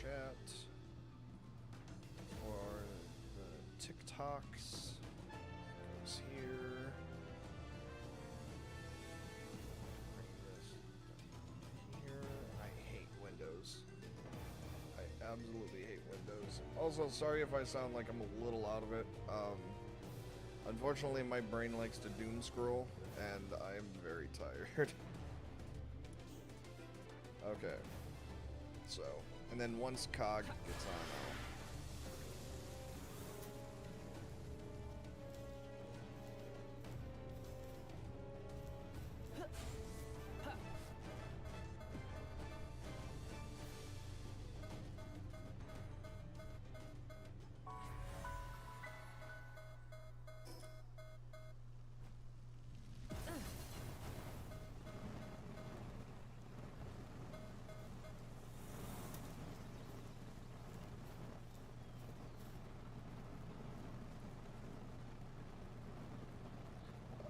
chat. Or the TikToks. Goes here. Bring this here. I hate Windows. I absolutely hate Windows. Also, sorry if I sound like I'm a little out of it. Unfortunately, my brain likes to doom scroll, and I am very tired. Okay. So, and then once COG gets on,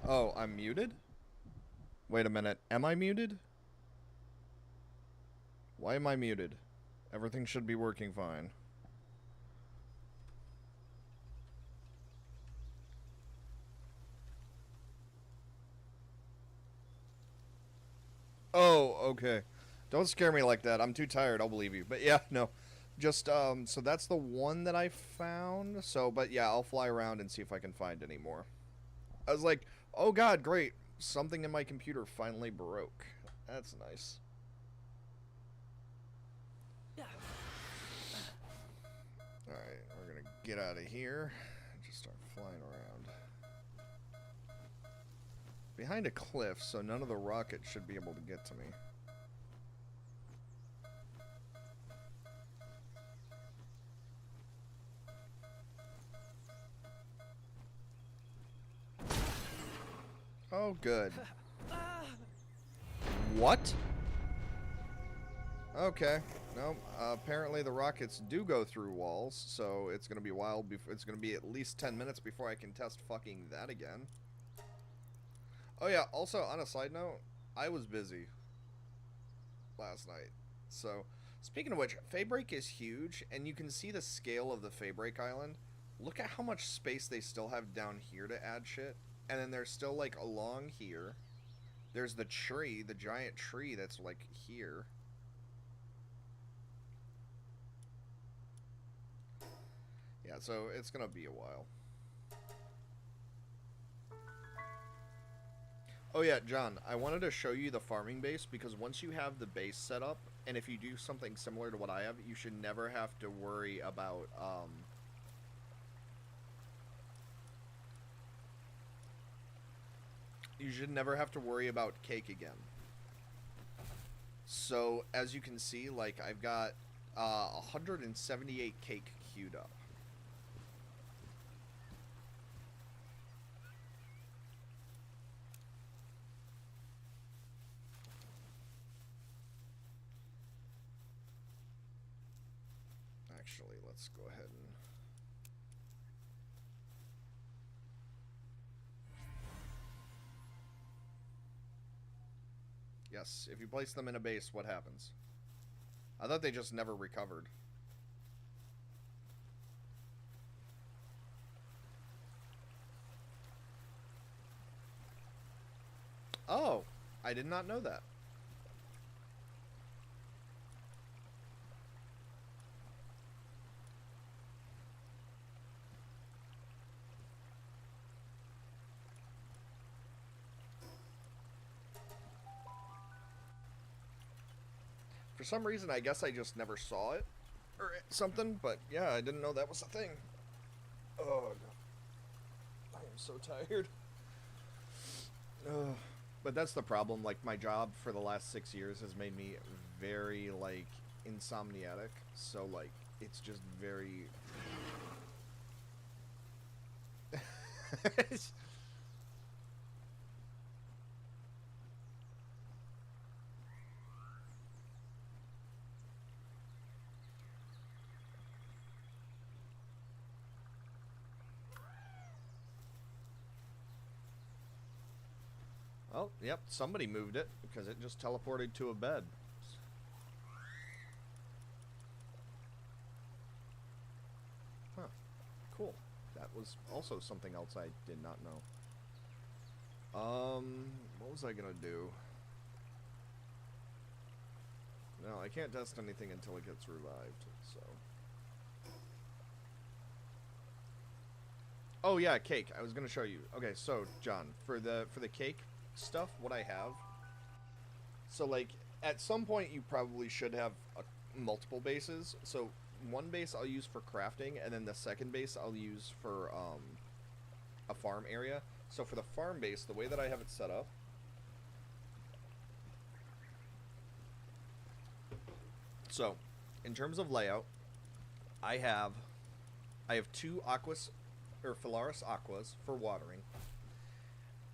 oh, I'm muted? Wait a minute, am I muted? Why am I muted? Everything should be working fine. Oh, okay. Don't scare me like that. I'm too tired, I'll believe you. But yeah, no. Just, so that's the one that I found. So, but yeah, I'll fly around and see if I can find any more. I was like, oh god, great. Something in my computer finally broke. That's nice. Alright, we're gonna get out of here and just start flying around. Behind a cliff, so none of the rockets should be able to get to me. Oh, good. What? Okay. No, apparently the rockets do go through walls, so it's gonna be a while before. It's gonna be at least 10 minutes before I can test fucking that again. Oh yeah, also, on a side note, I was busy last night. So, speaking of which, Faybreak is huge, and you can see the scale of the Faybreak Island. Look at how much space they still have down here to add shit. And then there's still, like, along here. There's the tree, the giant tree that's, like, here. Yeah, so it's gonna be a while. Oh yeah, John, I wanted to show you the farming base, because once you have the base set up, and if you do something similar to what I have, you should never have to worry about, you should never have to worry about cake again. So, as you can see, like, I've got 178 cake queued up. Actually, let's go ahead and... Yes, if you place them in a base, what happens? I thought they just never recovered. Oh, I did not know that. For some reason, I guess I just never saw it or something, but yeah, I didn't know that was a thing. Oh, God. I am so tired. Ugh. But that's the problem. Like, my job for the last 6 years has made me very, like, insomniatic. So, like, it's just very... Oh, yep, somebody moved it, because it just teleported to a bed. Cool. That was also something else I did not know. What was I gonna do? No, I can't test anything until it gets revived, so... Oh yeah, cake. I was gonna show you. Okay, so, John, for the cake stuff, what I have... So, like, at some point you probably should have multiple bases. So, one base I'll use for crafting, and then the second base I'll use for, a farm area. So for the farm base, the way that I have it set up... So, in terms of layout, I have two aquas, or Phalaris aquas for watering.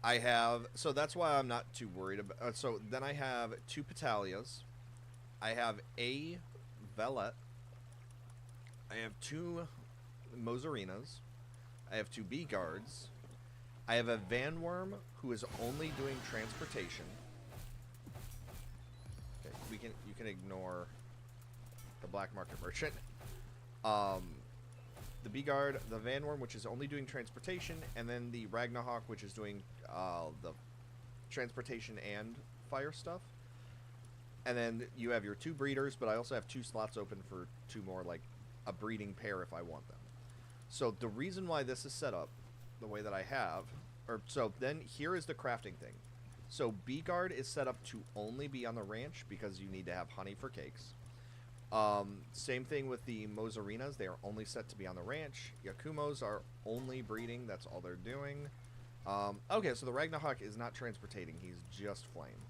I have, so that's why I'm not too worried about, so then I have 2 Petalias. I have a Velet. I have 2 Mozarinas. I have 2 Bee Guards. I have a Vanworm who is only doing transportation. Okay, you can ignore the black market merchant. The Bee Guard, the Vanworm, which is only doing transportation, and then the Ragnarhawk, which is doing the transportation and fire stuff. And then you have your 2 breeders, but I also have 2 slots open for 2 more, like a breeding pair if I want them. So the reason why this is set up the way that I have, so then here is the crafting thing. So Bee Guard is set up to only be on the ranch because you need to have honey for cakes. Same thing with the Mozarinas. They are only set to be on the ranch. Yakumos are only breeding. That's all they're doing. Okay, so the Ragnarhawk is not transportating. He's just flame.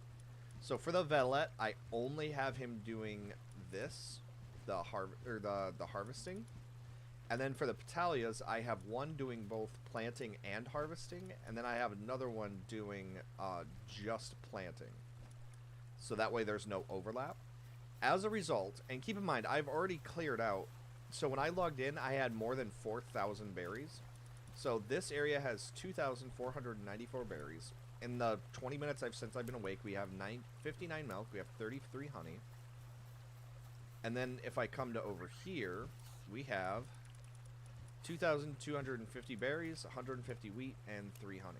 So for the Velet, I only have him doing this, the harvesting. And then for the Petalias, I have one doing both planting and harvesting, and then I have another one doing just planting. So that way there's no overlap. As a result, and keep in mind, I've already cleared out, so when I logged in, I had more than 4,000 berries. So this area has 2,494 berries. In the 20 minutes since I've been awake, we have 59 milk, we have 33 honey. And then if I come to over here, we have 2,250 berries, 150 wheat, and 3 honey.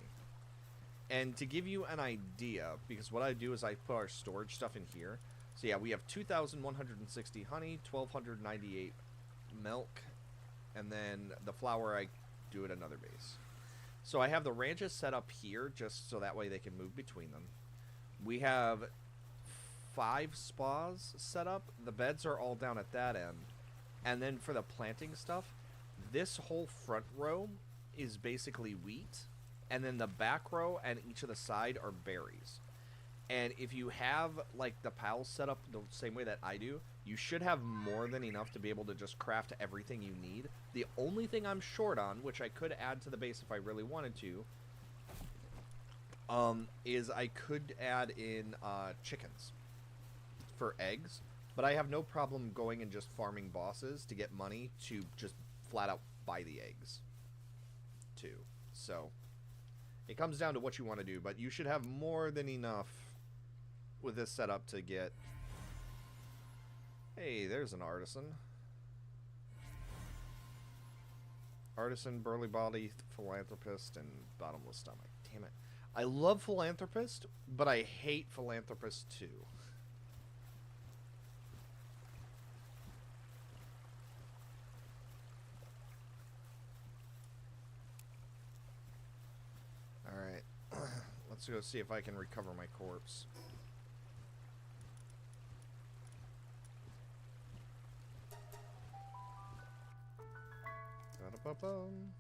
And to give you an idea, because what I do is I put our storage stuff in here. So yeah, we have 2,160 honey, 1,298 milk, and then the flour I do at another base. So I have the ranches set up here just so that way they can move between them. We have 5 spas set up. The beds are all down at that end. And then for the planting stuff, this whole front row is basically wheat, and then the back row and each of the side are berries. And if you have, like, the pals set up the same way that I do, you should have more than enough to be able to just craft everything you need. The only thing I'm short on, which I could add to the base if I really wanted to, is I could add in chickens for eggs. But I have no problem going and just farming bosses to get money to just flat out buy the eggs, too. So, it comes down to what you want to do, but you should have more than enough with this setup to get... Hey, there's an artisan. Artisan, burly body, philanthropist, and bottomless stomach. Damn it. I love philanthropist, but I hate philanthropist too. Alright. Let's go see if I can recover my corpse. Ba-da-ba-bum.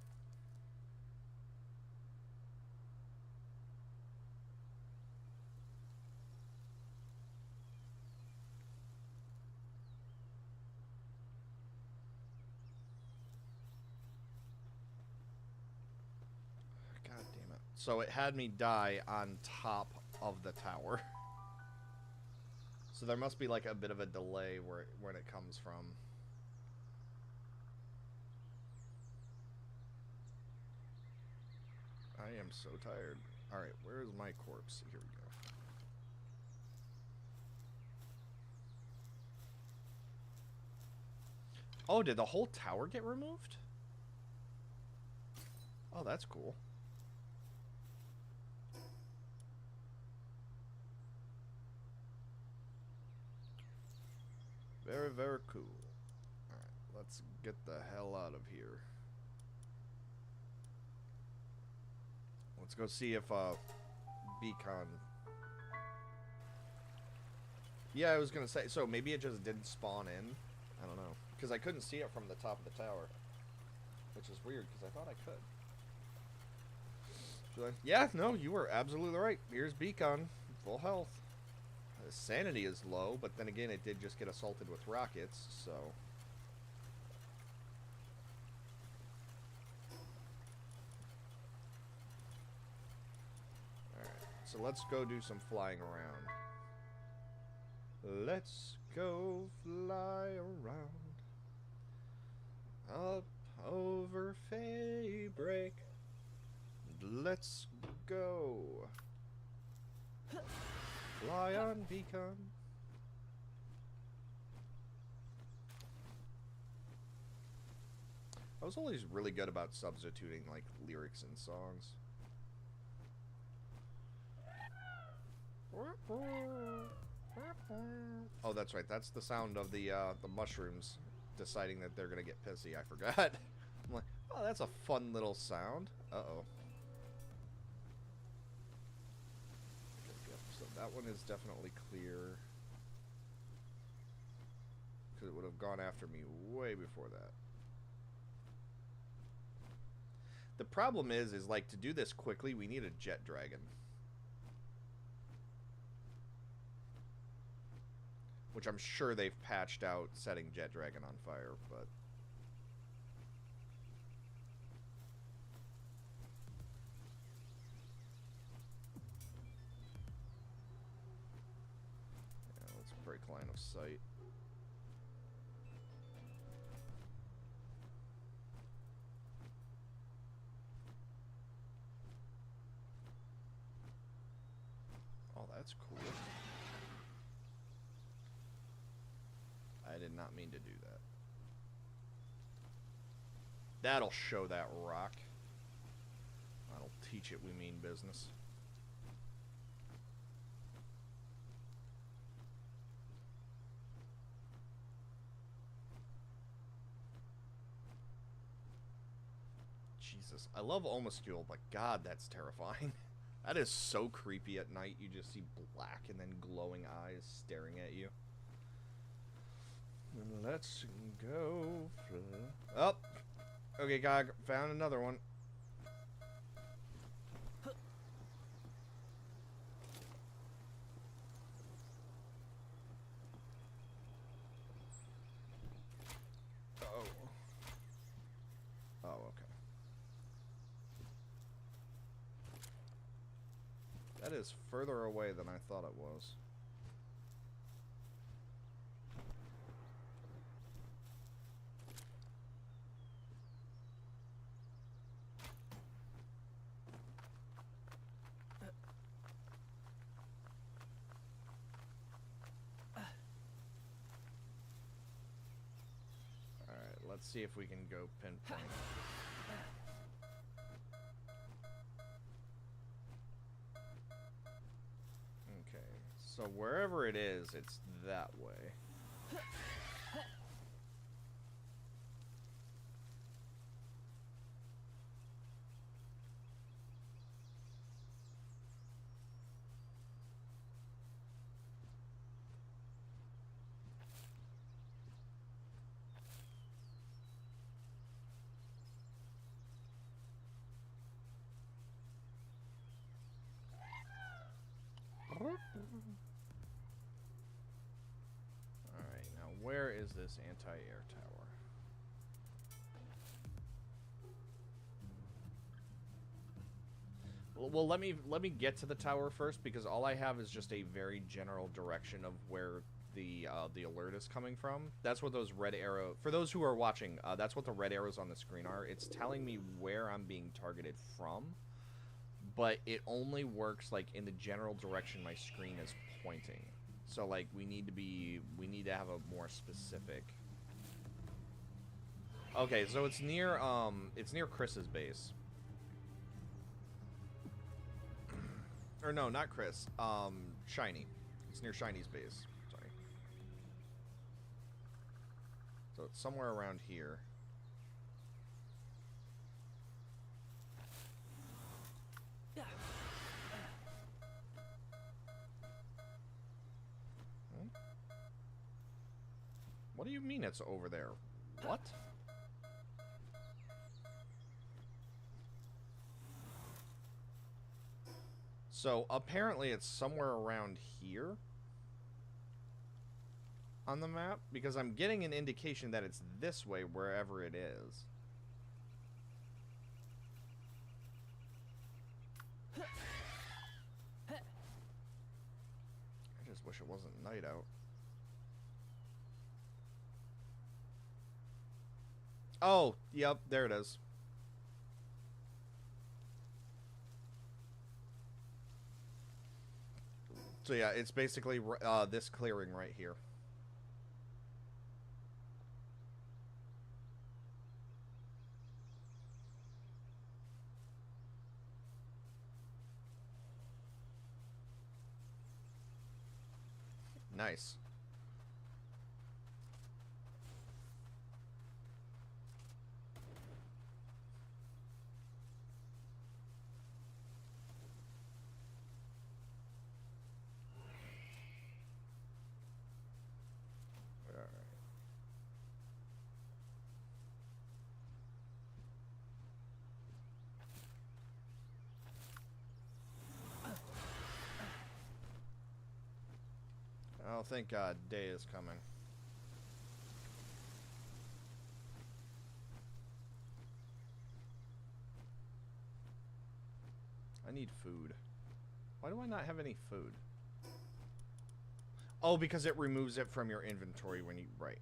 God damn it. So it had me die on top of the tower. So there must be like a bit of a delay when it comes from. I am so tired. Alright, where is my corpse? Here we go. Oh, did the whole tower get removed? Oh, that's cool. Very, very cool. Alright, let's get the hell out of here. Let's go see if, Beacon... Yeah, I was gonna say, so maybe it just didn't spawn in? I don't know. Because I couldn't see it from the top of the tower. Which is weird, because I thought I could. Yeah, no, you were absolutely right. Here's Beacon, full health. His sanity is low, but then again, it did just get assaulted with rockets, so... Alright, so let's go do some flying around. Let's go fly around. Up over Faybreak. Let's go. Fly on, Beacon. I was always really good about substituting, like, lyrics in songs. Oh, that's right. That's the sound of the mushrooms deciding that they're gonna get pissy. I forgot. I'm like, oh, that's a fun little sound. Uh-oh. So that one is definitely clear. Because it would have gone after me way before that. The problem is like, to do this quickly, we need a jet dragon. Which I'm sure they've patched out setting jet dragon on fire, but... yeah, let's break line of sight. Oh, that's cool. I did not mean to do that. That'll show that rock. That'll teach it we mean business. Jesus. I love Omascule, but God, that's terrifying. That is so creepy at night. You just see black and then glowing eyes staring at you. Let's go. Oh, okay, God, found another one. Oh. Oh, okay. That is further away than I thought it was. Let's see if we can go pinpoint. Okay, so wherever it is, it's that way. Alright, now where is this anti-air tower? Well, let me get to the tower first, because all I have is just a very general direction of where the alert is coming from. That's what those red arrow... For those who are watching, that's what the red arrows on the screen are. It's telling me where I'm being targeted from, but it only works, like, in the general direction my screen is pointing. So, like, we need to have a more specific... Okay, so it's near Chris's base. Or no, not Chris. Shiny. It's near Shiny's base. Sorry. So it's somewhere around here. Hmm? What do you mean it's over there? What? So apparently it's somewhere around here on the map, because I'm getting an indication that it's this way wherever it is. I just wish it wasn't night out. Oh, yep, there it is. So yeah, it's basically this clearing right here. Nice. Oh, thank God, day is coming. I need food. Why do I not have any food? Oh, because it removes it from your inventory when you... Right.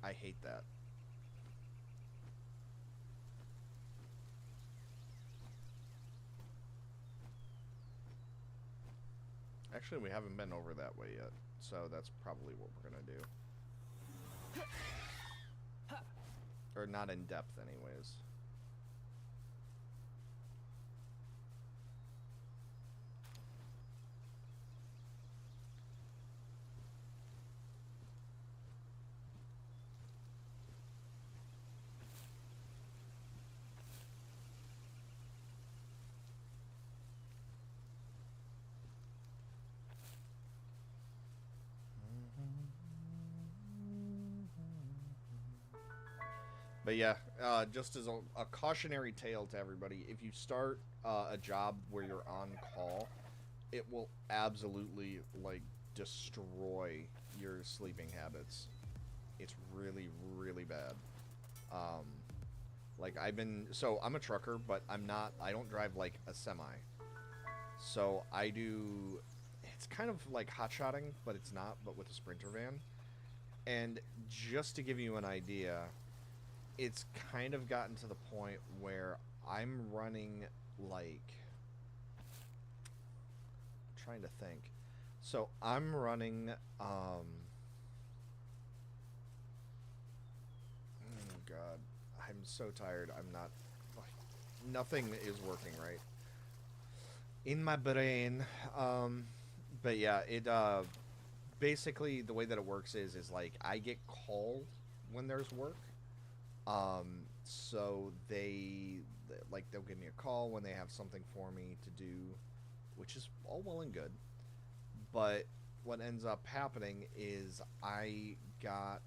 I hate that. Actually, we haven't been over that way yet, so that's probably what we're gonna do. Or not in depth, anyways. But yeah, just as a cautionary tale to everybody, if you start a job where you're on call, it will absolutely, like, destroy your sleeping habits. It's really, really bad. Um, like, so I'm a trucker, but I don't drive, like, a semi. So I do, it's kind of like hot-shotting, but it's not, but with a Sprinter van. And just to give you an idea, it's kind of gotten to the point where I'm running, like, I'm trying to think. So I'm running, oh God, I'm so tired. I'm not, like, nothing is working right in my brain. But yeah, it, basically the way that it works is like I get called when there's work. So they'll give me a call when they have something for me to do, which is all well and good. But what ends up happening is I got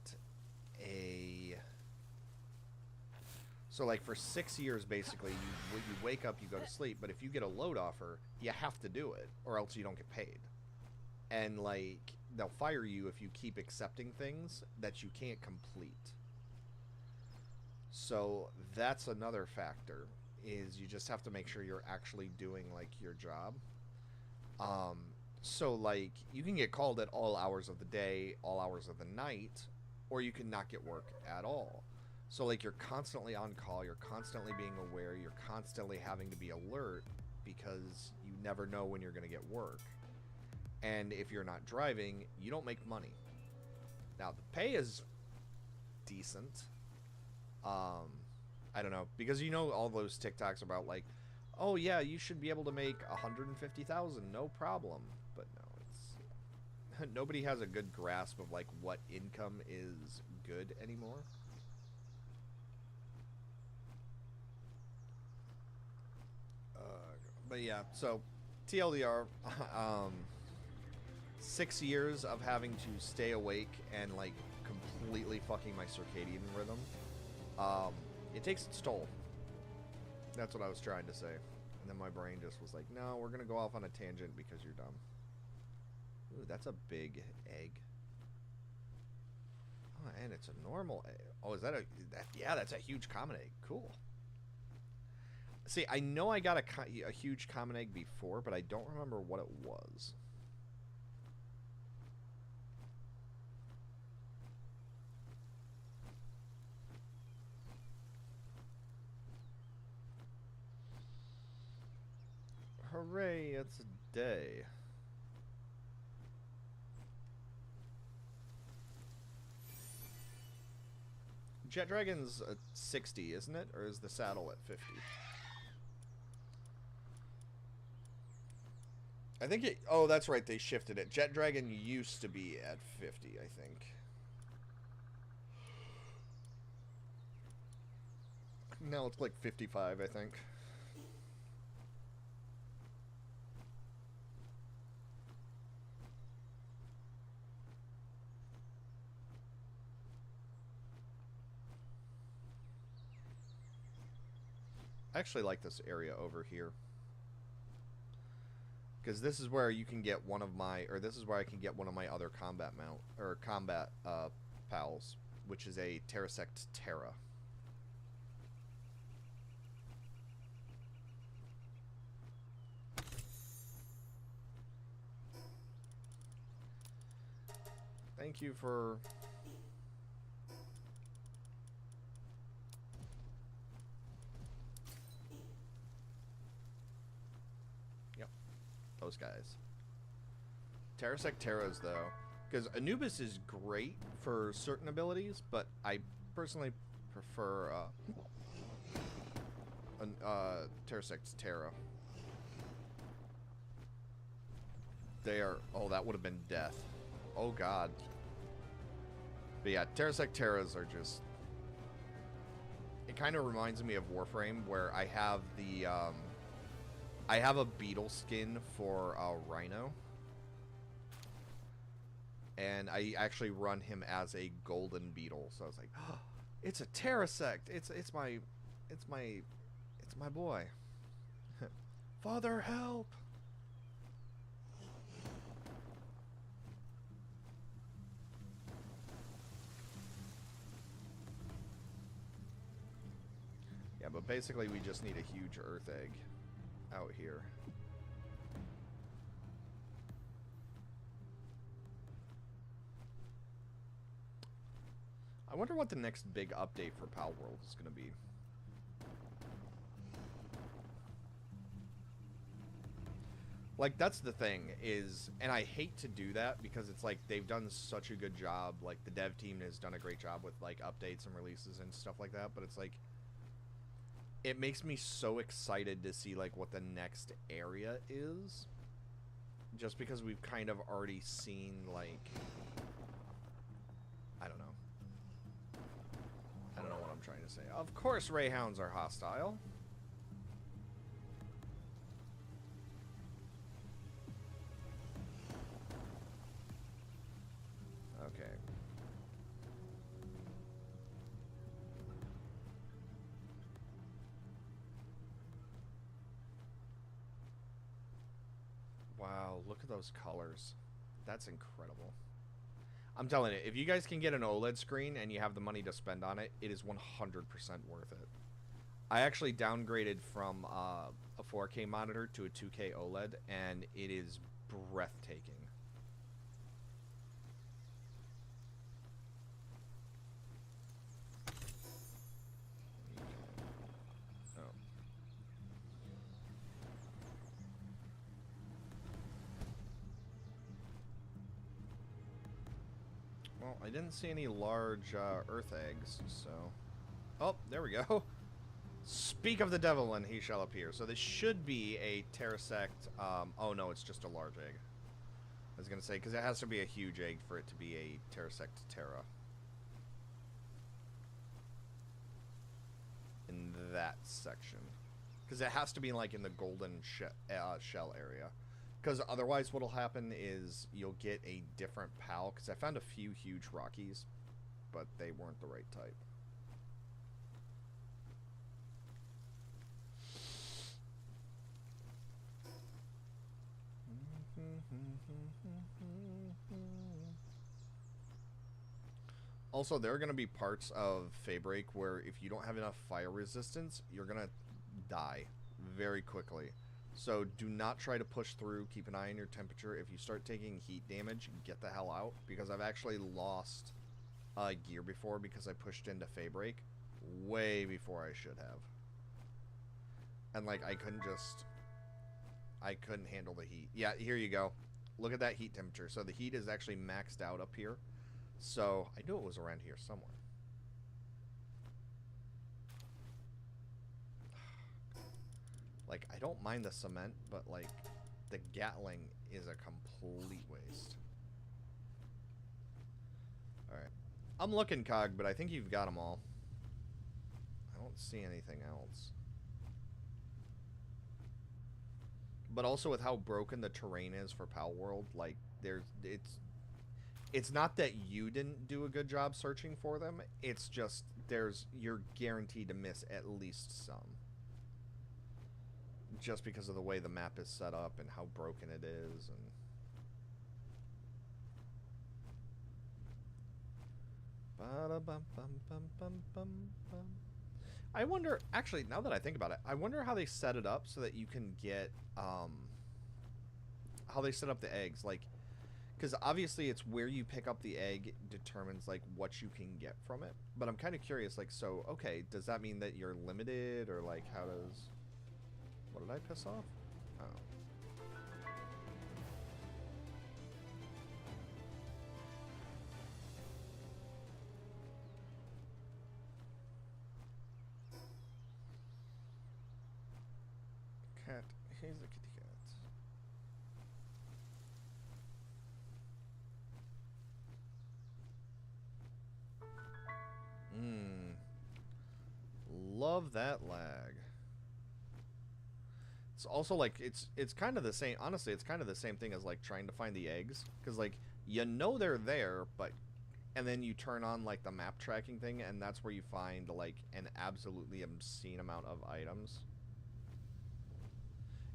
so like for 6 years, basically, you wake up, you go to sleep, but if you get a load offer, you have to do it, or else you don't get paid. And, like, they'll fire you if you keep accepting things that you can't complete. So that's another factor, is you just have to make sure you're actually doing, like, your job. So, like, you can get called at all hours of the day, all hours of the night, or you can not get work at all. So, like, you're constantly on call, you're constantly being aware, you're constantly having to be alert, because you never know when you're going to get work. And if you're not driving, you don't make money. Now, the pay is decent, Um, I don't know, because you know all those TikToks about like, oh yeah, you should be able to make 150,000, no problem. But no, it's nobody has a good grasp of like what income is good anymore. But yeah, so TLDR, um, 6 years of having to stay awake and like completely fucking my circadian rhythm. Um, it takes its toll. That's what I was trying to say. And then my brain just was like, no, we're going to go off on a tangent because you're dumb. Ooh, that's a big egg. Oh, and it's a normal egg. Oh, is that a... yeah, that's a huge common egg. Cool. See, I know I got a huge common egg before, but I don't remember what it was. Hooray, it's a day. Jet Dragon's at 60, isn't it? Or is the saddle at 50? I think it... oh, that's right, they shifted it. Jet Dragon used to be at 50, I think. Now it's like 55, I think. I actually like this area over here. Because this is where you can get one of my... or this is where I can get one of my other combat mount... or combat pals. Which is a Terrasect Terra. Thank you for... yep. Those guys. Terrasect Terras, though. Because Anubis is great for certain abilities, but I personally prefer Terrasect Terra. They are... oh, that would have been death. Oh, God. But yeah, Terrasect Terras are just... it kind of reminds me of Warframe, where I have the... I have a beetle skin for Rhino. And I actually run him as a golden beetle. So I was like, oh, it's a Terrasect. It's my boy. Father, help! Yeah, but basically we just need a huge earth egg out here. I wonder what the next big update for Palworld is going to be. Like, that's the thing, is... and I hate to do that, because it's like, they've done such a good job. Like, the dev team has done a great job with, like, updates and releases and stuff like that, but it's like... it makes me so excited to see, like, what the next area is. Just because we've kind of already seen, like... I don't know. I don't know what I'm trying to say. Of course Rayhounds are hostile. Okay. Wow, look at those colors. That's incredible. I'm telling you, if you guys can get an OLED screen and you have the money to spend on it, it is 100% worth it. I actually downgraded from a 4K monitor to a 2K OLED, and it is breathtaking. Well, I didn't see any large earth eggs, so... Oh, there we go. Speak of the devil and he shall appear. So this should be a Terrasect. Oh no, it's just a large egg. I was going to say, because it has to be a huge egg for it to be a Terrasect Terra. In that section. Because it has to be like in the golden shell area. Because otherwise what'll happen is you'll get a different PAL. Because I found a few huge Rockies, but they weren't the right type. Also, there are going to be parts of Faebreak where if you don't have enough fire resistance, you're going to die very quickly. So do not try to push through. Keep an eye on your temperature. If you start taking heat damage, get the hell out. Because I've actually lost gear before because I pushed into Faebreak way before I should have. And like, I couldn't handle the heat. Yeah, here you go. Look at that heat temperature. So the heat is actually maxed out up here. So I knew it was around here somewhere. Like, I don't mind the cement, but like the Gatling is a complete waste. Alright. I'm looking, Cog, but I think you've got them all. I don't see anything else. But also with how broken the terrain is for Palworld, like, it's not that you didn't do a good job searching for them, it's just you're guaranteed to miss at least some. Just because of the way the map is set up and how broken it is. And I wonder, actually, now that I think about it, I wonder how they set it up so that you can get, how they set up the eggs. Like, because obviously it's where you pick up the egg determines, like, what you can get from it. But I'm kind of curious, like, so, okay, does that mean that you're limited, or, like, how does... What did I piss off? Oh. Cat. Here's a kitty cat. Love that lag. It's also like it's kind of the same. Honestly, it's kind of the same thing as like trying to find the eggs, because like you know they're there, but and then you turn on like the map tracking thing, and that's where you find like an absolutely obscene amount of items.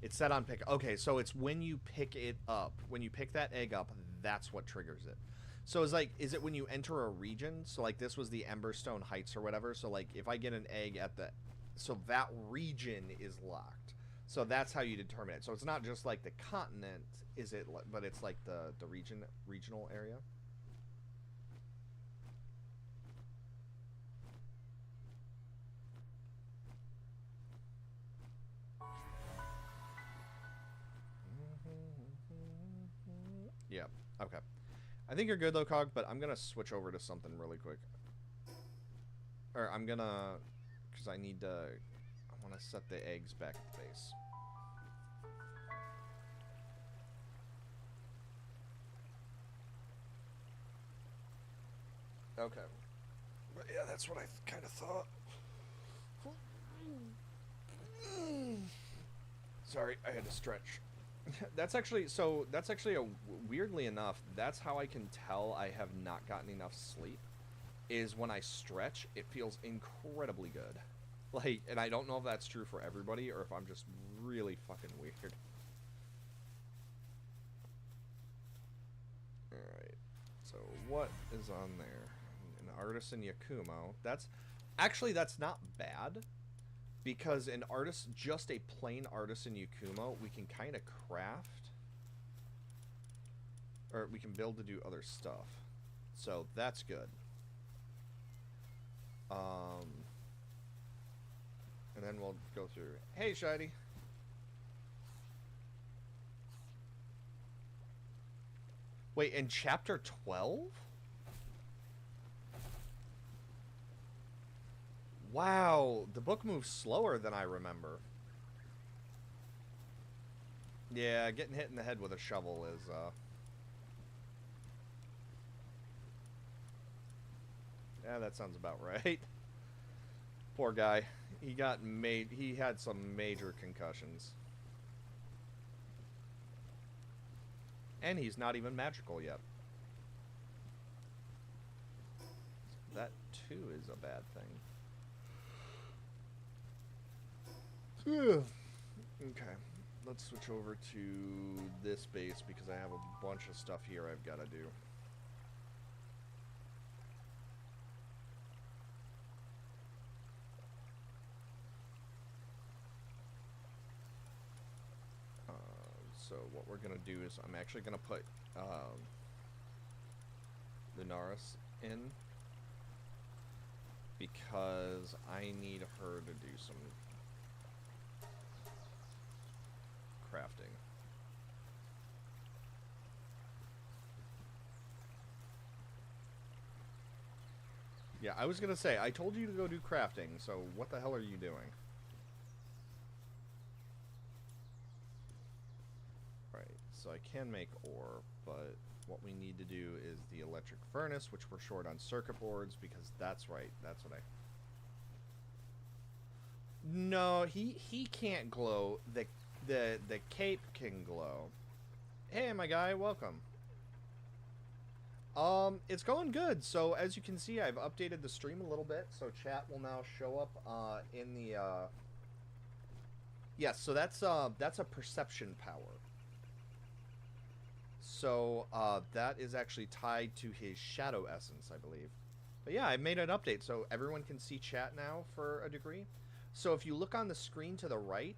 It's set on pick. Okay, so it's when you pick it up, when you pick that egg up, that's what triggers it. So it's like, is it when you enter a region? So like this was the Emberstone Heights or whatever. So like if I get an egg at the, so that region is locked. So that's how you determine it. So it's not just like the continent, is it? But it's like the regional area. Yeah. Okay. I think you're good though, Cog. But I'm gonna switch over to something really quick. Or I'm gonna, because I need to. I want to set the eggs back at the base. Okay. But yeah, that's what I kind of thought. Sorry, I had to stretch. That's actually, so that's actually weirdly enough, that's how I can tell I have not gotten enough sleep, is when I stretch, it feels incredibly good. Like, and I don't know if that's true for everybody or if I'm just really fucking weird. Alright, so what is on there? An Artisan Yakumo. That's not bad. Because an artist, just a plain Artisan Yakumo, we can kind of craft. Or we can build to do other stuff. So that's good. And then we'll go through. Hey, Shiny. Wait, in chapter 12? Wow, the book moves slower than I remember. Yeah, getting hit in the head with a shovel is, yeah, that sounds about right. Poor guy. He had some major concussions. And he's not even magical yet. That, too, is a bad thing. Okay. Let's switch over to this base because I have a bunch of stuff here I've got to do. So what we're going to do is I'm actually going to put Lunaris in because I need her to do some crafting. Yeah, I was going to say, I told you to go do crafting, so what the hell are you doing? Right, so I can make ore, but what we need to do is the electric furnace, which we're short on circuit boards, because that's right, that's what I... No, he can't glow. The cape can glow. Hey, my guy, welcome. It's going good. So as you can see, I've updated the stream a little bit, so chat will now show up in the yes, so that's a perception power. So that is actually tied to his shadow essence, I believe. But yeah, I made an update so everyone can see chat now for a degree. So if you look on the screen to the right,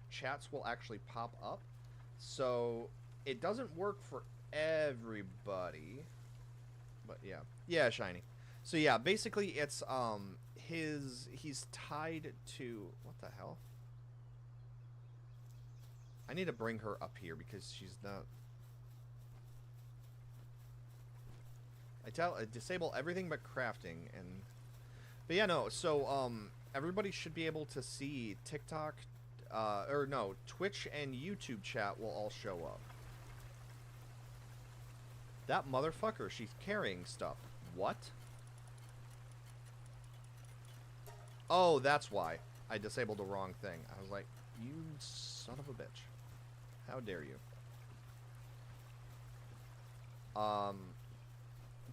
chats will actually pop up. So it doesn't work for everybody. But yeah. Yeah, shiny. So yeah, basically it's he's tied to what the hell? I need to bring her up here because she's not. I disable everything but crafting and but yeah, no. So everybody should be able to see TikTok or no, Twitch and YouTube chat will all show up. That motherfucker, she's carrying stuff. What? Oh, that's why. I disabled the wrong thing. I was like, you son of a bitch. How dare you?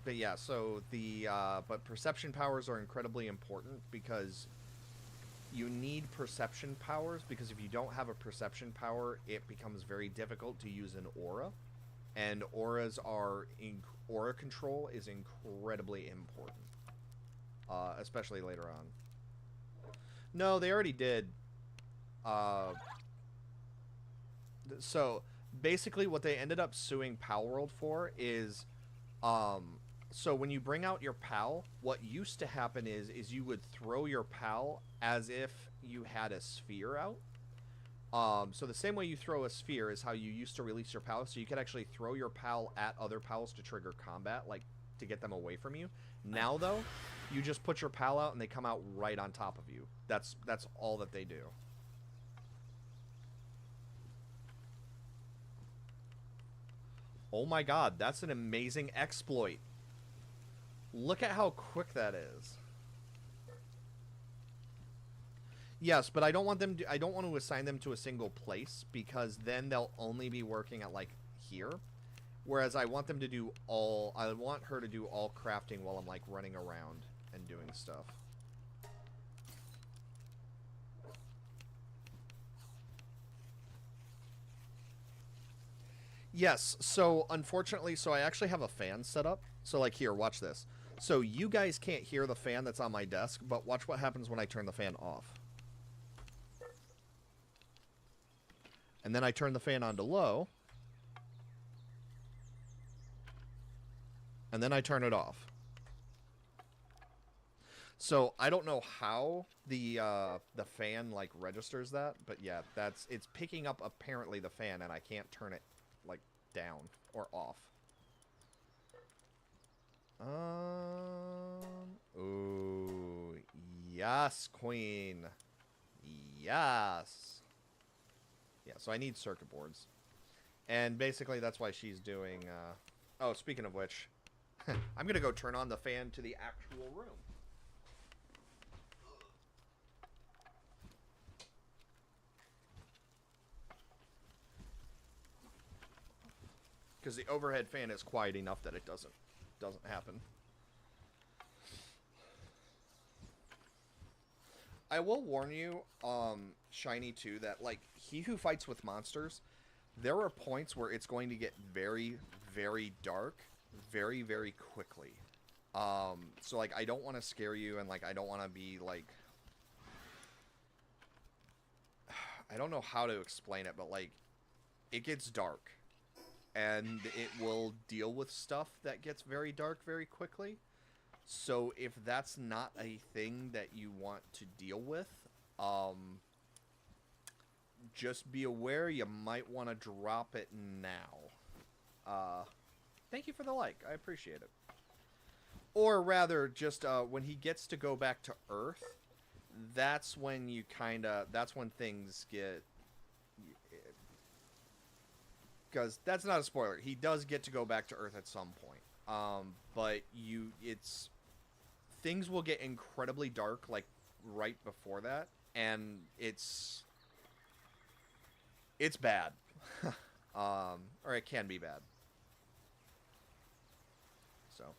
But yeah, so the, but perception powers are incredibly important because you need perception powers because if you don't have a perception power, it becomes very difficult to use an aura. And auras are, aura control is incredibly important. Especially later on. No, they already did. So, basically what they ended up suing Palworld for is, so when you bring out your pal, what used to happen is you would throw your pal as if you had a sphere out. So the same way you throw a sphere is how you used to release your pal. So you could actually throw your pal at other pals to trigger combat, like to get them away from you. Now though, you just put your pal out and they come out right on top of you. That's all that they do. Oh my god, that's an amazing exploit. Look at how quick that is. Yes, but I don't want them to, I don't want to assign them to a single place because then they'll only be working at like here. Whereas I want them to do all, I want her to do all crafting while I'm like running around and doing stuff. Yes, so unfortunately, so I actually have a fan set up. So like here, watch this. So you guys can't hear the fan that's on my desk, but watch what happens when I turn the fan off. And then I turn the fan on to low. And then I turn it off. So I don't know how the fan like registers that, but yeah, it's picking up apparently the fan, and I can't turn it like down or off. Ooh, Yes, queen. Yes. Yeah, so I need circuit boards. And basically that's why she's doing... Oh, speaking of which, I'm going to go turn on the fan to the actual room. Because the overhead fan is quiet enough that it doesn't happen. I will warn you, Shiny, too, that, like, He Who Fights with Monsters, there are points where it's going to get very, very dark very, very quickly. So, like, I don't want to scare you, and, like, I don't want to be, like... I don't know how to explain it, but, like, it gets dark. And it will deal with stuff that gets very dark very quickly. So if that's not a thing that you want to deal with, just be aware you might want to drop it now. Thank you for the like. I appreciate it. Or rather, just when he gets to go back to Earth, that's when you that's when things get... Because that's not a spoiler. He does get to go back to Earth at some point. But things will get incredibly dark, like, right before that. And it's bad. Or it can be bad. So,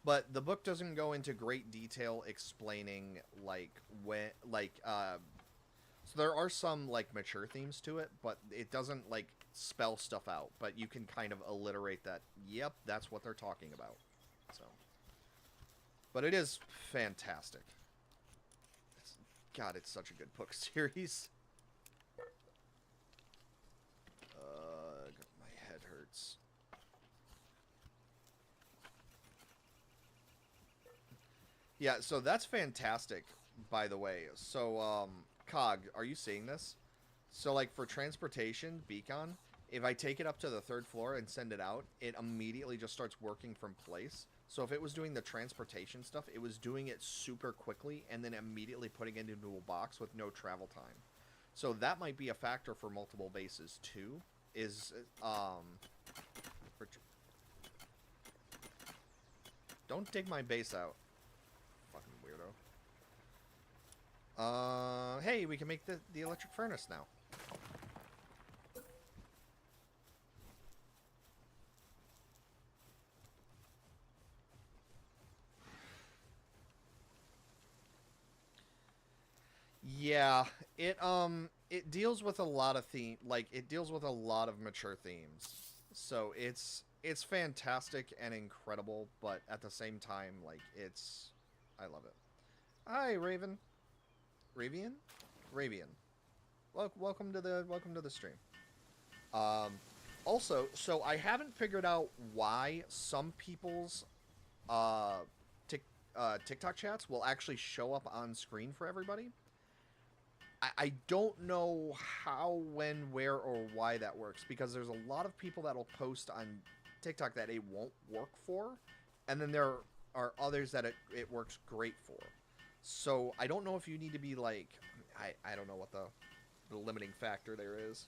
but the book doesn't go into great detail explaining, like, so there are some, like, mature themes to it, but it doesn't, like, spell stuff out. But you can kind of alliterate that, yep, that's what they're talking about. So, but it is fantastic. God, it's such a good book series. My head hurts. Yeah, so that's fantastic, by the way. So, Cog, are you seeing this? So, like, for transportation, Beacon, if I take it up to the 3rd floor and send it out, it immediately just starts working from place. So if it was doing the transportation stuff, it was doing it super quickly and then immediately putting it into a box with no travel time. So that might be a factor for multiple bases, too, is, don't dig my base out. Fucking weirdo. Hey, we can make the electric furnace now. Yeah, it deals with a lot of it deals with a lot of mature themes. So it's fantastic and incredible, but at the same time, like, I love it. Hi, Raven. Ravian? Ravian. Welcome to the stream. Also, so I haven't figured out why some people's TikTok chats will actually show up on screen for everybody. I don't know how, when, where, or why that works, because there's a lot of people that'll post on TikTok that it won't work for, and then there are others that it works great for. So I don't know if you need to be like, I don't know what the limiting factor there is.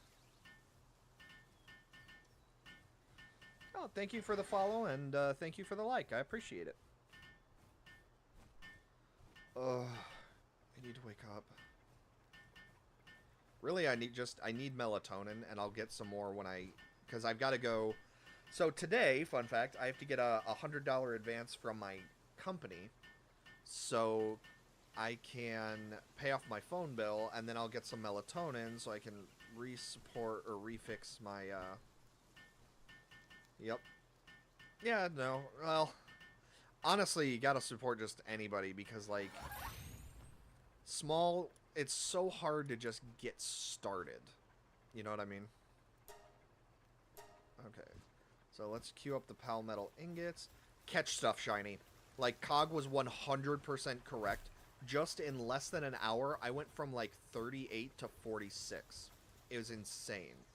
Oh, thank you for the follow, and thank you for the like. I appreciate it. I need to wake up. Really, I need melatonin, and I'll get some more because I've got to go. So today, fun fact, I have to get a $100 advance from my company, so I can pay off my phone bill, and then I'll get some melatonin, so I can re-support or refix my, Yep. Yeah, no, well, honestly, you gotta support just anybody, because, like, it's so hard to just get started. You know what I mean? Okay. So let's queue up the Palmetal ingots. Catch stuff, Shiny. Like, Cog was 100% correct. Just in less than an hour, I went from, like, 38 to 46. It was insane.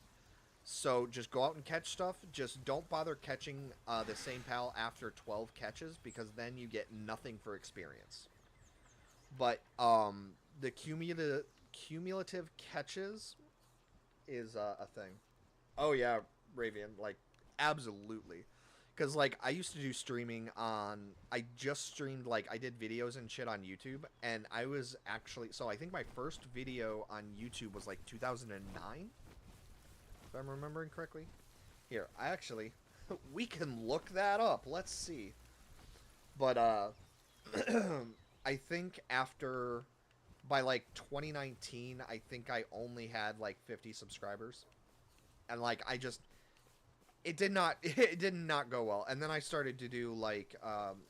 So just go out and catch stuff. Just don't bother catching the same pal after 12 catches, because then you get nothing for experience. But the cumulative catches is a thing. Oh yeah, Ravian, like absolutely. Cuz like I used to do streaming on I just streamed like I did videos and shit on YouTube and I was actually so I think my first video on YouTube was like 2009 if I'm remembering correctly. Here, I actually we can look that up. Let's see. But I think after by like 2019, I think I only had like 50 subscribers. And like I just it did not go well. And then I started to do like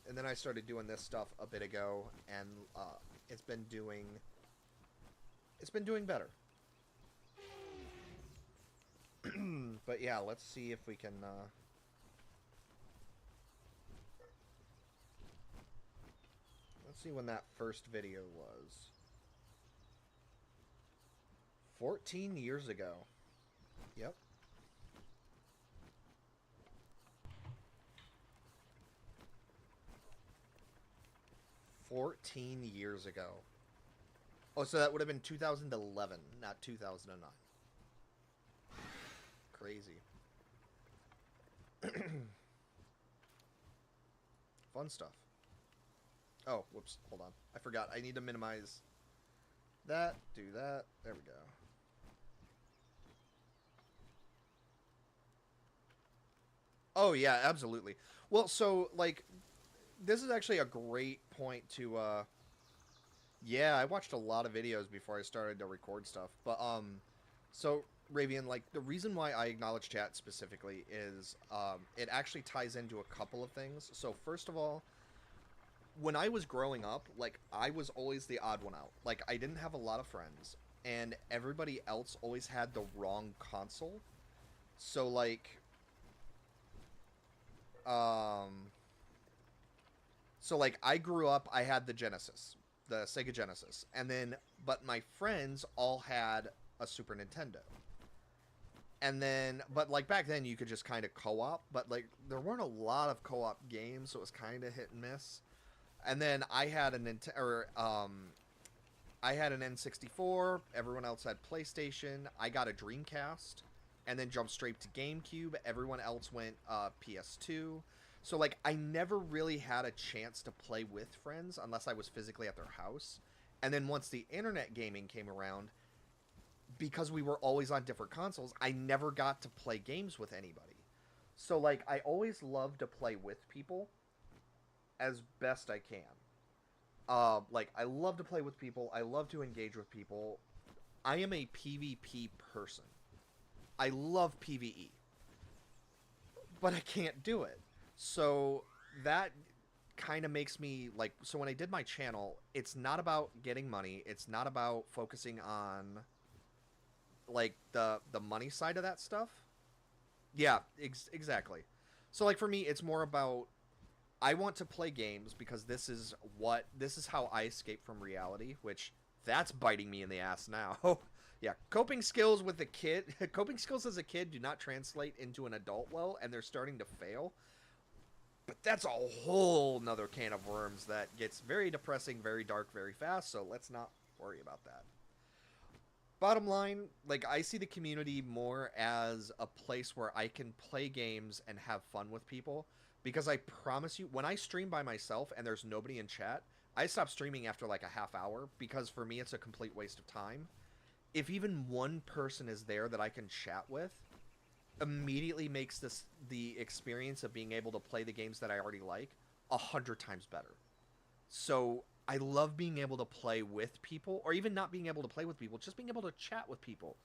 and then I started doing this stuff a bit ago and it's been doing it's been doing better. But yeah, let's see if we can let's see when that first video was. 14 years ago. Yep. 14 years ago. Oh, so that would have been 2011, not 2009. Crazy. Fun stuff. Oh, whoops. Hold on. I forgot. I need to minimize that. Do that. There we go. Oh, yeah, absolutely. Well, so, like, this is actually a great point to, yeah, I watched a lot of videos before I started to record stuff. But, so, Ravian, like, the reason why I acknowledge chat specifically is, it actually ties into a couple of things. So, first of all, when I was growing up, like, I was always the odd one out. Like, I didn't have a lot of friends, and everybody else always had the wrong console. So, like, um, I grew up, I had the Genesis, the Sega Genesis, and then, but my friends all had a Super Nintendo. And then, but like back then, you could just kind of co-op, but like there weren't a lot of co-op games, so it was kind of hit and miss. And then I had an I had an N64. Everyone else had PlayStation. I got a Dreamcast, and then jumped straight to GameCube. Everyone else went PS2. So like I never really had a chance to play with friends unless I was physically at their house. And then once the internet gaming came around, because we were always on different consoles, I never got to play games with anybody. So like I always love to play with people as best I can. Like I love to play with people. I love to engage with people. I am a PvP person. I love PvE, but I can't do it. So that kind of makes me like so when I did my channel, it's not about getting money. It's not about focusing on like the money side of that stuff. Yeah, exactly. So like for me, it's more about I want to play games because this is how I escape from reality, which that's biting me in the ass now. Yeah, coping skills with a kid, coping skills as a kid do not translate into an adult well, and they're starting to fail. But that's a whole nother can of worms that gets very depressing, very dark, very fast, so let's not worry about that. Bottom line, like I see the community more as a place where I can play games and have fun with people because I promise you when I stream by myself and there's nobody in chat, I stop streaming after like a half hour because for me it's a complete waste of time. If even one person is there that I can chat with, immediately makes this the experience of being able to play the games that I already like 100 times better. So I love being able to play with people, or even not being able to play with people, just being able to chat with people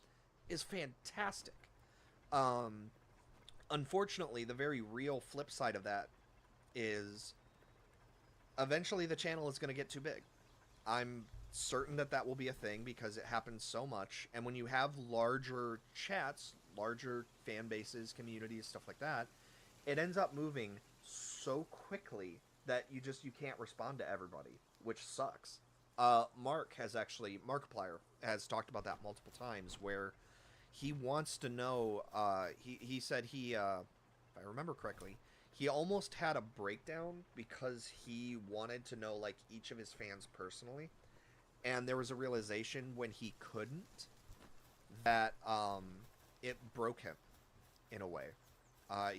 is fantastic. Um, Unfortunately, the very real flip side of that is eventually the channel is going to get too big. I'm certain that that will be a thing because it happens so much. And when you have larger chats, larger fan bases, communities, stuff like that, it ends up moving so quickly that you can't respond to everybody, which sucks. Markiplier has talked about that multiple times where he wants to know. He said if I remember correctly, he almost had a breakdown because he wanted to know like each of his fans personally, and there was a realization when he couldn't that it broke him in a way.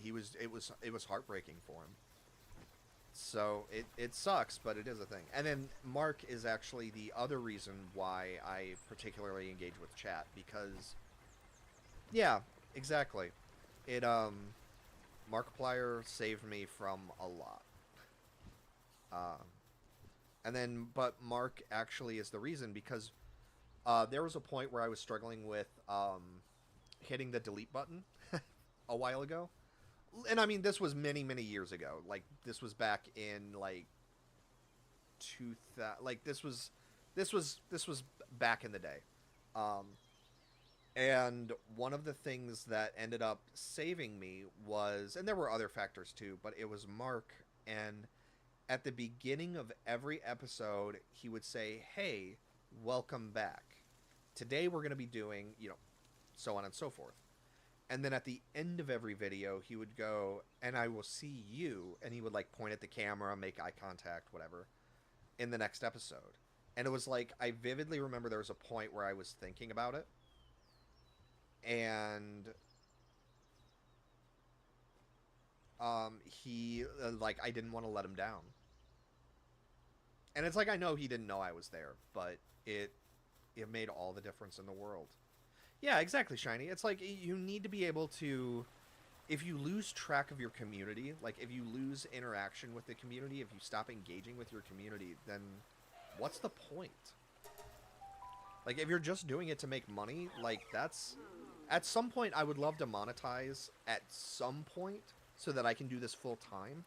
It was heartbreaking for him. So it sucks, but it is a thing. And then Mark is actually the other reason why I particularly engage with chat, because yeah, exactly. It Markiplier saved me from a lot. Um and then but Mark actually is the reason, because there was a point where I was struggling with hitting the delete button a while ago. And I mean, this was many, many years ago. Like, this was back in like 2000. Like, this was back in the day. Um, and one of the things that ended up saving me was, and there were other factors too, but it was Mark. And at the beginning of every episode, he would say, "Hey, welcome back. Today we're going to be doing, so on and so forth." And then at the end of every video, he would go, "And I will see you," and he would like point at the camera, make eye contact, whatever, in the next episode. And it was like, I vividly remember there was a point where I was thinking about it, and he like, I didn't want to let him down. And it's like, I know he didn't know I was there, but it made all the difference in the world. Yeah, exactly, Shiny. It's like, you need to be able to, if you lose track of your community, like if you lose interaction with the community, if you stop engaging with your community, then what's the point? Like, if you're just doing it to make money, like, that's, at some point I would love to monetize at some point so that I can do this full time.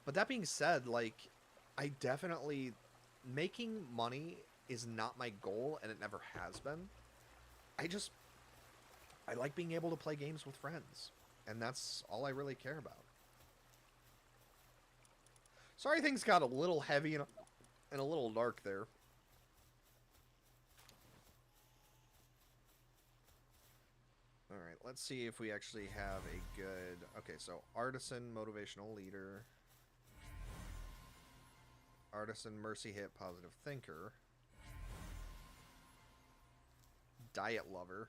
But that being said, like, I definitely, making money is not my goal, and it never has been. I like being able to play games with friends, and that's all I really care about. Sorry things got a little heavy and a little dark there. Alright, let's see if we actually have a good... Okay, so Artisan, Motivational Leader. Artisan, Mercy Hit, Positive Thinker. Diet Lover.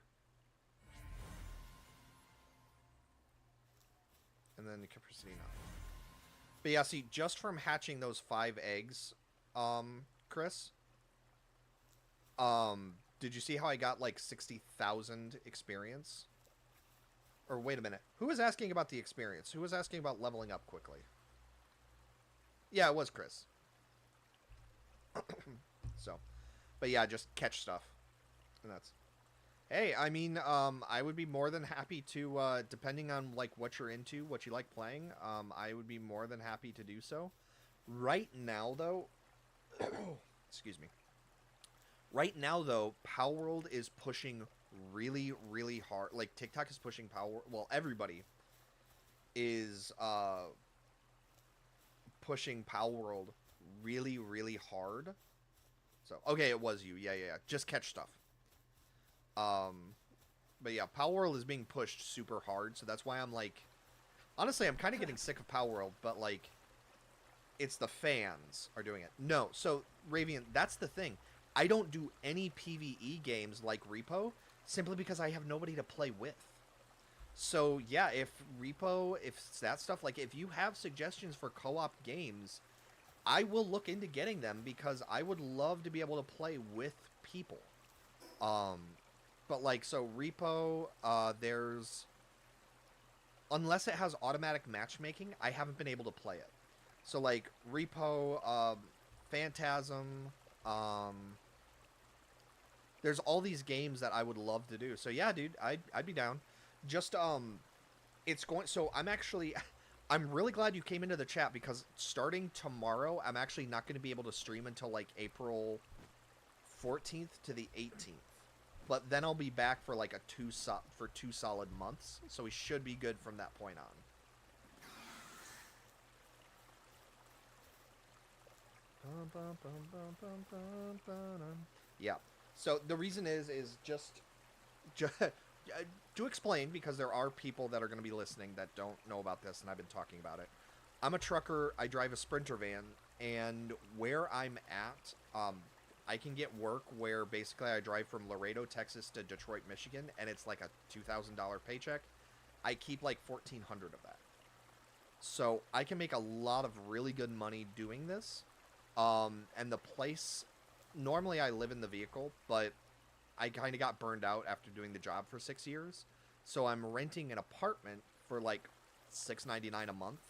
And then Capricity 9. But yeah, see, just from hatching those 5 eggs, Chris, did you see how I got like 60,000 experience? Or wait a minute. Who was asking about the experience? Who was asking about leveling up quickly? Yeah, it was Chris. So, but yeah, just catch stuff. And that's... Hey, I mean, I would be more than happy to, depending on, like, what you're into, what you like playing, I would be more than happy to do so. Right now, though... excuse me. Right now, though, Palworld is pushing really, really hard. Like, TikTok is pushing Palworld... Well, everybody is, pushing Palworld really, really hard. So, okay, it was you. Yeah. Just catch stuff. But yeah, Palworld is being pushed super hard, so that's why I'm like... Honestly, I'm kind of getting sick of Palworld, but like... It's the fans are doing it. No, so, Ravian, that's the thing. I don't do any PvE games like Repo, simply because I have nobody to play with. So, yeah, if that stuff, like, if you have suggestions for co-op games, I will look into getting them, because I would love to be able to play with people. But, like, so Repo, there's... Unless it has automatic matchmaking, I haven't been able to play it. So, like, Repo, Phantasm, there's all these games that I would love to do. So, yeah, dude, I'd be down. Just, it's going... So, I'm actually... I'm really glad you came into the chat, because starting tomorrow, I'm actually not going to be able to stream until, like, April 14th to the 18th. But then I'll be back for like two solid months, so we should be good from that point on. Yeah. So the reason is just to explain, because there are people that are going to be listening that don't know about this, and I've been talking about it. I'm a trucker. I drive a Sprinter van, and where I'm at, I can get work where basically I drive from Laredo, Texas to Detroit, Michigan, and it's like a $2,000 paycheck. I keep like 1,400 of that. So I can make a lot of really good money doing this. And the place, normally I live in the vehicle, but I kind of got burned out after doing the job for 6 years. So I'm renting an apartment for like $6.99 a month,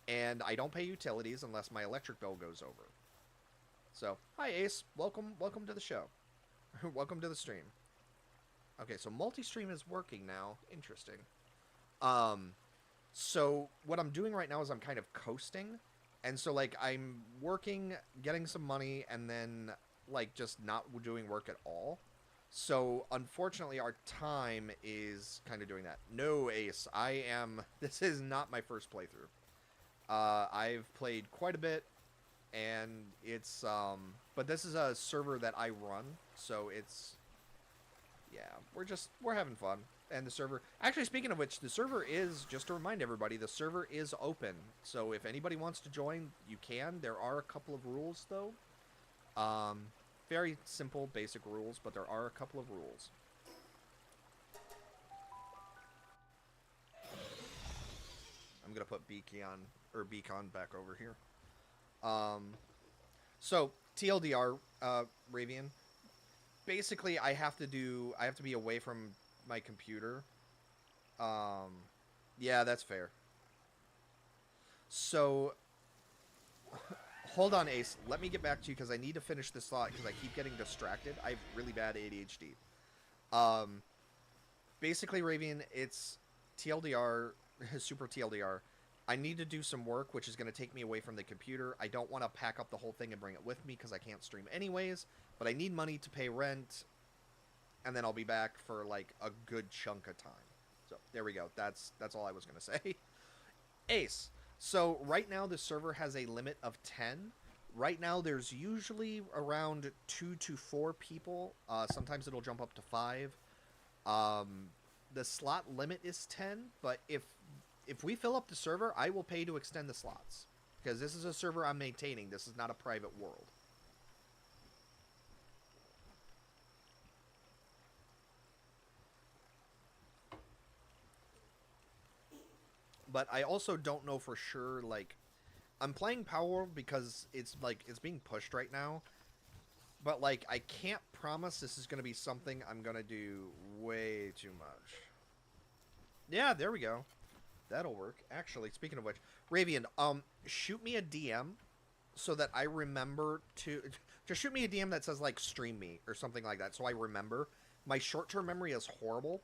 and I don't pay utilities unless my electric bill goes over. So, hi Ace, welcome to the show. Welcome to the stream. Okay, so multi-stream is working now. Interesting. So what I'm doing right now is I'm kind of coasting, and so like I'm working, getting some money, and then like just not doing work at all. So unfortunately, our time is kind of doing that. No, Ace, I am. This is not my first playthrough. I've played quite a bit, and it's but this is a server that I run, so it's yeah, we're having fun. And the server, actually, speaking of which, the server is, just to remind everybody, the server is open. So if anybody wants to join, you can. There are a couple of rules, though. Very simple, basic rules, but there are a couple of rules. I'm going to put Beacon back over here. So, TLDR, Ravian. Basically, I have to be away from my computer. Yeah, that's fair. So, hold on, Ace. Let me get back to you because I need to finish this thought because I keep getting distracted. I have really bad ADHD. Basically, Ravian, it's TLDR, super TLDR. I need to do some work, which is going to take me away from the computer. I don't want to pack up the whole thing and bring it with me because I can't stream anyways. But I need money to pay rent, and then I'll be back for like a good chunk of time. So there we go. That's all I was going to say. Ace. So right now the server has a limit of 10. Right now there's usually around 2 to 4 people. Sometimes it'll jump up to 5. The slot limit is 10, but if we fill up the server, I will pay to extend the slots. Because this is a server I'm maintaining. This is not a private world. But I also don't know for sure, like, I'm playing Palworld because it's, like, it's being pushed right now. But, like, I can't promise this is going to be something I'm going to do way too much. Yeah, there we go. That'll work. Actually, speaking of which, Ravian, shoot me a DM so that I remember to... Just shoot me a DM that says, like, stream me or something like that so I remember. My short-term memory is horrible.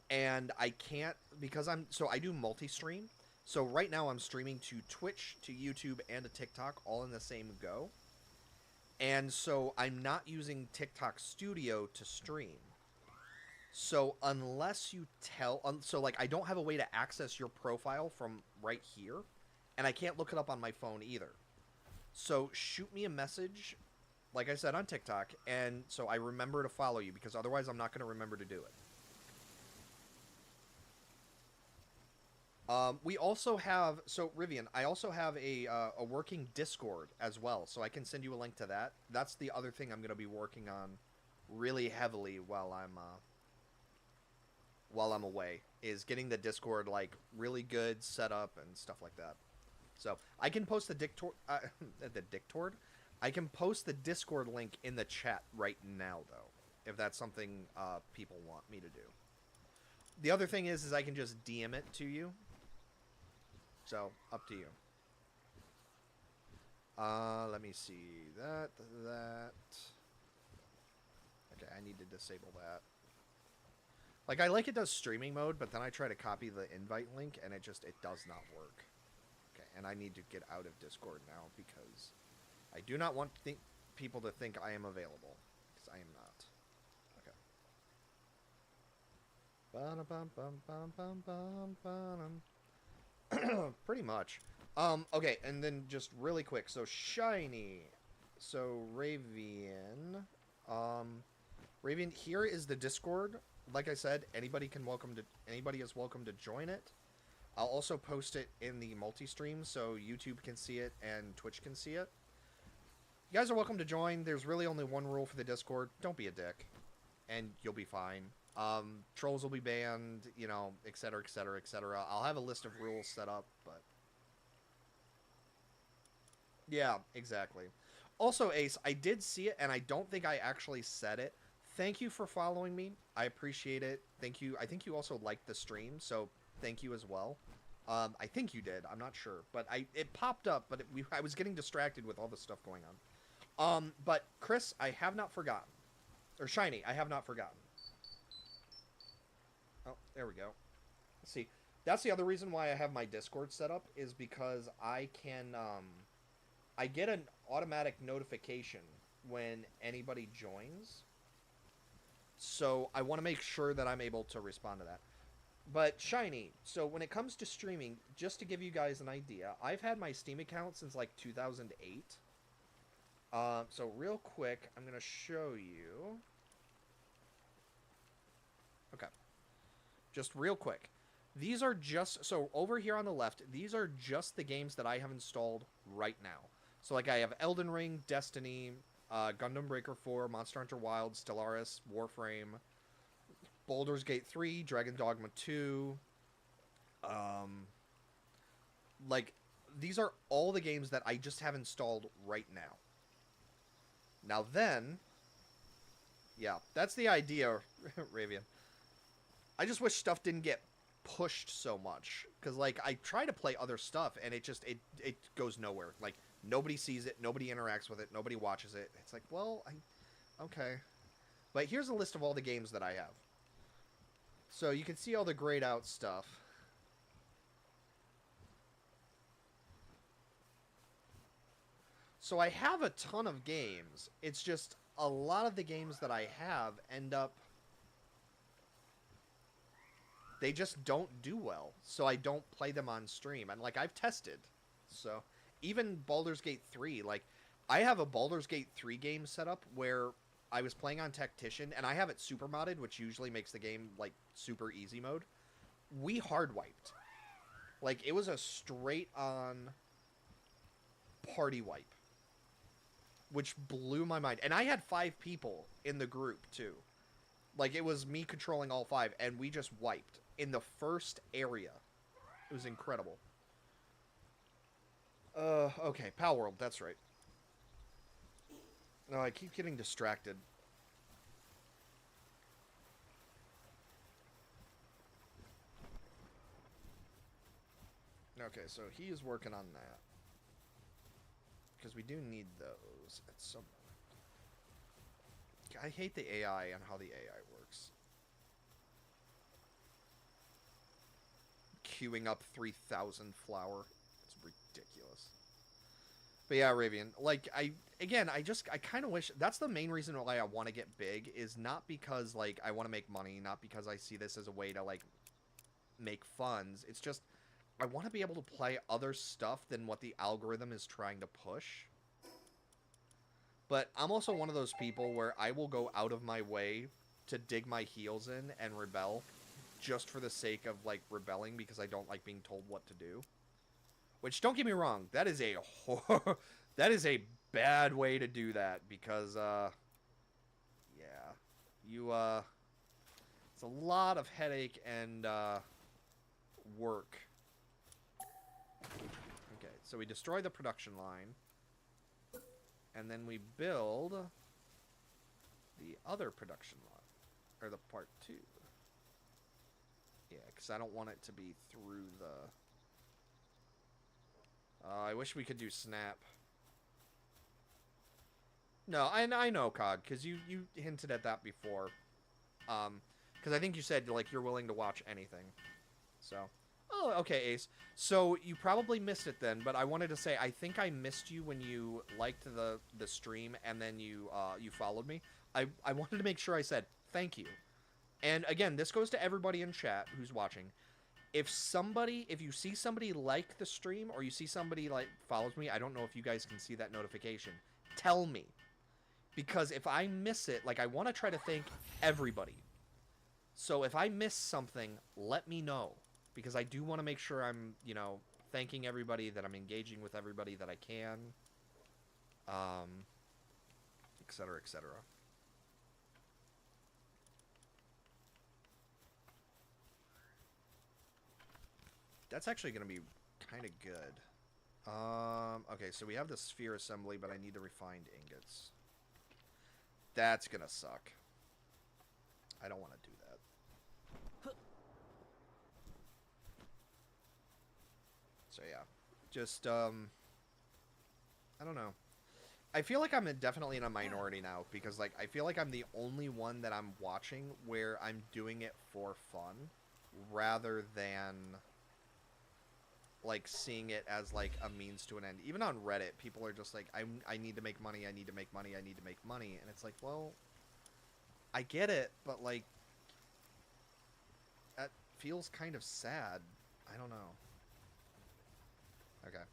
And I can't, because I do multi-stream. So right now I'm streaming to Twitch, to YouTube, and to TikTok all in the same go. And so I'm not using TikTok Studio to stream. So unless you so like I don't have a way to access your profile from right here. And I can't look it up on my phone either. So shoot me a message, like I said, on TikTok. And so I remember to follow you, because otherwise I'm not going to remember to do it. We also have, so Rivian, I also have a working Discord as well, so I can send you a link to that. That's the other thing I'm going to be working on really heavily while I'm away, is getting the Discord like really good set up and stuff like that. So I can post the Discord. I can post the Discord link in the chat right now, though, if that's something people want me to do. The other thing is I can just DM it to you. So, up to you. Let me see. That. Okay, I need to disable that. Like, I like it does streaming mode, but then I try to copy the invite link, and it does not work. Okay, and I need to get out of Discord now, because I do not want people to think I am available, because I am not. Okay. Pretty much. Okay, and then just really quick. So, Shiny. So, Ravian. Ravian, here is the Discord. Like I said, anybody is welcome to join it. I'll also post it in the multi-stream so YouTube can see it and Twitch can see it. You guys are welcome to join. There's really only one rule for the Discord. Don't be a dick. And you'll be fine. Trolls will be banned, you know, etc., etc., etc. I'll have a list of rules set up, but... Yeah, exactly. Also, Ace, I did see it, and I don't think I actually said it. Thank you for following me. I appreciate it. Thank you. I think you also liked the stream, so thank you as well. I think you did. I'm not sure, but it popped up, but I was getting distracted with all the stuff going on. But Chris, I have not forgotten, or Shiny, I have not forgotten. Oh, there we go. Let's see. That's the other reason why I have my Discord set up is because I can I get an automatic notification when anybody joins. So I want to make sure that I'm able to respond to that. But Shiny, so when it comes to streaming, just to give you guys an idea, I've had my Steam account since like 2008. So real quick, I'm going to show you. Okay. Just real quick. These are just, so over here on the left, these are just the games that I have installed right now. So like I have Elden Ring, Destiny, Gundam Breaker 4, Monster Hunter Wilds, Stellaris, Warframe, Baldur's Gate 3, Dragon Dogma 2. Like, these are all the games that I just have installed right now. Now then, yeah, that's the idea, Ravian. I just wish stuff didn't get pushed so much. Because, like, I try to play other stuff, and it just, it goes nowhere. Like, nobody sees it, nobody interacts with it, nobody watches it. It's like, well, okay. But here's a list of all the games that I have. So you can see all the grayed out stuff. So I have a ton of games. It's just a lot of the games that I have end up... They just don't do well. So I don't play them on stream. And, like, I've tested. So even Baldur's Gate 3, like, I have a Baldur's Gate 3 game set up where I was playing on Tactician, and I have it super modded, which usually makes the game, like, super easy mode. We hard wiped. Like, it was a straight-on party wipe. Which blew my mind. And I had 5 people in the group, too. Like, it was me controlling all 5, and we just wiped in the first area. It was incredible. Okay, Palworld, that's right. No, I keep getting distracted. Okay, so he is working on that. Because we do need those at some point. I hate the AI and how the AI works. Queuing up 3,000 flour. It's ridiculous. But yeah, Ravian, like, I kind of wish, that's the main reason why I want to get big, is not because, like, I want to make money, not because I see this as a way to, like, make funds. It's just, I want to be able to play other stuff than what the algorithm is trying to push. But I'm also one of those people where I will go out of my way to dig my heels in and rebel just for the sake of, like, rebelling because I don't like being told what to do. Which, don't get me wrong, that is a that is a bad way to do that because, yeah, you, it's a lot of headache and, work. Okay, so we destroy the production line, and then we build the other production line, or the part 2. Yeah, because I don't want it to be through the... I wish we could do snap. No, I know, Cog, because you hinted at that before. Because I think you said, like, you're willing to watch anything. So, oh, okay, Ace. So, you probably missed it then, but I wanted to say, I think I missed you when you liked the stream, and then you followed me. I wanted to make sure I said, thank you. And, again, this goes to everybody in chat who's watching. If you see somebody like the stream, or you see somebody, like, follows me, I don't know if you guys can see that notification, tell me. Because if I miss it, like, I want to try to thank everybody. So if I miss something, let me know. Because I do want to make sure I'm, you know, thanking everybody, that I'm engaging with everybody that I can. etc., etc. That's actually going to be kind of good. Okay, so we have the sphere assembly, but I need the refined ingots. That's going to suck. I don't want to do that. So yeah, just, I don't know. I feel like I'm definitely in a minority now, because, like, I feel like I'm the only one that I'm watching where I'm doing it for fun, rather than, like, seeing it as, like, a means to an end. Even on Reddit, people are just like, I need to make money, I need to make money, I need to make money, and it's like, well, I get it, but, like, that feels kind of sad. I don't know. Okay.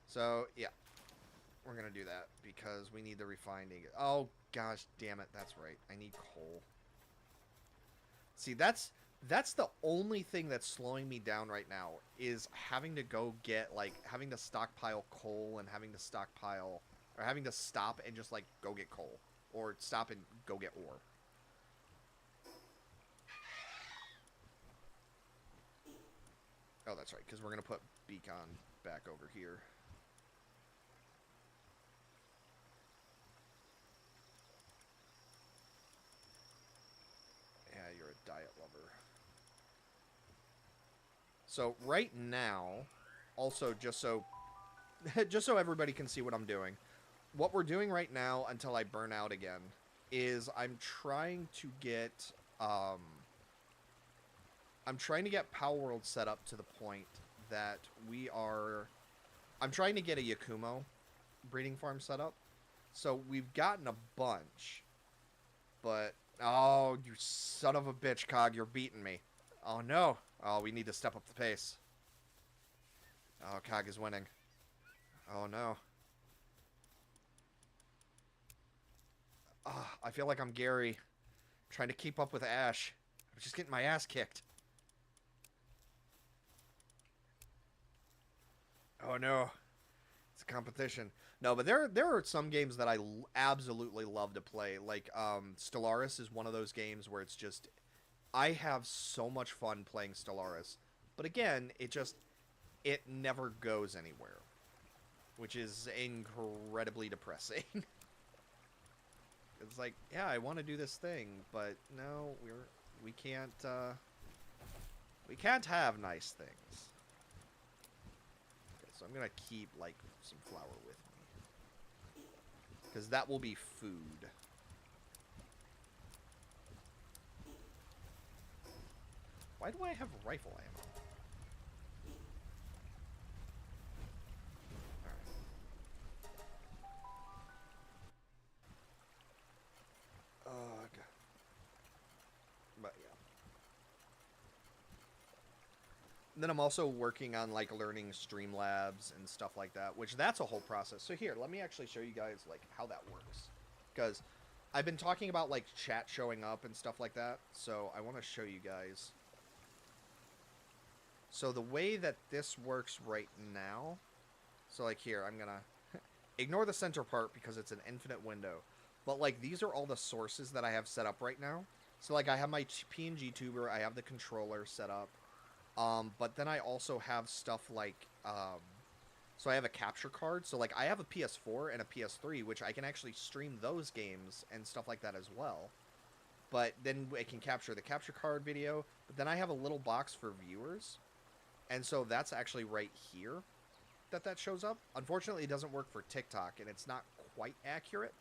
So, yeah. We're gonna do that because we need the refining. Oh gosh, damn it! That's right. I need coal. See, that's the only thing that's slowing me down right now is having to go get, like, having to stockpile coal and having to stockpile, or having to stop and just, like, go get coal, or stop and go get ore. Oh, that's right, because we're gonna put beacon back over here. Yeah, you're a diet lover. So right now, also just so just so everybody can see what I'm doing, what we're doing right now until I burn out again is I'm trying to get Palworld set up to the point that I'm trying to get a Yakumo breeding farm set up. So we've gotten a bunch, but oh, you son of a bitch, Cog, you're beating me. Oh no. Oh, we need to step up the pace. Oh, Cog is winning. Oh no. Oh, I feel like I'm Gary, trying to keep up with Ash. I'm just getting my ass kicked. Oh no. It's a competition. No, but there are some games that I absolutely love to play. Like, Stellaris is one of those games where it's just, I have so much fun playing Stellaris. But again, it never goes anywhere, which is incredibly depressing. It's like, yeah, I want to do this thing, but no, we can't have nice things. Okay, so I'm gonna keep, like, some flour with me, because that will be food. Why do I have rifle ammo? Ugh. But yeah. And then I'm also working on, like, learning Streamlabs and stuff like that, which that's a whole process. So here, let me actually show you guys, like, how that works. Because I've been talking about, like, chat showing up and stuff like that, so I want to show you guys. So the way that this works right now, so, like, here, I'm gonna ignore the center part because it's an infinite window. But, like, these are all the sources that I have set up right now. So, like, I have my PNG tuber, I have the controller set up. But then I also have stuff like, so I have a capture card. So, like, I have a PS4 and a PS3, which I can actually stream those games and stuff like that as well. But then I can capture the capture card video. But then I have a little box for viewers. And so that's actually right here that shows up. Unfortunately, it doesn't work for TikTok, and it's not quite accurate.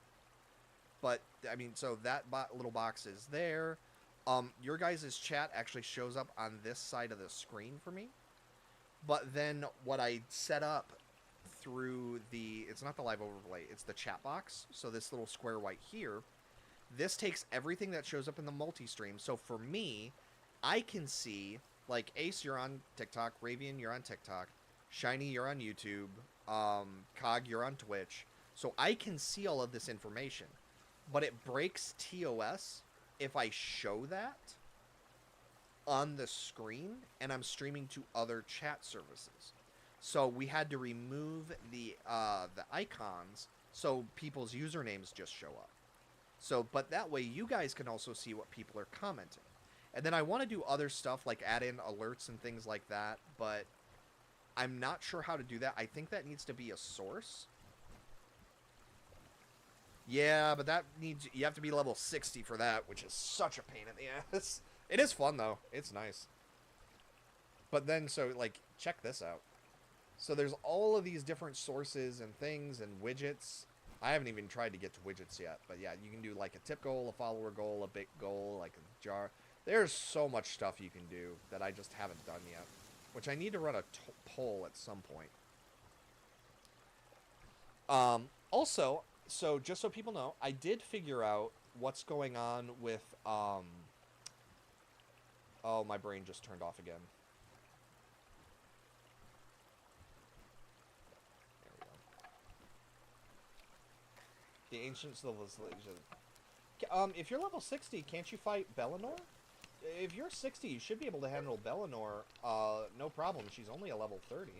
But, I mean, so that little box is there. Your guys' chat actually shows up on this side of the screen for me. But then what I set up through it's not the live overlay, it's the chat box. So this little square right here, this takes everything that shows up in the multi-stream. So for me, I can see, like, Ace, you're on TikTok, Ravian, you're on TikTok, Shiny, you're on YouTube, Cog, you're on Twitch. So I can see all of this information. But it breaks TOS if I show that on the screen and I'm streaming to other chat services. So we had to remove the icons so people's usernames just show up. So, but that way you guys can also see what people are commenting. And then I want to do other stuff like add in alerts and things like that, but I'm not sure how to do that. I think that needs to be a source. Yeah, but that needs, you have to be level 60 for that, which is such a pain in the ass. It is fun though. It's nice. But then, so like, check this out. So there's all of these different sources and things and widgets. I haven't even tried to get to widgets yet, but yeah, you can do like a tip goal, a follower goal, a big goal, like a jar. There's so much stuff you can do that I just haven't done yet, which I need to run a poll at some point. Also, so just so people know, I did figure out what's going on with, oh, my brain just turned off again. The ancient civilization. If you're level 60, can't you fight Bellinor? If you're 60, you should be able to handle Bellinor, no problem. She's only a level 30.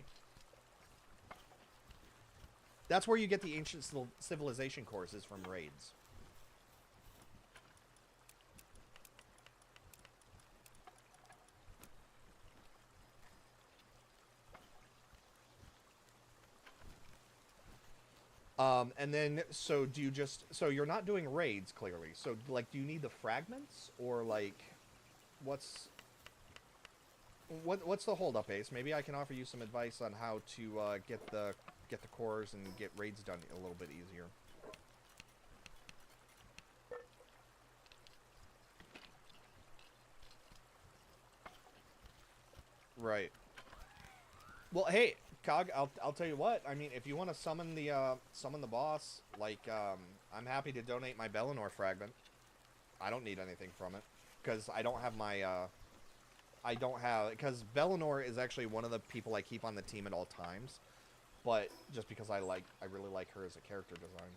That's where you get the ancient civilization courses from raids. And then, so do you just, so you're not doing raids, clearly. So, like, do you need the fragments? Or, like, what's the hold-up, Ace? Maybe I can offer you some advice on how to, get the cores and get raids done a little bit easier. Right. Well, hey, Cog, I'll tell you what. I mean, if you want to summon the boss, like, I'm happy to donate my Bellinor fragment. I don't need anything from it because I don't have my because Bellinor is actually one of the people I keep on the team at all times, but just because I really like her as a character design.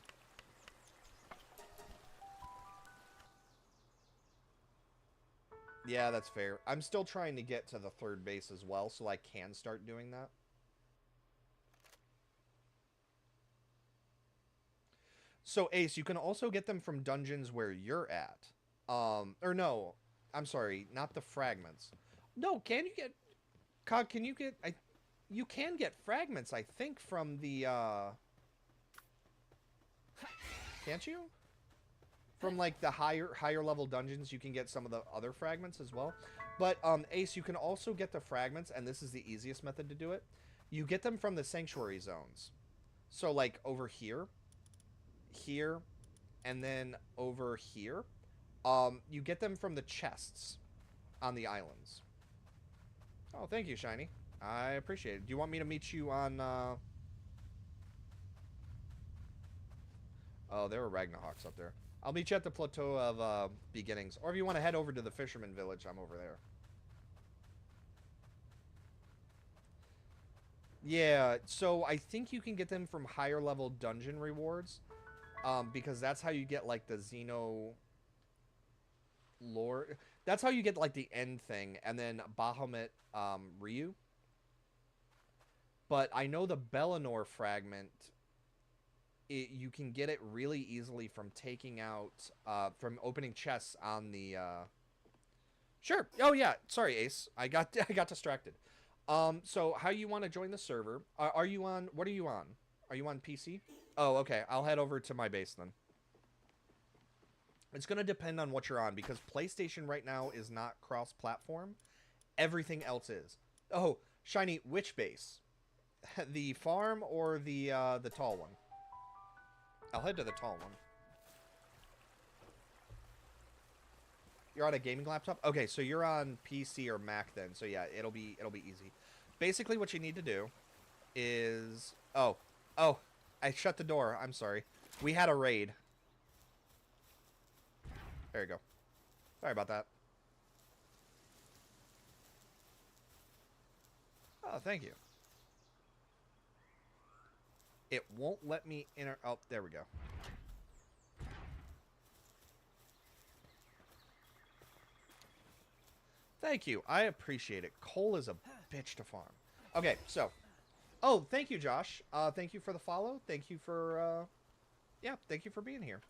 Yeah, that's fair. I'm still trying to get to the 3rd base as well, so I can start doing that. So, Ace, you can also get them from dungeons where you're at. Or no, I'm sorry, not the fragments. No, can you get... Cog, can you get... you can get fragments, I think, from the, Can't you? From, like, the higher level dungeons, you can get some of the other fragments as well. But, Ace, you can also get the fragments, and this is the easiest method to do it. You get them from the sanctuary zones. So, like, over here, and then over here. You get them from the chests on the islands. Oh, thank you, Shiny. I appreciate it. Do you want me to meet you on, Oh, there were Ragnarhawks up there. I'll meet you at the Plateau of, Beginnings. Or if you want to head over to the Fisherman Village, I'm over there. Yeah, so I think you can get them from higher level dungeon rewards. Because that's how you get, like, the Xeno lore. That's how you get, like, the end thing, and then Bahamut, Ryu. But I know the Bellinor fragment, you can get it really easily from taking out, from opening chests on the, Sure. Oh, yeah. Sorry, Ace. I got distracted. So how you want to join the server? Are you on, what are you on? Are you on PC? Oh, okay. I'll head over to my base then. It's going to depend on what you're on, because PlayStation right now is not cross-platform. Everything else is. Oh, Shiny, which base? The farm or the tall one? I'll head to the tall one. You're on a gaming laptop? Okay, so you're on PC or Mac then. So yeah, it'll be easy. Basically what you need to do is... Oh, I shut the door. I'm sorry. We had a raid. There you go. Sorry about that. Oh, thank you. It won't let me enter... Oh, there we go. Thank you. I appreciate it. Coal is a bitch to farm. Okay, so... Oh, thank you, Josh. Thank you for the follow. Thank you for, yeah, thank you for being here.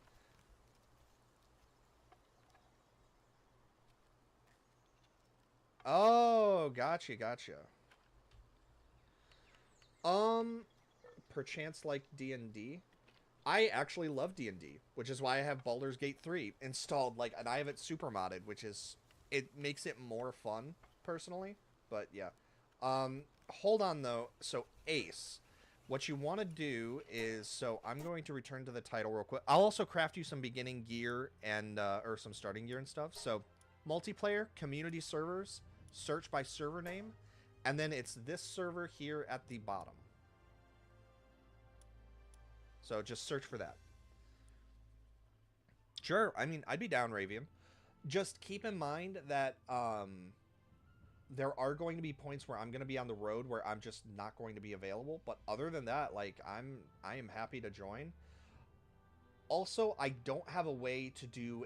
Oh, gotcha, gotcha. Um, perchance like D&D. I actually love D&D, which is why I have Baldur's Gate 3 installed, like, and I have it super modded, which is, it makes it more fun, personally, but yeah. Hold on, though. So, Ace, what you want to do is, so I'm going to return to the title real quick. I'll also craft you some beginning gear and, or some starting gear and stuff. So, multiplayer, community servers, search by server name, and then it's this server here at the bottom. So just search for that. Sure, I mean, I'd be down, Ravian. Just keep in mind that there are going to be points where I'm going to be on the road where I'm just not going to be available. But other than that, like, I am happy to join. Also, I don't have a way to do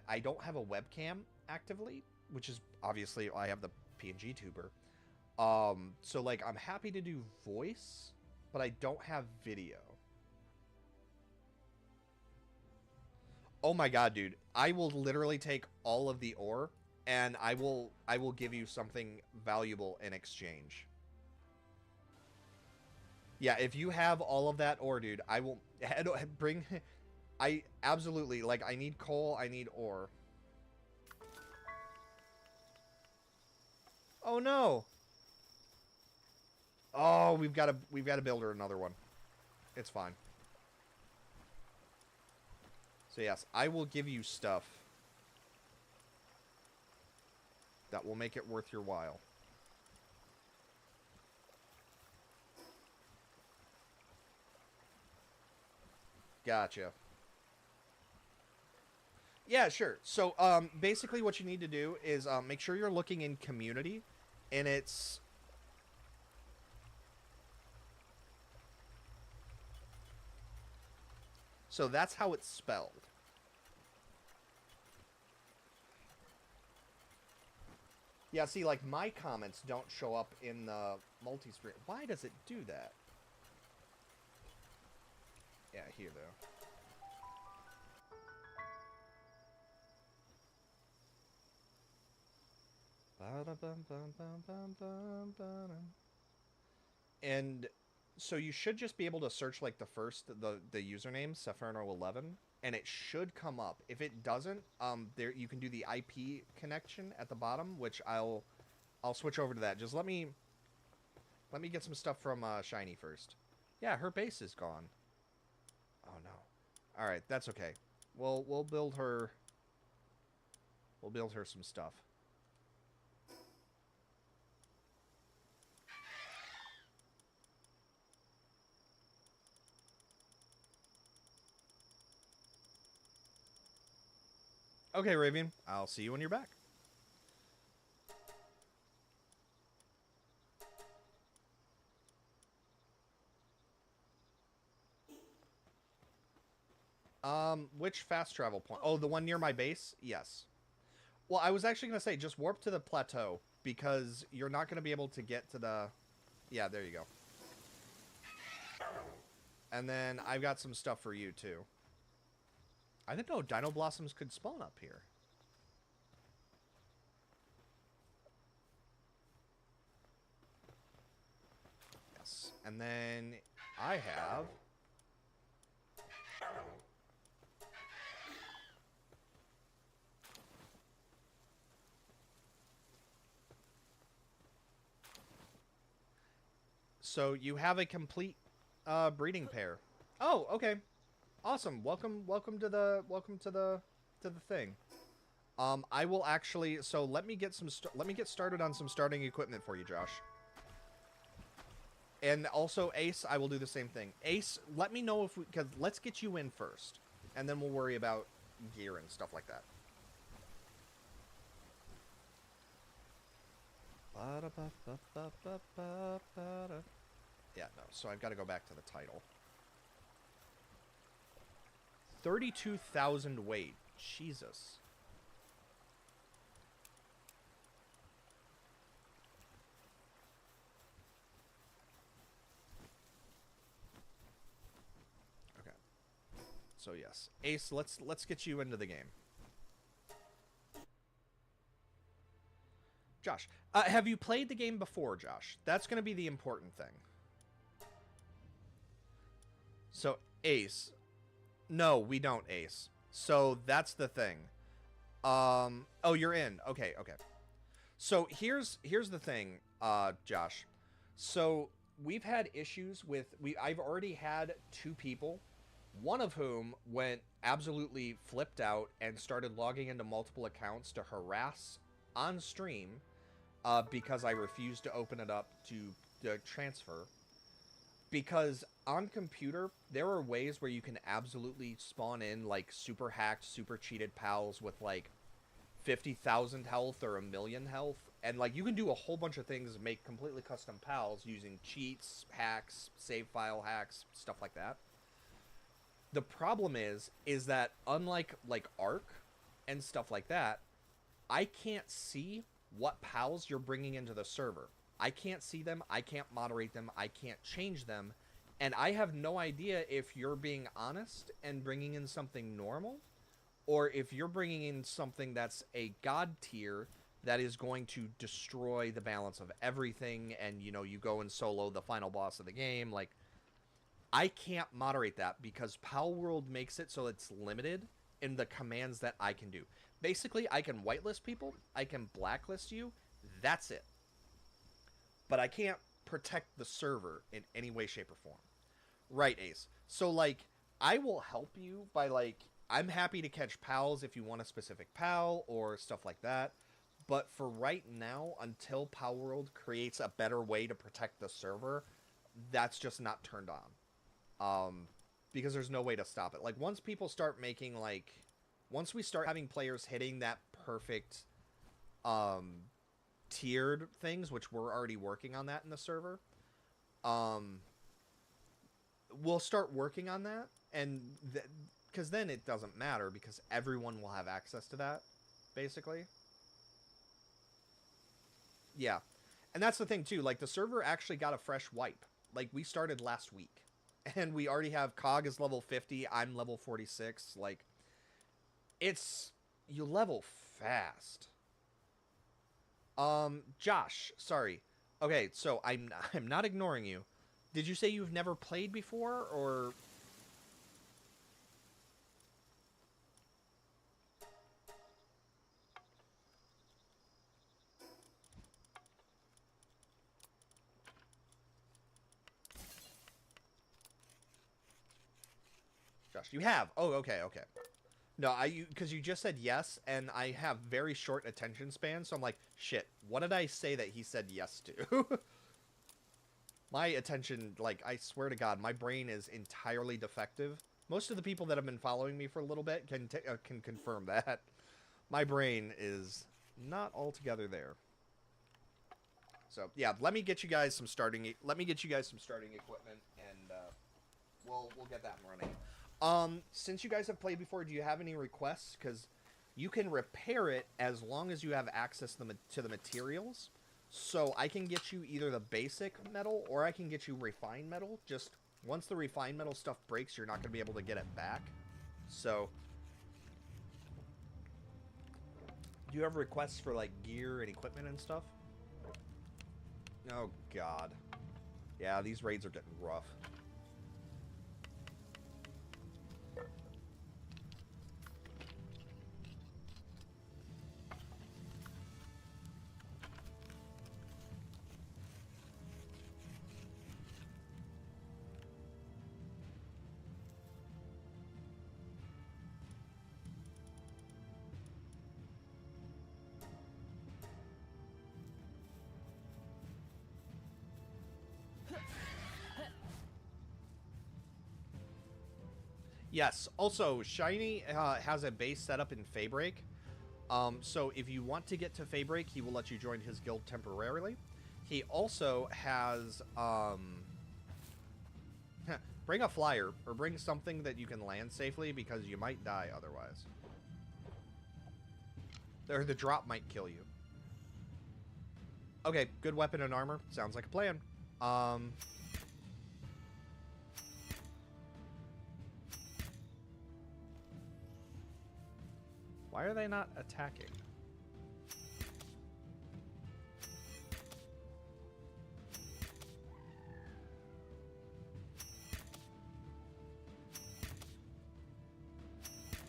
I don't have a webcam actively, which is obviously I have the PNG tuber. So like I'm happy to do voice, but I don't have video. Oh my god, dude. I will literally take all of the ore and I will give you something valuable in exchange. Yeah, if you have all of that ore, dude, I will bring I absolutely like I need coal, I need ore. Oh no. Oh, we've got to build her another one. It's fine. So yes, I will give you stuff that will make it worth your while. Gotcha. Yeah, sure. So, basically what you need to do is make sure you're looking in community, and it's... So that's how it's spelled. Yeah, see, like, my comments don't show up in the multi-screen. Why does it do that? Yeah, here, though. And so you should just be able to search, like, the username, Seferno11, and it should come up. If it doesn't, there you can do the IP connection at the bottom, which I'll switch over to that. Just let me get some stuff from Shiny first. Yeah, her base is gone. Oh no. All right, that's okay. We'll build her. We'll build her some stuff. Okay, Ravian. I'll see you when you're back. Which fast travel point? Oh, the one near my base? Yes. Well, I was actually going to say, just warp to the plateau, because you're not going to be able to get to the... Yeah, there you go. And then I've got some stuff for you, too. I didn't know Dino Blossoms could spawn up here. Yes. And then I have... So you have a complete breeding pair. Oh, okay. Awesome. Welcome to the thing. I will actually, so let me get started on some starting equipment for you, Josh. And also Ace, I will do the same thing. Ace, let me know if we, cuz let's get you in first, and then we'll worry about gear and stuff like that. Yeah, no. So I've got to go back to the title. 32,000 weight. Jesus. Okay. So yes, Ace, let's get you into the game. Josh, have you played the game before, Josh? That's going to be the important thing. So, Ace. No, we don't, Ace. So, that's the thing. Oh, you're in. Okay, okay. So, here's the thing, Josh. So, we've had issues with... I've already had 2 people, one of whom went absolutely flipped out and started logging into multiple accounts to harass on stream because I refused to open it up to transfer. Because on computer, there are ways where you can absolutely spawn in, like, super hacked, super cheated pals with, like, 50,000 health or 1,000,000 health. And, like, you can do a whole bunch of things, make completely custom pals using cheats, hacks, save file hacks, stuff like that. The problem is that unlike, like, Ark and stuff like that, I can't see what pals you're bringing into the server. I can't see them, I can't moderate them, I can't change them, and I have no idea if you're being honest and bringing in something normal, or if you're bringing in something that's a god tier that is going to destroy the balance of everything, and, you know, you go and solo the final boss of the game. Like, I can't moderate that because Palworld makes it so it's limited in the commands that I can do. Basically, I can whitelist people, I can blacklist you, that's it. But I can't protect the server in any way, shape, or form. Right, Ace. So, like, I will help you by, like, I'm happy to catch pals if you want a specific pal or stuff like that. But for right now, until Palworld creates a better way to protect the server, that's just not turned on. Because there's no way to stop it. Like, once people start making, like... Once we start having players hitting that perfect, tiered things, which we're already working on that in the server, we'll start working on that, and because then it doesn't matter, because everyone will have access to that, basically. Yeah. And that's the thing, too. Like, the server actually got a fresh wipe. Like, we started last week. And we already have Cog is level 50, I'm level 46. Like, it's... You level fast. Josh, sorry. Okay, so I'm not ignoring you. Did you say you've never played before, or... Josh, you have. Oh, okay, okay. No, because you just said yes, and I have very short attention span, so I'm like, shit, what did I say that he said yes to? My attention, like, I swear to God, my brain is entirely defective. Most of the people that have been following me for a little bit can confirm that. My brain is not altogether there. So, yeah, let me get you guys some starting equipment, and we'll get that running. Since you guys have played before, do you have any requests? Because you can repair it as long as you have access to the materials. So I can get you either the basic metal, or I can get you refined metal. Just once the refined metal stuff breaks, you're not going to be able to get it back. So, do you have requests for, like, gear and equipment and stuff? Oh, God. Yeah, these raids are getting rough. Yes. Also, Shiny has a base setup in Faybreak. So if you want to get to Faybreak, he will let you join his guild temporarily. He also has... bring a flyer, or bring something that you can land safely, because you might die otherwise. Or the drop might kill you. Okay, good weapon and armor. Sounds like a plan. Why are they not attacking?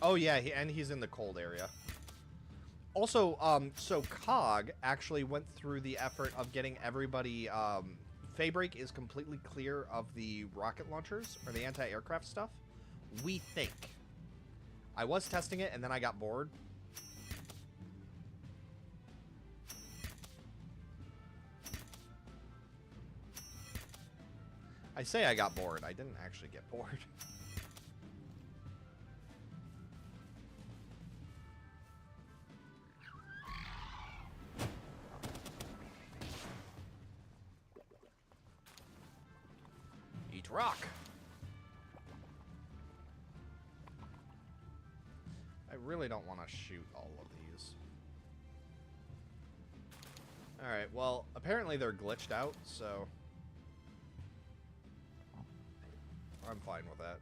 Oh yeah, and he's in the cold area. Also, so Cog actually went through the effort of getting everybody. Faybreak is completely clear of the rocket launchers or the anti-aircraft stuff. We think. I was testing it and then I got bored. I say I got bored. I didn't actually get bored. Eat rock. I really don't want to shoot all of these. Alright, well, apparently they're glitched out, so I'm fine with that.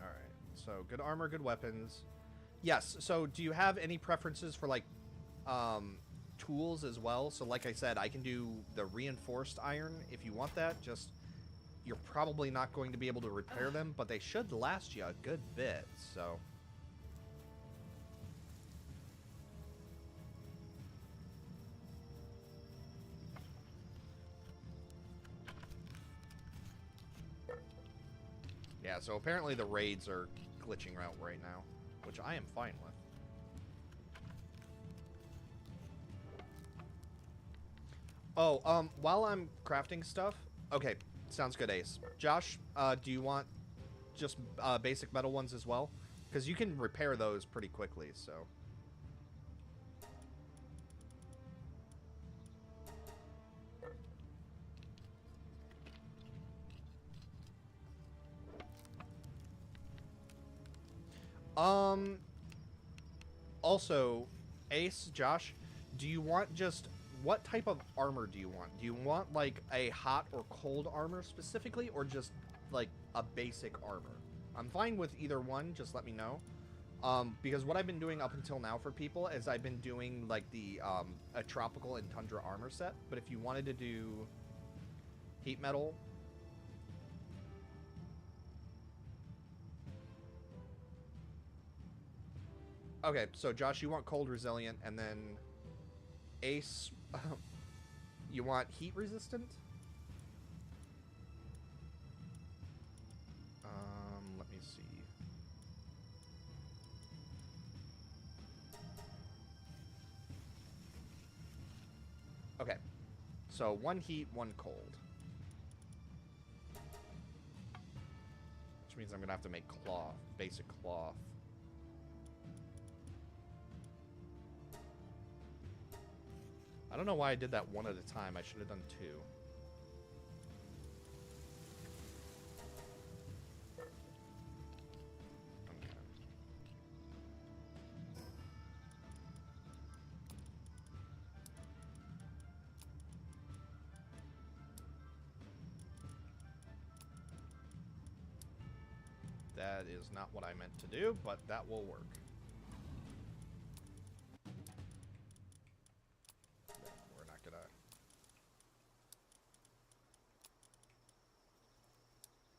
Alright, so good armor, good weapons. Yes, so do you have any preferences for, like, tools as well? So like I said, I can do the reinforced iron if you want that. Just, you're probably not going to be able to repair them, but they should last you a good bit, so... Yeah, so apparently the raids are glitching out right now, which I am fine with. Oh, while I'm crafting stuff... Okay, sounds good, Ace. Josh, do you want just basic metal ones as well? Because you can repair those pretty quickly, so... Also, Ace, Josh, do you want just... What type of armor do you want? Do you want, like, a hot or cold armor specifically, or just, like, a basic armor? I'm fine with either one, just let me know. Because what I've been doing up until now for people is I've been doing, like, the, a tropical and tundra armor set. But if you wanted to do heat metal... Okay, so Josh, you want cold resilient, and then Ace, you want heat resistant? Let me see. Okay, so one heat, one cold. Which means I'm gonna have to make cloth, basic cloth. I don't know why I did that one at a time. I should have done two. Okay. That is not what I meant to do, but that will work.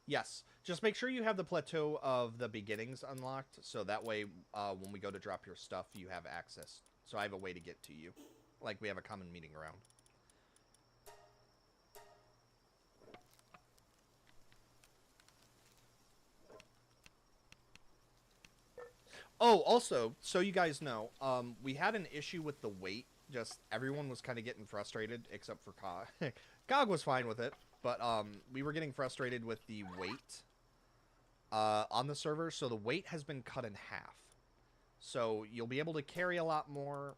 Yes, just make sure you have the plateau of the beginnings unlocked, so that way when we go to drop your stuff, you have access. So I have a way to get to you. Like, we have a common meeting ground. Oh, also, so you guys know, we had an issue with the weight. Just, everyone was kind of getting frustrated, except for Cog. Cog was fine with it. But we were getting frustrated with the weight on the server, so the weight has been cut in half. So you'll be able to carry a lot more,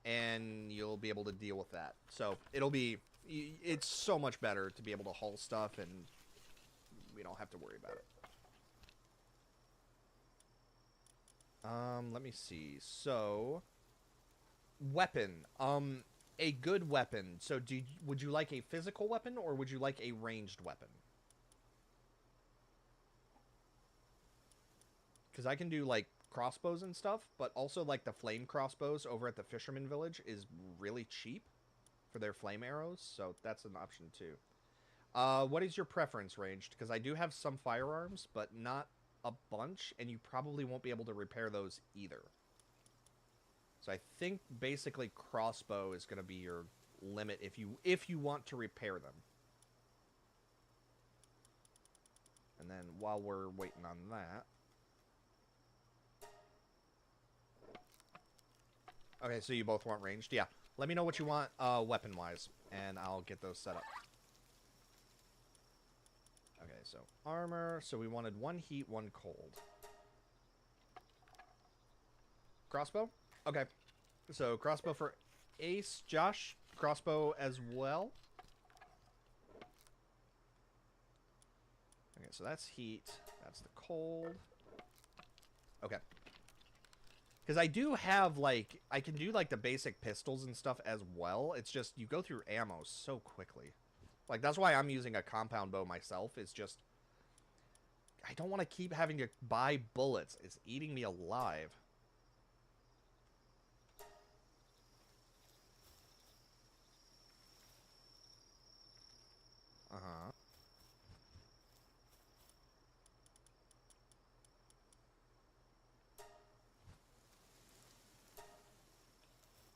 and you'll be able to deal with that. So it'll be... It's so much better to be able to haul stuff, and we don't have to worry about it. Let me see. So... Weapon. A good weapon. So would you like a physical weapon, or would you like a ranged weapon? Because I can do, like, crossbows and stuff, but also, like, the flame crossbows over at the Fisherman Village is really cheap for their flame arrows, so that's an option, too. What is your preference ranged? Because I do have some firearms, but not a bunch, and you probably won't be able to repair those either. So I think basically crossbow is going to be your limit if you want to repair them. And then while we're waiting on that... Okay, so you both want ranged? Yeah. Let me know what you want weapon-wise, and I'll get those set up. Okay, so armor. So we wanted 1 heat, 1 cold. Crossbow? Okay. So crossbow for Ace. Josh, crossbow as well. Okay, so that's heat. That's the cold. Okay. Because I do have, like, I can do, like, the basic pistols and stuff as well. It's just, you go through ammo so quickly. Like, that's why I'm using a compound bow myself. It's just, I don't want to keep having to buy bullets. It's eating me alive. Uh-huh.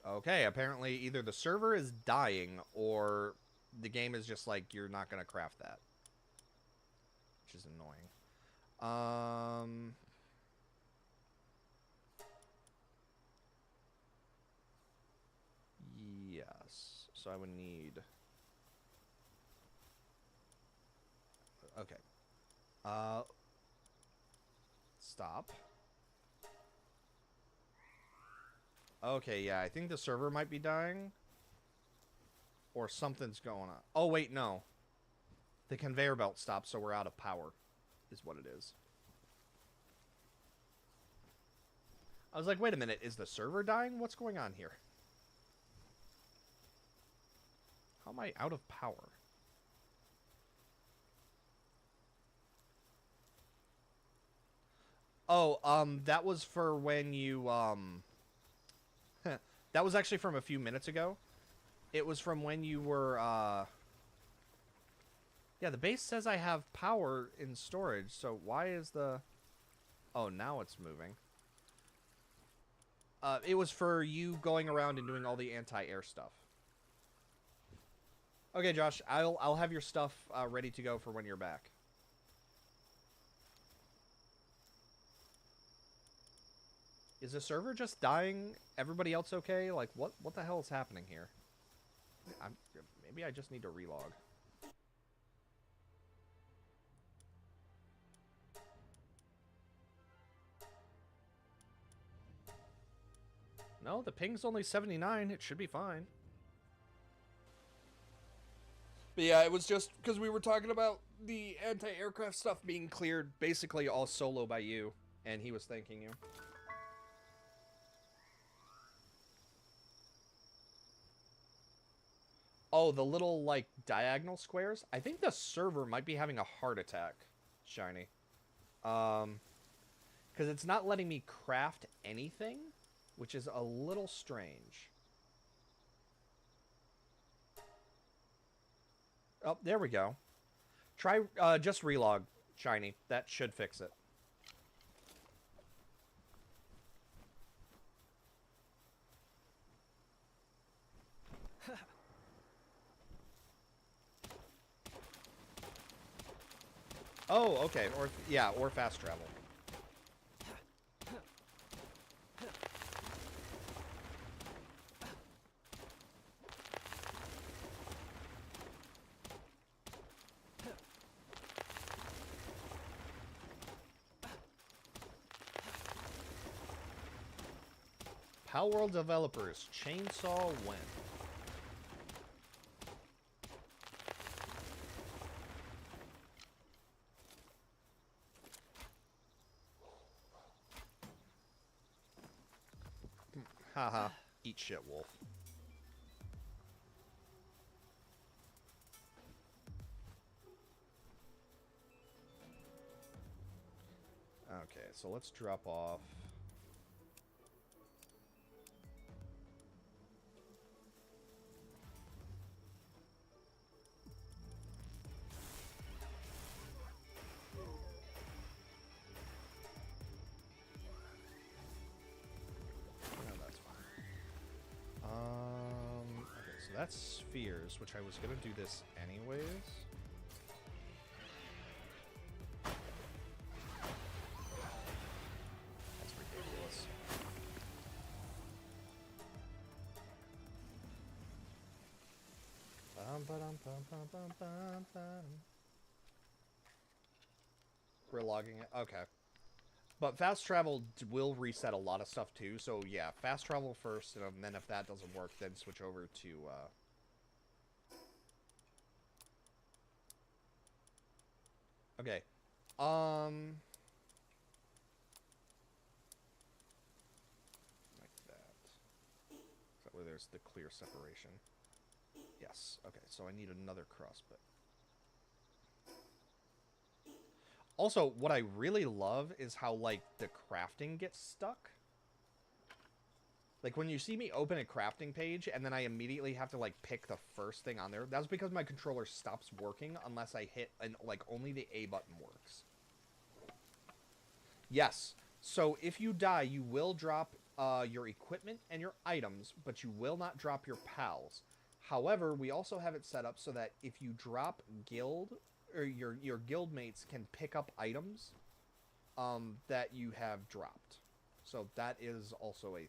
Okay, apparently either the server is dying or the game is just like, you're not going to craft that. Which is annoying. Yes. So I would need... Okay. Stop. Okay, yeah, I think the server might be dying. Or something's going on. Oh, wait, no. The conveyor belt stopped, so we're out of power. Is what it is. I was like, wait a minute, is the server dying? What's going on here? How am I out of power? Oh, that was for when you, that was actually from a few minutes ago. It was from when you were, yeah, the base says I have power in storage, so why is the... Oh, now it's moving. It was for you going around and doing all the anti-air stuff. Okay, Josh, I'll have your stuff ready to go for when you're back. Is the server just dying? Everybody else okay? Like, what the hell is happening here? Maybe I just need to relog. No, the ping's only 79. It should be fine. But yeah, it was just because we were talking about the anti-aircraft stuff being cleared basically all solo by you, and he was thanking you. Oh, the little, like, diagonal squares? I think the server might be having a heart attack, Shiny. Because it's not letting me craft anything, which is a little strange. Oh, there we go. Try, just relog, Shiny. That should fix it. Oh, okay. Or, yeah, or fast travel. Palworld developers, chainsaw when? Haha. Eat shit, wolf. Okay, so let's drop off. that's spheres, which I was gonna do this anyways. That's ridiculous. We're logging it. Okay. But fast travel will reset a lot of stuff too. So yeah, fast travel first, and then if that doesn't work, then switch over to okay. Like that. Is that where there's the clear separation? Yes. Okay, so I need another cross bit. Also, what I really love is how, like, the crafting gets stuck. Like, when you see me open a crafting page, and then I immediately have to, like, pick the first thing on there, that's because my controller stops working unless I hit, and like, only the A button works. Yes. So, if you die, you will drop your equipment and your items, but you will not drop your pals. However, we also have it set up so that if you drop guild, or your guild mates can pick up items that you have dropped. So that is also a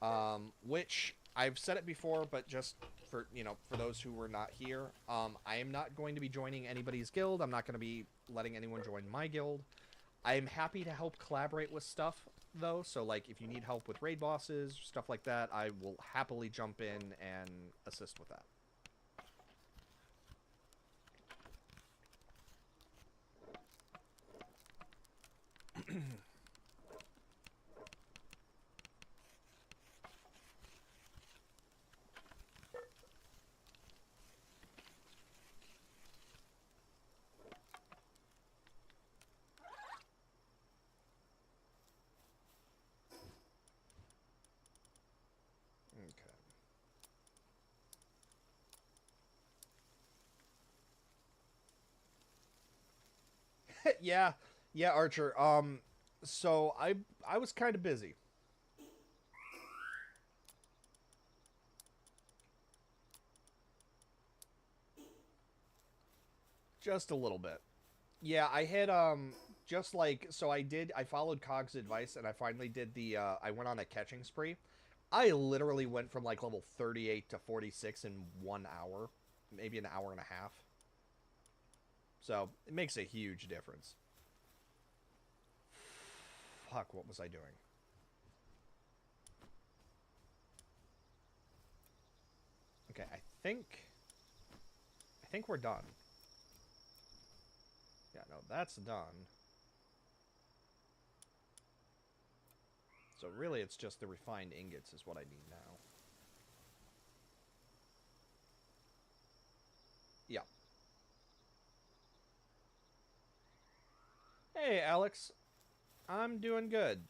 thing. Which I've said it before, but just for, you know, for those who were not here, I am not going to be joining anybody's guild. I'm not going to be letting anyone join my guild. I am happy to help collaborate with stuff, though. So, like, if you need help with raid bosses, stuff like that, I will happily jump in and assist with that. Okay. Yeah, Archer. So I was kind of busy. Just a little bit. Yeah, I had just like, so I followed Cog's advice, and I finally did the I went on a catching spree. I literally went from like level 38 to 46 in 1 hour, maybe an hour and a half. So it makes a huge difference. Fuck, what was I doing? Okay, I think we're done. Yeah, no, that's done. So really, it's just the refined ingots is what I need now. Yeah. Hey, Alex. I'm doing good.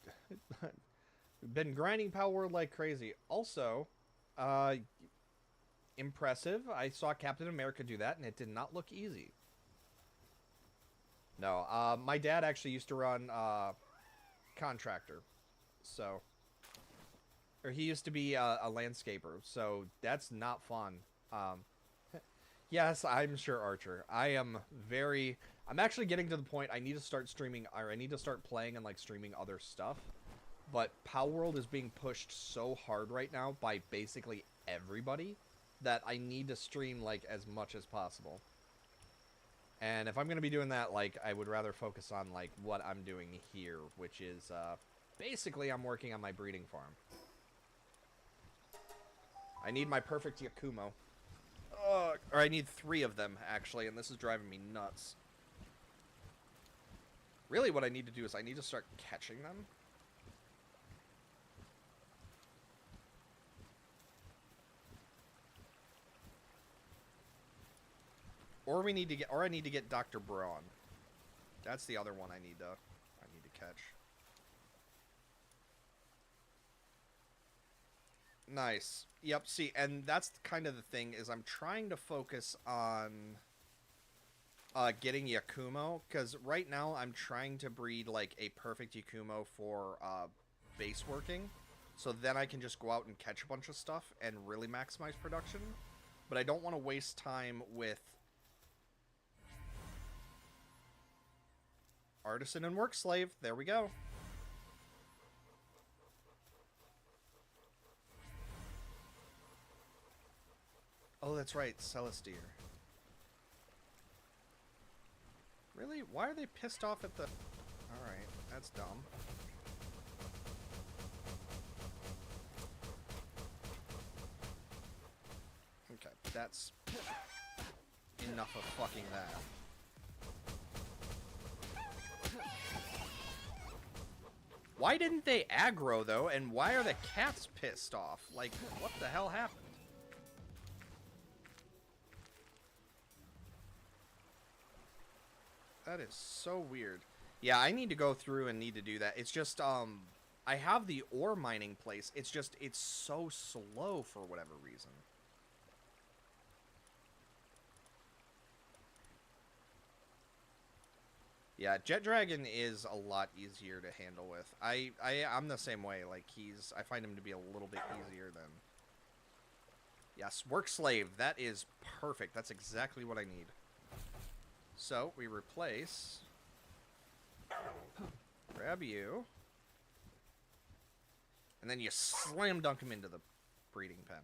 Been grinding Palworld like crazy. Also, uh, impressive. I saw Captain America do that, and it did not look easy. No, my dad actually used to run contractor, so, or he used to be a landscaper, so that's not fun. Um, yes, I'm sure, Archer. I'm actually getting to the point I need to start streaming, or I need to start playing and like streaming other stuff. But Palworld is being pushed so hard right now by basically everybody that I need to stream like as much as possible. And if I'm going to be doing that, like, I would rather focus on, like, what I'm doing here, which is, basically I'm working on my breeding farm. I need my perfect Yakumo. Or I need 3 of them, actually, and this is driving me nuts. Really what I need to do is I need to start catching them. Or I need to get Dr. Braun. That's the other one I need to catch. Nice. Yep, see, and that's kind of the thing, is I'm trying to focus on getting Yakumo, because right now I'm trying to breed like a perfect Yakumo for base working, so then I can just go out and catch a bunch of stuff and really maximize production. But I don't want to waste time with artisan and work slave. There we go. Oh, that's right, Celestier. Really? Why are they pissed off at the... Alright, that's dumb. Okay, that's enough of fucking that. Why didn't they aggro, though, and why are the cats pissed off? Like, what the hell happened? That is so weird. Yeah, I need to go through and need to do that. It's just, I have the ore mining place. It's just, it's so slow for whatever reason. Yeah, Jet Dragon is a lot easier to handle with. I'm the same way. Like, I find him to be a little bit easier than... Yes, Work Slave. That is perfect. That's exactly what I need. So, we replace... Grab you. And then you slam dunk him into the breeding pen.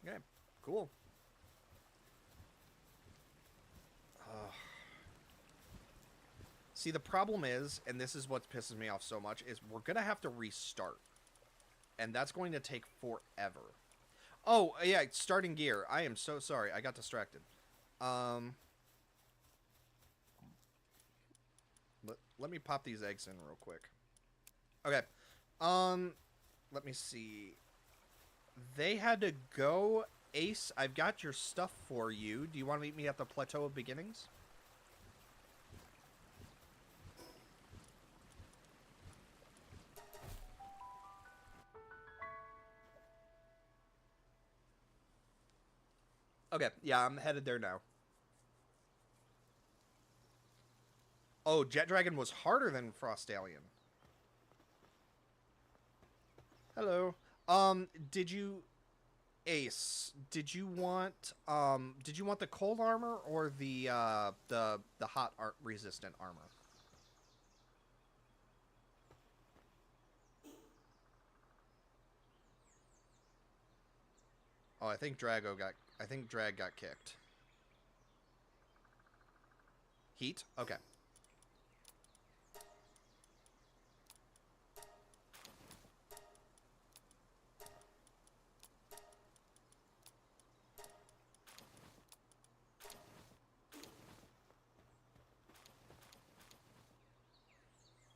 Okay, cool. See, the problem is, and this is what pisses me off so much, is we're going to have to restart. And that's going to take forever. Oh, yeah, starting gear. I am so sorry. I got distracted. Let me pop these eggs in real quick. Okay. Let me see. They had to go. Ace, I've got your stuff for you. Do you want to meet me at the Plateau of Beginnings? Okay, yeah, I'm headed there now. Oh, Jet Dragon was harder than Frost Alien. Hello. Did you... Ace, did you want the cold armor or the hot resistant armor? Oh, I think Drag got kicked. Heat? Okay.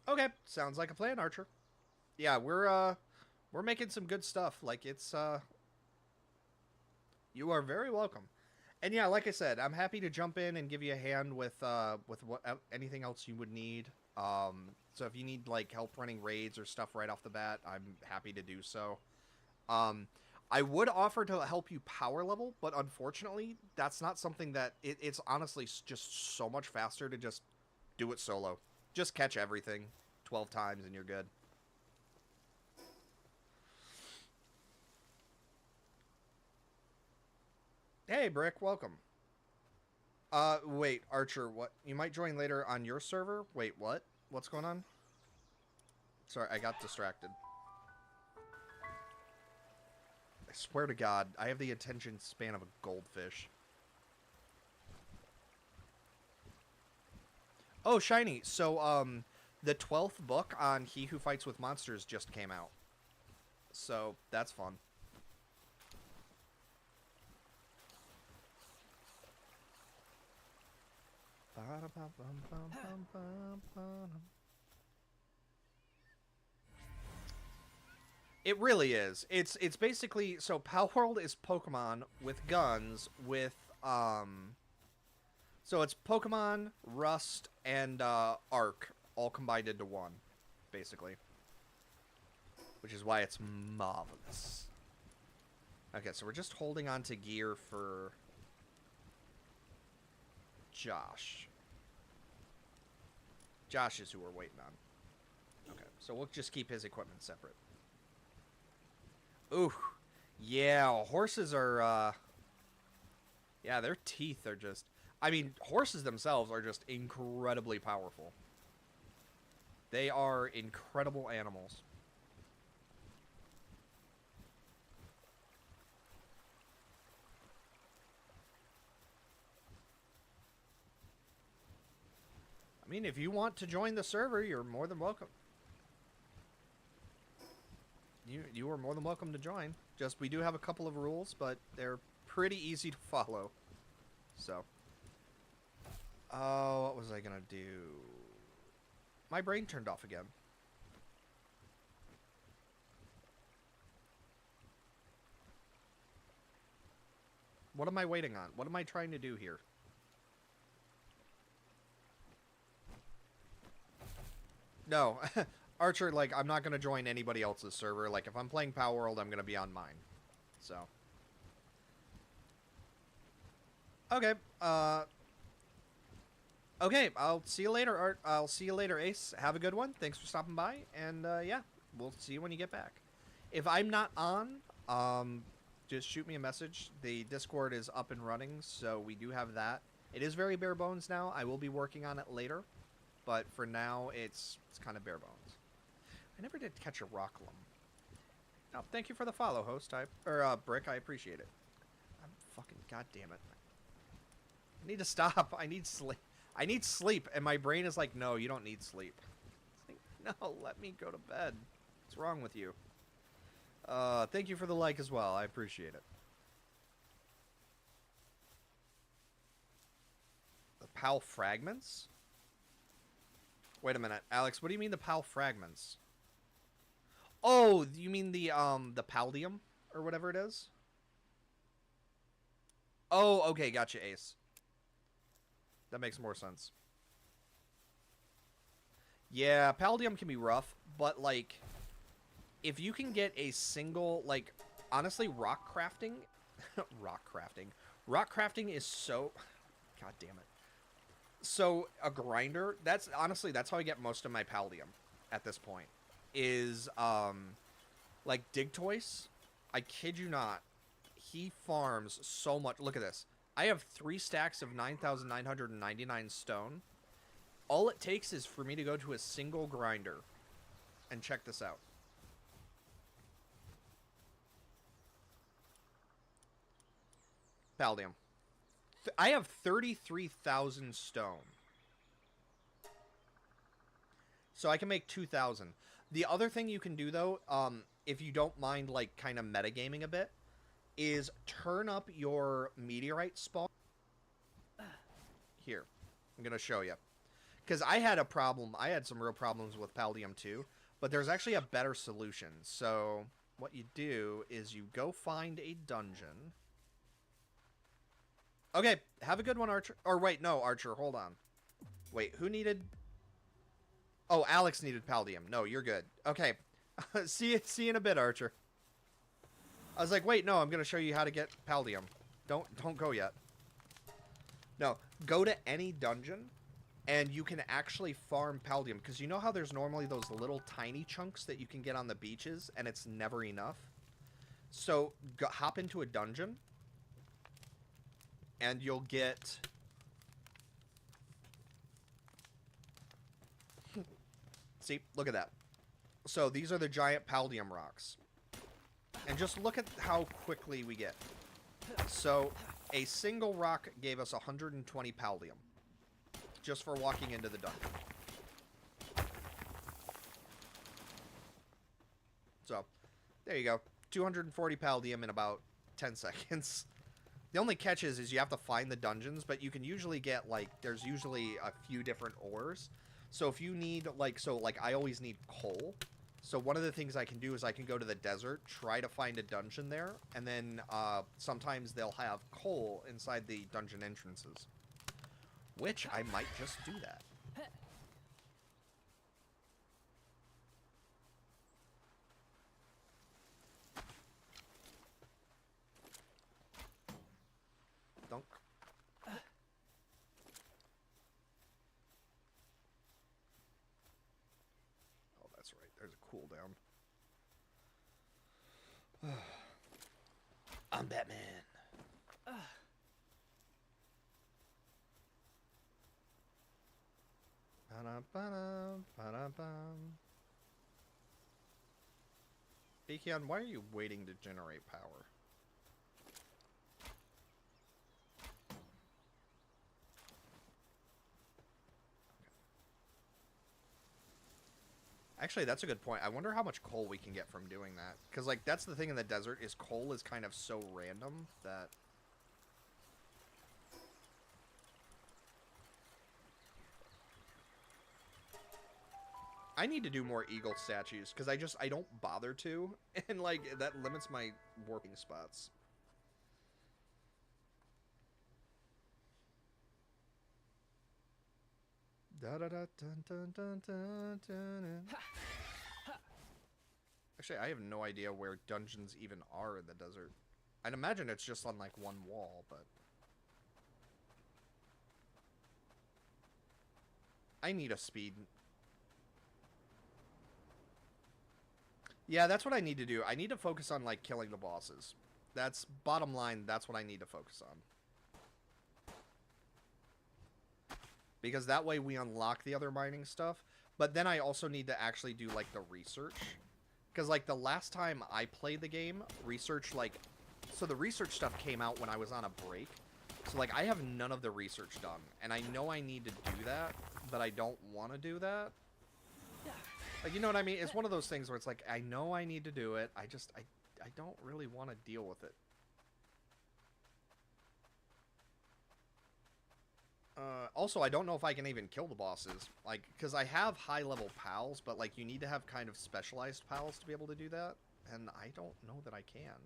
Okay, sounds like a plan, Archer. Yeah, we're making some good stuff. Like, it's you are very welcome. And yeah, like I said, I'm happy to jump in and give you a hand with what anything else you would need. So if you need like help running raids or stuff right off the bat, I'm happy to do so. I would offer to help you power level, but unfortunately, that's not something that it's honestly just so much faster to just do it solo. Just catch everything 12 times and you're good. Hey, Brick, welcome. Wait, Archer, what? You might join later on your server? Wait, what? What's going on? Sorry, I got distracted. I swear to God, I have the attention span of a goldfish. Oh, Shiny, so, the 12th book on He Who Fights with Monsters just came out. So, that's fun. It really is. It's basically, so Palworld is Pokemon with guns with so it's Pokemon, Rust, and Arc all combined into one, basically. Which is why it's marvelous. Okay, so we're just holding on to gear for Josh. Josh is who we're waiting on. Okay, so we'll just keep his equipment separate. Ooh, yeah, horses are, yeah, their teeth are just... I mean, horses themselves are just incredibly powerful. They are incredible animals. I mean, if you want to join the server, you're more than welcome. You are more than welcome to join. Just, we do have a couple of rules, but they're pretty easy to follow. So. Oh, what was I gonna do? My brain turned off again. What am I waiting on? What am I trying to do here? No. Archer, like, I'm not going to join anybody else's server. Like, if I'm playing Palworld, I'm going to be on mine. So. Okay. Okay, I'll see you later, Art. I'll see you later, Ace. Have a good one. Thanks for stopping by. And, yeah, we'll see you when you get back. If I'm not on, just shoot me a message. The Discord is up and running, so we do have that. It is very bare bones now. I will be working on it later. But for now, it's kind of bare bones. I never did catch a Rocklum. Oh, thank you for the follow, host. Brick, I appreciate it. I'm fucking goddamn it. I need to stop. I need sleep. I need sleep, and my brain is like, no, you don't need sleep. It's like, no, let me go to bed. What's wrong with you? Thank you for the like as well. I appreciate it. The PAL fragments? Wait a minute, Alex. What do you mean the PAL fragments? Oh, you mean the Paldium or whatever it is? Oh, okay, gotcha, Ace. That makes more sense. Yeah, Paldium can be rough, but like, if you can get a single, like, honestly, rock crafting, rock crafting is so, god damn it. So a grinder, that's honestly, that's how I get most of my Paldium at this point. Is like Digtoise. I kid you not, he farms so much. Look at this. I have 3 stacks of 9,999 stone. All it takes is for me to go to a single grinder. And check this out. Paldium. I have 33,000 stone. So I can make 2,000. The other thing you can do, though, if you don't mind, like, kind of metagaming a bit, is turn up your meteorite spawn. Here. I'm going to show you. Because I had a problem. I had some real problems with Paldium, too. But there's actually a better solution. So what you do is you go find a dungeon. Okay, have a good one, Archer. Or wait, no, Archer, hold on. Wait, who needed... Oh, Alex needed Paldium. No, you're good. Okay. see you in a bit, Archer. I was like, wait, no, I'm going to show you how to get Paldium. Don't go yet. No, go to any dungeon, and you can actually farm Paldium. Because you know how there's normally those little tiny chunks that you can get on the beaches, and it's never enough? So, hop into a dungeon, and you'll get... See, look at that. So these are the giant Paldium rocks. And just look at how quickly we get. So a single rock gave us 120 Paldium. Just for walking into the dungeon. So, there you go. 240 Paldium in about 10 seconds. The only catch is you have to find the dungeons, but you can usually get, like, there's usually a few different ores. So if you need, like, I always need coal. So one of the things I can do is I can go to the desert, try to find a dungeon there, and then sometimes they'll have coal inside the dungeon entrances. Which I might just do that. Dunk. there's a cooldown. I'm Batman. Akeon, why are you waiting to generate power? Actually, that's a good point. I wonder how much coal we can get from doing that. Because, like, that's the thing in the desert, is coal is kind of so random that... I need to do more eagle statues, because I don't bother to. And, like, that limits my warping spots. Actually, I have no idea where dungeons even are in the desert. I'd imagine it's just on, like, one wall, but... I need a speed. Yeah, that's what I need to do. I need to focus on, like, killing the bosses. That's, bottom line, that's what I need to focus on. Because that way we unlock the other mining stuff. But then I also need to actually do, like, the research. Because, like, the last time I played the game, research, like... So the research stuff came out when I was on a break. So, like, I have none of the research done. And I know I need to do that, but I don't want to do that. Like, you know what I mean? It's one of those things where it's like, I know I need to do it. I don't really want to deal with it. Also, I don't know if I can even kill the bosses. Like, because I have high-level pals, but, like, you need to have kind of specialized pals to be able to do that. And I don't know that I can.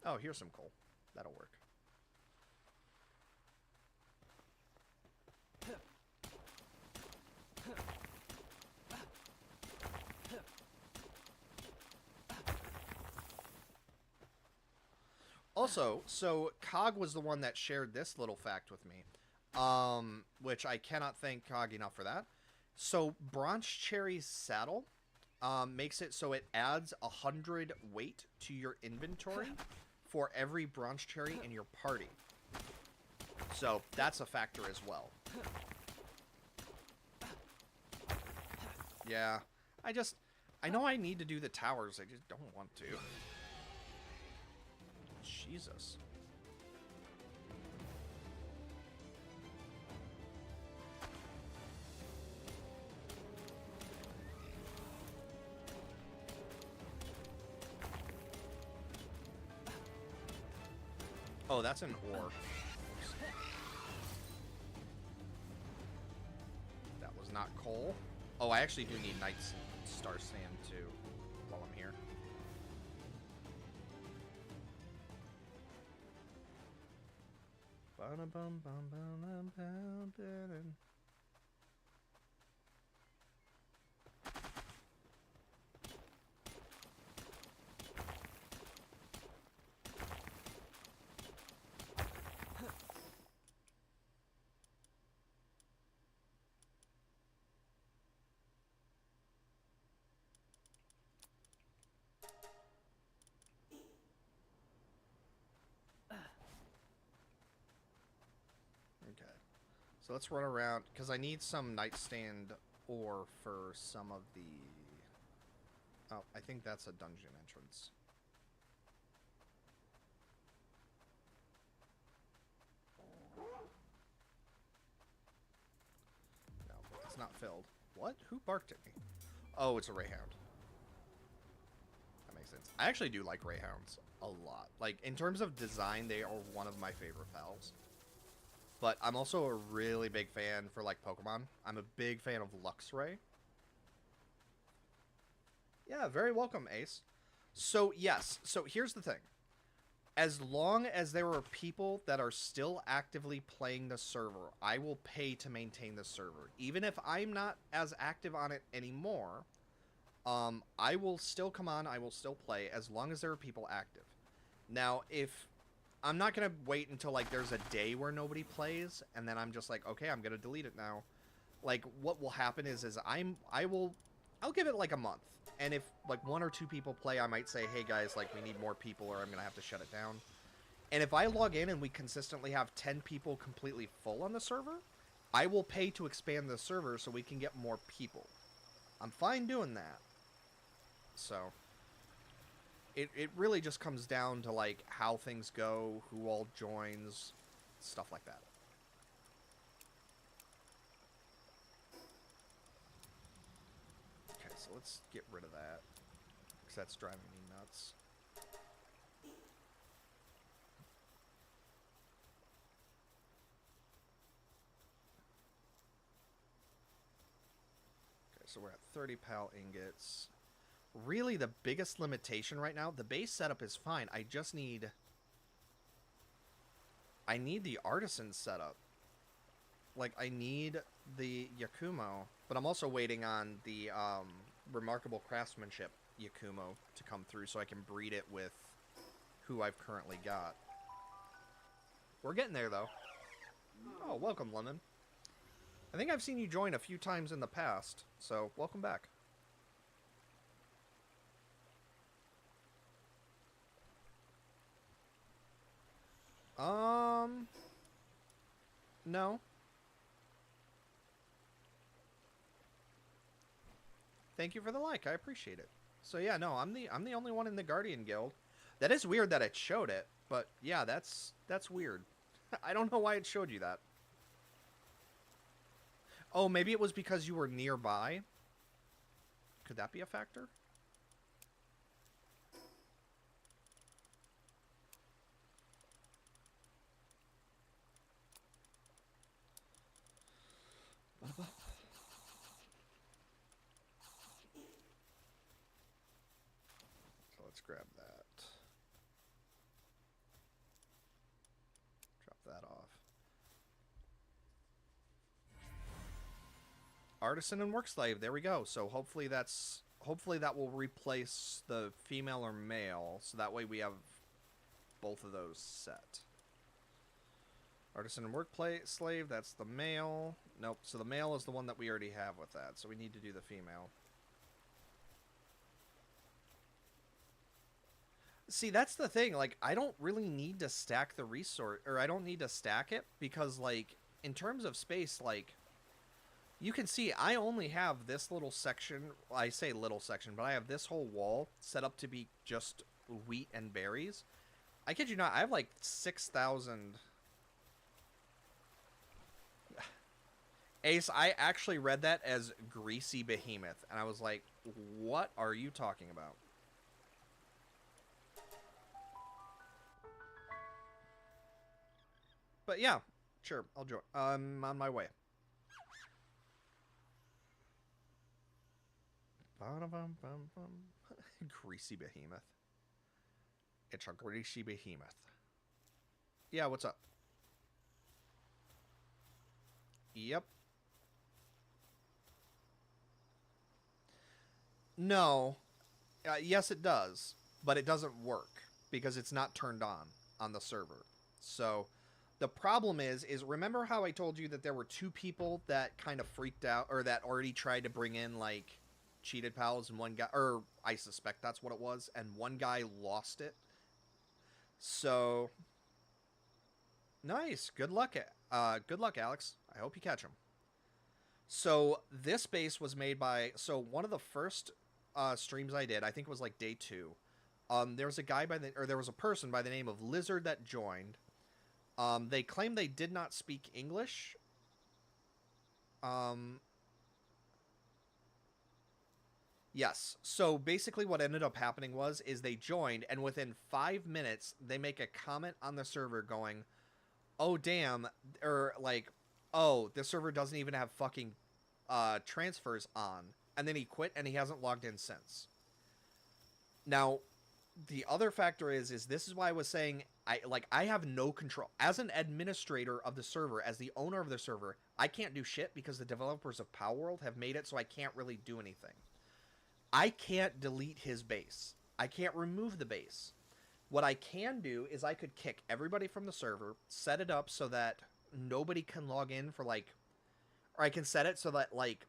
Oh, here's some coal. That'll work. Also, so Cog was the one that shared this little fact with me, which I cannot thank Cog enough for that. So Bronze Cherry's saddle makes it so it adds 100 weight to your inventory for every Bronze Cherry in your party. So that's a factor as well. Yeah, I know I need to do the towers, I just don't want to. Jesus. Oh, that's an ore. That was not coal. Oh, I actually do need Night Star Sand too, while I'm here. Okay, so let's run around, because I need some nightstand ore for some of the... Oh, I think that's a dungeon entrance. No, it's not filled. What? Who barked at me? Oh, it's a Rayhound. That makes sense. I actually do like Rayhounds a lot. Like, in terms of design, they are one of my favorite pals. But I'm also a really big fan for, like, Pokemon. I'm a big fan of Luxray. Yeah, very welcome, Ace. So, yes. So, here's the thing. As long as there are people that are still actively playing the server, I will pay to maintain the server. Even if I'm not as active on it anymore, I will still come on, I will still play, as long as there are people active. Now, if... I'm not going to wait until, like, there's a day where nobody plays, and then I'm just like, okay, I'm going to delete it now. Like, what will happen is I will I'll give it like a month. And if like 1 or 2 people play, I might say, hey guys, like we need more people or I'm going to have to shut it down. And if I log in and we consistently have 10 people completely full on the server, I will pay to expand the server so we can get more people. I'm fine doing that. So it really just comes down to like how things go, who all joins, stuff like that. Okay, so let's get rid of that, because that's driving me nuts. Okay, so we're at 30 PAL ingots. Really, the biggest limitation right now, the base setup is fine. I just need... I need the artisan setup. Like, I need the Yakumo, but I'm also waiting on the remarkable craftsmanship Yakumo to come through so I can breed it with who I've currently got. We're getting there, though. Oh, welcome, Lemon. I think I've seen you join a few times in the past, so welcome back. No. Thank you for the like. I appreciate it. So yeah, no, I'm the only one in the Guardian Guild. That is weird that it showed it, but yeah, that's weird. I don't know why it showed you that. Oh, maybe it was because you were nearby. Could that be a factor? So let's grab that. Drop that off. Artisan and work slave. There we go. So hopefully that will replace the female or male, so that way we have both of those set. Artisan and workplace slave, that's the male. Nope, so the male is the one that we already have with that, so we need to do the female. See, that's the thing, like, I don't really need to stack the resource, or I don't need to stack it, because, like, in terms of space, like, you can see I only have this little section, I say little section, but I have this whole wall set up to be just wheat and berries. I kid you not, I have like 6,000... Ace, I actually read that as greasy behemoth, and I was like, what are you talking about? But yeah, sure, I'll join. I'm on my way. Greasy behemoth. It's a greasy behemoth. Yeah, what's up? Yep. No. Yes, it does. But it doesn't work because it's not turned on the server. So the problem is remember how I told you that there were 2 people that kind of freaked out, or that already tried to bring in like cheated pals, and one guy, or I suspect that's what it was, and one guy lost it. So nice. Good luck, Alex. I hope you catch him. So this base was made by, so one of the first streams I did, I think it was like day 2. There was a guy there was a person by the name of Lizard that joined. They claimed they did not speak English. Yes. So basically what ended up happening is they joined, and within 5 minutes, they make a comment on the server going, oh, damn, or like, oh, this server doesn't even have fucking transfers on. And then he quit, and he hasn't logged in since. Now, the other factor is this is why I was saying, I have no control. As an administrator of the server, as the owner of the server, I can't do shit because the developers of Palworld have made it so I can't really do anything. I can't delete his base. I can't remove the base. What I can do is I could kick everybody from the server, set it up so that nobody can log in for like, or I can set it so that like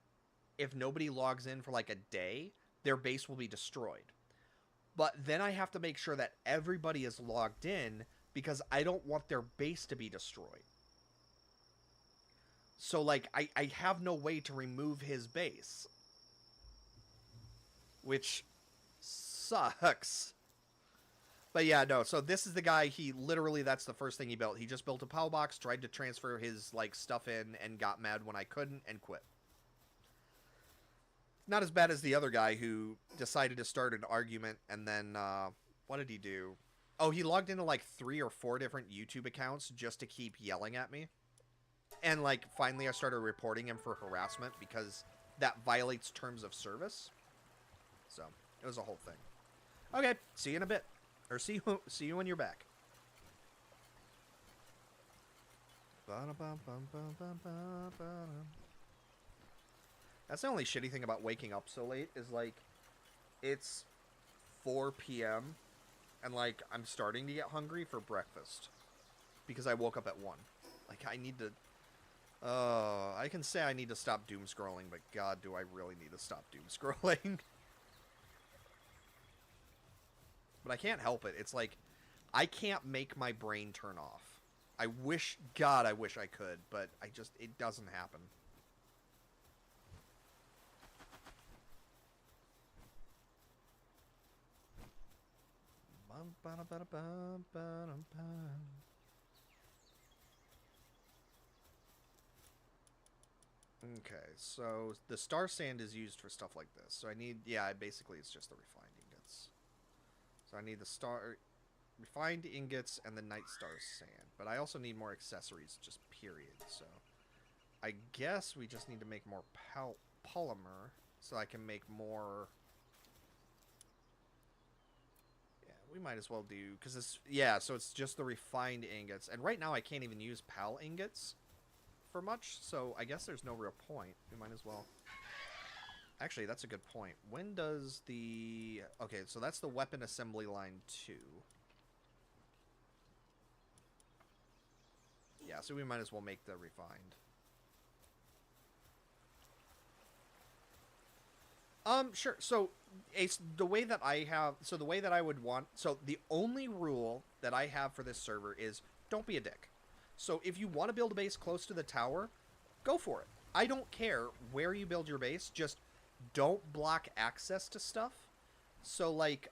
if nobody logs in for like a day, their base will be destroyed. But then I have to make sure that everybody is logged in because I don't want their base to be destroyed. So like I have no way to remove his base, which sucks. But yeah, no. So this is the guy. He literally, that's the first thing he built. He just built a PAL box, tried to transfer his like stuff in, and got mad when I couldn't and quit. Not as bad as the other guy who decided to start an argument and then what did he do? Oh, he logged into like 3 or 4 different YouTube accounts just to keep yelling at me. And like finally I started reporting him for harassment because that violates terms of service. So, it was a whole thing. Okay, see you in a bit. Or see you when you're back. That's the only shitty thing about waking up so late is like it's 4 p.m. and like I'm starting to get hungry for breakfast because I woke up at 1. Like I need to I can say I need to stop doom scrolling, but god, do I really need to stop doom scrolling. But I can't help it. It's like I can't make my brain turn off. I wish I could, but it doesn't happen. Okay, so the star sand is used for stuff like this. So I need, basically it's just the refined ingots. So I need the refined ingots and the night star sand. But I also need more accessories, just period. So I guess we just need to make more polymer so I can make more. Yeah, we might as well do, because this, so it's just the refined ingots. And right now I can't even use PAL ingots for much, so I guess there's no real point. We might as well. Actually, that's a good point. When does the... Okay, so that's the weapon assembly line 2. Yeah, so we might as well make the refined. Sure. So, Ace, the way that I would want... So, the only rule that I have for this server is don't be a dick. So, if you want to build a base close to the tower, go for it. I don't care where you build your base, just don't block access to stuff. So, like,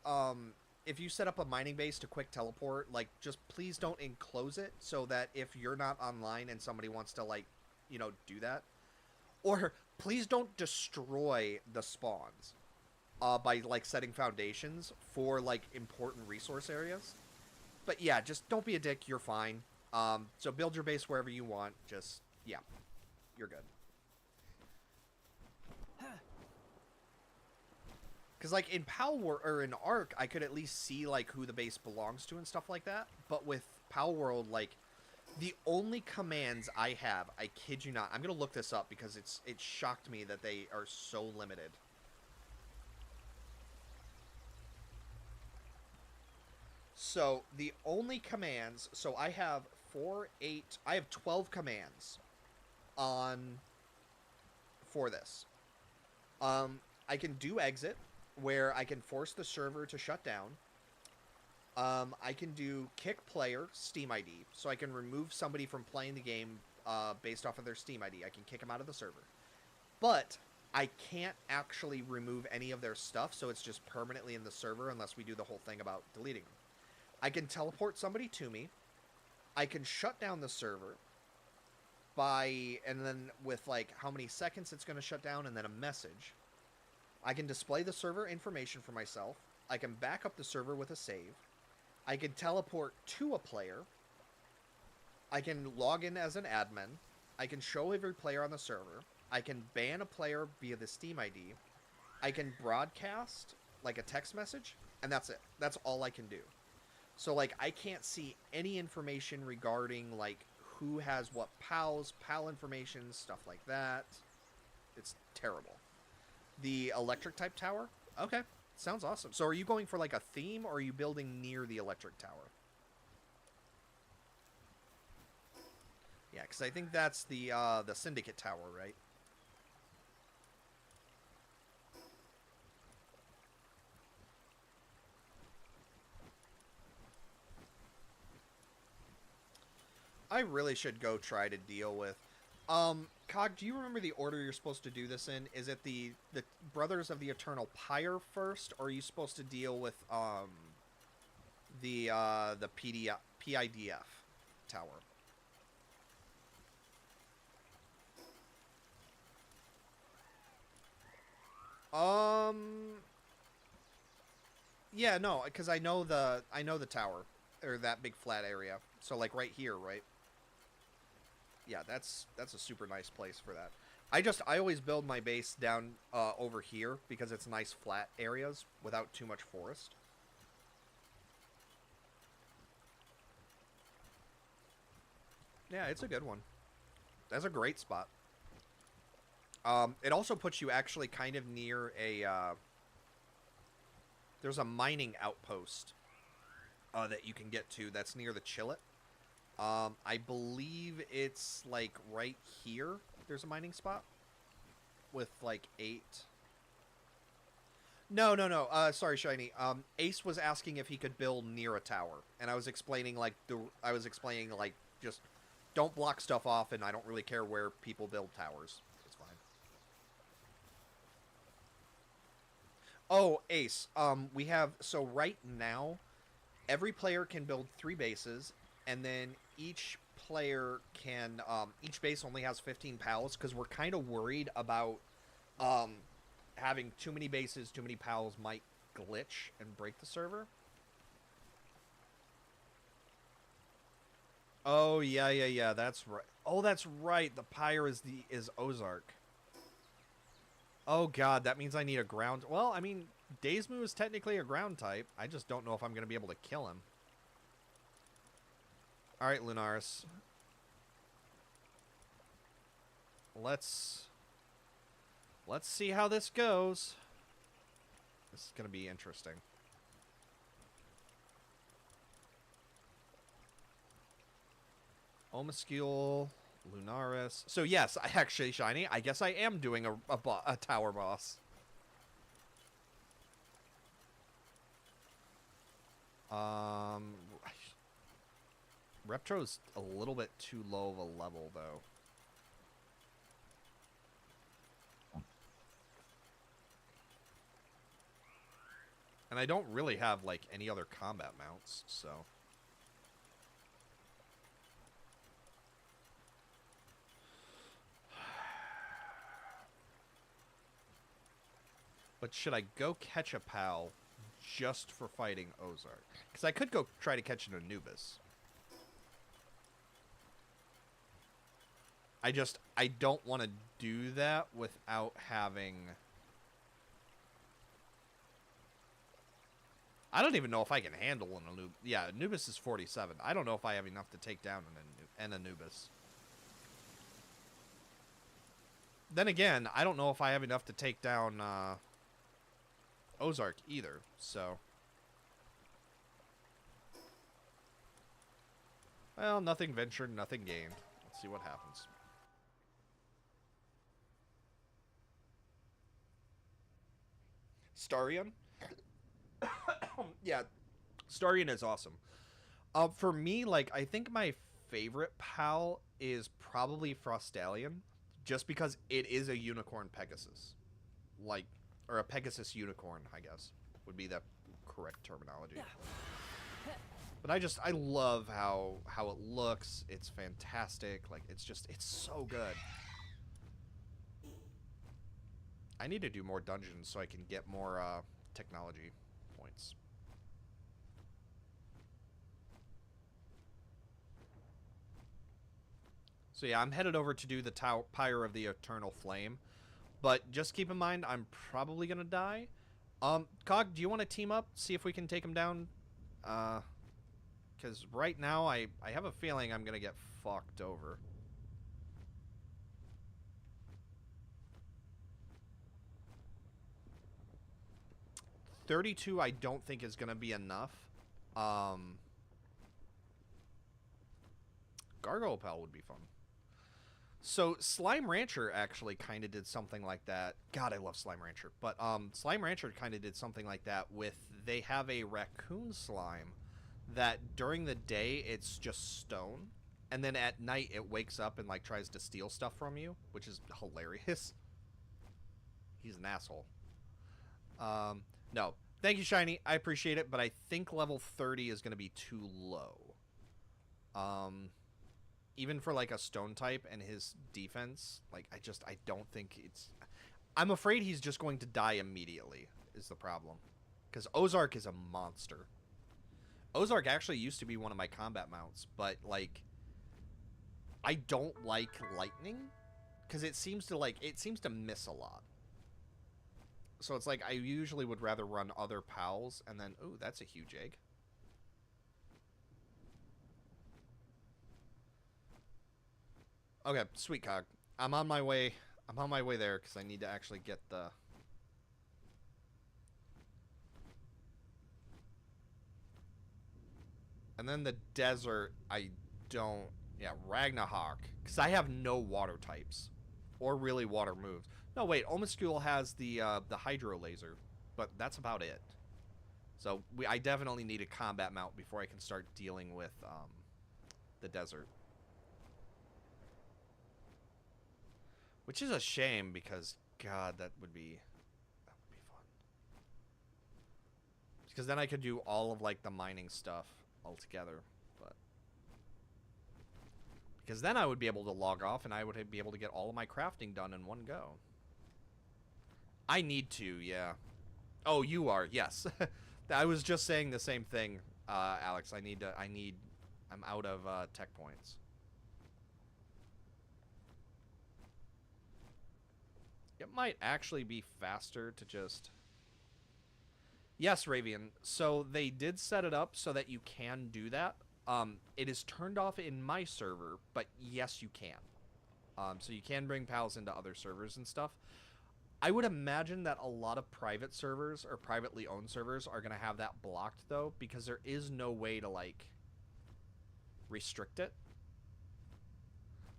if you set up a mining base to quick teleport, like, just please don't enclose it so that if you're not online and somebody wants to, like, do that. Or please don't destroy the spawns by, like, setting foundations for, like, important resource areas. But, yeah, just don't be a dick. You're fine. So build your base wherever you want. Just, yeah, you're good. Because, like, in Palworld, or in Ark, I could at least see, like, who the base belongs to and stuff like that. But with Palworld, like, the only commands I have, I kid you not, I'm going to look this up because it shocked me that they are so limited. So, the only commands, so I have 12 commands for this. I can do exit, where I can force the server to shut down. I can do kick player Steam ID, so I can remove somebody from playing the game based off of their Steam ID. I can kick them out of the server. But I can't actually remove any of their stuff, so it's just permanently in the server unless we do the whole thing about deleting them. I can teleport somebody to me. I can shut down the server and then with like how many seconds it's going to shut down and then a message. I can display the server information for myself. I can back up the server with a save. I can teleport to a player. I can log in as an admin. I can show every player on the server. I can ban a player via the Steam ID. I can broadcast like a text message, and that's it. That's all I can do. So, like, I can't see any information regarding, like, who has what PALs, PAL information, stuff like that. It's terrible. The electric type tower? Okay, sounds awesome. So are you going for, like, a theme, or are you building near the electric tower? Yeah, because I think that's the Syndicate tower, right? I really should go try to deal with. Cog, do you remember the order you're supposed to do this in? Is it the Brothers of the Eternal Pyre first, or are you supposed to deal with the PIDF tower? Yeah, no, because I know the tower, or that big flat area. So like right here, right? Yeah, that's a super nice place for that. I always build my base down over here because it's nice flat areas without too much forest. Yeah, it's a good one. That's a great spot. It also puts you actually kind of near a there's a mining outpost that you can get to that's near the Chillet. I believe it's like right here. There's a mining spot with like 8. No. Sorry, Shiny. Ace was asking if he could build near a tower, and I was explaining like just don't block stuff off, and I don't really care where people build towers. It's fine. Oh, Ace. We have so right now, every player can build 3 bases, and then each player can each base only has 15 pals because we're kind of worried about having too many bases, too many pals might glitch and break the server. Oh yeah, that's right. Oh, that's right. The pyre is Ozark. Oh god, that means I need a ground. Well, I mean, Dazemoo is technically a ground type. I just don't know if I'm going to be able to kill him. All right, Lunaris. Let's see how this goes. This is going to be interesting. Omascule, Lunaris. So yes, I actually, Shiny, I guess I am doing a tower boss. Reptro's a little bit too low of a level, though. And I don't really have, like, any other combat mounts, so... But should I go catch a pal just for fighting Ozark? Because I could go try to catch an Anubis. I don't want to do that without having... I don't even know if I can handle an Anubis. Yeah, Anubis is 47. I don't know if I have enough to take down an Anubis. Then again, I don't know if I have enough to take down Ozark either, so... Well, nothing ventured, nothing gained. Let's see what happens. Starion? Yeah, Starion is awesome. For me, like, I think my favorite pal is probably Frostallion, just because it is a unicorn Pegasus. Like, or a Pegasus unicorn, I guess, would be the correct terminology. But I love how it looks. It's fantastic. Like, it's so good. I need to do more dungeons so I can get more technology points. So yeah, I'm headed over to do the Pyre of the Eternal Flame. But just keep in mind, I'm probably going to die. Cog, do you want to team up? See if we can take him down? Because right now, I have a feeling I'm going to get fucked over. $32 I don't think is going to be enough. Gargoyle Pal would be fun. So Slime Rancher actually kind of did something like that. God, I love Slime Rancher. But Slime Rancher kind of did something like that with, they have a raccoon slime that during the day it's just stone. and then at night it wakes up and like tries to steal stuff from you, which is hilarious. He's an asshole. No, thank you, Shiny. I appreciate it, but I think level 30 is going to be too low. Even for like a stone type and his defense, like I don't think it's. I'm afraid he's just going to die immediately. Is the problem, because Ozark is a monster. Ozark actually used to be one of my combat mounts, but like I don't like lightning because it seems to miss a lot. So it's like I usually would rather run other pals and then ooh, that's a huge egg. Okay, sweet cog. I'm on my way. I'm on my way there because I need to actually get the. And then the desert, I don't. Yeah, Ragnarok. Because I have no water types. Or really water moves. No, wait. Omascule has the Hydro Laser. But that's about it. So I definitely need a combat mount before I can start dealing with the desert. Which is a shame because, God, that would be fun. Because then I could do all of, like, the mining stuff altogether. But because then I would be able to log off and I would be able to get all of my crafting done in one go. I need to, yeah. Oh, you are, yes. I was just saying the same thing, Alex. I'm out of tech points. It might actually be faster to just... Yes, Ravian. So they did set it up so that you can do that. It is turned off in my server, but yes, you can. So you can bring pals into other servers and stuff. I would imagine that a lot of private servers or privately owned servers are going to have that blocked, though, because there is no way to, like, restrict it.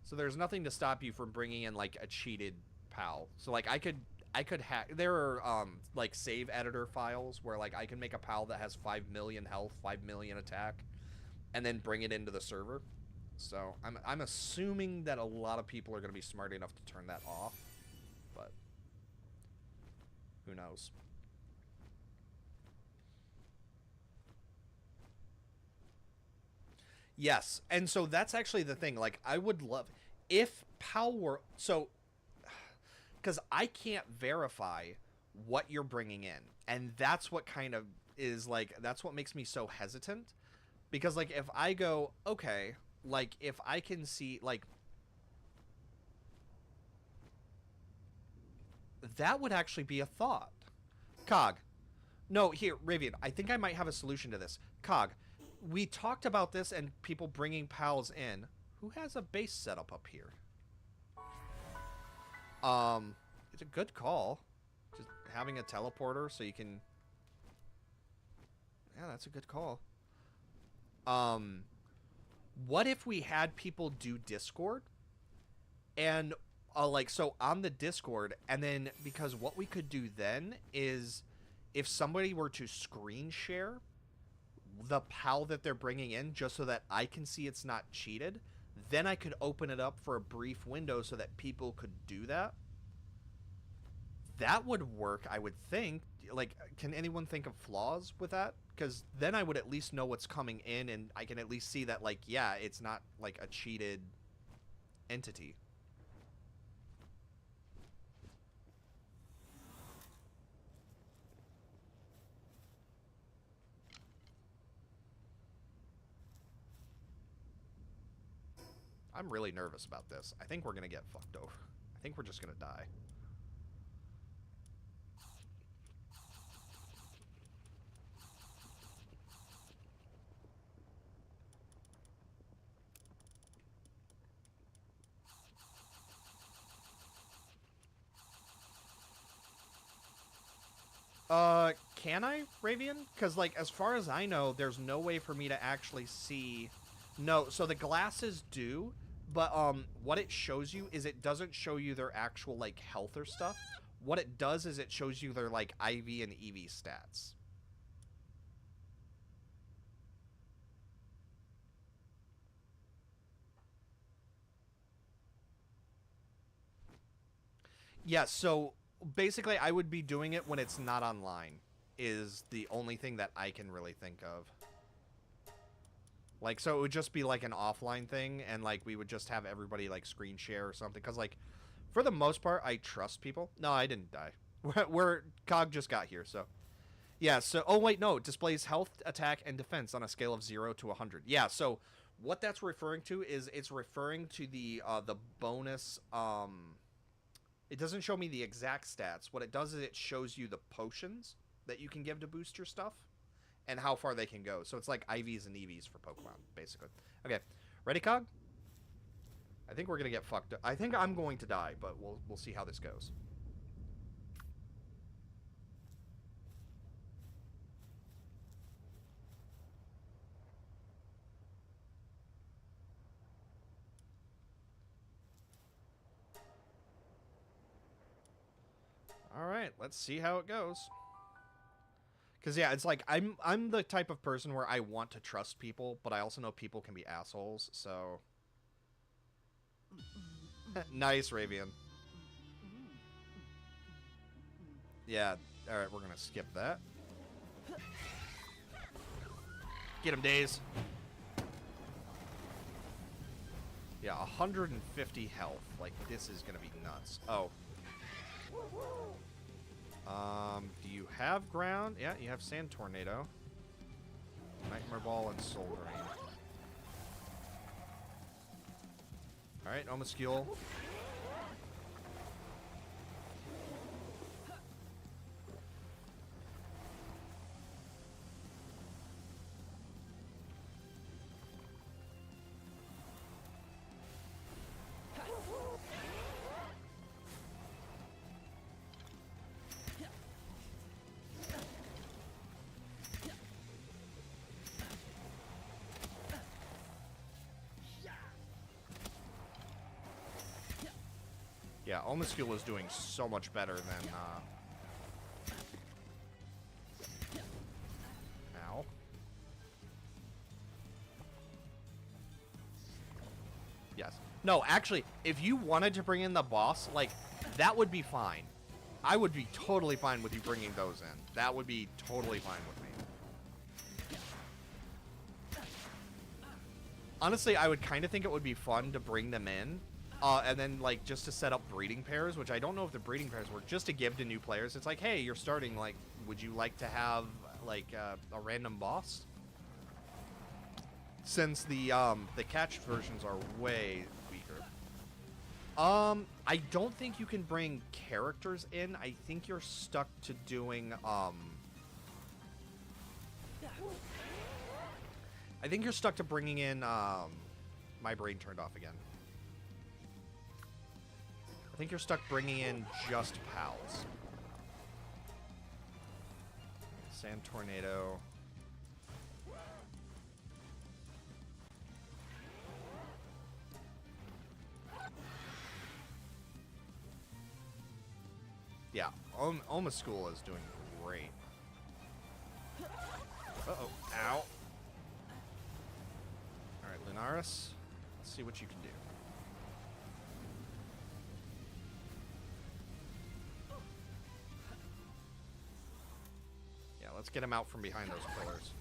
So there's nothing to stop you from bringing in, like, a cheated pal. So, like, I could hack. There are like save editor files where like I can make a pal that has 5 million health, 5 million attack, and then bring it into the server. So I'm assuming that a lot of people are going to be smart enough to turn that off, but who knows? Yes, and so that's actually the thing. Like, I would love if Palworld. So because I can't verify what you're bringing in, and that's what kind of is like that's what makes me so hesitant, because like if I go okay, like if I can see like that would actually be a thought. Cog, no, here, Rivian, I think I might have a solution to this. Cog, we talked about this and people bringing pals in. Who has a base setup up here? It's a good call. Just having a teleporter so you can... Yeah, that's a good call. What if we had people do Discord? And, like, so on the Discord, and then, because what we could do then is, if somebody were to screen share the PAL that they're bringing in, just so that I can see it's not cheated, then I could open it up for a brief window so that people could do that. That would work, I would think. Like, can anyone think of flaws with that? Because then I would at least know what's coming in, and I can at least see that, like, yeah, it's not, like, a cheated entity. I'm really nervous about this. I think we're going to get fucked over. I think we're just going to die. Can I, Ravian? Because, like, as far as I know, there's no way for me to actually see... No, so the glasses do, but, what it shows you is it doesn't show you their actual, like, health or stuff. What it does is it shows you their, like, IV and EV stats. Yeah, so basically I would be doing it when it's not online is the only thing that I can really think of. Like, so it would just be like an offline thing, and like we would just have everybody like screen share or something. Because like, for the most part, I trust people. No, I didn't die. We're Cog just got here, so yeah. So oh wait, no, it displays health, attack, and defense on a scale of 0 to 100. Yeah. So what that's referring to is it's referring to the bonus. It doesn't show me the exact stats. What it does is it shows you the potions that you can give to boost your stuff and how far they can go. So it's like IVs and EVs for Pokemon, basically. Okay, ready, Cog? I think we're gonna get fucked up. I think I'm going to die, but we'll see how this goes. All right, let's see how it goes. Cause yeah, it's like I'm the type of person where I want to trust people, but I also know people can be assholes. So nice, Ravian. Yeah. All right, we're gonna skip that. Get him, Daze. Yeah, 150 health. Like this is gonna be nuts. Oh. Do you have ground? Yeah, you have Sand Tornado. Nightmare Ball and Soul Drain. Alright, Omascule. Yeah, Omascule is doing so much better than, Ow. Yes. No, actually, if you wanted to bring in the boss, like, that would be fine. I would be totally fine with you bringing those in. That would be totally fine with me. Honestly, I would kind of think it would be fun to bring them in. And then, like, just to set up breeding pairs, which I don't know if the breeding pairs work, just to give to new players. It's like, hey, you're starting, like, would you like to have, like, a random boss? Since the catch versions are way weaker. I don't think you can bring characters in. I think you're stuck to doing, I think you're stuck to bringing in, my brain turned off again. I think you're stuck bringing in just pals. Sand Tornado. Yeah, Omascule is doing great. Uh-oh. Ow. Alright, Lunaris. Let's see what you can do. Yeah, let's get him out from behind those pillars.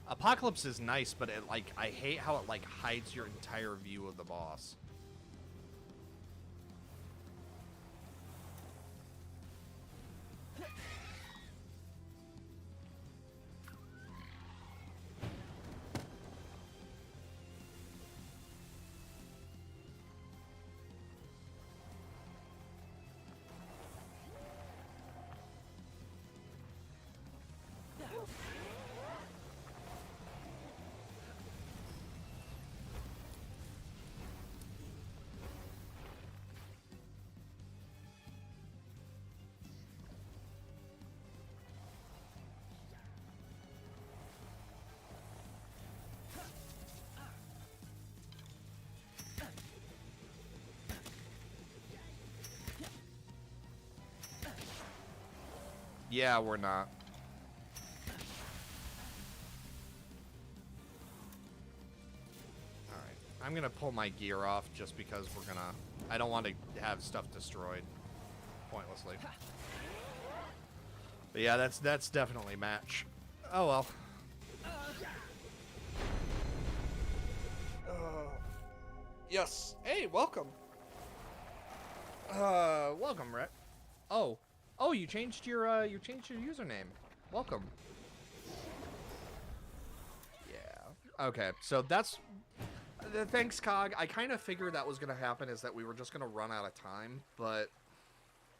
Apocalypse is nice, but it, like, I hate how it, like, hides your entire view of the boss. Yeah, we're not. Alright. I'm gonna pull my gear off just because we're gonna... I don't want to have stuff destroyed pointlessly. But yeah, that's definitely match. Oh well. Yes. Hey, welcome. Welcome, Rhett. Oh. Oh, you changed your username. Welcome. Yeah. Okay, so that's... Thanks, Cog. I kind of figured that was going to happen, is that we were just going to run out of time, but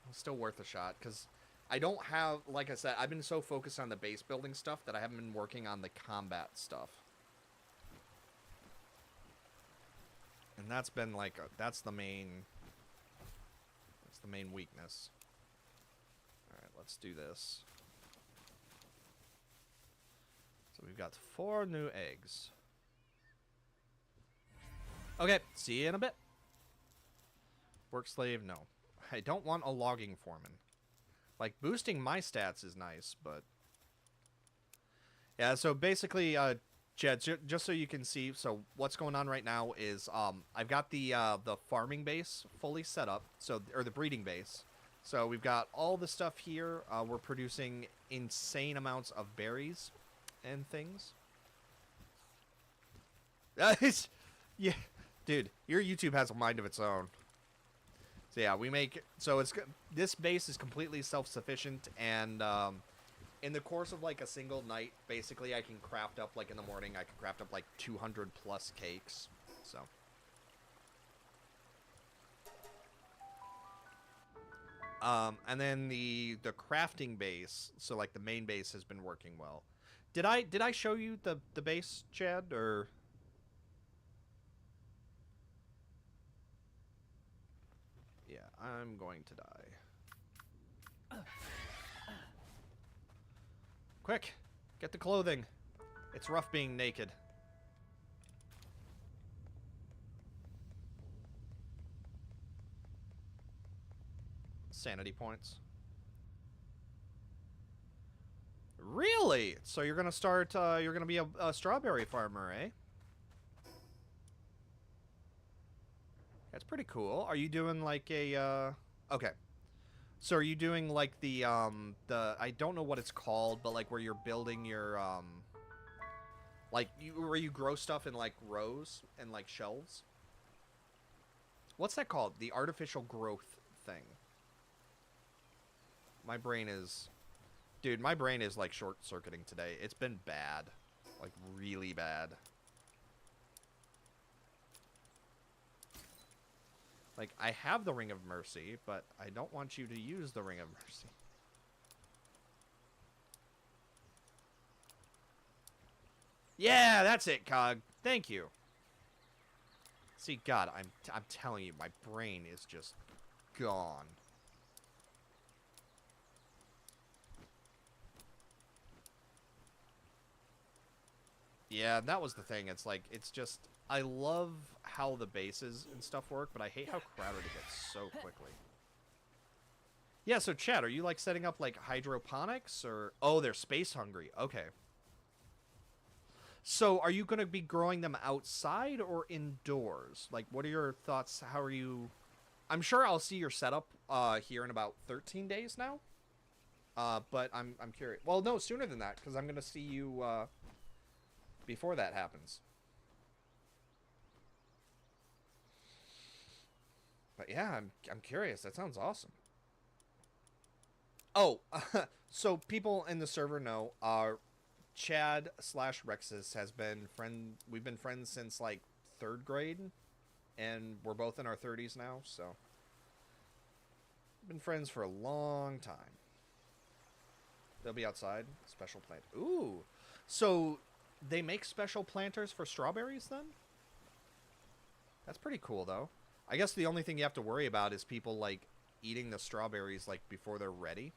it's still worth a shot, because I don't have... Like I said, I've been so focused on the base building stuff that I haven't been working on the combat stuff. And that's been like that's the main weakness. All right, let's do this. So we've got 4 new eggs. Okay, see you in a bit. Work slave, no. I don't want a logging foreman. Like, boosting my stats is nice, but yeah, so basically Jed, just so you can see, so what's going on right now is I've got the farming base fully set up, or the breeding base. So we've got all the stuff here. We're producing insane amounts of berries and things. Yeah, dude, your YouTube has a mind of its own. So yeah, this base is completely self-sufficient, and in the course of like a single night, basically I can craft up, like in the morning, I can craft up like 200 plus cakes. So. And then the crafting base, so like the main base has been working well. Did I show you the base, Chad, or? Yeah, I'm going to die. Quick, get the clothing. It's rough being naked. Sanity points. Really? So you're gonna start, you're gonna be a strawberry farmer, eh? That's pretty cool. Are you doing like a, okay. So are you doing like the I don't know what it's called, but like where you're building your, like, where you grow stuff in like rows and like shelves? What's that called? The artificial growth thing. My brain is... Dude, my brain is like short-circuiting today. It's been bad. Like, really bad. Like, I have the Ring of Mercy, but I don't want you to use the Ring of Mercy. Yeah, that's it, Cog. Thank you. See, God, I'm telling you, my brain is just gone. Yeah, that was the thing. It's like, it's just... I love how the bases and stuff work, but I hate how crowded it gets so quickly. Yeah, so Chad, are you like setting up like hydroponics or... Oh, they're space hungry. Okay. So are you going to be growing them outside or indoors? Like, what are your thoughts? How are you... I'm sure I'll see your setup here in about 13 days now. But I'm curious. Well, no, sooner than that, because I'm going to see you before that happens. But yeah, I'm curious. That sounds awesome. Oh, so people in the server know, Chad/Rexus has been we've been friends since like 3rd grade, and we're both in our 30s now, so been friends for a long time. They'll be outside. Special plant. Ooh, so they make special planters for strawberries then? That's pretty cool though. I guess the only thing you have to worry about is people like eating the strawberries like before they're ready.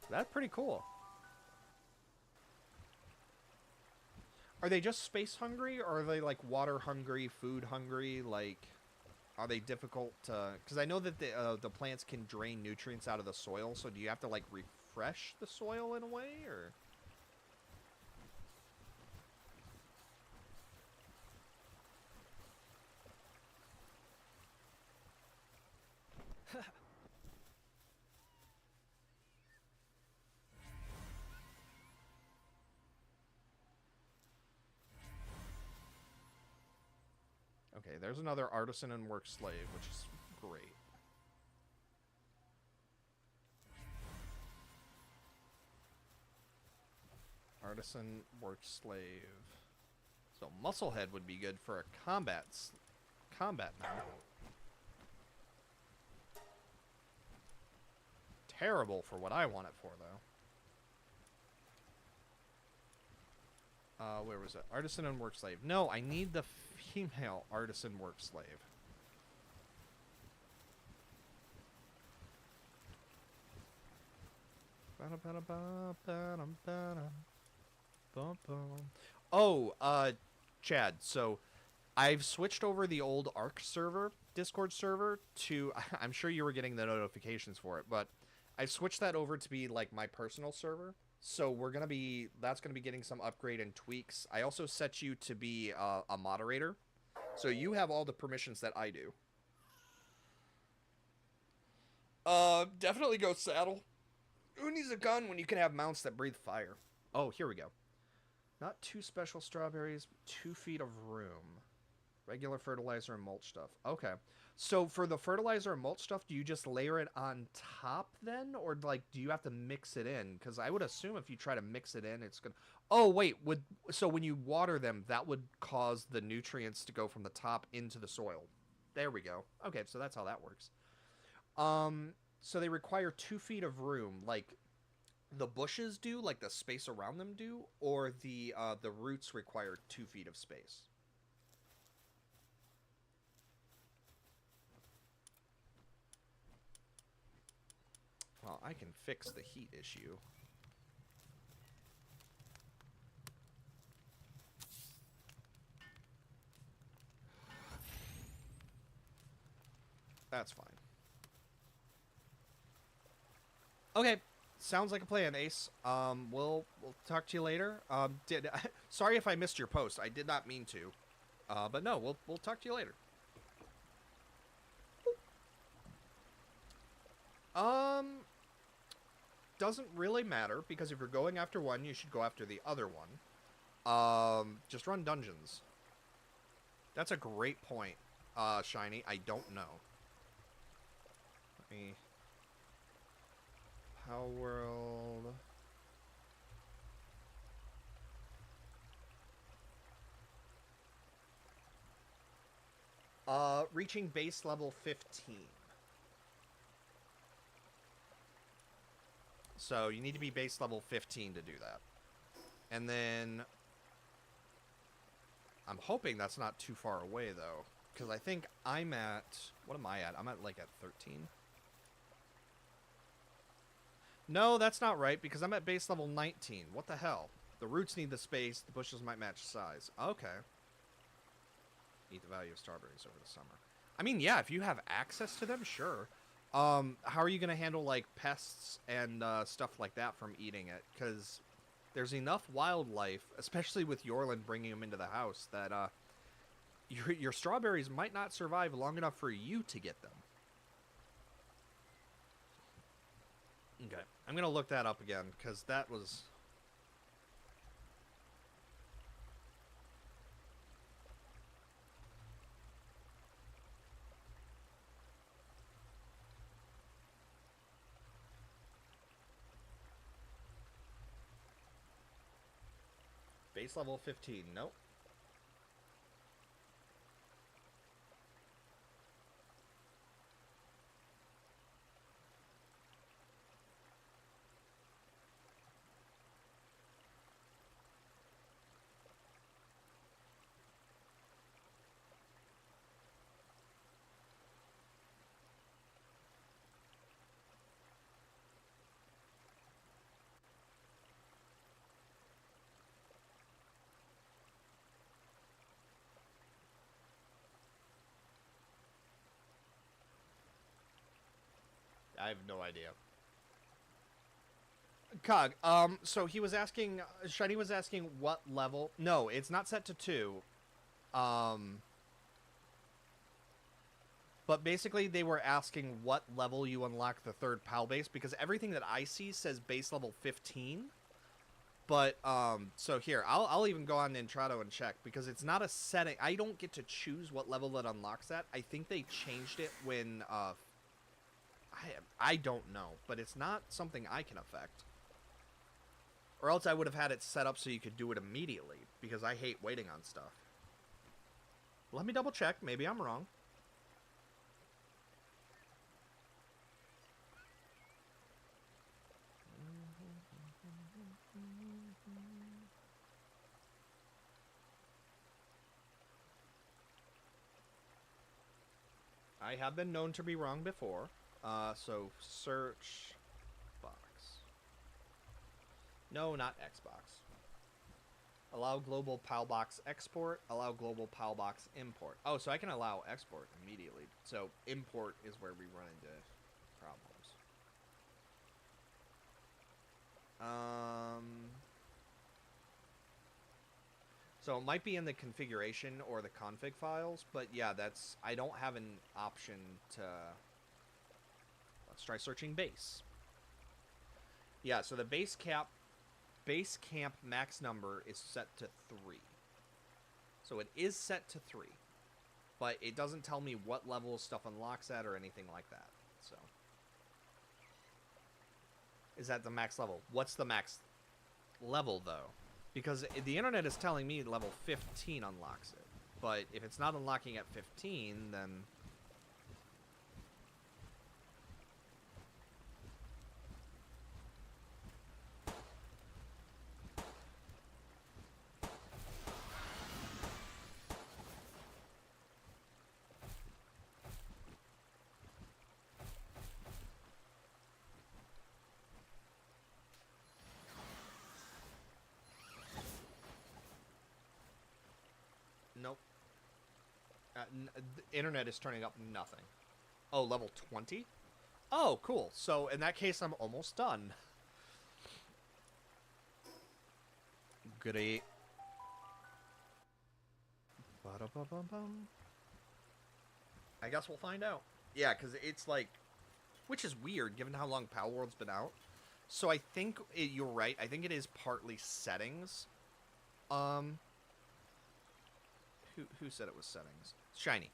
That's pretty cool. Are they just space hungry, or are they like water hungry, food hungry? Like, Are they difficult to... Because I know that the plants can drain nutrients out of the soil, so do you have to, like, refresh the soil in a way, or... Okay, there's another artisan and work slave, which is great. Artisan, work slave. So Musclehead would be good for a combat mount. Terrible for what I want it for, though. Where was it? Artisan and work slave. No, I need the female artisan work slave. Oh, Chad, so I've switched over the old Arc server, Discord server, to... I'm sure you were getting the notifications for it, but I've switched that over to be, like, my personal server. So we're going to be... That's going to be getting some upgrade and tweaks. I also set you to be a moderator. So you have all the permissions that I do. Definitely go saddle. Who needs a gun when you can have mounts that breathe fire? Oh, here we go. Not 2 special strawberries, 2 feet of room. Regular fertilizer and mulch stuff. Okay. So for the fertilizer and mulch stuff, do you just layer it on top then? Or, like, do you have to mix it in? Because I would assume if you try to mix it in, it's going to... Oh, wait. So when you water them, that would cause the nutrients to go from the top into the soil. There we go. Okay, so that's how that works. So they require 2 feet of room, like the bushes do, like the space around them do, or the roots require 2 feet of space. Well, I can fix the heat issue. That's fine. Okay, sounds like a plan, Ace. We'll talk to you later. Sorry if I missed your post. I did not mean to. But no, we'll talk to you later. Doesn't really matter, because if you're going after one, you should go after the other one. Just run dungeons. That's a great point, Shiny. I don't know. Let me... Palworld. Reaching base level 15. So you need to be base level 15 to do that. And then I'm hoping that's not too far away, though, because I think I'm at... What am I at? I'm at, like, at 13. No, that's not right, because I'm at base level 19. What the hell? The roots need the space. The bushes might match size. Okay. Eat the value of strawberries over the summer. I mean, yeah, if you have access to them, sure. How are you going to handle, like, pests and stuff like that from eating it? Because there's enough wildlife, especially with Yorlin bringing them into the house, that your strawberries might not survive long enough for you to get them. Okay, I'm going to look that up again, because that was... Base level 15, nope. I have no idea. Cog, so he was asking, Shiny was asking what level. No, it's not set to 2. But basically they were asking what level you unlock the 3rd PAL base, because everything that I see says base level 15. But, so here, I'll even go on Nintrado and check, because it's not a setting. I don't get to choose what level it unlocks at. I think they changed it when, I don't know, but it's not something I can affect. Or else I would have had it set up so you could do it immediately, because I hate waiting on stuff. Let me double check, maybe I'm wrong. I have been known to be wrong before. So search box. No, not Xbox. Allow global PAL box export. Allow global PAL box import. Oh, so I can allow export immediately. So import is where we run into problems. So it might be in the configuration or the config files, but yeah, that's, I don't have an option to, let's try searching base. Yeah, so the base camp max number is set to 3. So it is set to 3, but it doesn't tell me what level stuff unlocks at or anything like that. So is that the max level? What's the max level though? Because the internet is telling me level 15 unlocks it. But if it's not unlocking at 15, then... Nope. The internet is turning up nothing. Oh, level 20? Oh, cool. So, in that case, I'm almost done. Goody. Ba-da-ba-bum-bum. I guess we'll find out. Yeah, because it's like... Which is weird, given how long Palworld's been out. So I think you're right. I think it is partly settings. Who said it was settings? Shiny.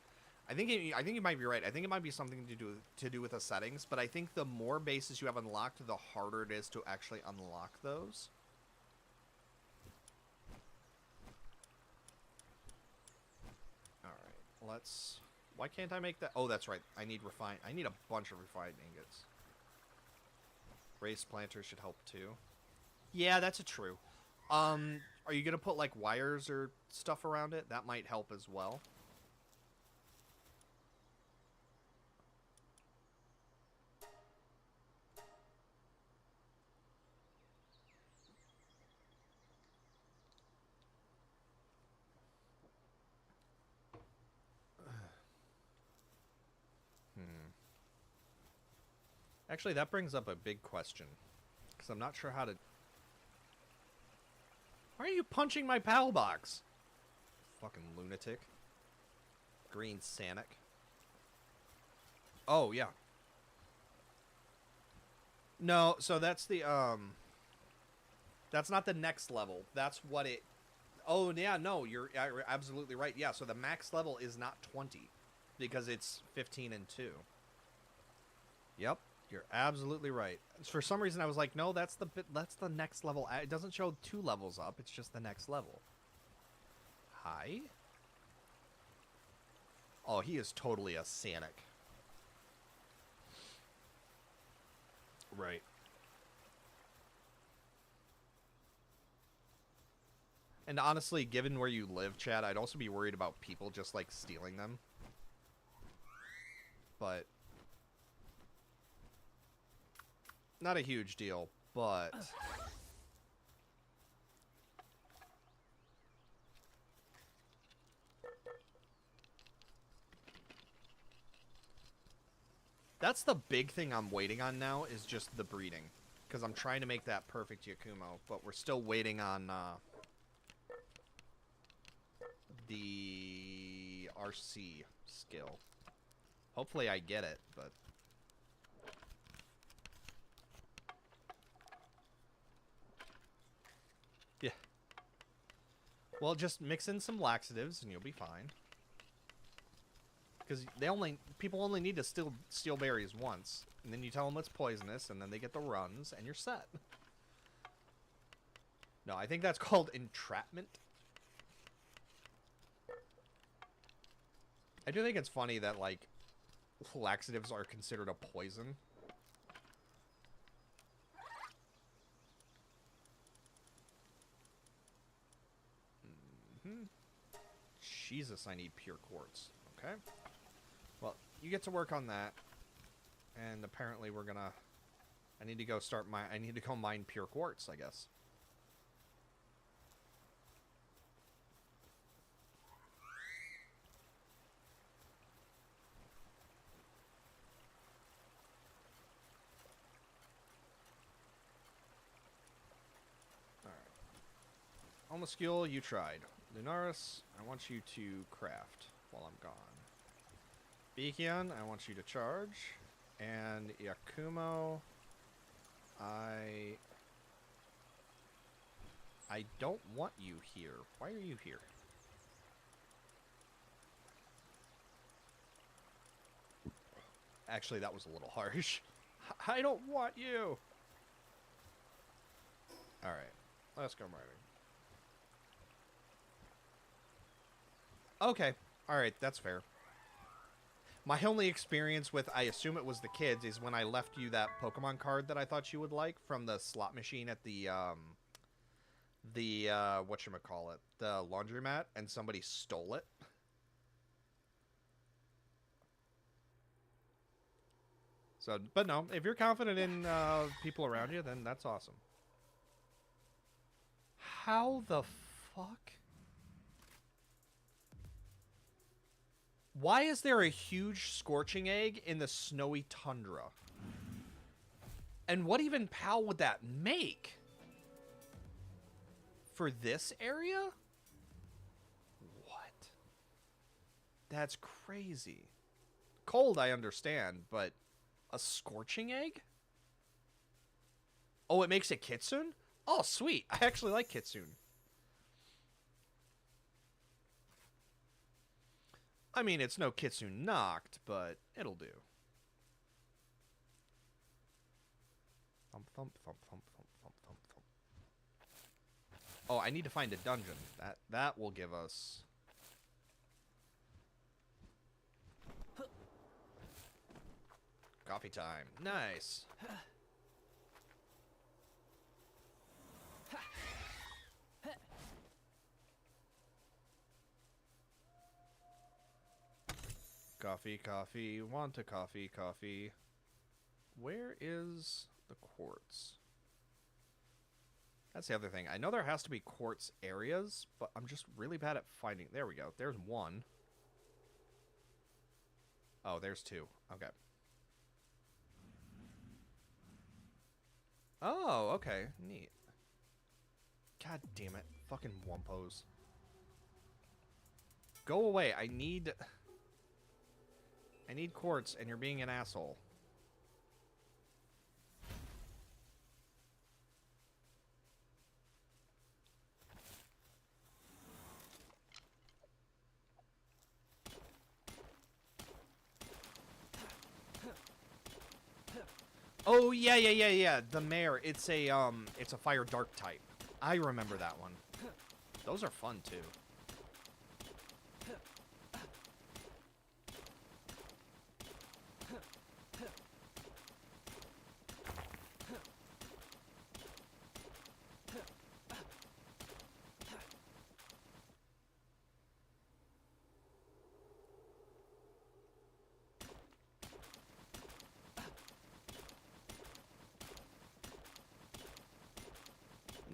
I think you might be right. I think it might be something to do with the settings, but I think the more bases you have unlocked, the harder it is to actually unlock those. All right, let's. Why can't I make that? Oh, that's right. I need a bunch of refined ingots. Raised planters should help too. Yeah, that's true. Are you gonna put like wires or stuff around it? That might help as well. Actually, that brings up a big question. Because I'm not sure how to... Why are you punching my PAL box? Fucking lunatic. Green Sanic. Oh, yeah. No, so that's the, That's not the next level. That's what it... Oh, yeah, no, you're absolutely right. Yeah, so the max level is not 20. Because it's 15 and 2. Yep. You're absolutely right. For some reason, I was like, no, that's the next level. It doesn't show 2 levels up. It's just the next level. Hi? Oh, he is totally a Sanic. Right. And honestly, given where you live, Chad, I'd also be worried about people just, like, stealing them. But... not a huge deal, but... That's the big thing I'm waiting on now is just the breeding. Because I'm trying to make that perfect Yakumo, but we're still waiting on the RC skill. Hopefully I get it, but... Yeah. Well, just mix in some laxatives and you'll be fine. Because people only need to steal berries once. And then you tell them it's poisonous, and then they get the runs, and you're set. No, I think that's called entrapment. I do think it's funny that, like, laxatives are considered a poison. Jesus, I need pure quartz. Okay. Well, you get to work on that. And apparently we're gonna... I need to go mine pure quartz, I guess. Alright. Almascule, you tried. Lunaris, I want you to craft while I'm gone. Beakion, I want you to charge. And Yakumo, I don't want you here. Why are you here? Actually, that was a little harsh. I don't want you. Alright, let's go mining. Okay, alright, that's fair. My only experience with, I assume it was the kids, is when I left you that Pokemon card that I thought you would like from the slot machine at the whatchamacallit, the laundromat, and somebody stole it. So, but no, if you're confident in people around you, then that's awesome. How the fuck? Why is there a huge scorching egg in the snowy tundra? And what even PAL would that make? For this area? What? That's crazy. Cold, I understand, but a scorching egg? Oh, it makes it Kitsune? Oh, sweet. I actually like Kitsune. I mean, it's no Kitsune Noct, but it'll do. Thump, thump, thump, thump, thump, thump, thump, thump. Oh, I need to find a dungeon. That will give us... Coffee time. Nice. Coffee, coffee, want a coffee, coffee. Where is the quartz? That's the other thing. I know there has to be quartz areas, but I'm just really bad at finding... There we go. There's one. Oh, there's two. Okay. Oh, okay. Neat. God damn it. Fucking Wumpos. Go away. I need quartz, and you're being an asshole. Oh, yeah. The mare. It's a fire dark type. I remember that one. Those are fun, too.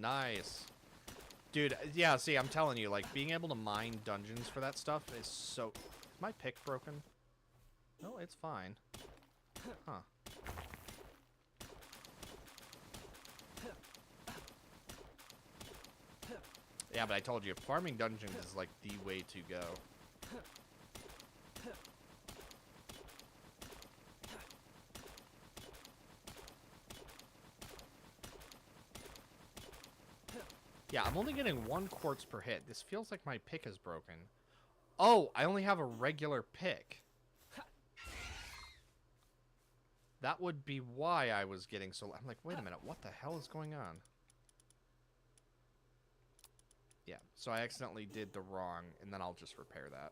Nice. Dude, yeah, see, I'm telling you, like, being able to mine dungeons for that stuff is so... Is my pick broken? No, it's fine. Huh. Yeah, but I told you, farming dungeons is like the way to go. Yeah, I'm only getting 1 quartz per hit. This feels like my pick is broken. Oh, I only have a regular pick. That would be why I was getting so... I'm like, wait a minute, what the hell is going on? Yeah, so I accidentally did the wrong, and then I'll just repair that.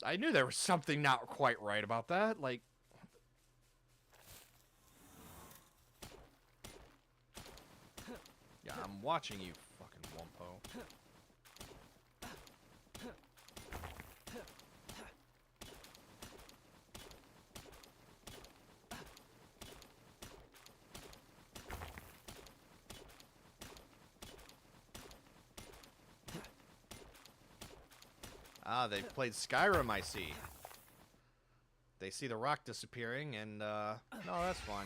I knew there was something not quite right about that, like... Yeah, I'm watching you, fucking Wumpo. Ah, they've played Skyrim, I see. They see the rock disappearing, and, no, that's fine.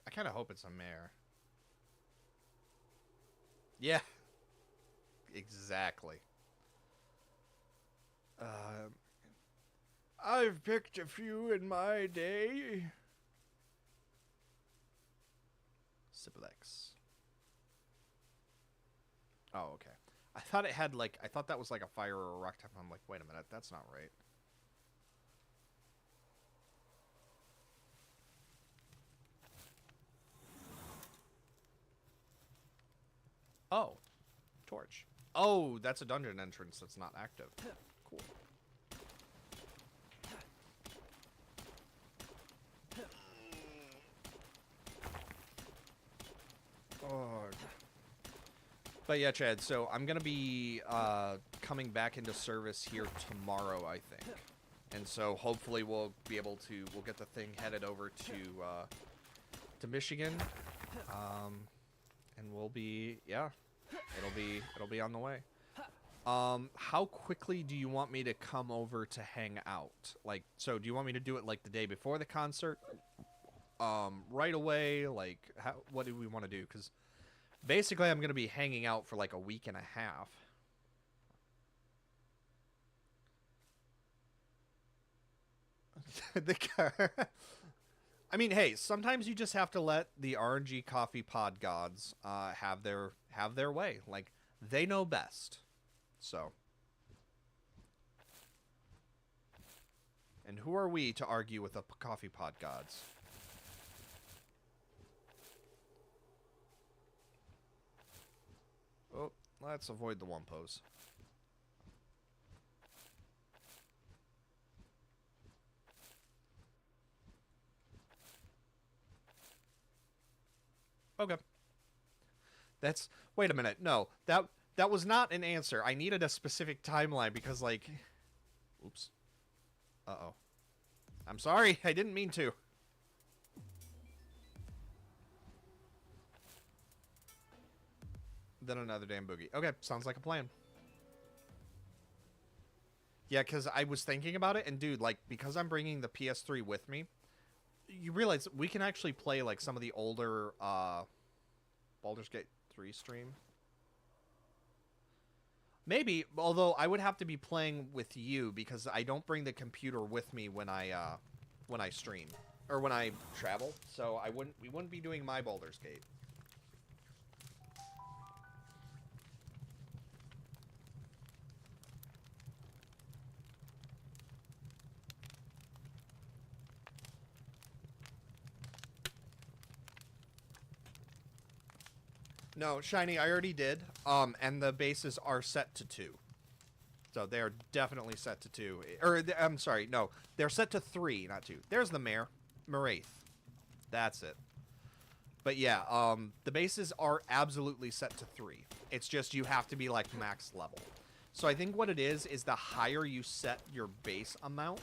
I kind of hope it's a mare. Yeah. Exactly. I've picked a few in my day. Siblex. Oh, okay. I thought it had, like, I thought that was like a fire or a rock type. I'm like, wait a minute, that's not right. Oh. Torch. Oh, that's a dungeon entrance that's not active. Cool. Oh. But yeah, Chad, so I'm going to be coming back into service here tomorrow, I think. And so hopefully we'll be able to, we'll get the thing headed over to Michigan. And we'll be, yeah, it'll be on the way. How quickly do you want me to come over to hang out? Like, so do you want me to do it like the day before the concert? Right away? Like, what do we want to do? Because basically I'm going to be hanging out for like a week and a half. The car. I mean, hey, sometimes you just have to let the RNG coffee pod gods have their way. Like, they know best. So. And who are we to argue with the coffee pod gods? Oh, let's avoid the Wumpos. Okay. That's... Wait a minute. No. That was not an answer. I needed a specific timeline because, like... Oops. Uh-oh. I'm sorry. I didn't mean to. Then another damn boogie. Okay. Sounds like a plan. Yeah, because I was thinking about it, and dude, like, because I'm bringing the PS3 with me, you realize we can actually play, like, some of the older, Baldur's Gate 3 stream. Maybe, although I would have to be playing with you because I don't bring the computer with me when I stream or when I travel. So we wouldn't be doing my Baldur's Gate. No, Shiny, I already did. And the bases are set to 2. So they're definitely set to 2. Or, I'm sorry, no. They're set to 3, not 2. There's the mare. Maraith. That's it. But yeah, the bases are absolutely set to 3. It's just you have to be, like, max level. So I think what it is the higher you set your base amount,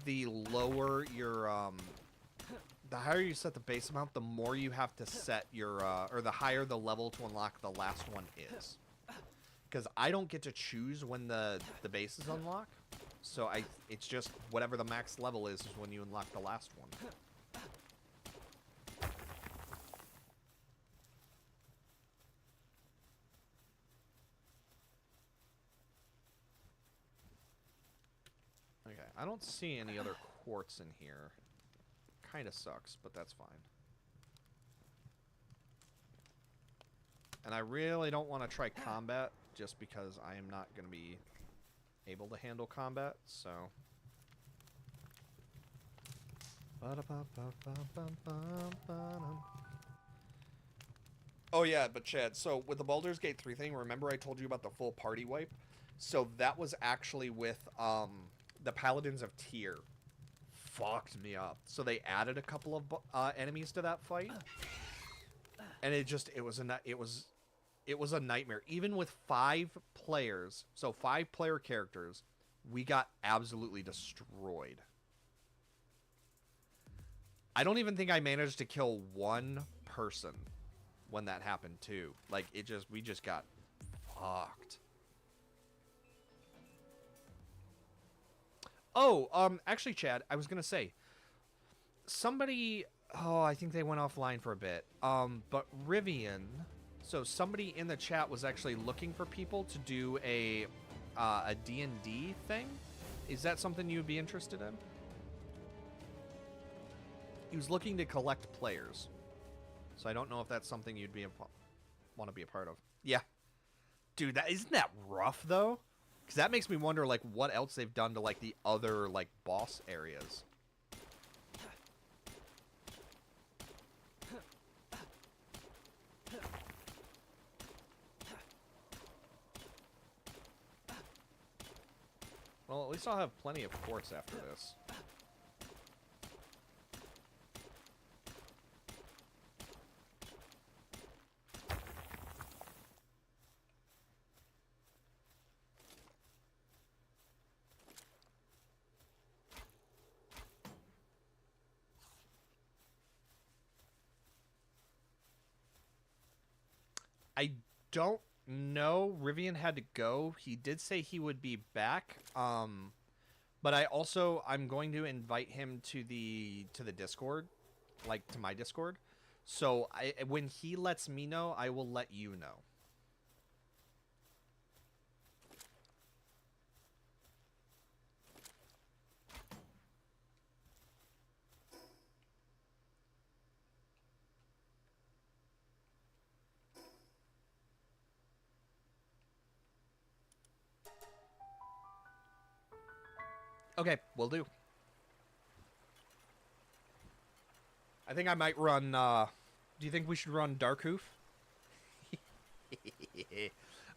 the lower your, the higher you set the base amount, the more you have to set your, or the higher the level to unlock the last one is. Because I don't get to choose when the bases unlock. So it's just whatever the max level is when you unlock the last one. Okay, I don't see any other quartz in here. Kind of sucks, but that's fine. And I really don't want to try combat, just because I am not going to be able to handle combat, so... Oh yeah, but Chad, so with the Baldur's Gate 3 thing, remember I told you about the full party wipe? So that was actually with the Paladins of Tyr. Fucked me up. So they added a couple of enemies to that fight, and it was a nightmare. Even with 5 players, so 5 player characters, we got absolutely destroyed. I don't even think I managed to kill one person when that happened too. Like we just got fucked. Oh, actually, Chad, I was gonna say, somebody, I think they went offline for a bit. But Rivian, so somebody in the chat was actually looking for people to do a D&D thing. Is that something you'd be interested in? He was looking to collect players. So I don't know if that's something you'd want to be a part of. Yeah. Dude, isn't that rough, though? Because that makes me wonder, like, what else they've done to, like, the other, like, boss areas. Well, at least I'll have plenty of quartz after this. I don't know. Rivian had to go. He did say he would be back. But I'm going to invite him to the Discord, like to my Discord. So when he lets me know, I will let you know. Okay, will do. I think I might run, do you think we should run Dark Hoof?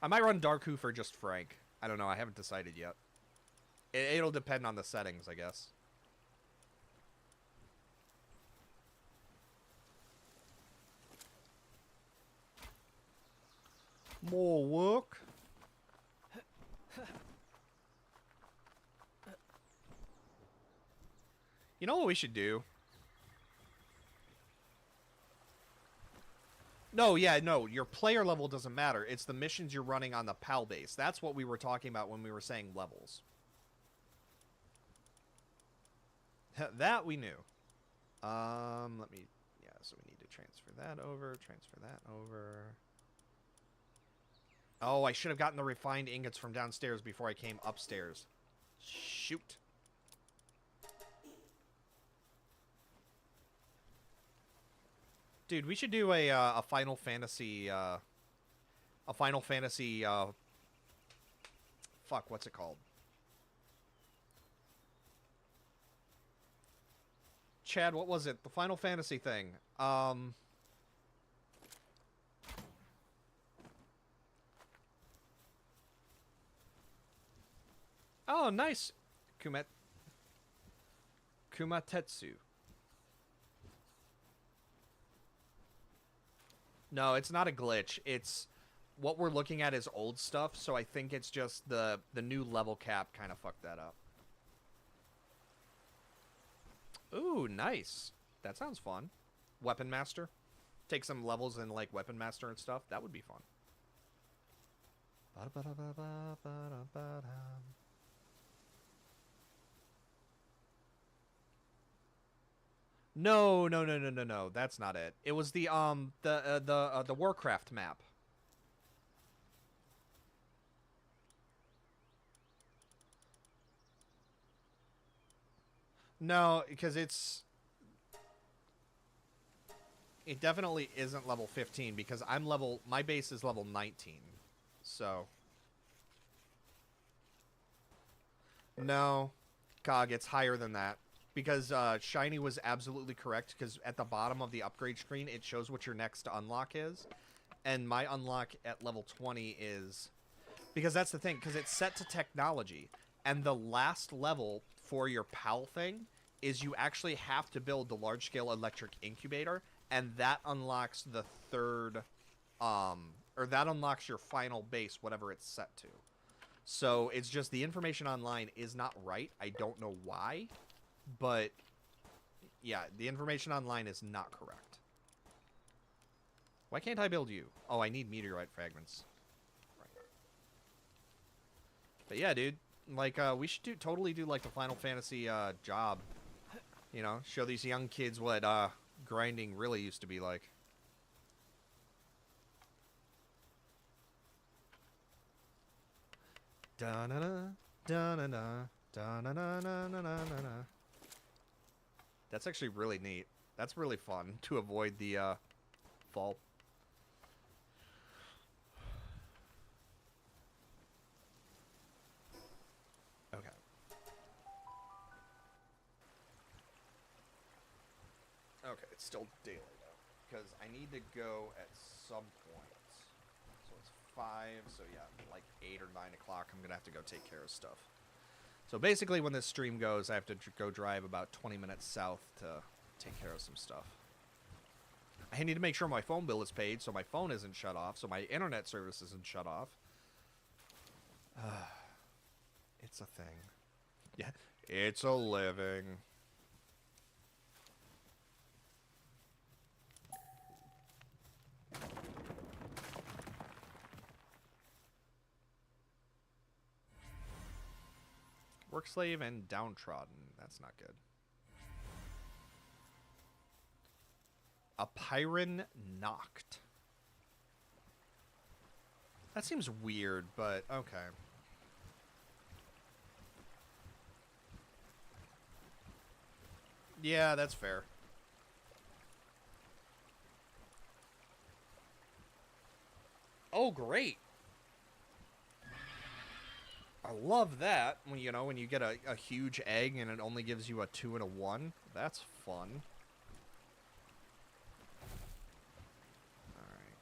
I might run Dark Hoof or just Frank. I don't know, I haven't decided yet. It'll depend on the settings, I guess. More work. You know what we should do? No, yeah, no, your player level doesn't matter. It's the missions you're running on the PAL base. That's what we were talking about when we were saying levels. That we knew. Yeah, so we need to transfer that over, Oh, I should have gotten the refined ingots from downstairs before I came upstairs. Shoot. Dude, we should do a Final Fantasy, fuck, what's it called? Chad, what was it? The Final Fantasy thing. Oh, nice. Kumatetsu. No, it's not a glitch. It's what we're looking at is old stuff, so I think it's just the new level cap kind of fucked that up. Ooh, nice. That sounds fun. Weapon Master. Take some levels in, like, Weapon Master and stuff. That would be fun. No, no, no, no, no, no. That's not it. It was the Warcraft map. No, because it definitely isn't level 15 because my base is level 19. So no, Cog, it's higher than that. Because Shiny was absolutely correct, because at the bottom of the upgrade screen, it shows what your next unlock is. And my unlock at level 20 is... Because that's the thing, because it's set to technology. And the last level for your PAL thing is you actually have to build the large-scale electric incubator, and that unlocks the third... or that unlocks your final base, whatever it's set to. So it's just the information online is not right. I don't know why. But, yeah, the information online is not correct. Why can't I build you? Oh, I need meteorite fragments. Right. But yeah, dude, like, we should totally do, like, the Final Fantasy, job. You know, show these young kids what, grinding really used to be like. Da-na-na, da-na-na, da-na-na-na-na-na-na. That's actually really neat. That's really fun to avoid the fall. Okay. Okay, it's still daylight out because I need to go at some point. So it's 5, so yeah, like 8 or 9 o'clock, I'm gonna have to go take care of stuff. So basically when this stream goes, I have to go drive about 20 minutes south to take care of some stuff. I need to make sure my phone bill is paid so my phone isn't shut off, so my internet service isn't shut off. It's a thing. Yeah, it's a living. Work slave and downtrodden. That's not good. A Pyron knocked. That seems weird, but okay. Yeah, that's fair. Oh, great. I love that when when you get a huge egg and it only gives you a 2 and a 1. That's fun. All right.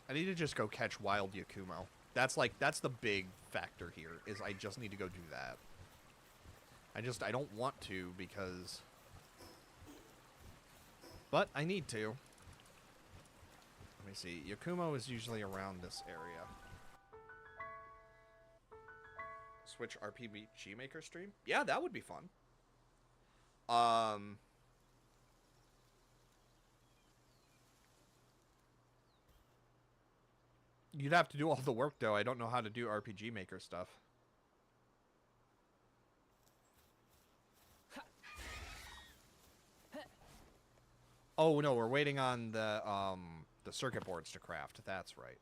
I need to just go catch wild Yakumo. That's the big factor here is I just need to go do that. I don't want to because but I need to. Let me see. Yakumo is usually around this area. Switch RPG Maker stream? Yeah, that would be fun. You'd have to do all the work, though. I don't know how to do RPG Maker stuff. Oh, no, we're waiting on the circuit boards to craft. That's right.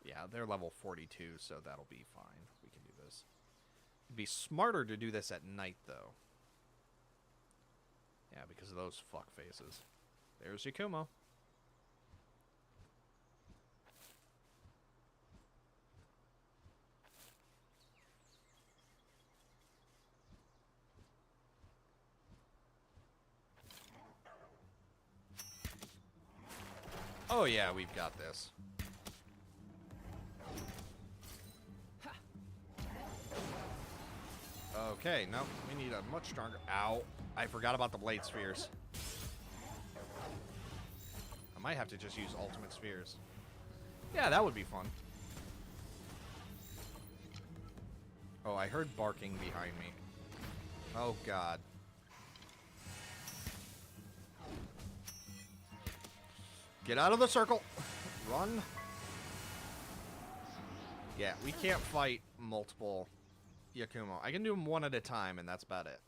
Yeah, they're level 42, so that'll be fine. We can do this. It'd be smarter to do this at night, though. Yeah, because of those fuck faces. There's Yakumo. Oh yeah, we've got this. Okay, no, we need a much stronger... Ow. I forgot about the blade spheres. I might have to just use ultimate spheres. Yeah, that would be fun. Oh, I heard barking behind me. Oh, God. Get out of the circle. Run. Yeah, we can't fight multiple Yakumo. I can do them one at a time, and that's about it.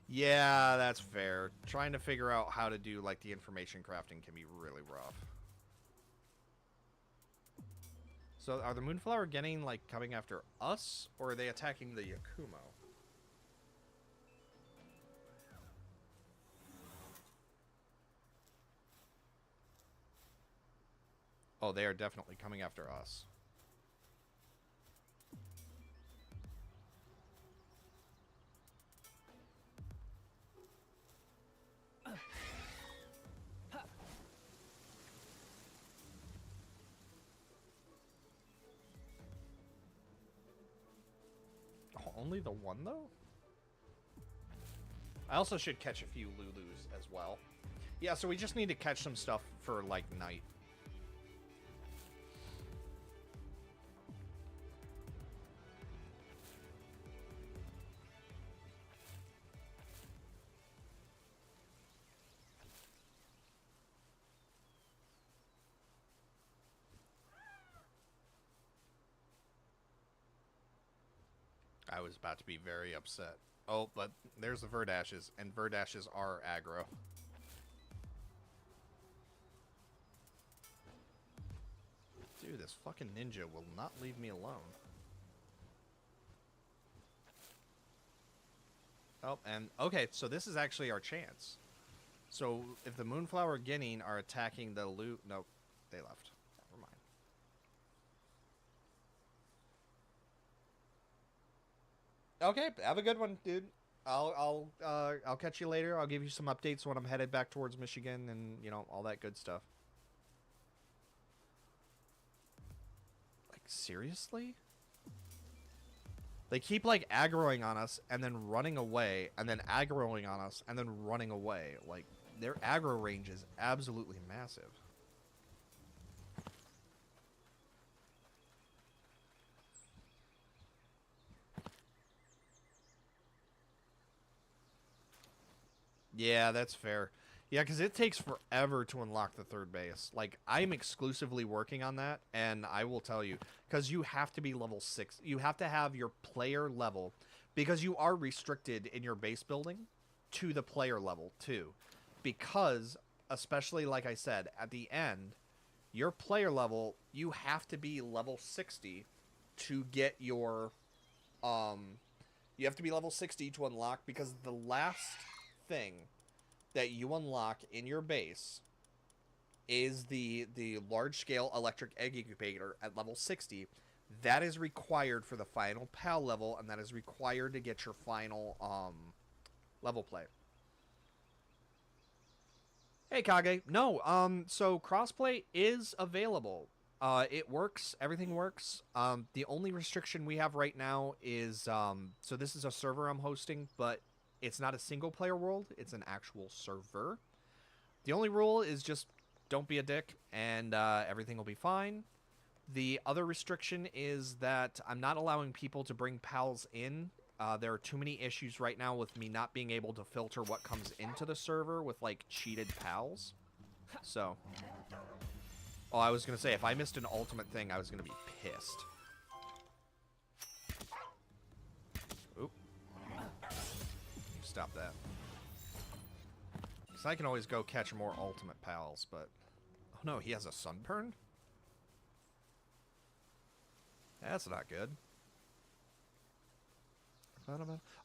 Yeah, that's fair. Trying to figure out how to do, like, the information crafting can be really rough. So, are the Moonflower getting, like, coming after us, or are they attacking the Yakumo? Oh, they are definitely coming after us. Oh, only the one, though? I also should catch a few Lulus as well. Yeah, so we just need to catch some stuff for, like, night. I was about to be very upset. Oh, but there's the Verdashes, and Verdashes are aggro. Dude, this fucking ninja will not leave me alone. Oh, and okay, so this is actually our chance. So if the Moonflower Guinea are attacking the loot, nope, they left. Never mind. Okay, have a good one, dude. I'll catch you later. I'll give you some updates when I'm headed back towards Michigan and, you know, all that good stuff. Like, seriously? They keep, like, aggroing on us and then running away, and then aggroing on us and then running away. Like, their aggro range is absolutely massive. Yeah, that's fair. Yeah, because it takes forever to unlock the third base. Like, I'm exclusively working on that, and I will tell you, because you have to be level 6. You have to have your player level, because you are restricted in your base building to the player level, too. Because, especially like I said, at the end, your player level, you have to be level 60 to get your, you have to be level 60 to unlock, because the last thing that you unlock in your base is the large-scale electric egg incubator at level 60. That is required for the final PAL level, and that is required to get your final level play. Hey, Kage. No, so crossplay is available. It works. Everything works. The only restriction we have right now is, so this is a server I'm hosting, but it's not a single-player world. It's an actual server. The only rule is just don't be a dick, and everything will be fine. The other restriction is that I'm not allowing people to bring pals in. There are too many issues right now with me not being able to filter what comes into the server with, like, cheated pals. So. Oh, I was going to say, if I missed an ultimate thing, I was going to be pissed. Oop. Stop that. Because I can always go catch more ultimate pals, but... Oh no, he has a sunburn? That's not good.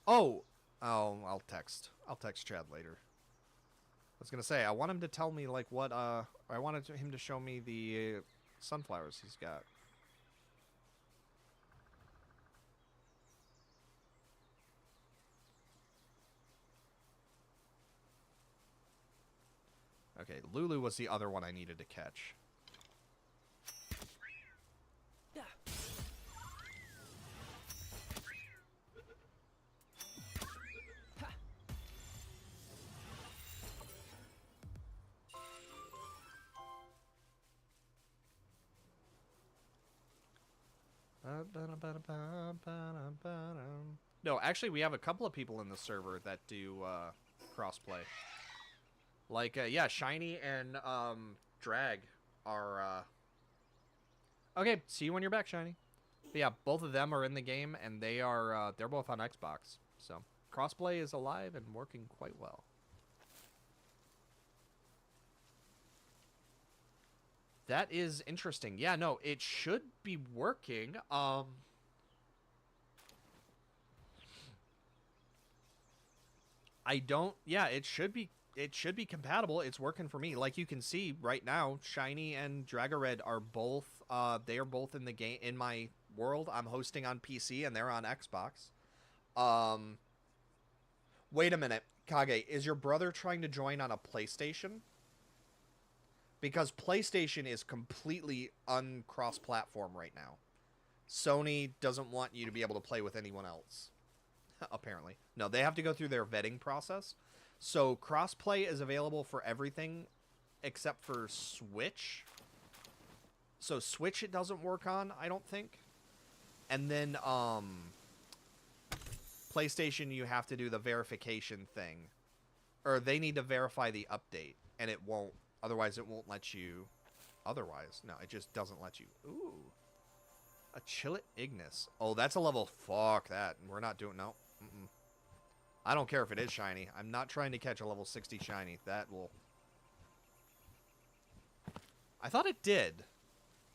Oh! Oh, I'll text. I'll text Chad later. I was gonna say, I want him to tell me, like, what, I wanted him to show me the sunflowers he's got. Okay, Lulu was the other one I needed to catch. No, actually, we have a couple of people in the server that do crossplay. Like, yeah, Shiny and Drag are. Okay, see you when you're back, Shiny. But yeah, both of them are in the game, and they're both on Xbox. So crossplay is alive and working quite well. That is interesting. Yeah, no, it should be working. I don't. Yeah, it should be. It should be compatible. It's working for me. Like you can see right now, Shiny and Dragared are both. They are both in the game in my world. I'm hosting on PC and they're on Xbox. Um. Wait a minute, Kage. Is your brother trying to join on a PlayStation? Because PlayStation is completely uncross-platform right now. Sony doesn't want you to be able to play with anyone else. Apparently. No, they have to go through their vetting process. So crossplay is available for everything except for Switch. So Switch it doesn't work on, I don't think. And then PlayStation you have to do the verification thing. Or they need to verify the update and it won't, otherwise it won't let you. Otherwise, no, it just doesn't let you. Ooh. A Chillet Ignis. Oh, that's a level. Fuck that. We're not doing. No. Mm-mm. I don't care if it is shiny. I'm not trying to catch a level 60 shiny. That will. I thought it did.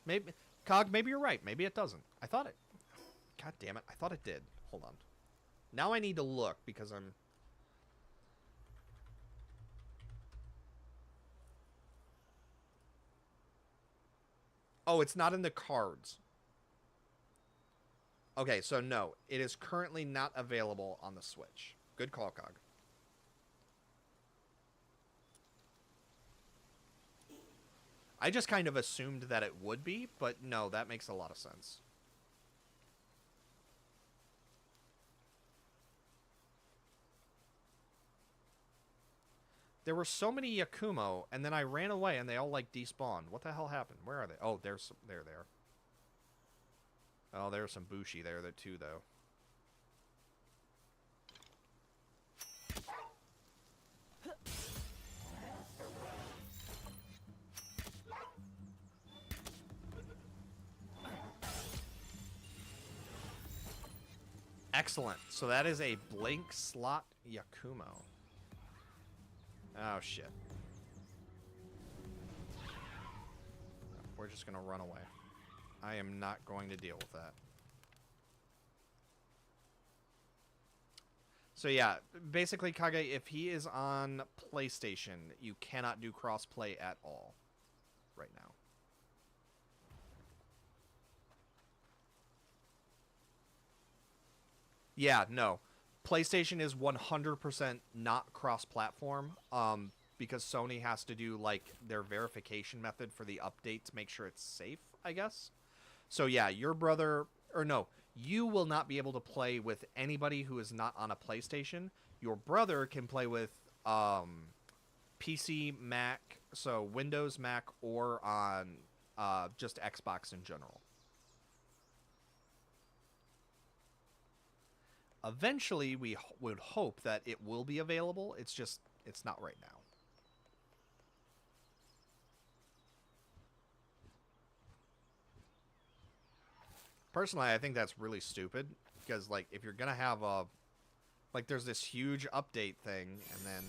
Maybe. Cog, maybe you're right. Maybe it doesn't. I thought it. God damn it. I thought it did. Hold on. Now I need to look because I'm. Oh, it's not in the cards. Okay, so no, it is currently not available on the Switch. Good call, Cog. I just kind of assumed that it would be, but no, that makes a lot of sense. There were so many Yakumo, and then I ran away, and they all, like, despawned. What the hell happened? Where are they? Oh, they're there. Oh, there's some Bushi there, too, though. Excellent. So that is a blank slot Yakumo. Oh, shit. We're just going to run away. I am not going to deal with that. So yeah, basically, Kage, if he is on PlayStation, you cannot do crossplay at all right now. Yeah, no. PlayStation is 100% not cross-platform because Sony has to do, like, their verification method for the update to make sure it's safe, I guess. So, yeah, your brother... Or, no, you will not be able to play with anybody who is not on a PlayStation. Your brother can play with PC, Mac, so Windows, Mac, or on just Xbox in general. Eventually, we would hope that it will be available. It's just, it's not right now. Personally, I think that's really stupid. Because, like, if you're going to have a... Like, there's this huge update thing, and then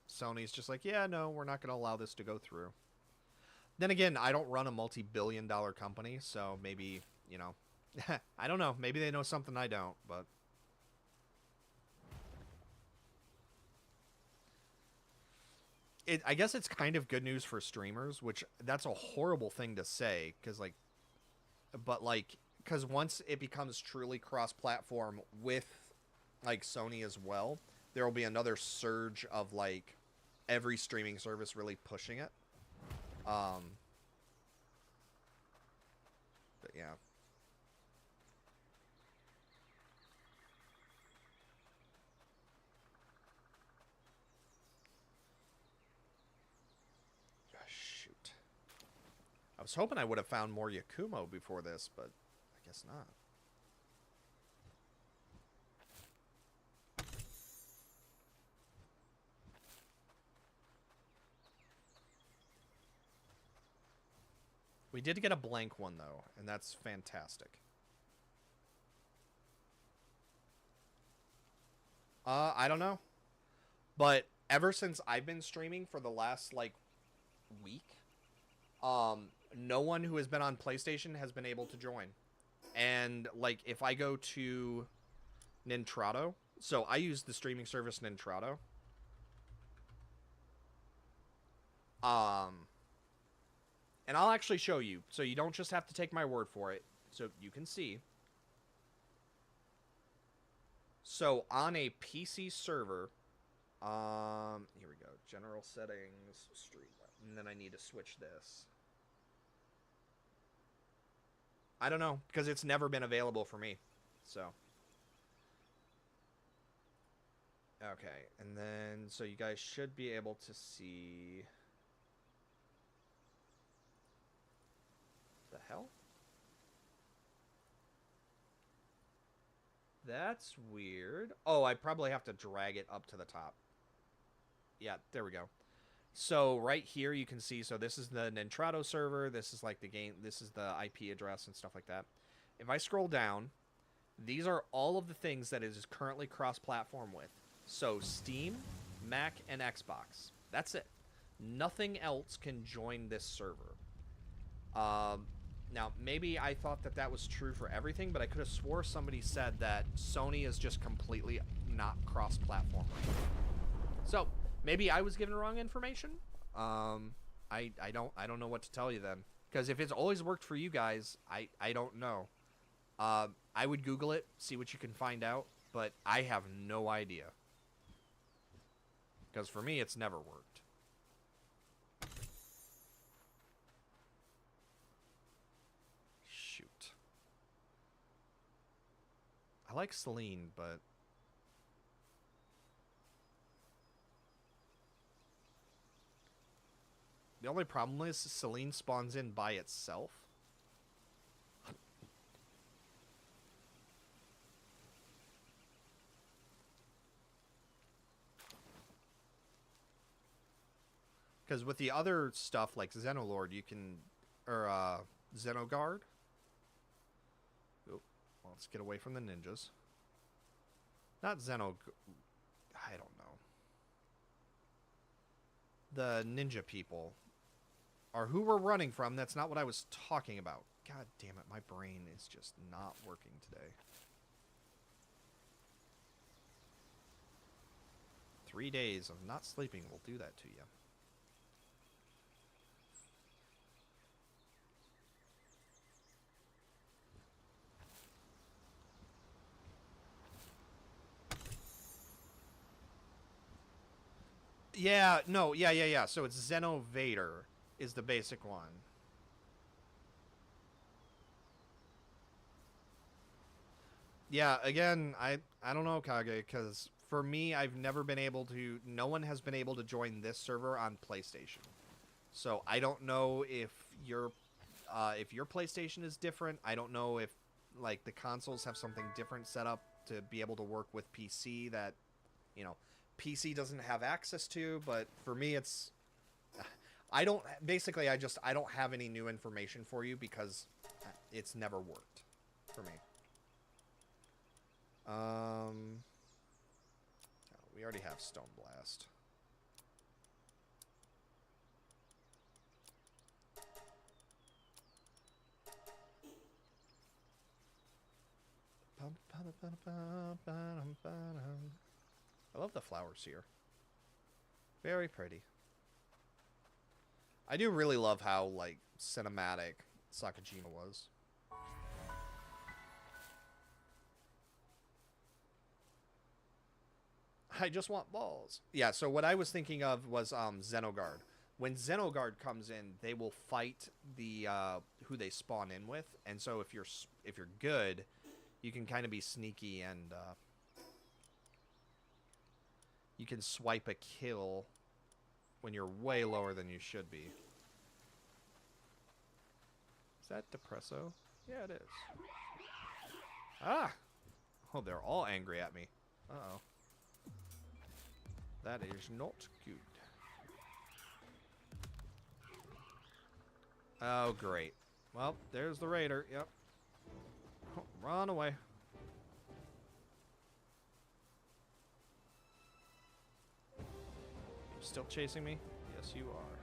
Sony's just like, yeah, no, we're not going to allow this to go through. Then again, I don't run a multi-billion-dollar company, so maybe, you know... I don't know. Maybe they know something I don't, but... I guess it's kind of good news for streamers, which that's a horrible thing to say, because, like... But, like, because once it becomes truly cross-platform with, like, Sony as well, there will be another surge of, like, every streaming service really pushing it. But, yeah. I was hoping I would have found more Yakumo before this, but guess not. We did get a blank one, though, and that's fantastic. I don't know. But ever since I've been streaming for the last, like, week, no one who has been on PlayStation has been able to join. And, like, if I go to Nintrado, so I use the streaming service Nintrado. And I'll actually show you, so you don't just have to take my word for it, so you can see. So on a PC server, here we go, general settings, stream, and then I need to switch this. I don't know, because it's never been available for me, so. Okay, and then, so you guys should be able to see... The hell? That's weird. Oh, I probably have to drag it up to the top. Yeah, there we go. So right here you can see, so this is the Nintrado server, this is like the game, this is the IP address and stuff like that. If I scroll down, these are all of the things that it is currently cross-platform with. So Steam, Mac, and Xbox. That's it. Nothing else can join this server. Now, maybe I thought that that was true for everything, but I could have swore somebody said that Sony is just completely not cross-platform. So, maybe I was given wrong information. I don't know what to tell you then. Because if it's always worked for you guys, I don't know. I would Google it, see what you can find out, but I have no idea. Because for me, it's never worked. I like Celine, but... The only problem is Celine spawns in by itself. Because with the other stuff, like Xenolord, you can... Or, Xenogard. Well, let's get away from the ninjas. Not Zeno... I don't know. The ninja people are who we're running from. That's not what I was talking about. God damn it, my brain is just not working today. 3 days of not sleeping will do that to you. Yeah, no, yeah. So it's Xenovator is the basic one. Yeah, again, I don't know, Kage, because for me, I've never been able to... No one has been able to join this server on PlayStation. So I don't know if your PlayStation is different. I don't know if, like, the consoles have something different set up to be able to work with PC that, you know... PC doesn't have access to, but for me it's I don't have any new information for you because it's never worked for me. We already have Stone Blast. I love the flowers here. Very pretty. I do really love how, like, cinematic Sakajima was. I just want balls. Yeah, so what I was thinking of was Xenogard. When Xenogard comes in, they will fight the who they spawn in with, and so if you're good, you can kind of be sneaky and you can swipe a kill when you're way lower than you should be. Is that Depresso? Yeah, it is. Ah! Oh, they're all angry at me. Uh-oh. That is not good. Oh, great. Well, there's the raider. Yep. Oh, run away. You still chasing me? Yes, you are.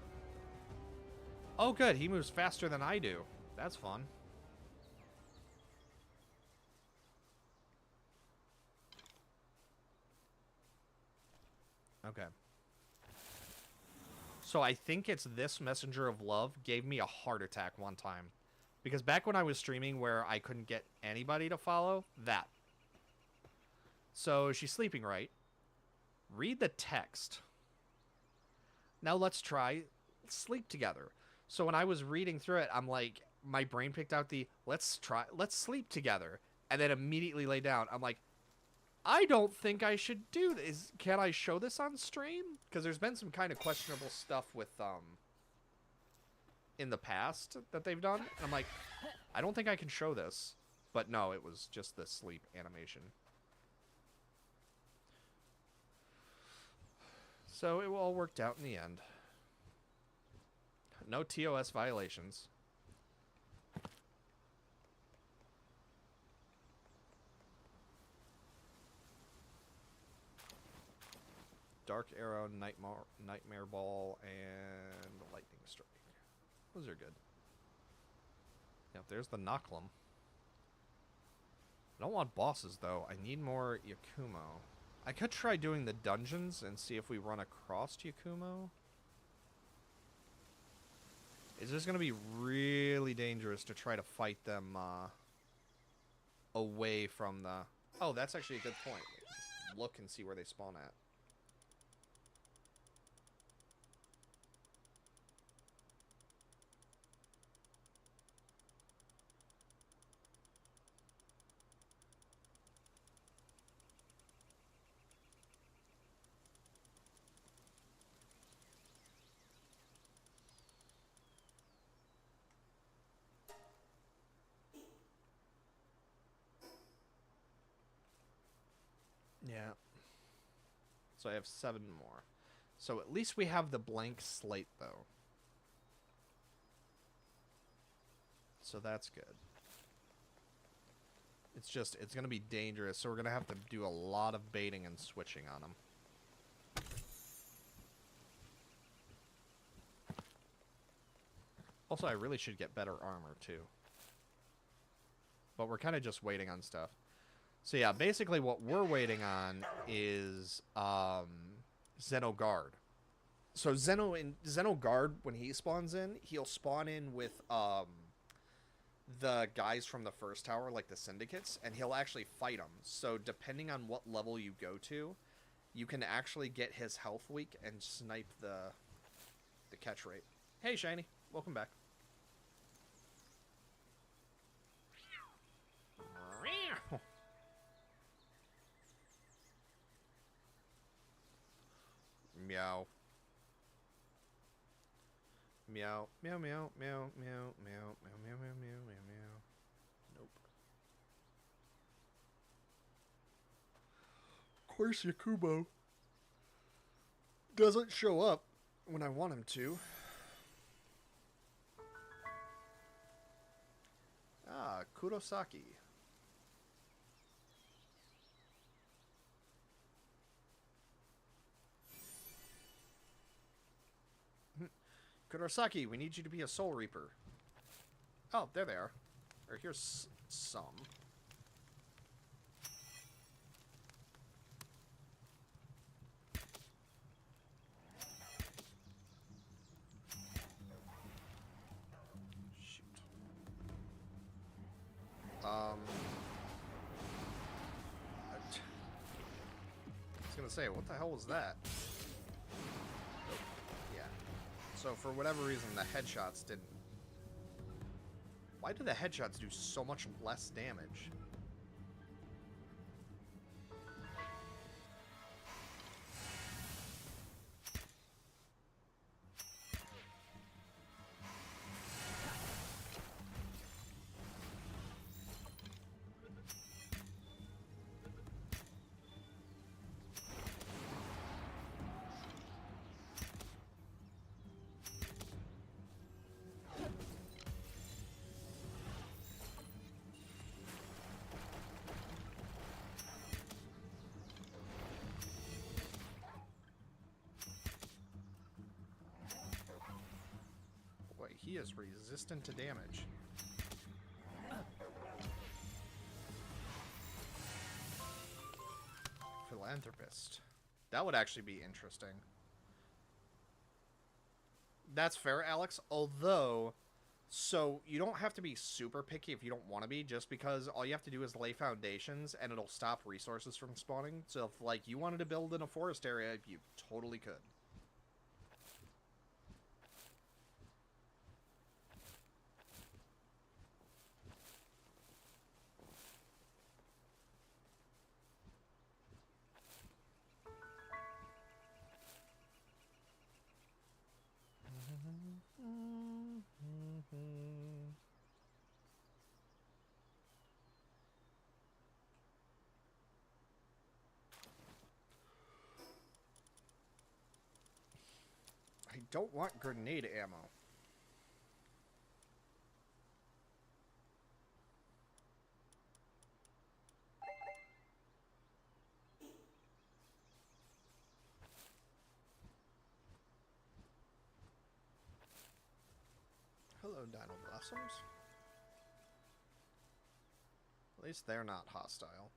Oh, good. He moves faster than I do. That's fun. Okay. So I think it's this Messenger of Love gave me a heart attack one time. Because back when I was streaming where I couldn't get anybody to follow, that. So she's sleeping, right? Read the text. Now let's try sleep together. So when I was reading through it, I'm like, my brain picked out the let's sleep together. And then immediately lay down. I'm like, I don't think I should do this. Can I show this on stream? Because there's been some kind of questionable stuff with in the past that they've done. And I'm like, I don't think I can show this. But no, it was just the sleep animation. So it all worked out in the end. No TOS violations. Dark Arrow, Nightmare Ball, and Lightning Strike. Those are good. Yep, there's the Nocklum. I don't want bosses, though. I need more Yakumo. I could try doing the dungeons and see if we run across Yakumo. It's just going to be really dangerous to try to fight them away from the... Oh, that's actually a good point. Just look and see where they spawn at. Yeah. So I have 7 more. So at least we have the blank slate, though. So that's good. It's just, it's going to be dangerous, so we're going to have to do a lot of baiting and switching on them. Also, I really should get better armor, too. But we're kind of just waiting on stuff. So yeah, basically what we're waiting on is Xenogard. So Xenogard, when he spawns in, he'll spawn in with the guys from the first tower, like the syndicates, and he'll actually fight them. So depending on what level you go to, you can actually get his health weak and snipe the catch rate. Hey, Shiny. Welcome back. Meow. Meow. Meow, meow, meow, meow, meow, meow, meow, meow, meow, meow, meow. Nope. Of course, Yakumo doesn't show up when I want him to. Ah, Kurosaki. Kurosaki, we need you to be a Soul Reaper. Oh, there they are. Or here's some. Shoot. I was gonna say, what the hell was that? Yeah. So for whatever reason, the headshots didn't. Why do the headshots do so much less damage? he is resistant to damage. Philanthropist. That would actually be interesting. That's fair, Alex. Although, so you don't have to be super picky if you don't want to be, just because all you have to do is lay foundations and it'll stop resources from spawning. So if, like, you wanted to build in a forest area, you totally could. I don't want grenade ammo. Hello, Dino Blossoms. At least they're not hostile.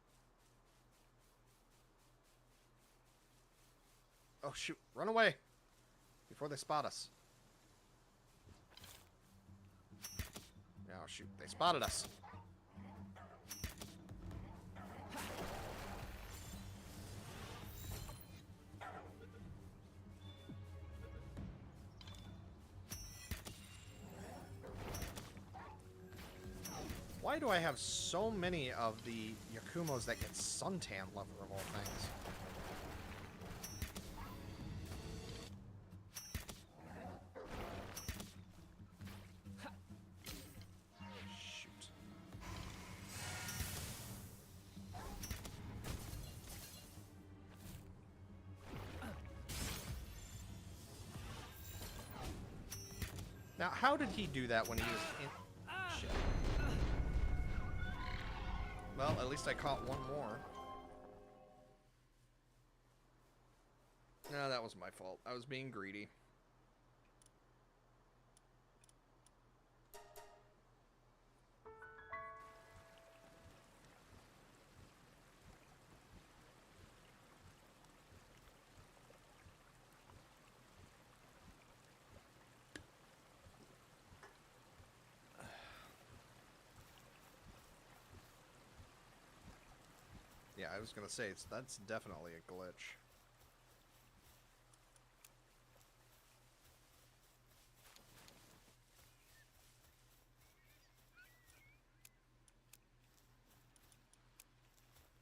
Oh, shoot. Run away! Before they spot us. Oh, shoot. They spotted us. Why do I have so many of the Yakumos that get suntan level of all things? Shoot. Now, how did he do that when he was in... Shit. Well, at least I caught one more. No, that was my fault. I was being greedy. Yeah, I was gonna say, that's definitely a glitch.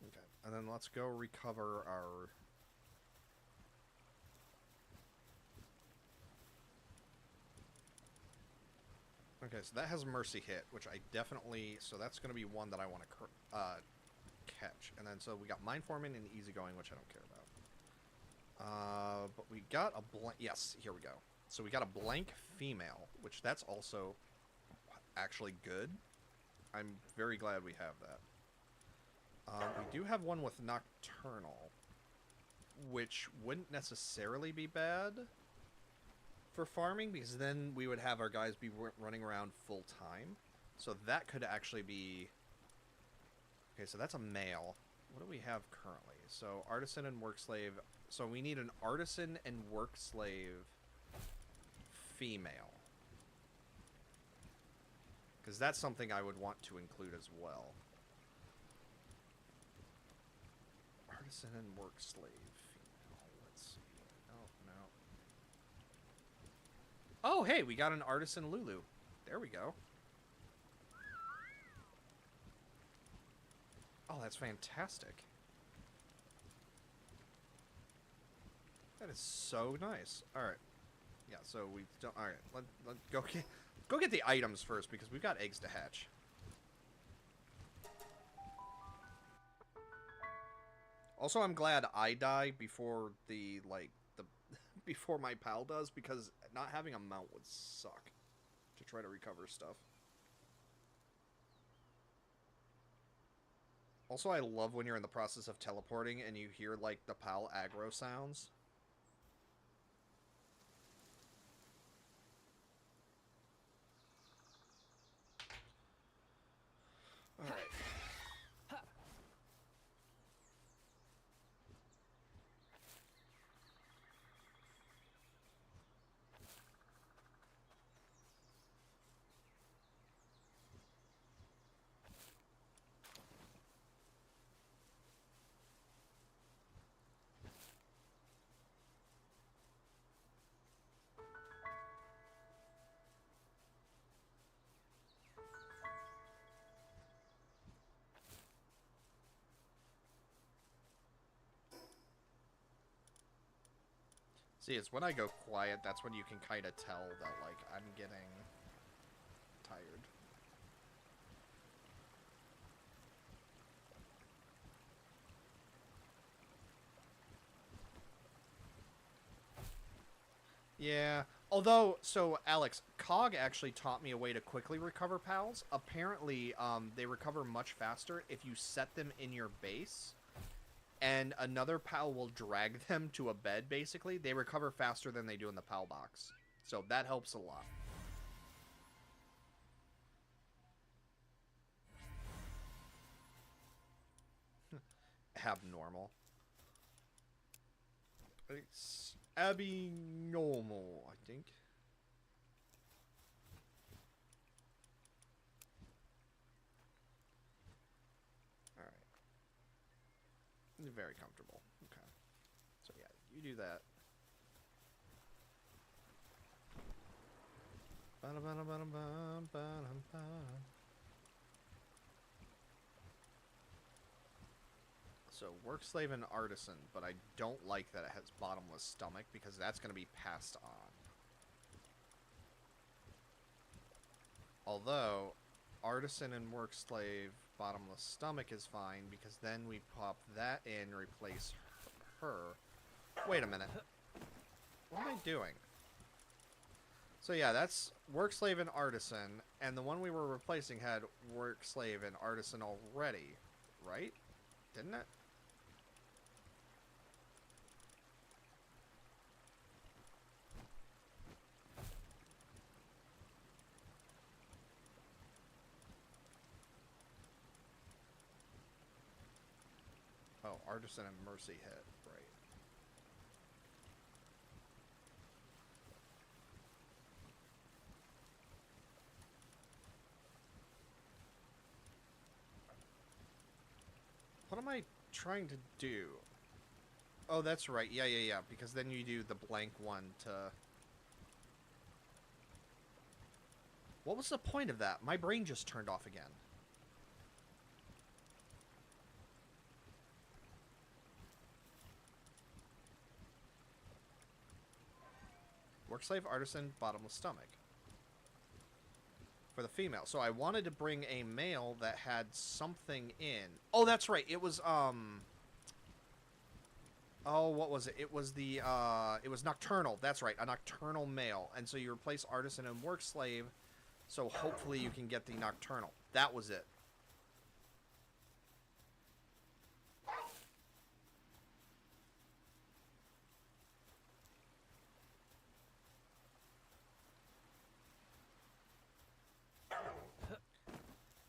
Okay, and then let's go recover our... Okay, so that has Mercy Hit, which I definitely... So that's going to be one that I want to catch. And then, so we got Mind Forming and Easygoing, which I don't care about. But we got a blank... Yes, here we go. So we got a blank female, which that's also actually good. I'm very glad we have that. We do have one with Nocturnal, which wouldn't necessarily be bad for farming, because then we would have our guys be running around full time. So that could actually be... Okay, so that's a male. What do we have currently? So artisan and work slave. So we need an artisan and work slave female, because that's something I would want to include as well. Artisan and work slave female. Let's see. No. Oh, hey, we got an artisan Lulu. There we go. Oh, that's fantastic. That is so nice. All right. Yeah, so we don't... All right, let go get the items first, because we've got eggs to hatch. Also, I'm glad I die before the, like, before my pal does, because not having a mount would suck to try to recover stuff. Also, I love when you're in the process of teleporting and you hear, like, the pal aggro sounds. See, it's when I go quiet, that's when you can kind of tell that, like, I'm getting tired. Yeah. Although, so, Alex, Cog actually taught me a way to quickly recover pals. Apparently, they recover much faster if you set them in your base, and another pal will drag them to a bed, basically. They recover faster than they do in the pal box. So that helps a lot. Abnormal. It's abnormal, I think. Alright. Very comfortable. Okay. So yeah, you do that. So, work slave and artisan, but I don't like that it has bottomless stomach because that's going to be passed on. Although, artisan and work slave bottomless stomach is fine because then we pop that in, replace her. Wait a minute. What am I doing? So yeah, that's work slave and artisan, and the one we were replacing had work slave and artisan already, right? Didn't it? Oh, artisan and mercy hit, right. What am I trying to do? Oh, that's right. Yeah. Because then you do the blank one to... What was the point of that? My brain just turned off again. Work slave, artisan, bottomless stomach. For the female. So I wanted to bring a male that had something in. Oh, that's right. It was, Oh, what was it? It was the, it was nocturnal. That's right. A nocturnal male. And so you replace artisan and work slave. So hopefully you can get the nocturnal. That was it.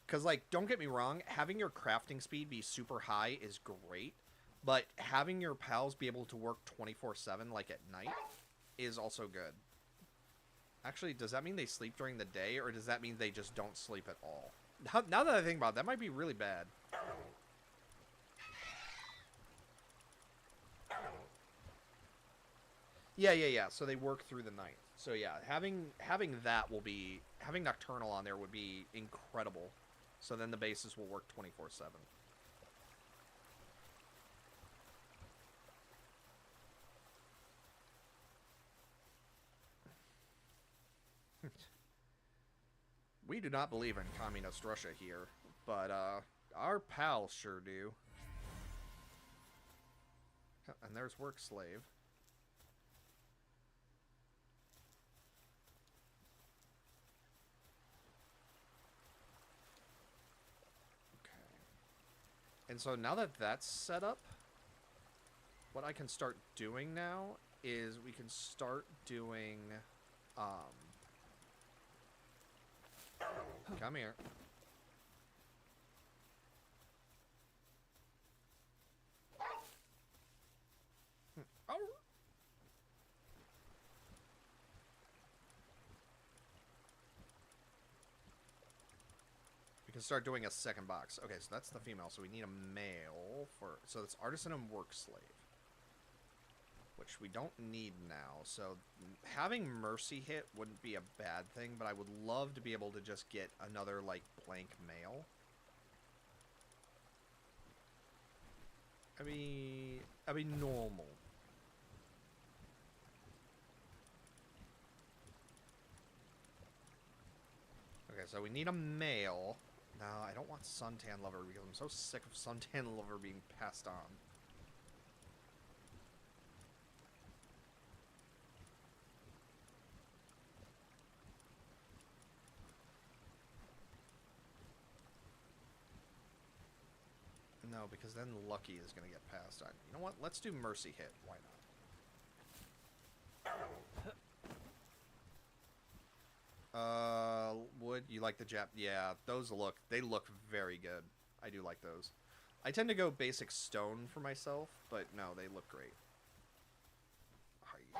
Because, like, don't get me wrong, having your crafting speed be super high is great, but having your pals be able to work 24/7, like at night, is also good. Actually, does that mean they sleep during the day, or does that mean they just don't sleep at all? Now that I think about it, that might be really bad. Yeah. So they work through the night. So yeah, having that will be... Having Nocturnal on there would be incredible. So then the bases will work 24/7. We do not believe in communist Russia here, but our pals sure do. And there's work slave. And so now that that's set up, what I can start doing now is we can start doing, come here. Oh. We can start doing a second box. Okay, so that's the female. So we need a male for... So it's artisan and work slave. Which we don't need now. So having mercy hit wouldn't be a bad thing, but I would love to be able to just get another, like, blank male. I mean normal. so we need a male. No, I don't want Suntan Lover because I'm so sick of Suntan Lover being passed on. No, because then Lucky is going to get passed on. You know what? Let's do Mercy Hit. Why not? Would you like the Jap? Yeah, they look very good. I do like those. I tend to go basic stone for myself, but no, they look great.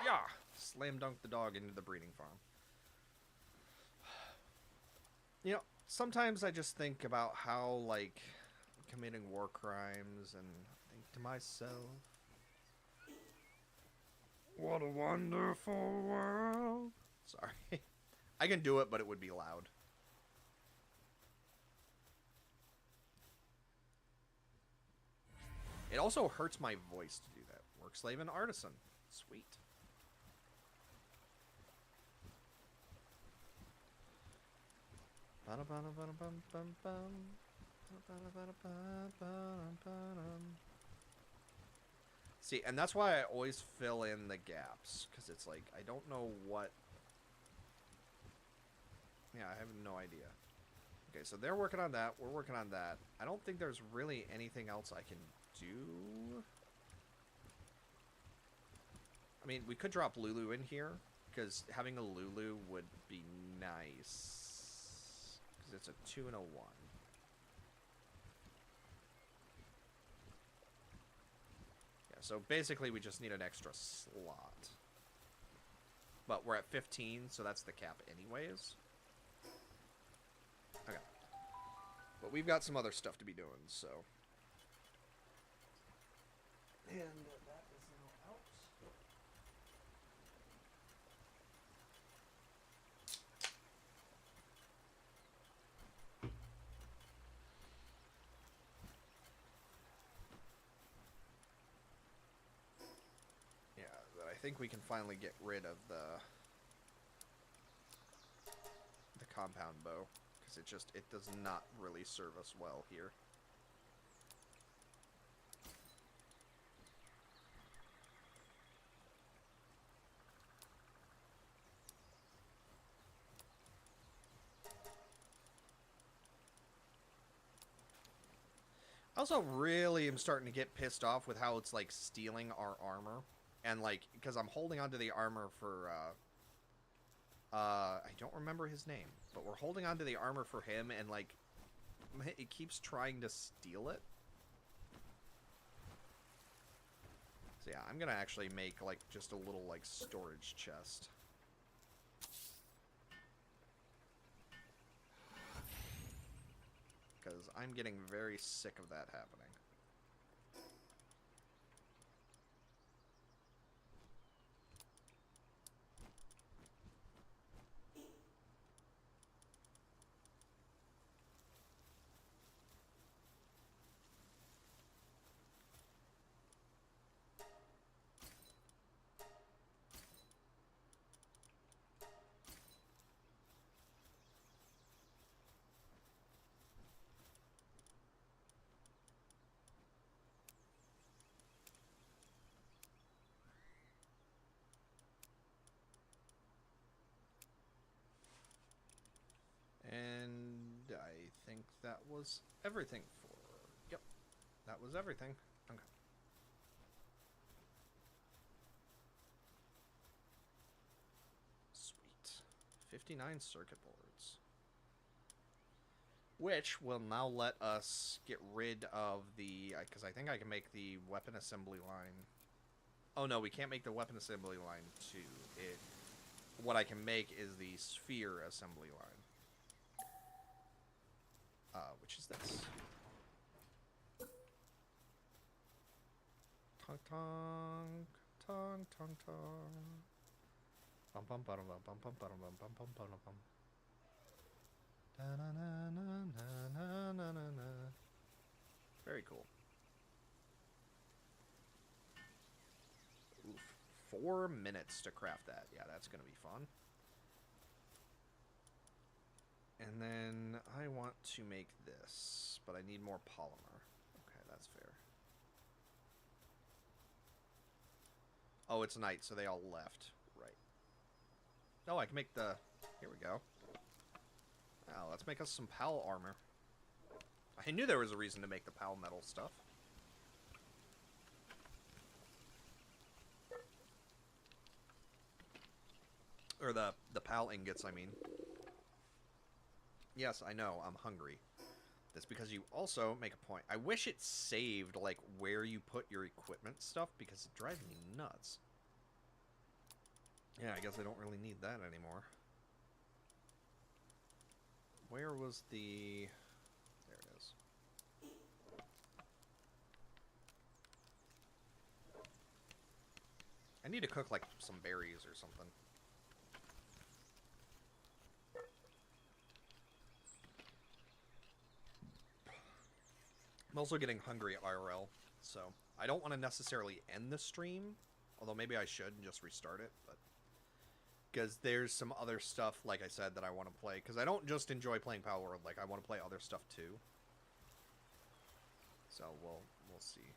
Yeah, slam dunk the dog into the breeding farm. You know, sometimes I just think about how, like, committing war crimes and think to myself, what a wonderful world. Sorry. I can do it, but it would be loud. It also hurts my voice to do that. Work slave and artisan. Sweet. See, and that's why I always fill in the gaps, because it's like, I don't know what... Yeah, I have no idea. Okay, so they're working on that, we're working on that. I don't think there's really anything else I can do. I mean, we could drop Lulu in here, because having a Lulu would be nice. Because it's a 2 and a 1. So basically we just need an extra slot. But we're at 15, so that's the cap anyways. Okay. But we've got some other stuff to be doing, so. And that is now out. Yeah, but I think we can finally get rid of the compound bow, because it does not really serve us well here. I also really am starting to get pissed off with how it's, like, stealing our armor. And, like, because I'm holding onto the armor for, I don't remember his name. But we're holding onto the armor for him, and, like, it keeps trying to steal it. So, yeah, I'm gonna actually make, like, just a little, like, storage chest. Because I'm getting very sick of that happening. And I think that was everything for... Yep, that was everything. Okay. Sweet. 59 circuit boards. Which will now let us get rid of the... Because I think I can make the weapon assembly line... Oh no, we can't make the weapon assembly line too. What I can make is the sphere assembly line. Which is this. Tong tong, tong tong tong. Bum bum bum bum bum bum bum bum bum bum bum bum. Da na na na na na na na. Very cool. Oof, 4 minutes to craft that. Yeah, that's gonna be fun. And then I want to make this, but I need more polymer. Okay, that's fair. Oh, it's night, so they all left. Right. Oh, I can make the... Here we go. Now, let's make us some PAL armor. I knew there was a reason to make the PAL metal stuff. Or the PAL ingots, I mean. Yes, I know, I'm hungry. That's because you also make a point. I wish it saved, like, where you put your equipment stuff, because it drives me nuts. Yeah, I guess I don't really need that anymore. Where was the... There it is. I need to cook, like, some berries or something. I'm also getting hungry at IRL, so I don't want to necessarily end the stream, although maybe I should and just restart it, but because there's some other stuff, like I said, that I want to play, because I don't just enjoy playing Palworld, like I want to play other stuff too. So we'll see.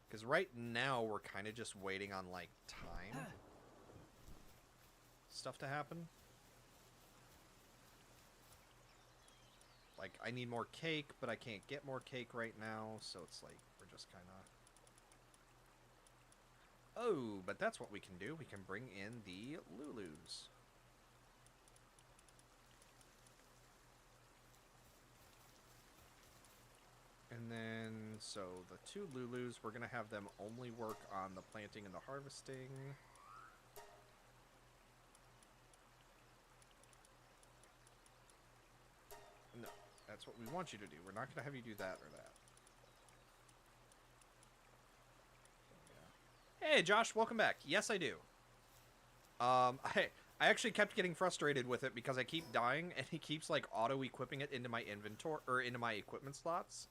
Because right now we're kind of just waiting on like time stuff to happen. Like, I need more cake, but I can't get more cake right now, so it's like, we're just kind of... Oh, but that's what we can do. We can bring in the Lulus. And then, so the 2 Lulus, we're going to have them only work on the planting and the harvesting. No. That's what we want you to do. We're not going to have you do that or that. Yeah. Hey, Josh, welcome back. Yes, I do. I actually kept getting frustrated with it because I keep dying, and he keeps, like, auto-equipping it into my inventory, or into my equipment slots.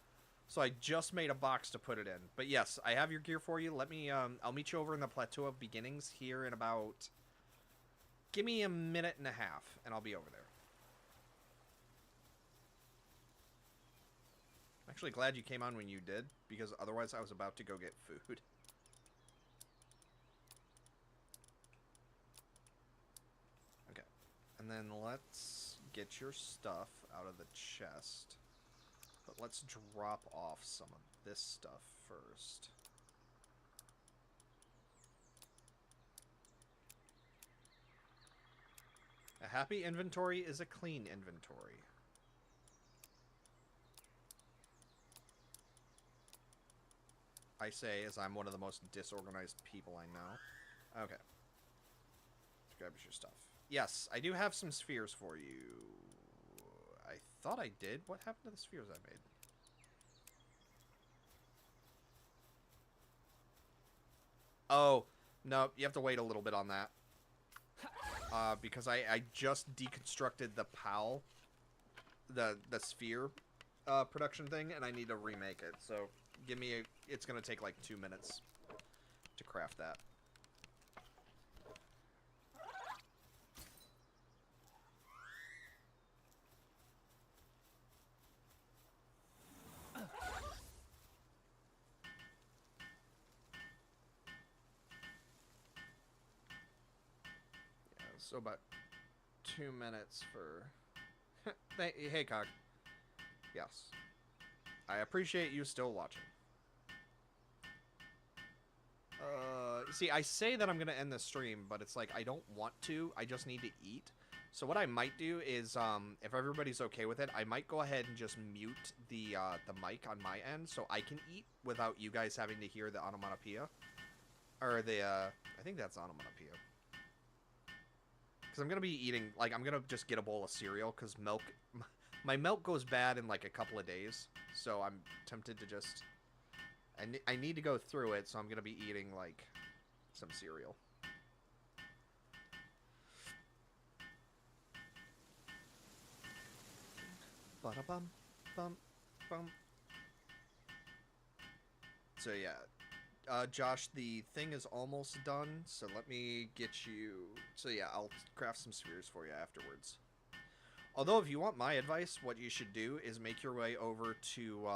So I just made a box to put it in. But yes, I have your gear for you. Let me, I'll meet you over in the Plateau of Beginnings here in about... Give me a minute and a half, and I'll be over there. I'm actually glad you came on when you did, because otherwise I was about to go get food. Okay. And then let's get your stuff out of the chest. But let's drop off some of this stuff first. A happy inventory is a clean inventory. I say as I'm one of the most disorganized people I know. Okay. Grab your stuff. Yes, I do have some spheres for you. I thought I did. What happened to the spheres I made? Oh, no, you have to wait a little bit on that. Because I just deconstructed the PAL, the sphere production thing, and I need to remake it. So give me it's gonna take like 2 minutes to craft that. So about 2 minutes for... Hey, Cog. Yes. I appreciate you still watching. See, I say that I'm going to end the stream, but it's like, I don't want to. I just need to eat. So what I might do is, if everybody's okay with it, I might go ahead and just mute the mic on my end so I can eat without you guys having to hear the onomatopoeia. Or the, I think that's onomatopoeia. Because I'm going to be eating, like, I'm going to just get a bowl of cereal, because milk, my milk goes bad in, like, a couple of days. So I'm tempted to just, I need to go through it, so I'm going to be eating, like, some cereal. Ba-da-bum, bum, bum. So, yeah. Josh, the thing is almost done, so let me get you... So yeah, I'll craft some spheres for you afterwards. Although, if you want my advice, what you should do is make your way over to,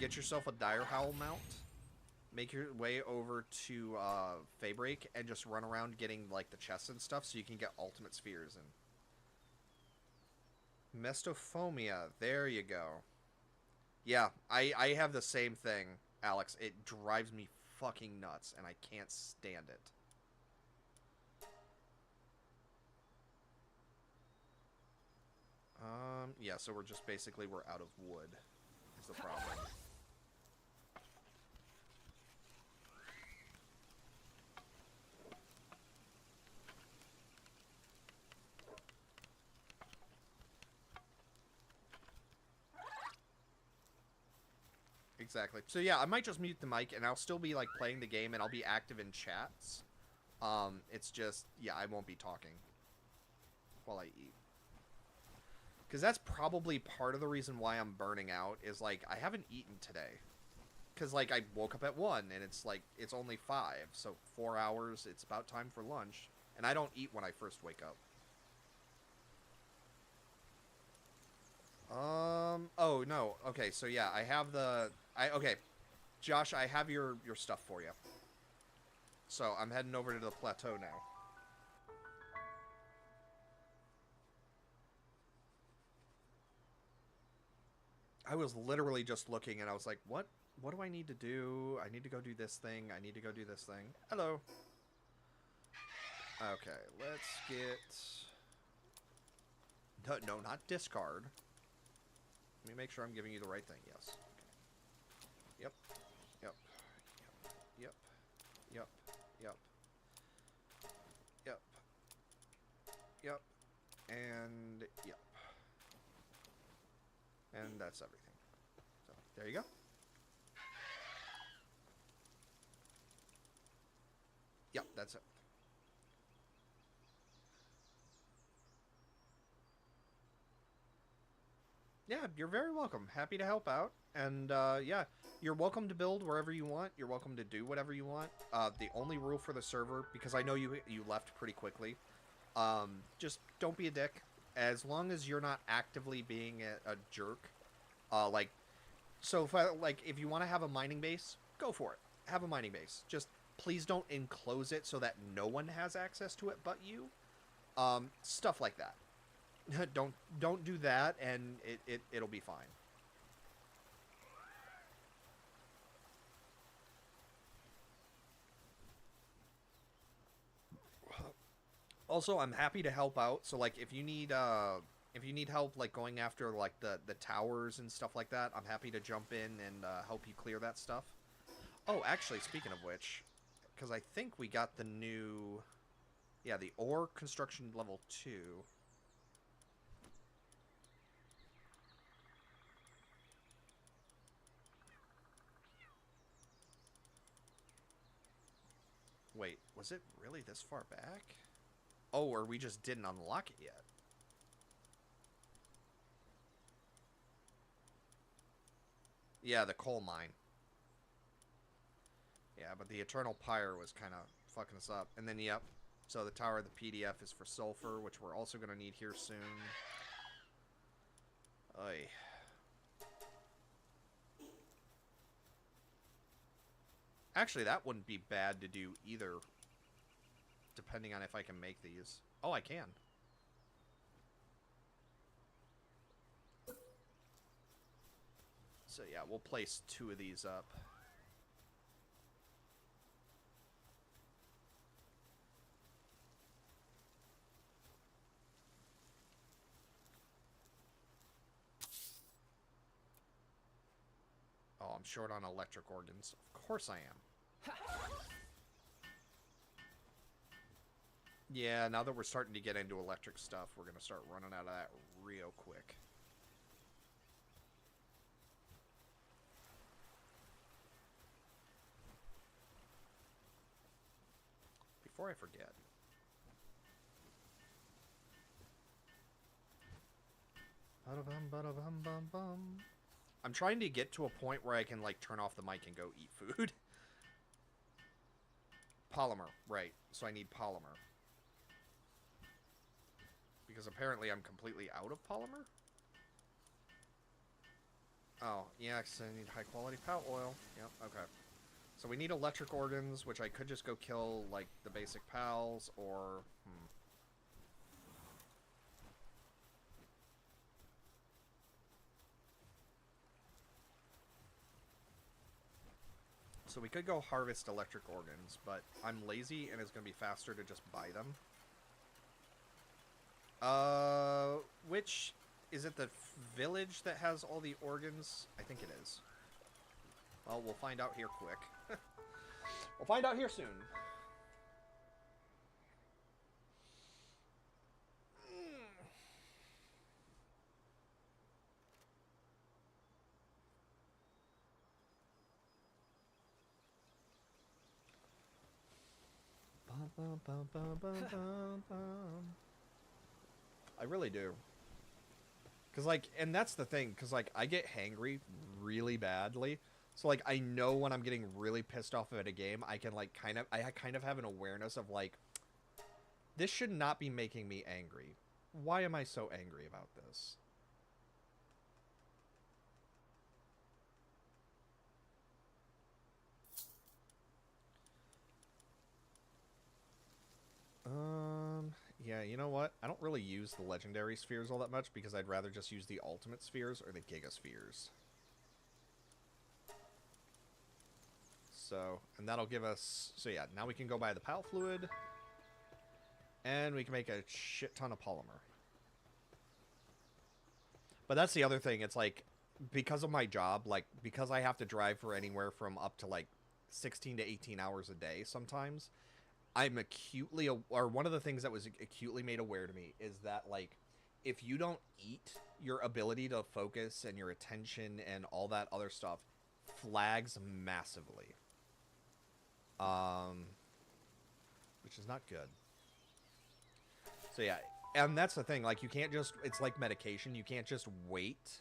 get yourself a Dire Howl mount. Make your way over to, Faybreak and just run around getting, like, the chests and stuff so you can get ultimate spheres in. Mestophomia. There you go. Yeah, I have the same thing, Alex. It drives me fucking nuts, and I can't stand it. Yeah, so we're out of wood, is the problem. Exactly. So yeah, I might just mute the mic, and I'll still be, like, playing the game, and I'll be active in chats. It's just, yeah, I won't be talking while I eat. Because that's probably part of the reason why I'm burning out, is, like, I haven't eaten today. Because, like, I woke up at 1, and it's, like, it's only 5, so 4 hours, it's about time for lunch. And I don't eat when I first wake up. Oh, no. Okay, so yeah, I have the... Okay, Josh, I have your stuff for you. So, I'm heading over to the plateau now. I was literally just looking, and I was like, what do I need to do? I need to go do this thing. I need to go do this thing. Hello. Okay, let's get... No, not discard. Let me make sure I'm giving you the right thing. Yes. Okay. Yep. Yep. Yep. Yep. Yep. Yep. Yep. And yep. And that's everything. So, there you go. Yep, that's it. Yeah, you're very welcome. Happy to help out. And, yeah, you're welcome to build wherever you want. You're welcome to do whatever you want. The only rule for the server, because I know you left pretty quickly, just don't be a dick. As long as you're not actively being a jerk. Like, so if you want to have a mining base, go for it. Have a mining base. Just please don't enclose it so that no one has access to it but you. Stuff like that. Don't do that, and it'll be fine. Also, I'm happy to help out. So, like, if you need help, like, going after, like, the towers and stuff like that, I'm happy to jump in and help you clear that stuff. Oh, actually, speaking of which, because I think we got the new, yeah, the ore construction level 2. Wait, was it really this far back? Oh, or we just didn't unlock it yet. Yeah, the coal mine. Yeah, but the Eternal Pyre was kind of fucking us up. And then, yep, so the Tower of the PDF is for sulfur, which we're also going to need here soon. Oy. Actually, that wouldn't be bad to do either, depending on if I can make these. Oh, I can. So yeah, we'll place 2 of these up. Oh, I'm short on electric organs. Of course I am. Yeah, now that we're starting to get into electric stuff, we're going to start running out of that real quick. Before I forget. I'm trying to get to a point where I can, like, turn off the mic and go eat food. Polymer, right. So I need polymer. Because apparently I'm completely out of polymer. Oh, yeah, because I need high-quality PAL oil. Yep, okay. So we need electric organs, which I could just go kill, like, the basic PALs, or... So we could go harvest electric organs, but I'm lazy and it's going to be faster to just buy them. Which... Is it the village that has all the organs? I think it is. Well, we'll find out here quick. We'll find out here soon. I really do. Because, like, and that's the thing, because, like, I get hangry really badly. So, like, I know when I'm getting really pissed off at a game, I can, like, I kind of have an awareness of, like, this should not be making me angry. Why am I so angry about this? Yeah, you know what? I don't really use the legendary spheres all that much because I'd rather just use the ultimate spheres or the gigaspheres. So, and that'll give us... So yeah, now we can go buy the PAL fluid. And we can make a shit ton of polymer. But that's the other thing. It's like, because of my job, like, because I have to drive for anywhere from up to, like, 16 to 18 hours a day sometimes, I'm acutely... Or one of the things that was acutely made aware to me is that, like, if you don't eat, your ability to focus and your attention and all that other stuff flags massively. Which is not good. So yeah, and that's the thing, like, you can't just, it's like medication, you can't just wait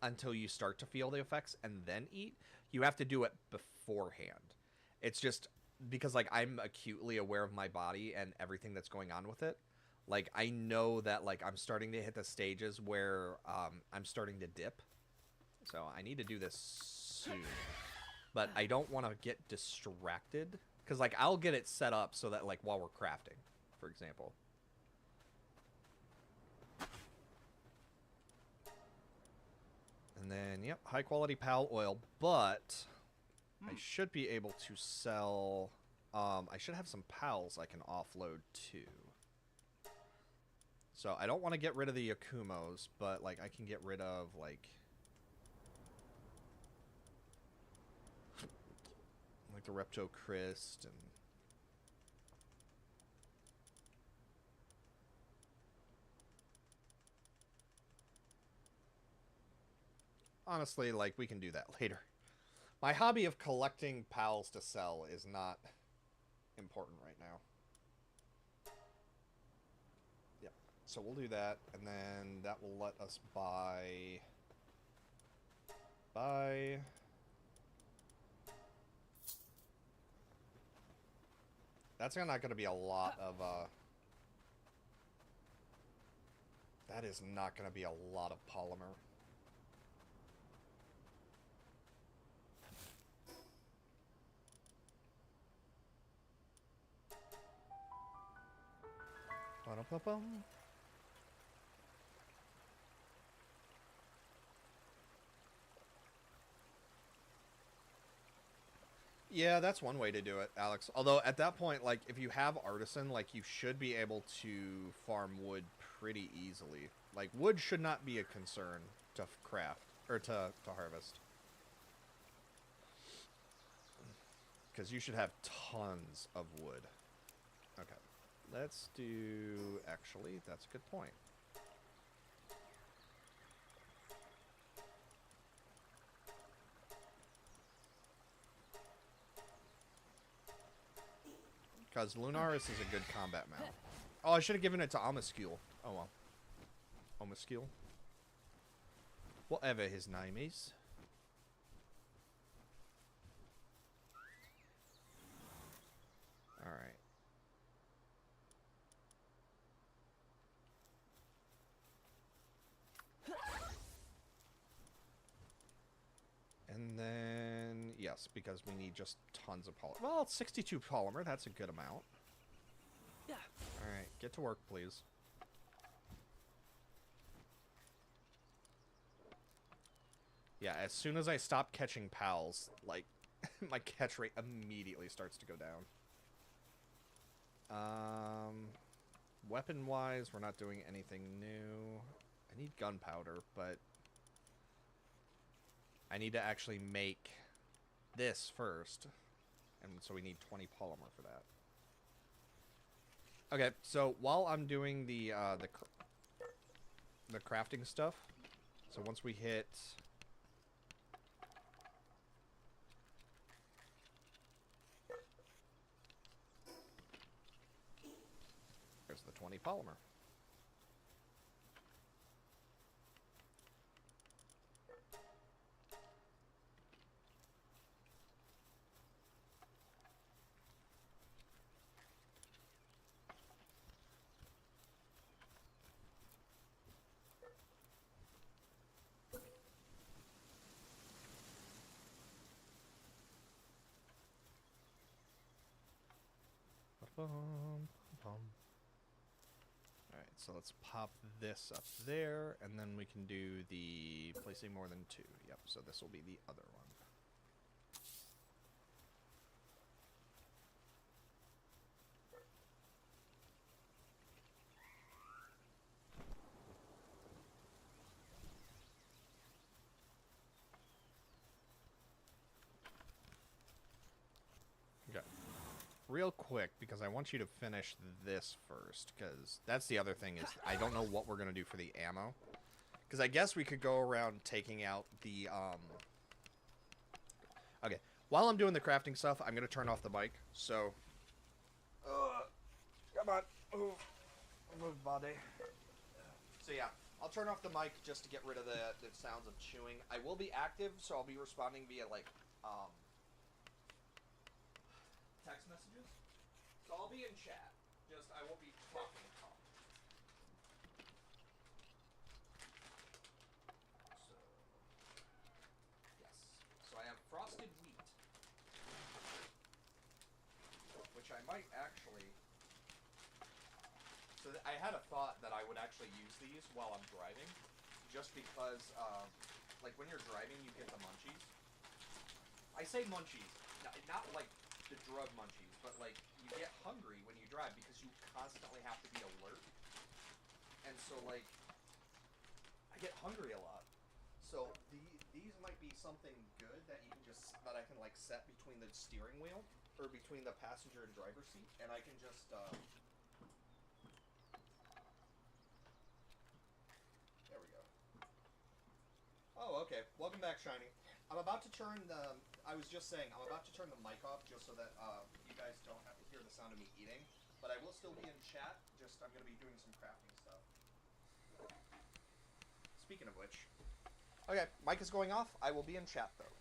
until you start to feel the effects and then eat. You have to do it beforehand. It's just, because, like, I'm acutely aware of my body and everything that's going on with it. Like, I know that, like, I'm starting to hit the stages where, I'm starting to dip. So I need to do this soon. But I don't want to get distracted. Because, like, I'll get it set up so that, like, while we're crafting, for example. And then, yep, high quality PAL oil. But I should be able to sell... I should have some PALs I can offload too. So I don't want to get rid of the Yakumos, but, like, I can get rid of, like the Reptocryst and... Honestly, like, we can do that later. My hobby of collecting PALs to sell is not important right now. Yep. So we'll do that, and then that will let us buy... That's not going to be a lot of, That is not going to be a lot of polymer. Ba-da-ba-bum. Yeah, that's one way to do it, Alex. Although, at that point, like, if you have Artisan, like, you should be able to farm wood pretty easily. Like, wood should not be a concern to craft, or to harvest. Because you should have tons of wood. Okay. Let's do... Actually, that's a good point. Because Lunaris is a good combat mount. Oh, I should have given it to Omascule. Oh, well. Omascule? Whatever his name is. Alright. Yes, because we need just tons of polymer. Well, 62 polymer, that's a good amount. Yeah. Alright, get to work, please. Yeah, as soon as I stop catching pals, like, my catch rate immediately starts to go down. Weapon-wise, we're not doing anything new. I need gunpowder, but I need to actually make this first. And so we need 20 polymer for that. Okay, so while I'm doing the crafting stuff, so once we hit... There's the 20 polymer. Alright, so let's pop this up there, and then we can do the placing more than 2. Yep, so this will be the other one. Okay. Real quick, because I want you to finish this first, because that's the other thing is I don't know what we're going to do for the ammo. Because I guess we could go around taking out the, Okay, while I'm doing the crafting stuff, I'm going to turn off the mic, so... come on, move body. So yeah, I'll turn off the mic just to get rid of the sounds of chewing. I will be active, so I'll be responding via, like, text messages. So I'll be in chat. Just I won't be talking. So yes. So I have frosted wheat, which I might actually. So I had a thought that I would actually use these while I'm driving, just because, like when you're driving, you get the munchies. I say munchies, not like the drug munchies, but like you get hungry when you drive because you constantly have to be alert. And so like I get hungry a lot. So these might be something good that you can just that I can like set between the steering wheel or between the passenger and driver seat, and I can just there we go. Oh, okay. Welcome back, Shiny. I'm about to turn the. I was just saying, I'm about to turn the mic off just so that you guys don't have to hear the sound of me eating. But I will still be in chat. Just I'm going to be doing some crafting stuff. Speaking of which, okay, mic is going off. I will be in chat though.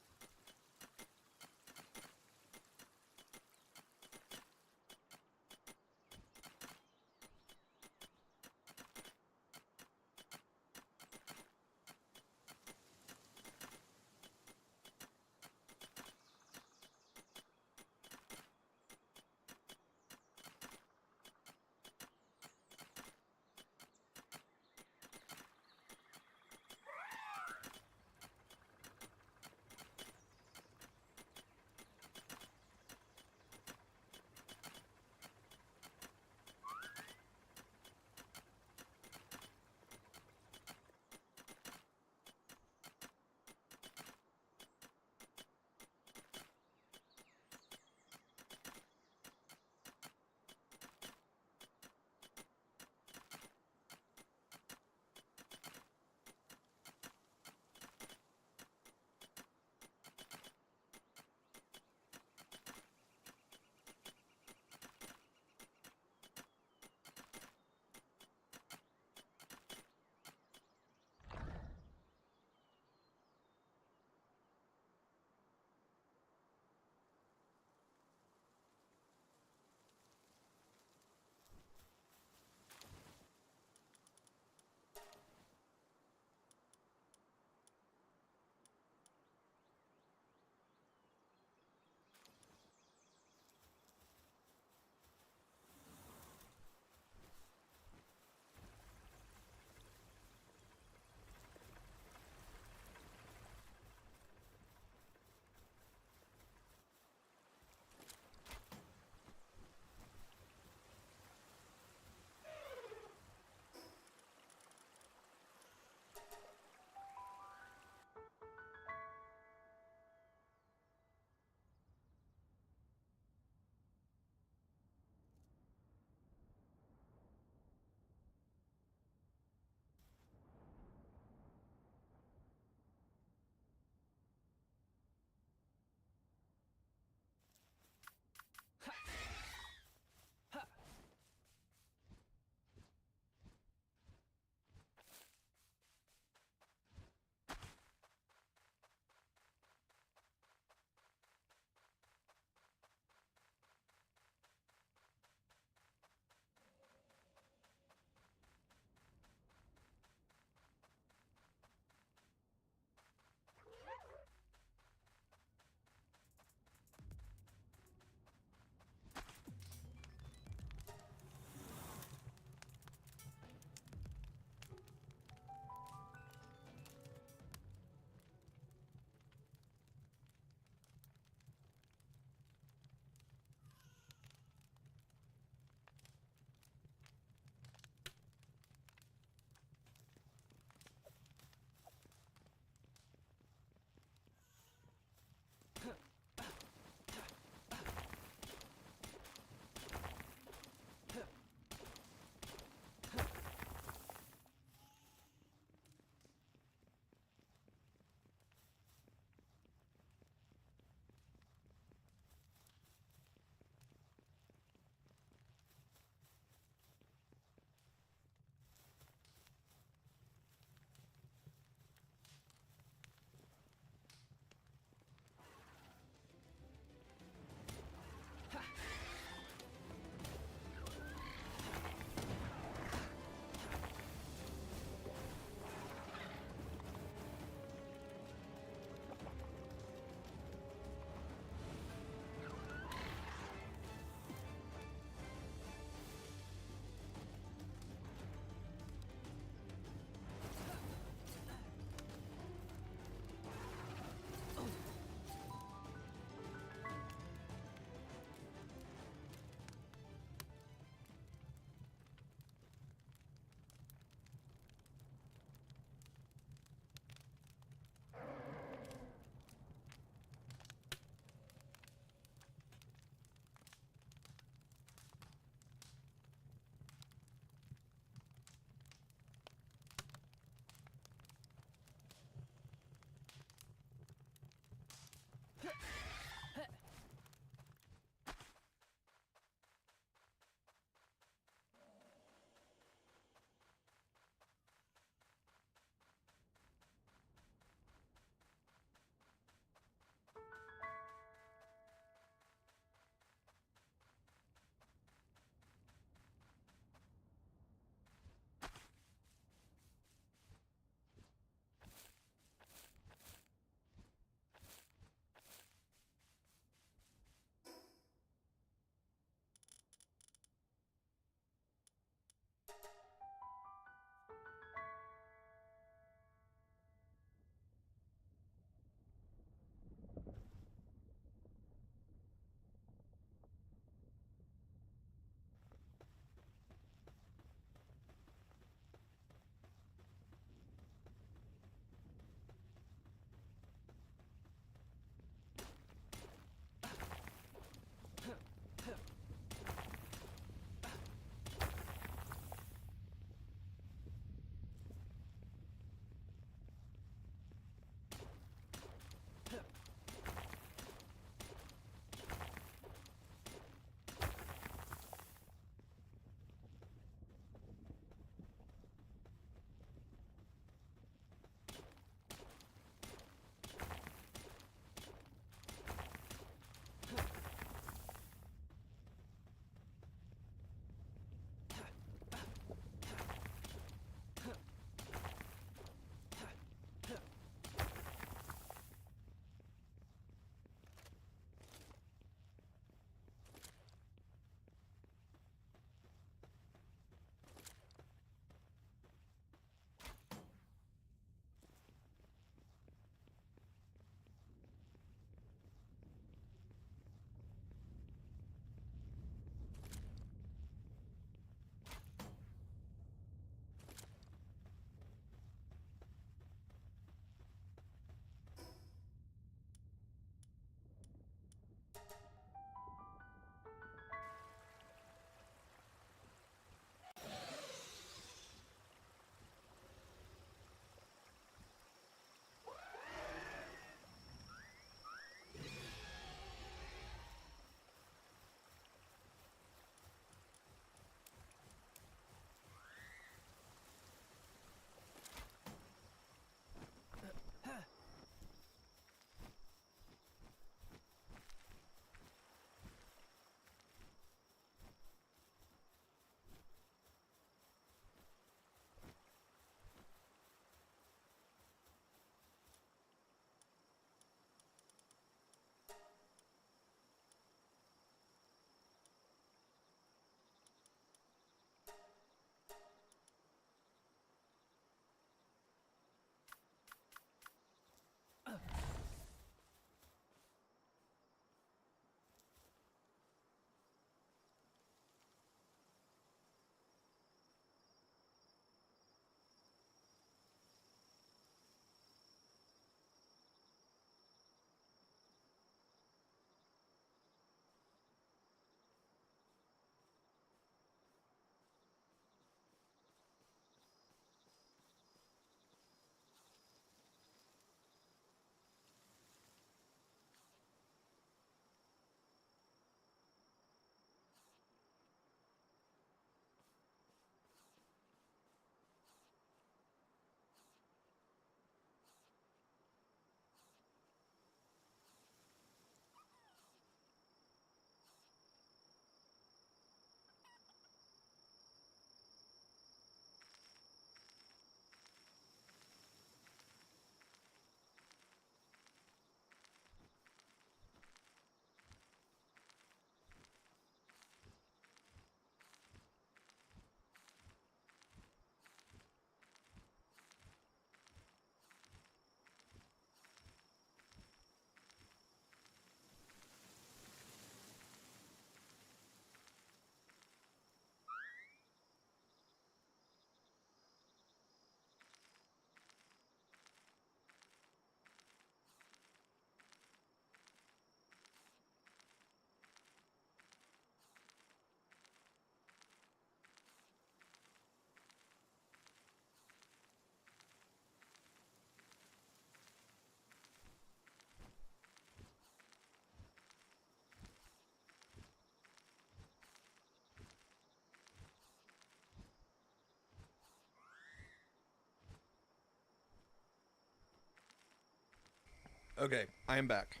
Okay, I am back.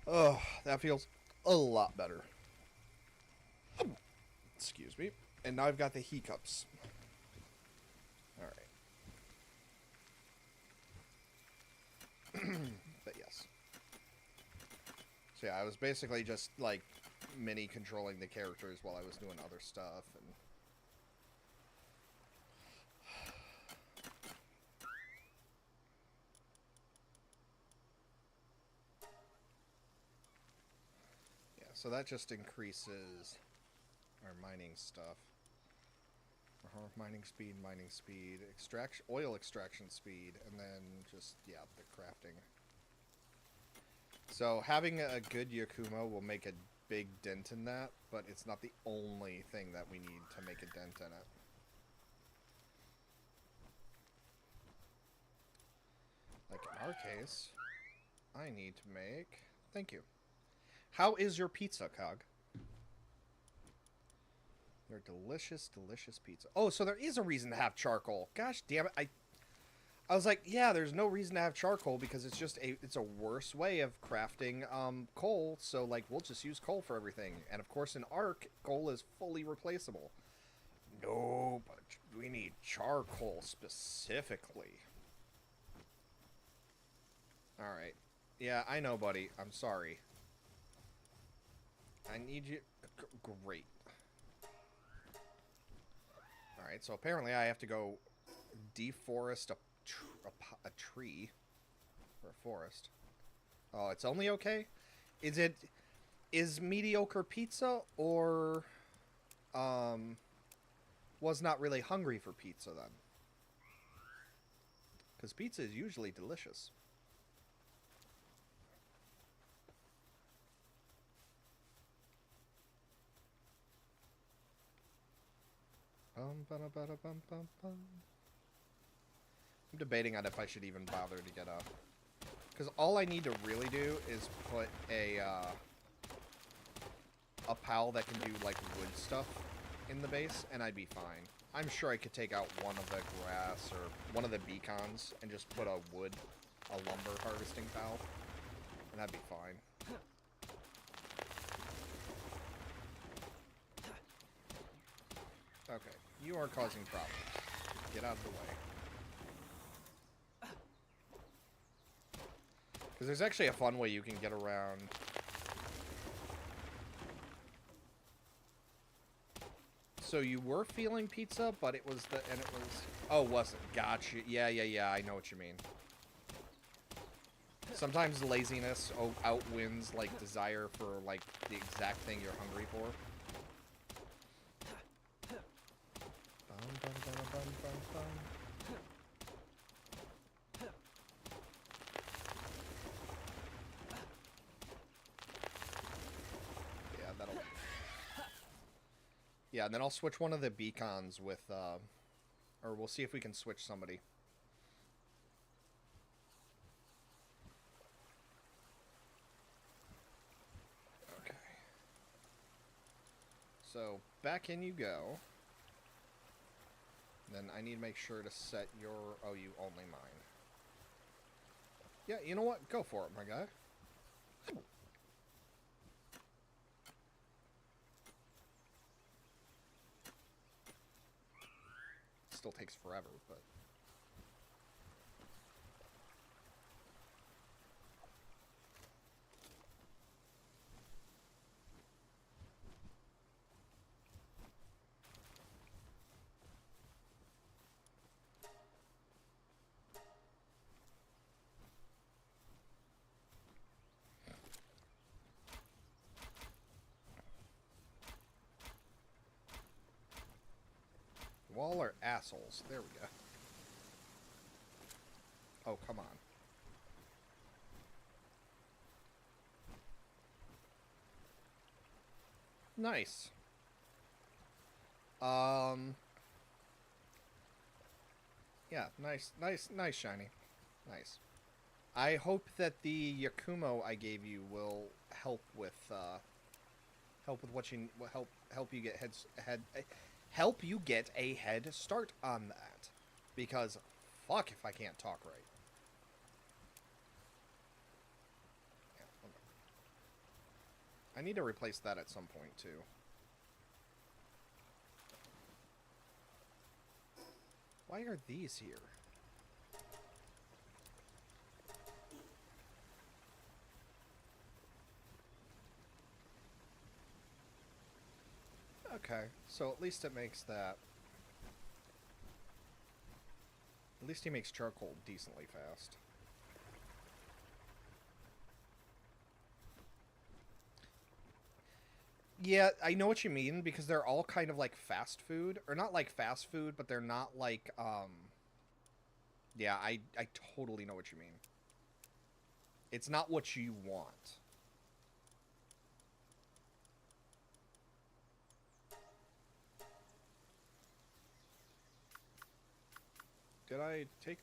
Oh, that feels a lot better. Excuse me. And now I've got the hiccups. Alright. But yes. So yeah, I was basically just, like, mini controlling the characters while I was doing other stuff, and... Yeah, so that just increases our mining stuff. Mining speed, extraction, oil extraction speed, and then just, yeah, the crafting. So having a good Yakumo will make a big dent in that, but it's not the only thing that we need to make a dent in it. Like in our case, I need to make... Thank you. How is your pizza, Cog? They're delicious, delicious pizza. Oh, so there is a reason to have charcoal. Gosh damn it. I was like, yeah, there's no reason to have charcoal because it's just it's a worse way of crafting coal. So like we'll just use coal for everything. And of course in Ark, coal is fully replaceable. No, but we need charcoal specifically. All right. Yeah, I know, buddy. I'm sorry. I need you. Great. Alright, so apparently I have to go deforest a tree. Or a forest. Oh, it's only okay? Is mediocre pizza or... was not really hungry for pizza then? Because pizza is usually delicious. I'm debating on if I should even bother to get up. Because all I need to really do is put a pal that can do, like, wood stuff in the base, and I'd be fine. I'm sure I could take out one of the grass or one of the beacons and just put a lumber harvesting pal, and that'd be fine. Okay, you are causing problems. Get out of the way. Because there's actually a fun way you can get around. So you were feeling pizza, but it was oh, wasn't. Gotcha. Yeah, I know what you mean. Sometimes laziness outwins, like, desire for, like, the exact thing you're hungry for. Yeah, that'll... Yeah, and then I'll switch one of the beacons with, or we'll see if we can switch somebody. Okay. So, back in you go. Then I need to make sure to set your... Oh, you only mine. Yeah, you know what? Go for it, my guy. Still takes forever, but... Wall are assholes. There we go. Oh, come on. Nice. Yeah, nice, shiny. Nice. I hope that the Yakumo I gave you will help with what you help you get help you get a head start on that, because fuck if I can't talk right. I need to replace that at some point, too. Why are these here? Okay, so at least it makes that... At least he makes charcoal decently fast. Yeah, I know what you mean, because they're all kind of like fast food. Or not like fast food, but they're not like, Yeah, I totally know what you mean. It's not what you want. Did I take...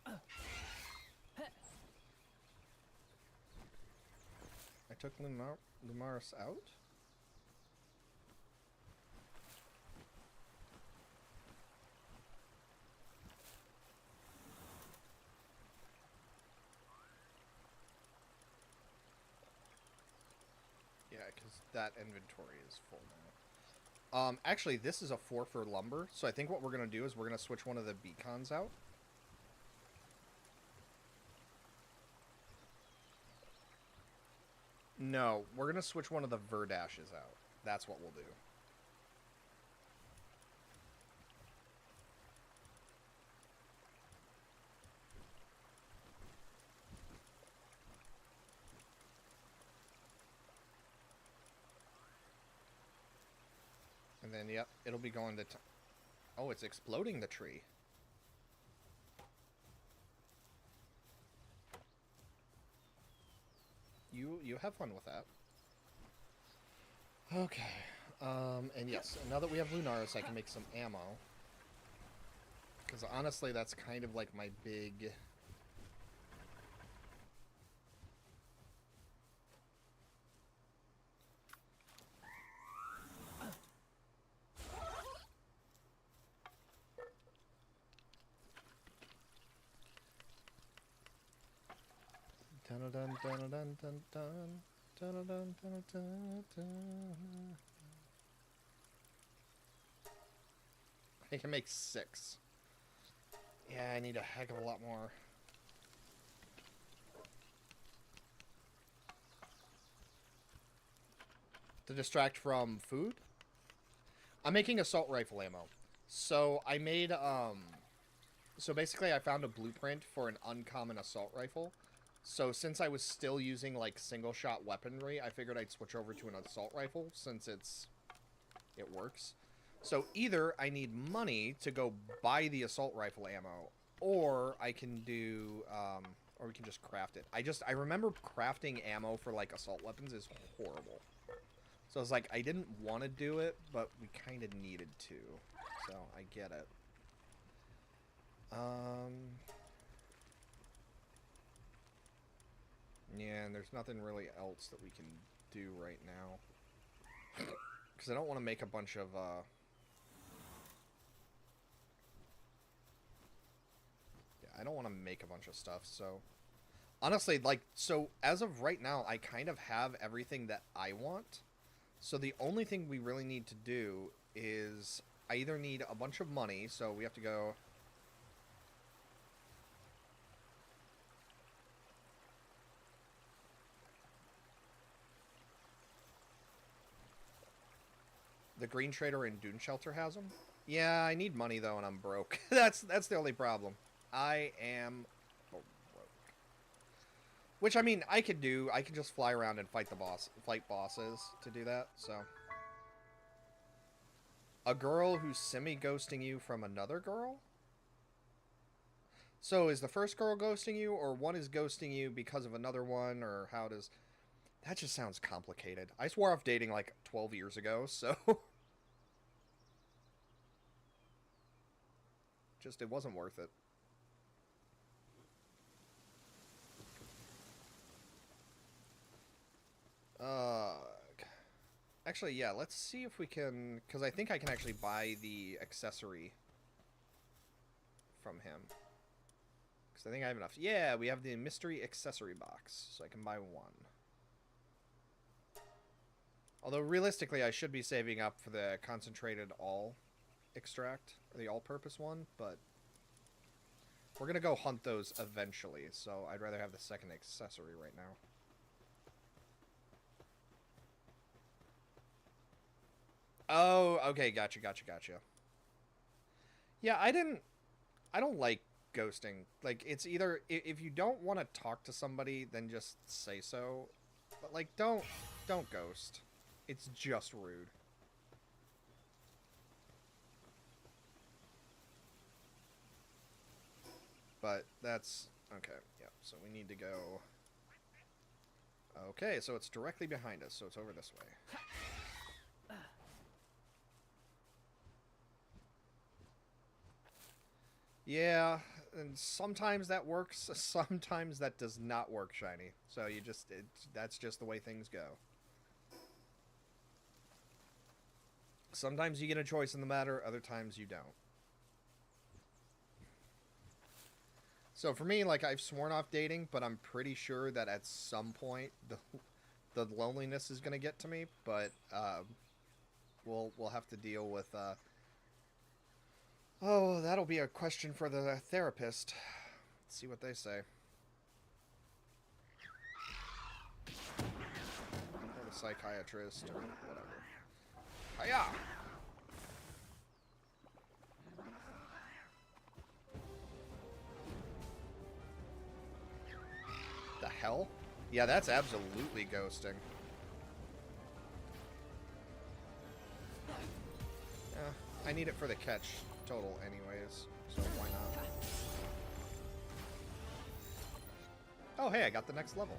I took Lumaris out? Yeah, because that inventory is full now. Actually, this is a 4 for lumber, so I think what we're going to do is we're going to switch one of the beacons out. No, we're going to switch one of the verdashes out. That's what we'll do. And then, yep, it'll be going to... Oh, it's exploding the tree. You have fun with that. Okay. And yes, now that we have Lunaris, I can make some ammo. Because honestly, that's kind of like my big... Dun dun dun dun dun dun dun dun dun dun dun. I can make 6. Yeah, I need a heck of a lot more. To distract from food? I'm making assault rifle ammo. So I made, so basically I found a blueprint for an uncommon assault rifle. So since I was still using, like, single-shot weaponry, I figured I'd switch over to an assault rifle, since it works. So either I need money to go buy the assault rifle ammo, or I can do, or we can just craft it. I remember crafting ammo for, like, assault weapons is horrible. So I was like, I didn't want to do it, but we kind of needed to. So I get it. Yeah, and there's nothing really else that we can do right now. Because I don't want to make a bunch of, Yeah, I don't want to make a bunch of stuff, so... Honestly, like, so as of right now, I kind of have everything that I want. So the only thing we really need to do is... I either need a bunch of money, so we have to go... The Green Trader in Dune Shelter has them? Yeah, I need money, though, and I'm broke. That's the only problem. I am broke. Which, I mean, I could do. I could just fly around and fight bosses to do that, so... A girl who's semi-ghosting you from another girl? So, is the first girl ghosting you, or one is ghosting you because of another one, or how does... That just sounds complicated. I swore off dating, like, 12 years ago, so... Just, it wasn't worth it. Actually, yeah, let's see if we can... Because I think I can actually buy the accessory from him. Because I think I have enough. Yeah, we have the mystery accessory box, so I can buy one. Although realistically, I should be saving up for the concentrated all extract, the all-purpose one, but we're gonna go hunt those eventually, so I'd rather have the second accessory right now. Oh, okay, gotcha. Yeah, I don't like ghosting. Like, it's either, if you don't want to talk to somebody, then just say so. But, like, don't ghost. It's just rude. But that's, okay, yeah, so we need to go. Okay, so it's directly behind us, so it's over this way. Yeah, and sometimes that works, sometimes that does not work, Shiny. So you just, that's just the way things go. Sometimes you get a choice in the matter, other times you don't. So for me, like, I've sworn off dating, but I'm pretty sure that at some point the loneliness is gonna get to me. But we'll have to deal with. Oh, that'll be a question for the therapist. Let's see what they say. Or the psychiatrist or whatever. Hiya! The hell? Yeah, that's absolutely ghosting. I need it for the catch total anyways, so why not? Oh, hey, I got the next level.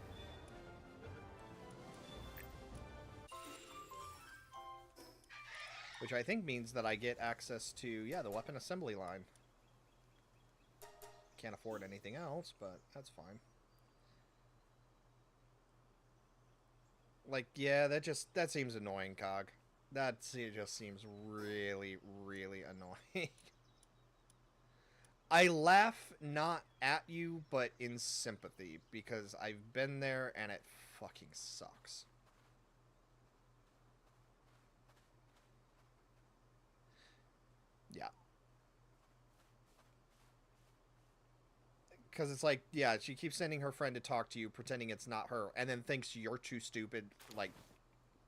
Which I think means that I get access to, yeah, the weapon assembly line. Can't afford anything else, but that's fine. Like, yeah, that seems annoying, Cog. It just seems really, really annoying. I laugh not at you, but in sympathy, because I've been there and it fucking sucks. Yeah. Because it's like, yeah, she keeps sending her friend to talk to you, pretending it's not her, and then thinks you're too stupid, like,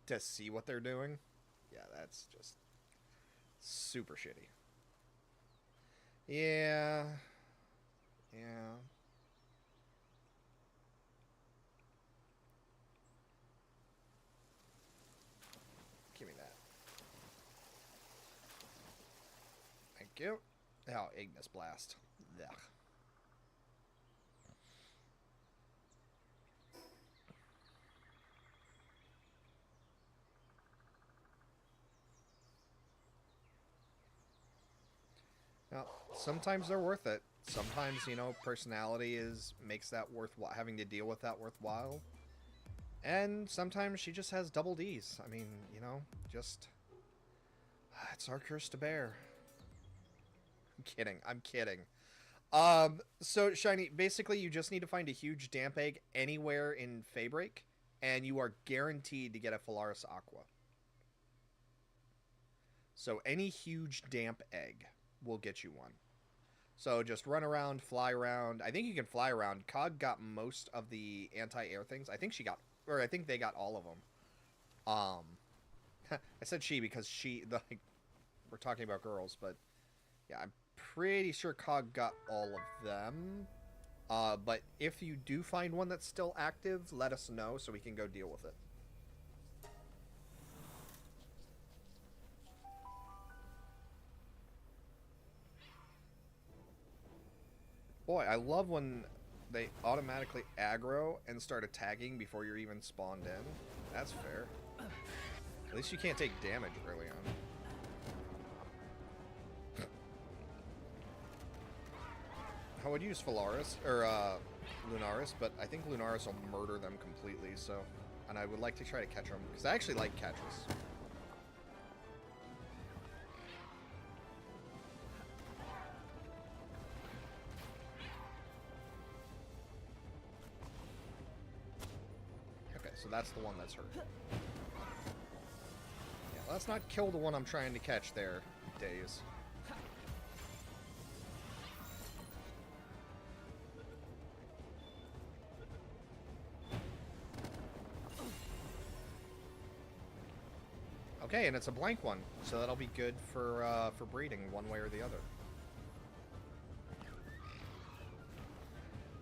to see what they're doing. Yeah, that's just super shitty. Yeah. Yeah. Give me that. Thank you. Oh, Ignis Blast. Ugh. Well, sometimes they're worth it. Sometimes, you know, personality makes that worthwhile, having to deal with that worthwhile. And sometimes she just has double D's. I mean, you know, just it's our curse to bear. I'm kidding. So Shiny, basically you just need to find a huge damp egg anywhere in Faybreak, and you are guaranteed to get a Phalaris Aqua. So any huge damp egg will get you one. So just run around, fly around. I think you can fly around. Cog got most of the anti-air things. I think she got, or I think they got all of them. I said she because like, we're talking about girls, but yeah, I'm pretty sure Cog got all of them. But if you do find one that's still active, let us know so we can go deal with it. Boy, I love when they automatically aggro and start attacking before you're even spawned in. That's fair. At least you can't take damage early on. I would use Phalaris, or Lunaris, but I think Lunaris will murder them completely, so... And I would like to try to catch them, because I actually like catches. Okay, so that's the one that's hurt. Let's not kill the one I'm trying to catch there, Days. Okay, and it's a blank one, so that'll be good for breeding one way or the other.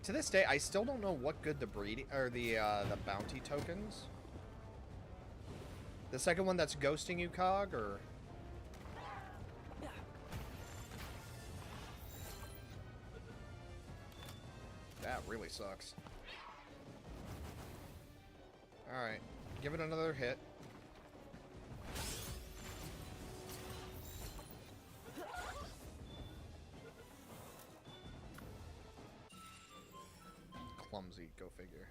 To this day, I still don't know what good the breeding or the bounty tokens. The second one that's ghosting you, Cog, or that really sucks. All right, give it another hit. Clumsy, go figure.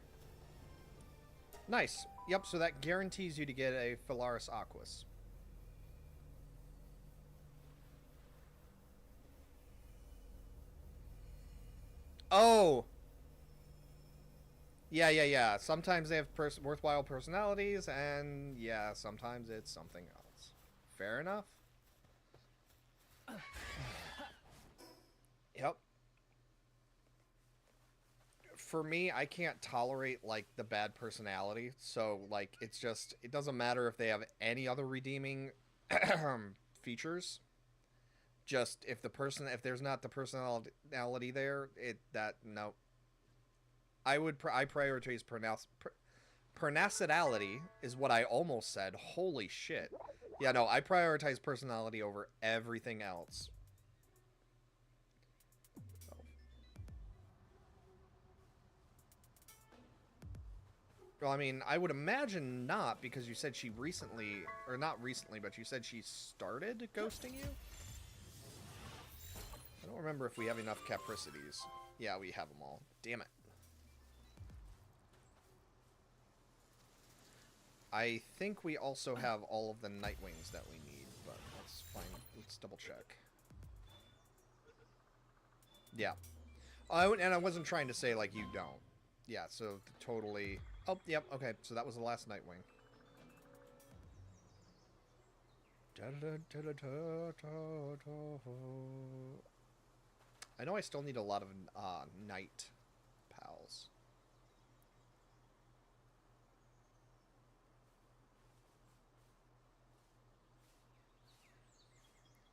Nice. Yep, so that guarantees you to get a Phalaris Aquas. Oh! Yeah. Sometimes they have worthwhile personalities, and yeah, sometimes it's something else. Fair enough. Yep. For me, I can't tolerate, like, the bad personality, so, like, it's just, it doesn't matter if they have any other redeeming features. Just, if there's not the personality there, no. I prioritize pernacidality, is what I almost said. Holy shit. Yeah, no, I prioritize personality over everything else. Well, I mean, I would imagine not, because you said she recently, or not recently, but you said she started ghosting you? I don't remember if we have enough capricities. Yeah, we have them all. Damn it. I think we also have all of the Nightwings that we need, but let's find, let's double check. Yeah. And I wasn't trying to say, like, you don't. Yeah, so totally... Oh, yep, okay, so that was the last Nightwing. I know I still need a lot of night pals.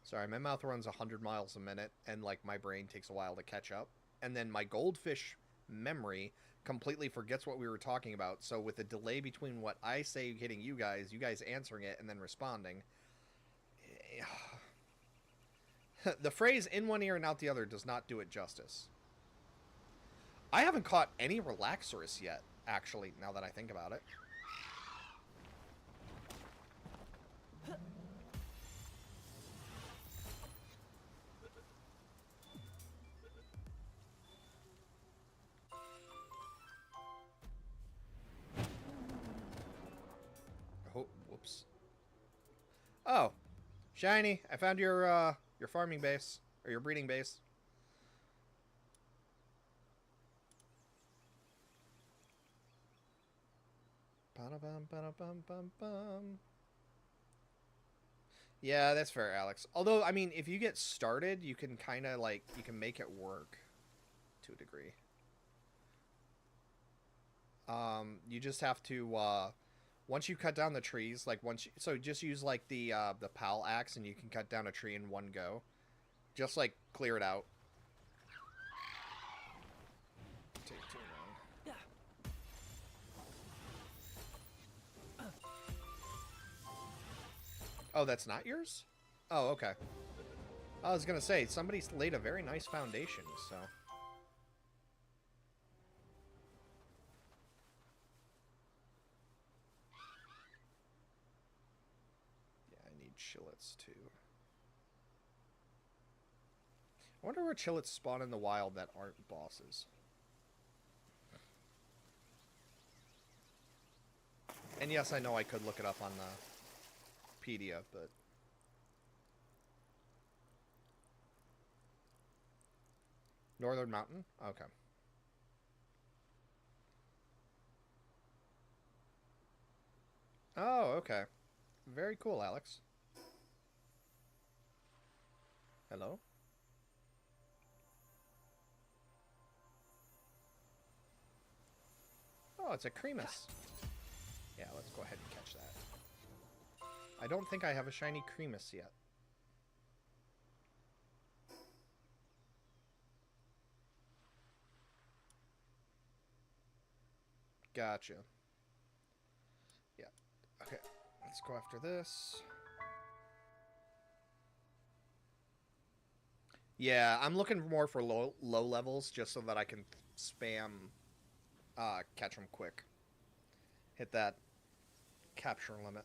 Sorry, my mouth runs 100 miles a minute, and, like, my brain takes a while to catch up. And then my goldfish memory completely forgets what we were talking about. So with the delay between what I say hitting you guys answering it, and then responding... The phrase in one ear and out the other does not do it justice. I haven't caught any Relaxorus yet, actually, now that I think about it. Oh, whoops. Oh, Shiny, I found your farming base, or your breeding base. Yeah, that's fair, Alex. Although, I mean, if you get started, you can kind of, like, you can make it work to a degree. You just have to, once you cut down the trees, like, so just use, like, the PAL axe, and you can cut down a tree in one go. Just, like, clear it out. Take too long. Oh, that's not yours? Oh, okay. I was gonna say, somebody's laid a very nice foundation, so... Chillets too. I wonder where chillets spawn in the wild that aren't bosses. And yes, I know I could look it up on the PDF, but... Northern Mountain? Okay. Oh, okay. Very cool, Alex. Hello? Oh, it's a Cremus. Yeah, let's go ahead and catch that. I don't think I have a shiny Cremus yet. Gotcha. Yeah. Okay. Let's go after this. Yeah, I'm looking more for low levels just so that I can spam catch them quick. Hit that capture limit.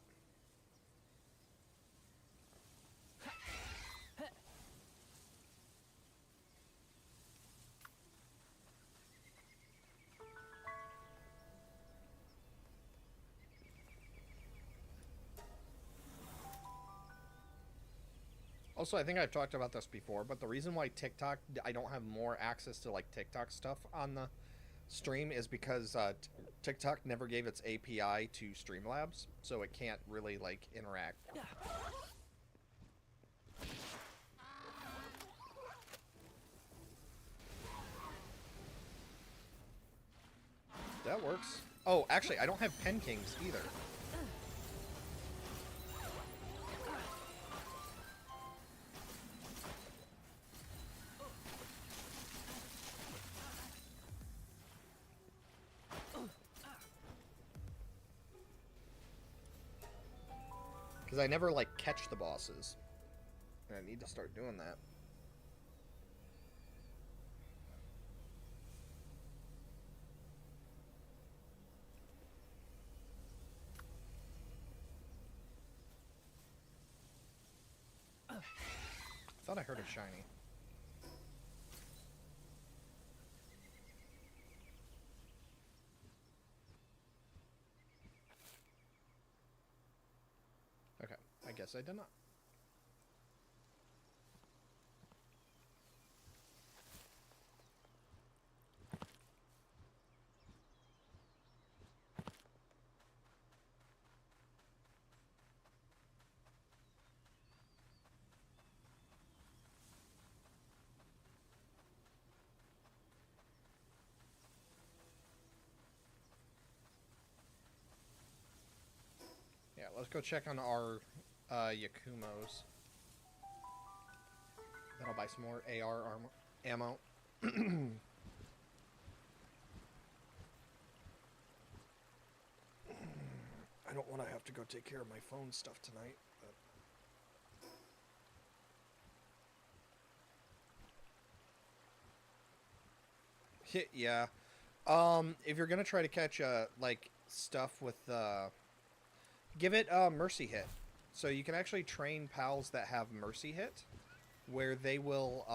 Also, I think I've talked about this before, but the reason why TikTok, I don't have more access to like TikTok stuff on the stream is because TikTok never gave its API to Streamlabs, so it can't really like interact. That works. Oh, actually, I don't have Pen Kings either. Because I never, like, catch the bosses. And I need to start doing that. I thought I heard a shiny. Okay, I guess I did not. Yeah, let's go check on our Yakumos. Then I'll buy some more AR ammo. I don't want to have to go take care of my phone stuff tonight. But... yeah. If you're gonna try to catch like stuff with give it a mercy hit. So you can actually train pals that have mercy hit, where they will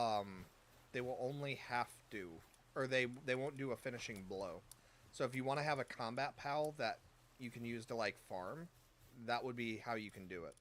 only have to, or they won't do a finishing blow. So if you want to have a combat pal that you can use to like farm, that would be how you can do it.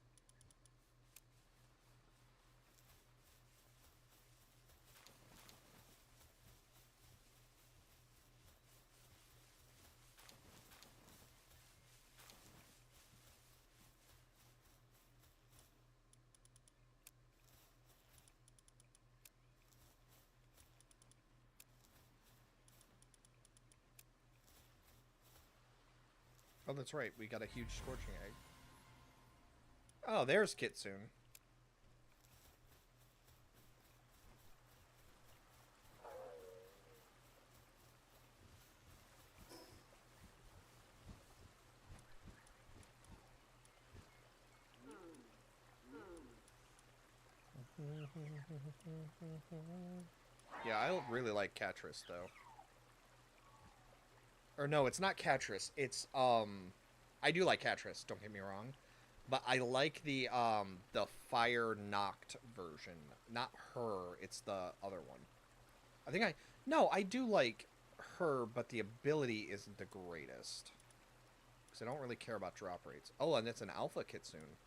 Oh, that's right. We got a huge scorching egg. Oh, there's Kitsune. Yeah, I really like Catris though. Or no, it's not Catris. It's I do like Catris, don't get me wrong. But I like the fire knocked version. Not her, it's the other one. I think I no, I do like her, but the ability isn't the greatest. Because I don't really care about drop rates. Oh, and it's an alpha Kitsune.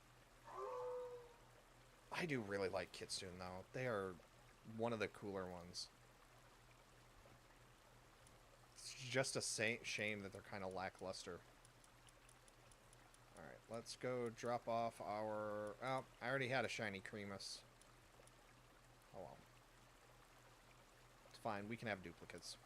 I do really like Kitsune though. They are one of the cooler ones. It's just a shame that they're kind of lackluster. Alright, let's go drop off our... Oh, I already had a shiny Cremus. Oh well. It's fine, we can have duplicates.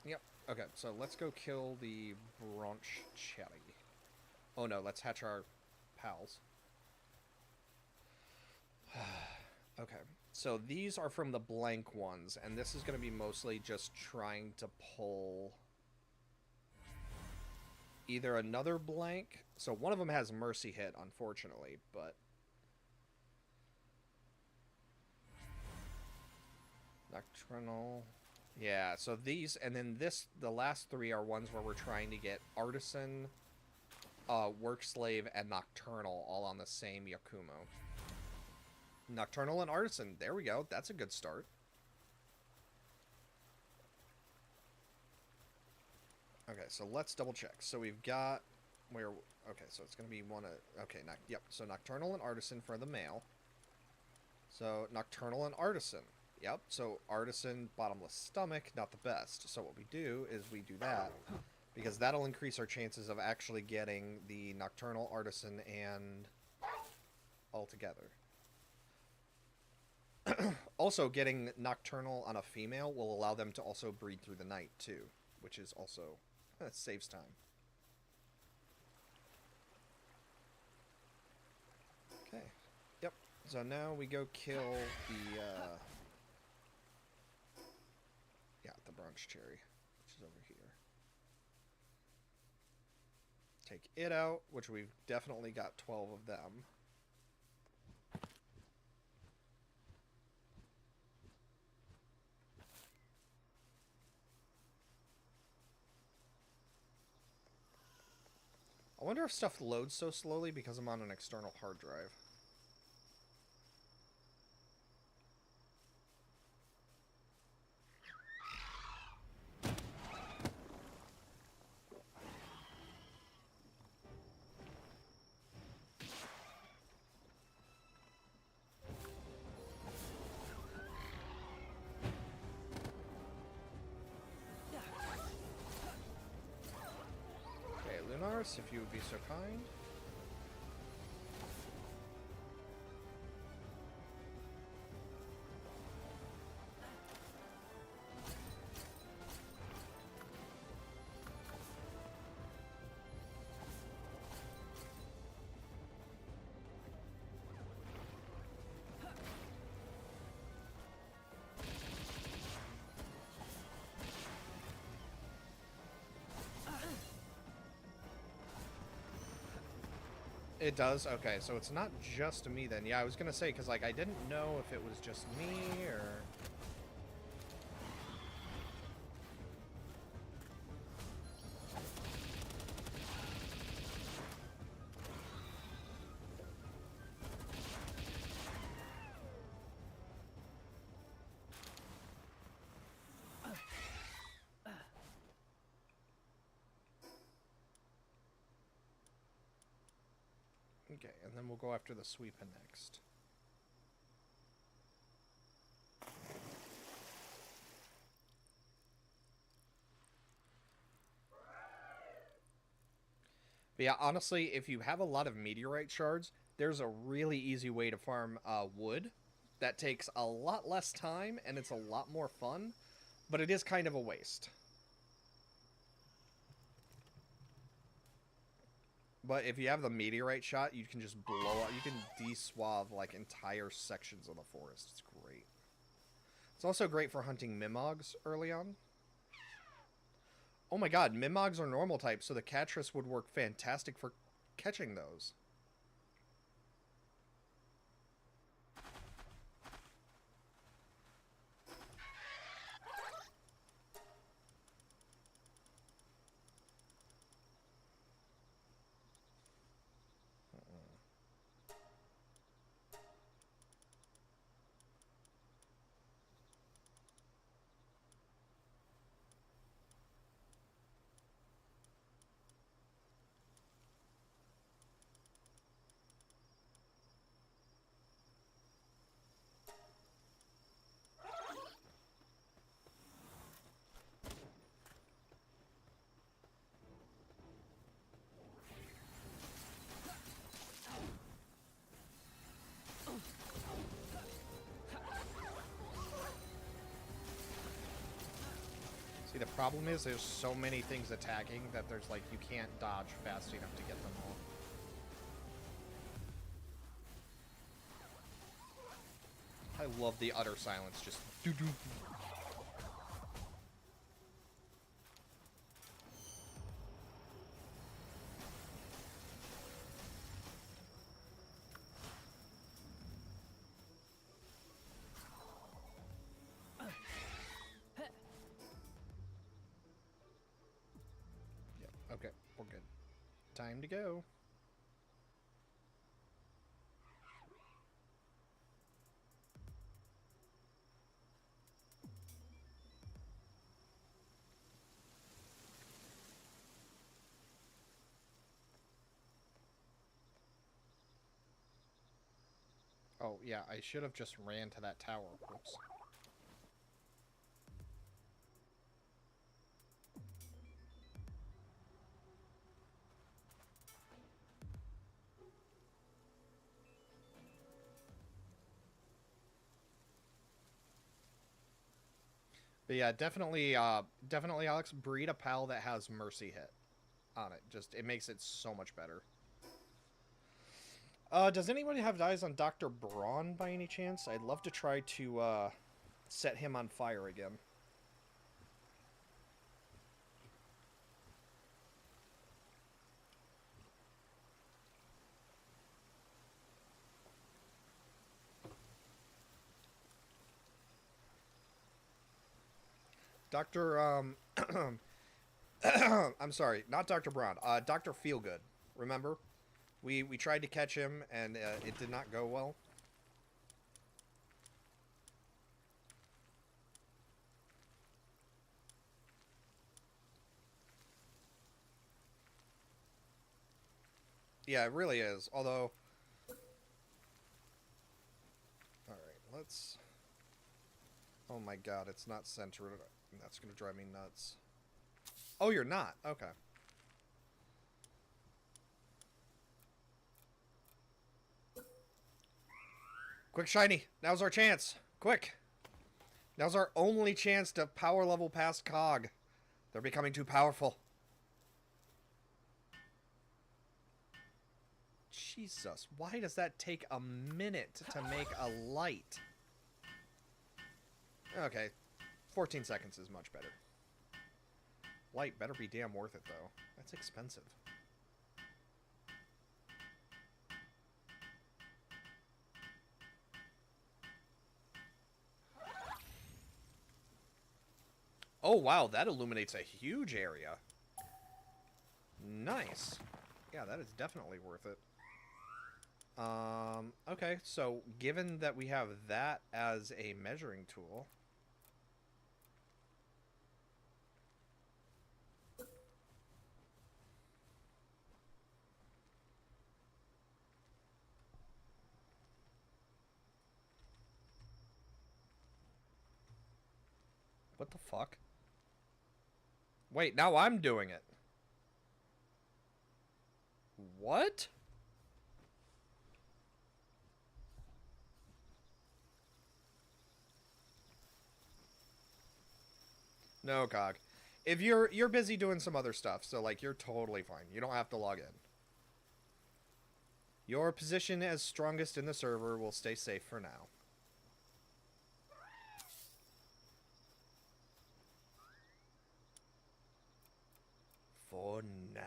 Yep, okay, so let's go kill the branch cherry. Oh no, let's hatch our pals. Okay, so these are from the blank ones, and this is going to be mostly just trying to pull either another blank. So one of them has Mercy Hit, unfortunately, but Nocturnal. Yeah, so these, and then the last three are ones where we're trying to get Artisan, Work Slave, and Nocturnal all on the same Yakumo. Nocturnal and Artisan, there we go. That's a good start. Okay, so let's double check. So we've got where... Okay, so it's going to be one of... Okay, yep. So Nocturnal and Artisan for the male. So Nocturnal and Artisan. Yep, so Artisan, Bottomless Stomach, not the best. So what we do is we do that, because that'll increase our chances of actually getting the Nocturnal, Artisan, and all together. Also, getting Nocturnal on a female will allow them to also breed through the night, too, which is also... saves time. Okay. Yep. So now we go kill the, yeah, the branch cherry, which is over here. Take it out, which we've definitely got 12 of them. I wonder if stuff loads so slowly because I'm on an external hard drive. Okay, Lunars, if you would be so kind. It does? Okay, so it's not just me then. Yeah, I was gonna say, because, like, I didn't know if it was just me, or... Okay, and then we'll go after the sweeper next. But yeah, honestly, if you have a lot of meteorite shards, there's a really easy way to farm wood that takes a lot less time, and it's a lot more fun, but it is kind of a waste. But if you have the meteorite shot, you can just blow up. You can de-swab, like, entire sections of the forest. It's great. It's also great for hunting Mimogs early on. Oh my god, Mimogs are normal types, so the Catris would work fantastic for catching those. the problem is there's so many things attacking that there's like you can't dodge fast enough to get them all. I love the utter silence, just doo-doo. Okay, we're good. Time to go. Oh, yeah, I should have just ran to that tower. Whoops. But yeah, definitely, definitely, Alex, breed a pal that has Mercy hit on it. Just, it makes it so much better. Does anybody have eyes on Dr. Braun by any chance? I'd love to try to, set him on fire again. Dr. I'm sorry, not Dr. Braun, Dr. Feelgood. Remember? We tried to catch him, and it did not go well. Yeah, it really is. Although... Alright, let's... Oh my god, it's not centered. That's gonna drive me nuts. Oh, you're not? Okay. Quick, shiny! Now's our chance! Quick! Now's our only chance to power level past Cog. They're becoming too powerful. Jesus, why does that take a minute to make a light? Okay, 14 seconds is much better. Light better be damn worth it, though. That's expensive. Oh, wow, that illuminates a huge area. Nice. Yeah, that is definitely worth it. Okay, so given that we have that as a measuring tool... What the fuck? Wait, now I'm doing it. What? No, Cog. If you're busy doing some other stuff, so like you're totally fine. You don't have to log in. Your position as strongest in the server will stay safe for now. For now.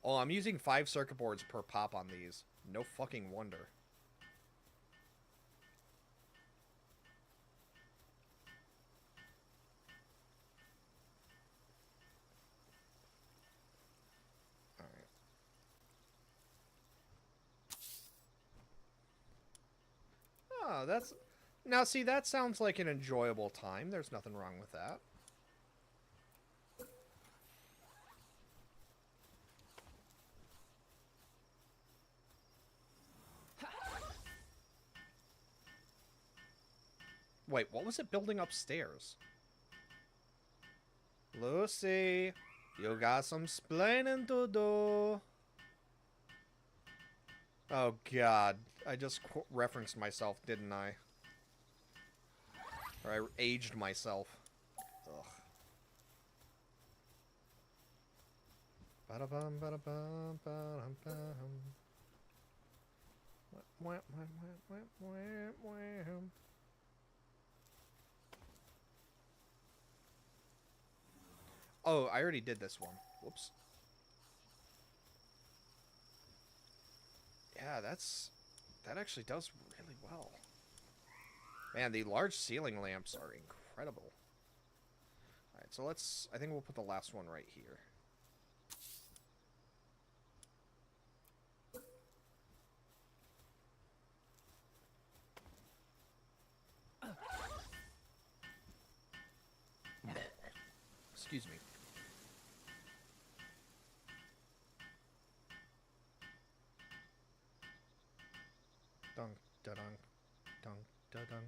Oh, I'm using 5 circuit boards per pop on these. No fucking wonder. Alright. Oh, that's... Now, see, that sounds like an enjoyable time. There's nothing wrong with that. Wait, what was it building upstairs? Lucy, you got some splaining to do. Oh, God. I just referenced myself, didn't I? Or I aged myself. Ugh. Ba-da-bum, ba-da-bum, ba-dum-bum. Wah, wah, wah, wah, wah, wah, wah. Oh, I already did this one. Whoops. Yeah, that actually does really well. Man, the large ceiling lamps are incredible. Alright, so I think we'll put the last one right here. Excuse me. Dunk, da-dunk, dunk, da-dunk.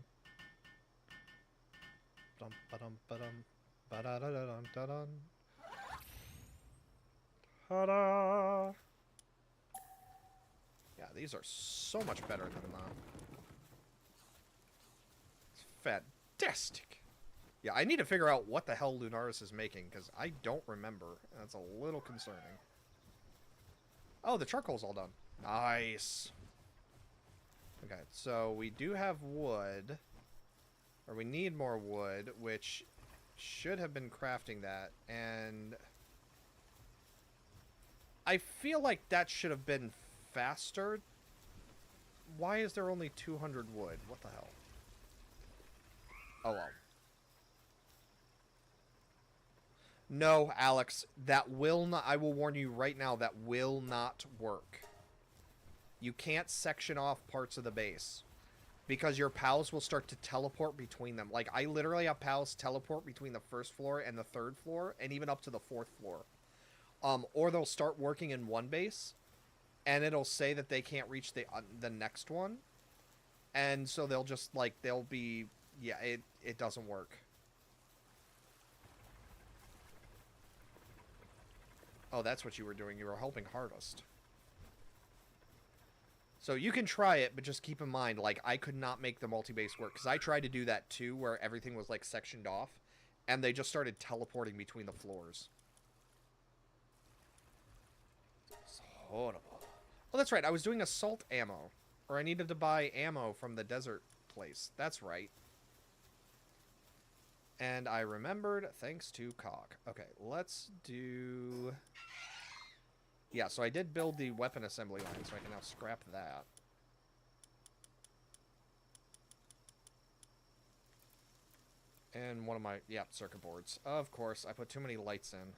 Dum, ba-dum, ba-dum, ba-da-da-da-dum, da-dum. Ta-da! Yeah, these are so much better than it's fantastic. Yeah, I need to figure out what the hell Lunaris is making, because I don't remember. That's a little concerning. Oh, the charcoal's all done. Nice. Okay, so we do have wood. Or we need more wood, which should have been crafting that. And I feel like that should have been faster. Why is there only 200 wood? What the hell? Oh, well. No, Alex, that will not... I will warn you right now, that will not work. You can't section off parts of the base. Because your pals will start to teleport between them. Like, I literally have pals teleport between the first floor and the third floor, and even up to the fourth floor. Or they'll start working in one base, and it'll say that they can't reach the next one. And so they'll just, like, they'll be... Yeah, it doesn't work. Oh, that's what you were doing. You were helping Hardest. So you can try it, but just keep in mind, like, I could not make the multi-base work. Because I tried to do that, too, where everything was, like, sectioned off. And they just started teleporting between the floors. It's horrible. Oh, that's right. I was doing assault ammo. Or I needed to buy ammo from the desert place. That's right. And I remembered thanks to Cog. Okay, let's do... Yeah, so I did build the weapon assembly line, so I can now scrap that. And one of my... Yeah, circuit boards. Of course, I put too many lights in.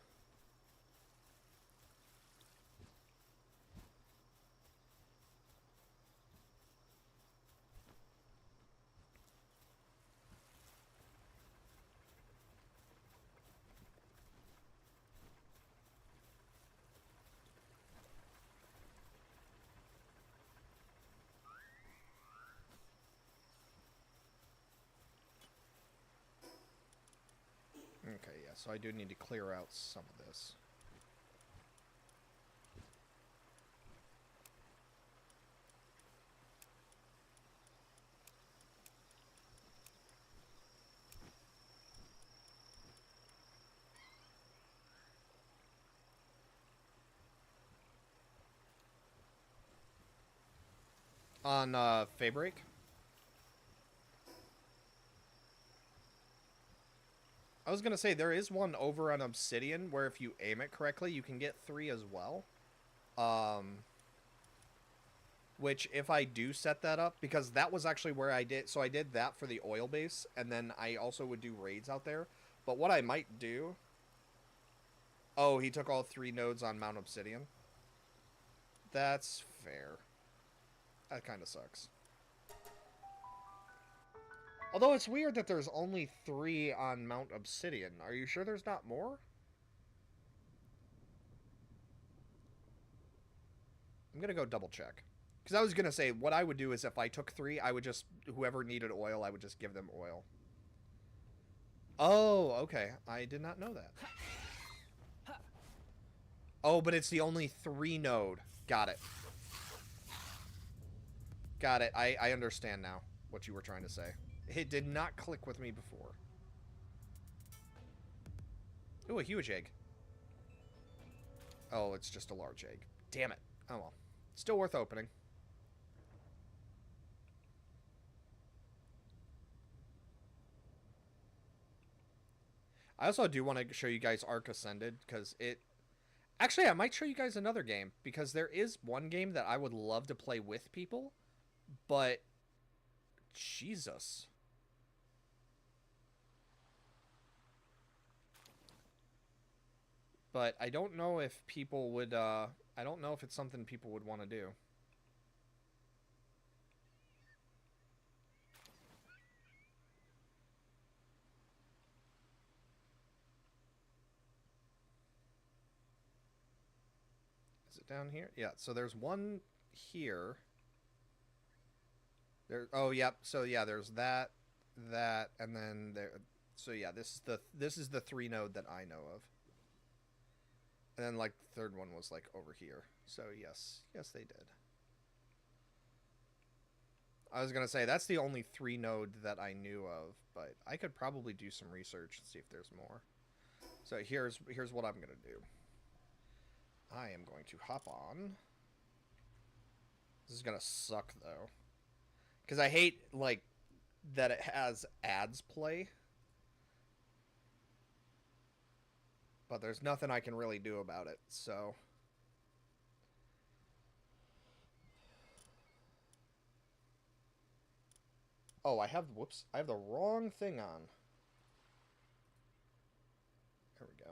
Okay, yeah, so I do need to clear out some of this. On, Fabric? I was gonna say, there is one over on Obsidian, where if you aim it correctly, you can get 3 as well. Which, if I do set that up, because that was actually where I did... So I did that for the oil base, and then I also would do raids out there. But what I might do... Oh, he took all 3 nodes on Mount Obsidian. That's fair. That kind of sucks. Although it's weird that there's only 3 on Mount Obsidian. Are you sure there's not more? I'm gonna go double check. Because I was gonna say, what I would do is if I took 3, I would just... Whoever needed oil, I would just give them oil. Oh, okay. I did not know that. Oh, but it's the only 3 node. Got it. Got it. I understand now what you were trying to say. It did not click with me before. Ooh, a huge egg. Oh, it's just a large egg. Damn it. Oh well. Still worth opening. I also do want to show you guys Ark Ascended, because it... Actually, I might show you guys another game, because there is one game that I would love to play with people, but... Jesus. But I don't know if people would, I don't know if it's something people would want to do. Is it down here? Yeah, so there's one here. There, oh, yep. So yeah, there's that, and then there. So yeah, this is the 3 node that I know of. And then like the third one was like over here. So yes, they did. I was gonna say that's the only 3 node that I knew of, but I could probably do some research and see if there's more. So here's what I'm gonna do. I am going to hop on. This is gonna suck though, because I hate like that it has ads play. But there's nothing I can really do about it, so... Oh, I have... Whoops. I have the wrong thing on. There we go.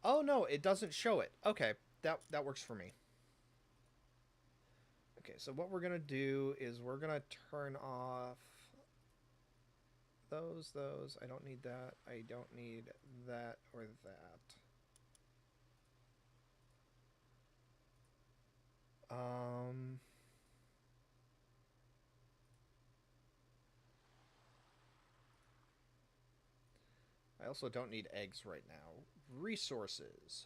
Oh, no, it doesn't show it. Okay, that works for me. Okay, so what we're going to do is we're going to turn off those. I don't need that. I don't need that or that. I also don't need eggs right now. Resources.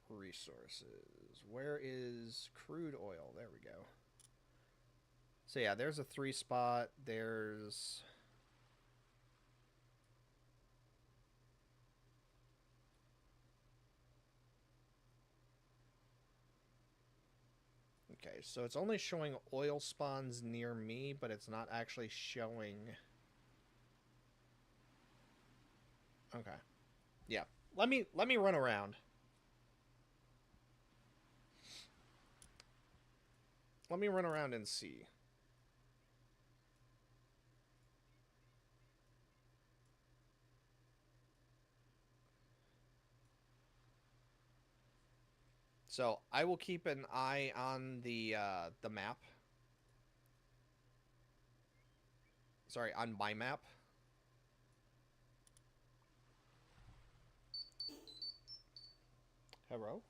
Resources. Where is crude oil? There we go. So yeah, there's a 3 spot. There's... Okay, so it's only showing oil spawns near me, but it's not actually showing... Okay. Yeah. Let me run around. Let me run around and see. So I will keep an eye on the map. Sorry, on my map. Hello?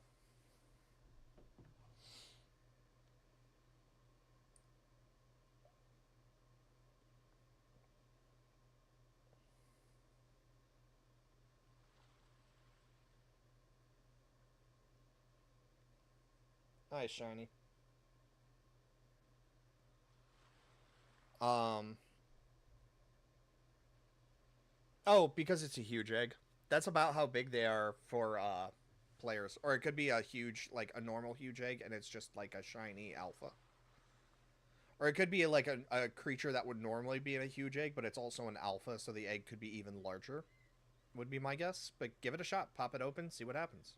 Hi, Shiny. Oh, because it's a huge egg. That's about how big they are for players. Or it could be a huge, like a normal huge egg, and it's just like a shiny alpha. Or it could be like a creature that would normally be in a huge egg, but it's also an alpha, so the egg could be even larger. Would be my guess. But give it a shot. Pop it open, see what happens.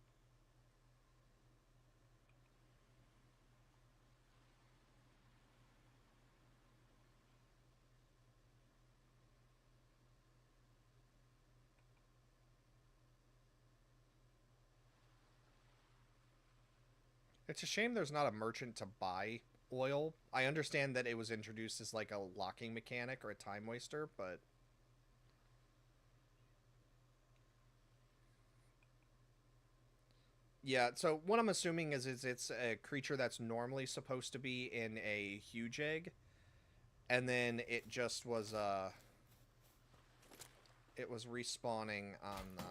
It's a shame there's not a merchant to buy oil. I understand that it was introduced as like a locking mechanic or a time waster, but... Yeah, so what I'm assuming is it's a creature that's normally supposed to be in a huge egg, and then it just was it was respawning on the.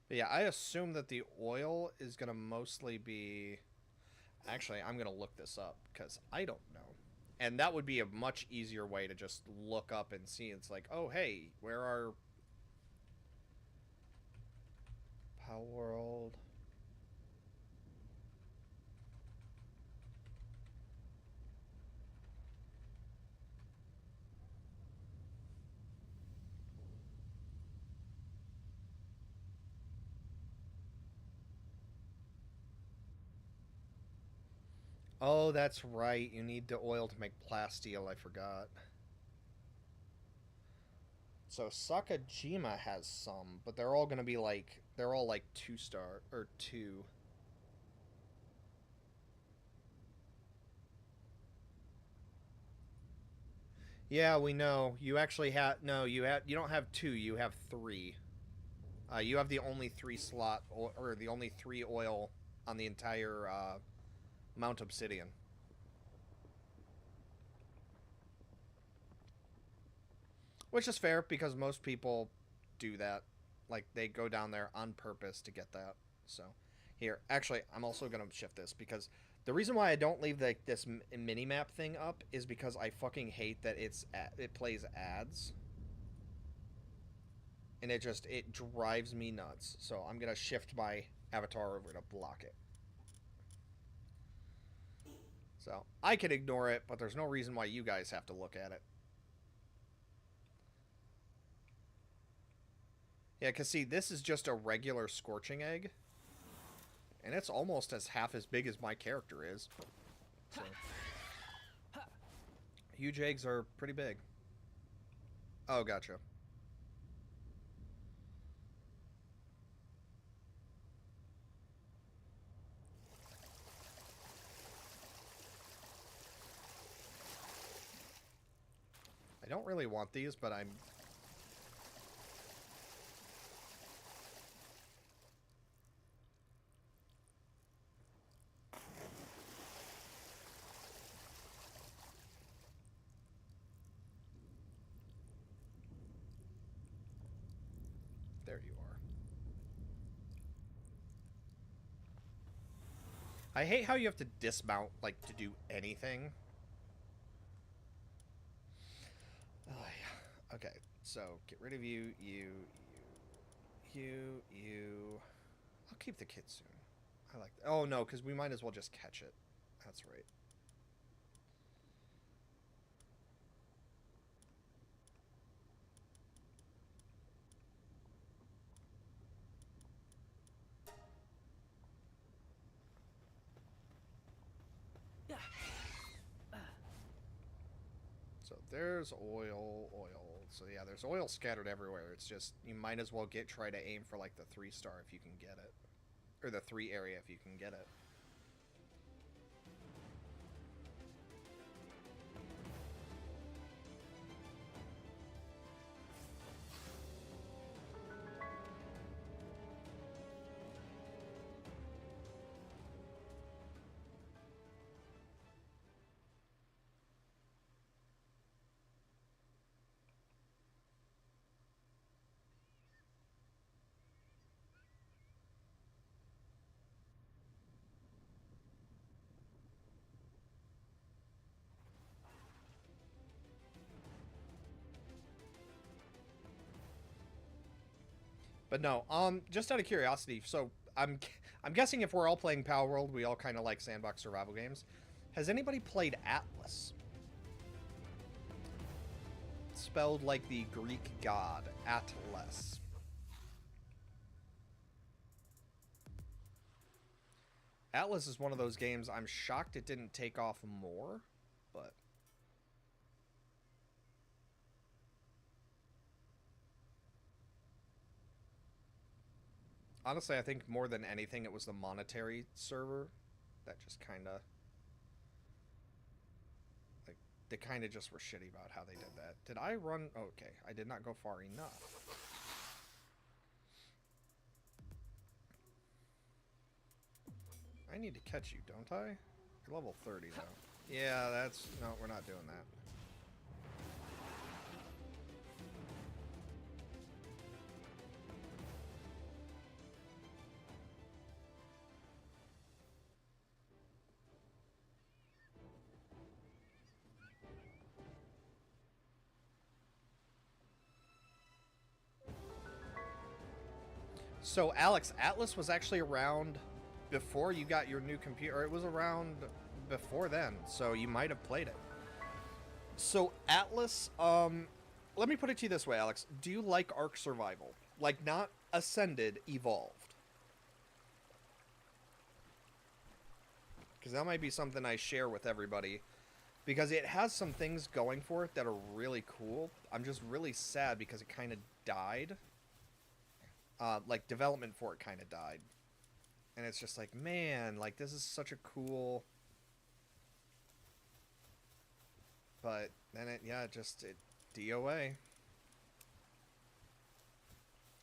But yeah, I assume that the oil is going to mostly be... Actually, I'm going to look this up because I don't know. And that would be a much easier way to just look up and see. It's like, oh, hey, where are... Palworld... Oh, that's right. You need the oil to make plasteel. I forgot. So Sakajima has some, but they're all going to be like... They're all like 2-star, or 2. Yeah, we know. You actually have... No, you don't have 2. You have 3. You have the only 3 slot, or the only 3 oil on the entire Mount Obsidian. Which is fair, because most people do that. Like, they go down there on purpose to get that. So, here. Actually, I'm also going to shift this, because the reason why I don't leave this mini-map thing up is because I fucking hate that it plays ads. And it drives me nuts. So I'm going to shift my avatar over to block it. So I can ignore it, but there's no reason why you guys have to look at it. Yeah, because see, this is just a regular scorching egg. And it's almost half as big as my character is. So. Huge eggs are pretty big. Oh, gotcha. I don't really want these, but I'm... There you are. I hate how you have to dismount, like, to do anything. Oh, yeah. Okay, so get rid of you. I'll keep the kitsune. I like that. Oh, no, because we might as well just catch it. That's right. So there's oil. So yeah, there's oil scattered everywhere. It's just, you might as well try to aim for like the 3-star if you can get it. Or the 3 area if you can get it. But no, just out of curiosity, so I'm guessing if we're all playing Palworld, we all kind of like sandbox survival games. Has anybody played Atlas? Spelled like the Greek god, Atlas. Atlas is one of those games I'm shocked it didn't take off more, but... Honestly, I think more than anything, it was the monetary server that just kind of... like, they kind of just were shitty about how they did that. Did I run? Okay, I did not go far enough. I need to catch you, don't I? You're level 30, though. Yeah, that's... No, we're not doing that. So, Alex, Atlas was actually around before you got your new computer. Or it was around before then, so you might have played it. So, Atlas, let me put it to you this way, Alex. Do you like Ark Survival? Like, not Ascended, Evolved. Because that might be something I share with everybody. Because it has some things going for it that are really cool. I'm just really sad because it kind of died. Like, development for it kind of died. And it's just like, man, like, this is such a cool... But then it DOA.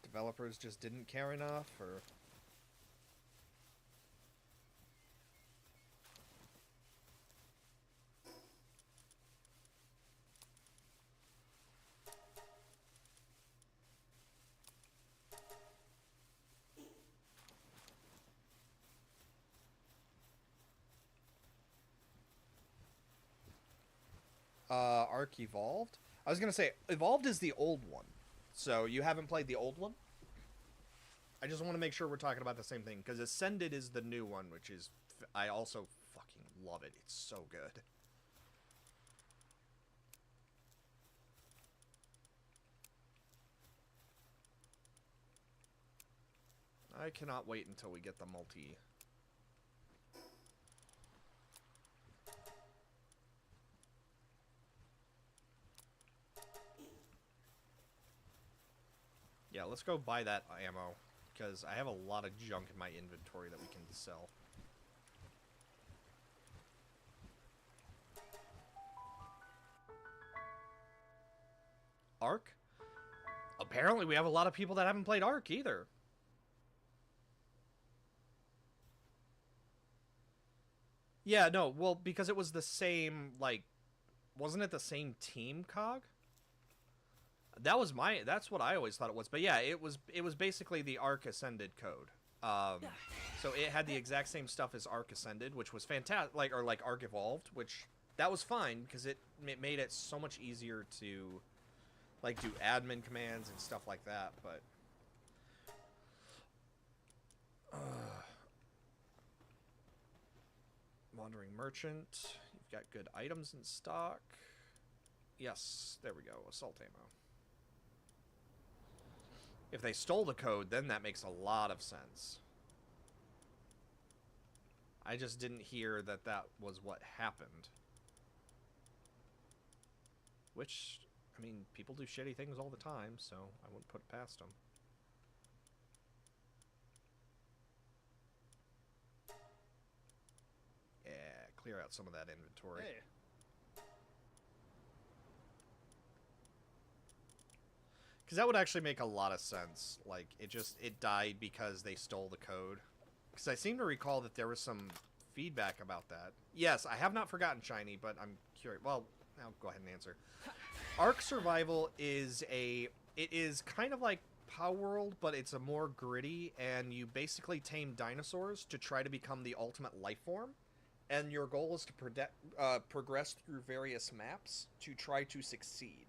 Developers just didn't care enough, or... Ark Evolved? I was going to say, Evolved is the old one. So, you haven't played the old one? I just want to make sure we're talking about the same thing, because Ascended is the new one, which is... I also fucking love it. It's so good. I cannot wait until we get the multi... Yeah, let's go buy that ammo, because I have a lot of junk in my inventory that we can sell. Ark? Apparently we have a lot of people that haven't played Ark either. Yeah, no, well, because it was the same, like, wasn't it the same team, Cog? That's what I always thought it was. But yeah, it was basically the Ark Ascended code. So it had the exact same stuff as Ark Ascended, which was fantastic, like Ark Evolved, which that was fine because it made it so much easier to like do admin commands and stuff like that, but Wandering Merchant, you've got good items in stock. Yes, there we go, assault ammo. If they stole the code, then that makes a lot of sense. I just didn't hear that that was what happened. Which, I mean, people do shitty things all the time, so I wouldn't put it past them. Yeah, clear out some of that inventory. Hey. Because that would actually make a lot of sense. Like, it died because they stole the code. Because I seem to recall that there was some feedback about that. Yes, I have not forgotten Shiny, but I'm curious. Well, I'll go ahead and answer. Ark Survival is it is kind of like Palworld, but it's a more gritty, and you basically tame dinosaurs to try to become the ultimate life form. And your goal is to progress through various maps to try to succeed.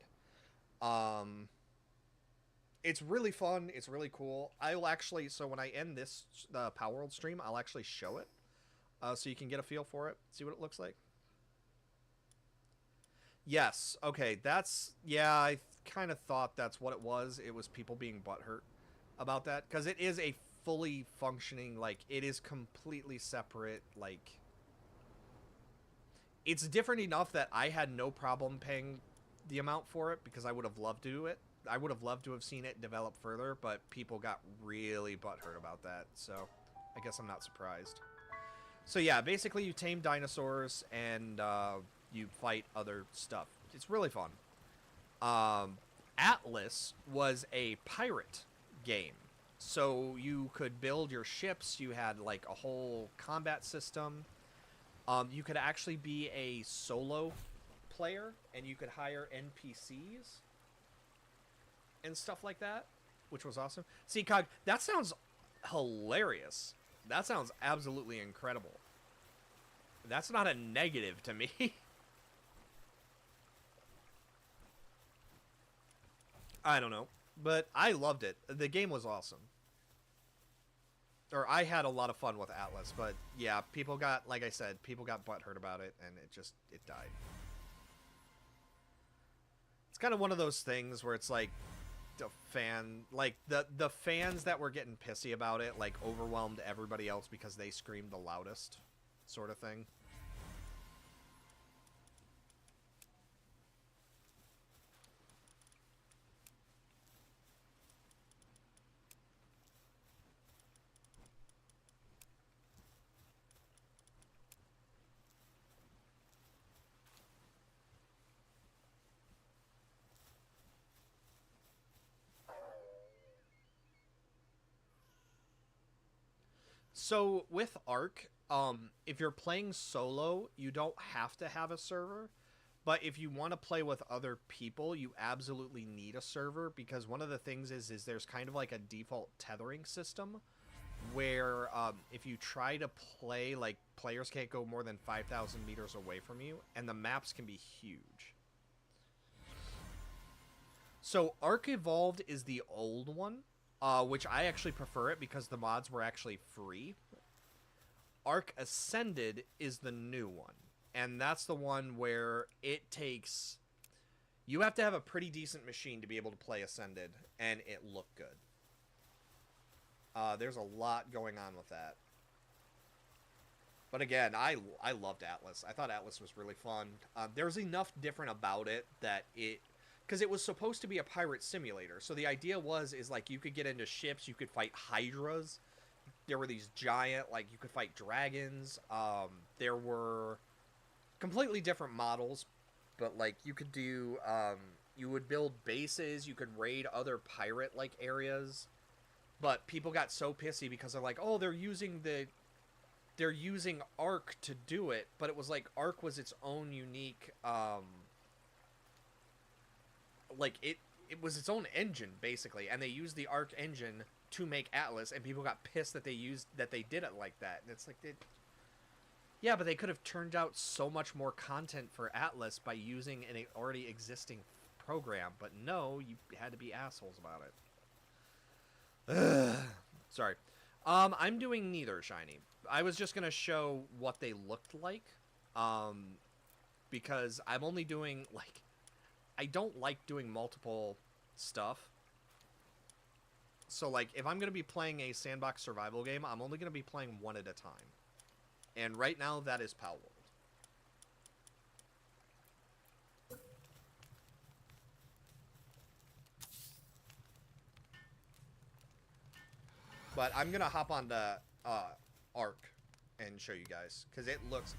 It's really fun. It's really cool. I'll actually, so when I end this Palworld stream, I'll actually show it. So you can get a feel for it. See what it looks like. Yes. Okay. Yeah, I kind of thought that's what it was. It was people being butthurt about that. Because it is a fully functioning, like, it is completely separate, like... It's different enough that I had no problem paying the amount for it because I would have loved to do it. I would have loved to have seen it develop further, but people got really butthurt about that, so I guess I'm not surprised. So yeah, basically you tame dinosaurs, and you fight other stuff. It's really fun. Atlas was a pirate game. So you could build your ships. You had like a whole combat system. You could actually be a solo player, and you could hire NPCs and stuff like that, which was awesome. See, Cog, that sounds hilarious. That sounds absolutely incredible. That's not a negative to me. I don't know, but I loved it. The game was awesome. Or I had a lot of fun with Atlas, but yeah, people got, like I said, people got butthurt about it, and it died. It's kind of one of those things where it's like the fans that were getting pissy about it, like, overwhelmed everybody else because they screamed the loudest, sort of thing. So with Ark, if you're playing solo, you don't have to have a server. But if you want to play with other people, you absolutely need a server, because one of the things is there's kind of like a default tethering system where if you try to play, like, players can't go more than 5,000 meters away from you, and the maps can be huge. So Ark Evolved is the old one. Which I actually prefer it because the mods were actually free. Ark Ascended is the new one. And that's the one where it takes... You have to have a pretty decent machine to be able to play Ascended, and it looked good. There's a lot going on with that. But again, I loved Atlas. I thought Atlas was really fun. There's enough different about it that it... Because it was supposed to be a pirate simulator. So the idea is like, you could get into ships, you could fight hydras. There were these giant, like, you could fight dragons. There were completely different models. But, like, you could do, you would build bases, you could raid other pirate-like areas. But people got so pissy because they're like, oh, they're using Ark to do it. But it was like, Ark was its own unique, like, it was its own engine, basically, and they used the Ark engine to make Atlas, and people got pissed that they did it like that. And it's like, yeah, but they could have turned out so much more content for Atlas by using an already existing program, but no, you had to be assholes about it. Sorry. I'm doing neither, Shiny. I was just gonna show what they looked like, because I'm only doing, like, I don't like doing multiple stuff. So, like, if I'm going to be playing a sandbox survival game, I'm only going to be playing one at a time. And right now, that is Palworld. But I'm going to hop on the Ark and show you guys, because it looks...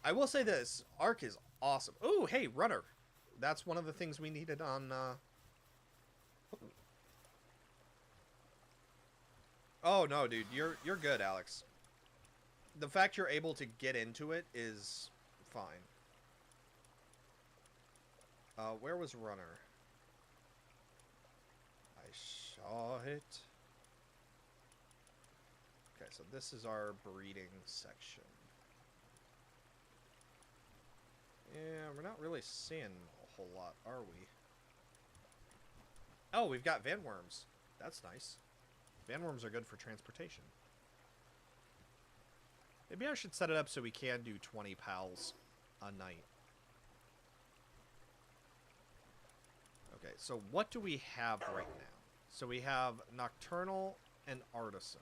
I will say this, Ark is awesome. Oh, hey, Runner. That's one of the things we needed on... Oh, no, dude. You're good, Alex. The fact you're able to get into it is fine. Where was Runner? I saw it. Okay, so this is our breeding section. Yeah, we're not really seeing a whole lot, are we? Oh, we've got vanworms. That's nice. Vanworms are good for transportation. Maybe I should set it up so we can do 20 pals a night. Okay, so what do we have right now? So we have Nocturnal and Artisan.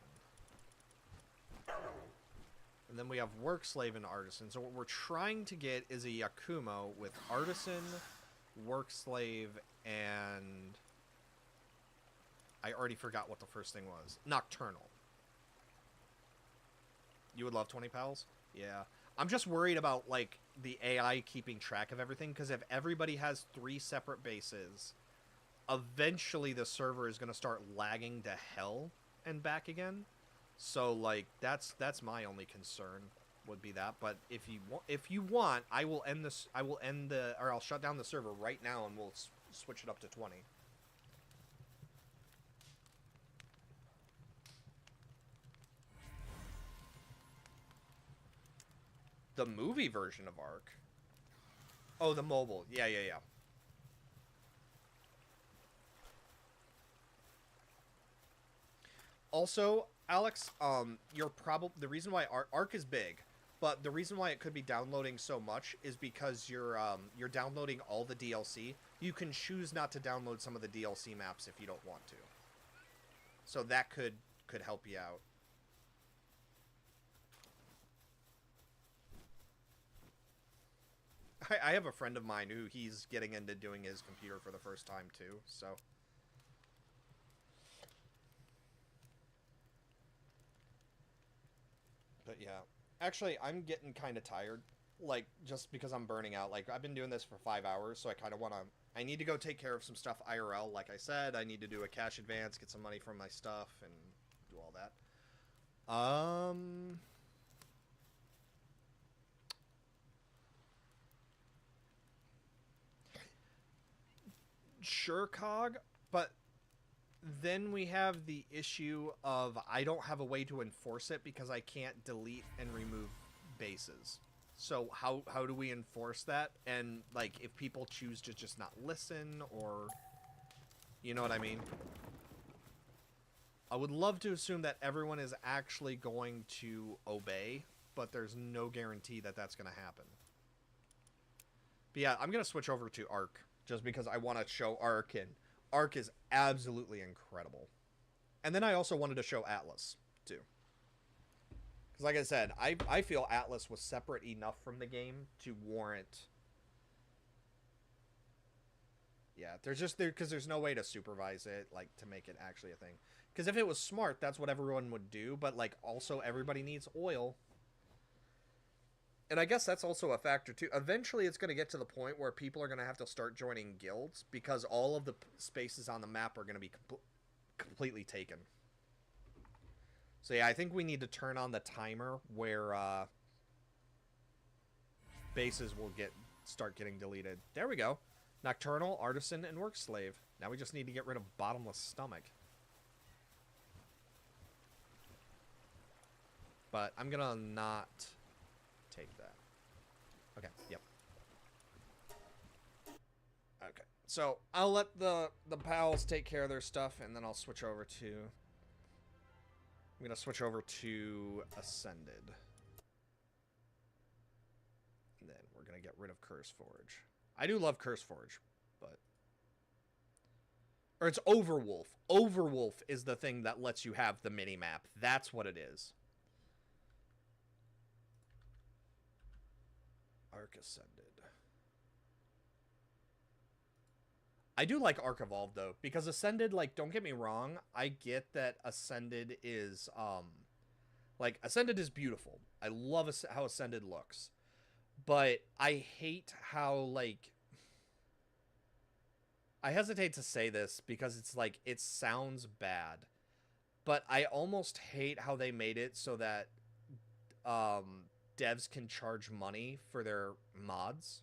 And then we have Work Slave and Artisan. So what we're trying to get is a Yakumo with Artisan, Work Slave, and... I already forgot what the first thing was. Nocturnal. You would love 20 pals? Yeah. I'm just worried about, like, the AI keeping track of everything, because if everybody has 3 separate bases, eventually the server is going to start lagging to hell and back again. So, like, that's my only concern would be that. But if you want, I will end this. Or I'll shut down the server right now, and we'll switch it up to 20. The movie version of Ark. Oh, the mobile. Yeah, yeah, yeah. Also, Alex, you're probably the reason why Ark is big, but the reason why it could be downloading so much is because you're downloading all the DLC. You can choose not to download some of the DLC maps if you don't want to. So that could help you out. I have a friend of mine who he's getting into doing his computer for the first time too, so. But yeah. Actually, I'm getting kind of tired. Like, just because I'm burning out. Like, I've been doing this for 5 hours, so I kind of want to. I need to go take care of some stuff IRL. Like I said, I need to do a cash advance, get some money from my stuff, and do all that. Sure, Cog, but then we have the issue of I don't have a way to enforce it because I can't delete and remove bases. So how do we enforce that? And, like, if people choose to just not listen, or you know what I mean? I would love to assume that everyone is actually going to obey, but there's no guarantee that that's going to happen. But yeah, I'm going to switch over to Ark just because I want to show Ark, and Ark is absolutely incredible. And then I also wanted to show Atlas, too. Because like I said, I feel Atlas was separate enough from the game to warrant... Yeah, because there's no way to supervise it, like, to make it actually a thing. Because if it was smart, that's what everyone would do, but, like, also everybody needs oil. And I guess that's also a factor, too. Eventually, it's going to get to the point where people are going to have to start joining guilds, because all of the spaces on the map are going to be completely taken. So, yeah, I think we need to turn on the timer where bases will start getting deleted. There we go. Nocturnal, Artisan, and Work Slave. Now we just need to get rid of Bottomless Stomach. But I'm going to not take that. Okay, yep. Okay, so I'll let the pals take care of their stuff, and then I'll switch over to... I'm going to switch over to Ascended. And then we're going to get rid of Curse Forge. I do love Curse Forge, but... Or it's Overwolf. Overwolf is the thing that lets you have the mini-map. That's what it is. Ark Ascended. I do like Ark Evolved, though, because Ascended, like, don't get me wrong, I get that Ascended is, like, Ascended is beautiful. I love how Ascended looks. But I hate how, like... I hesitate to say this because it's, like, it sounds bad. But I almost hate how they made it so that, devs can charge money for their mods.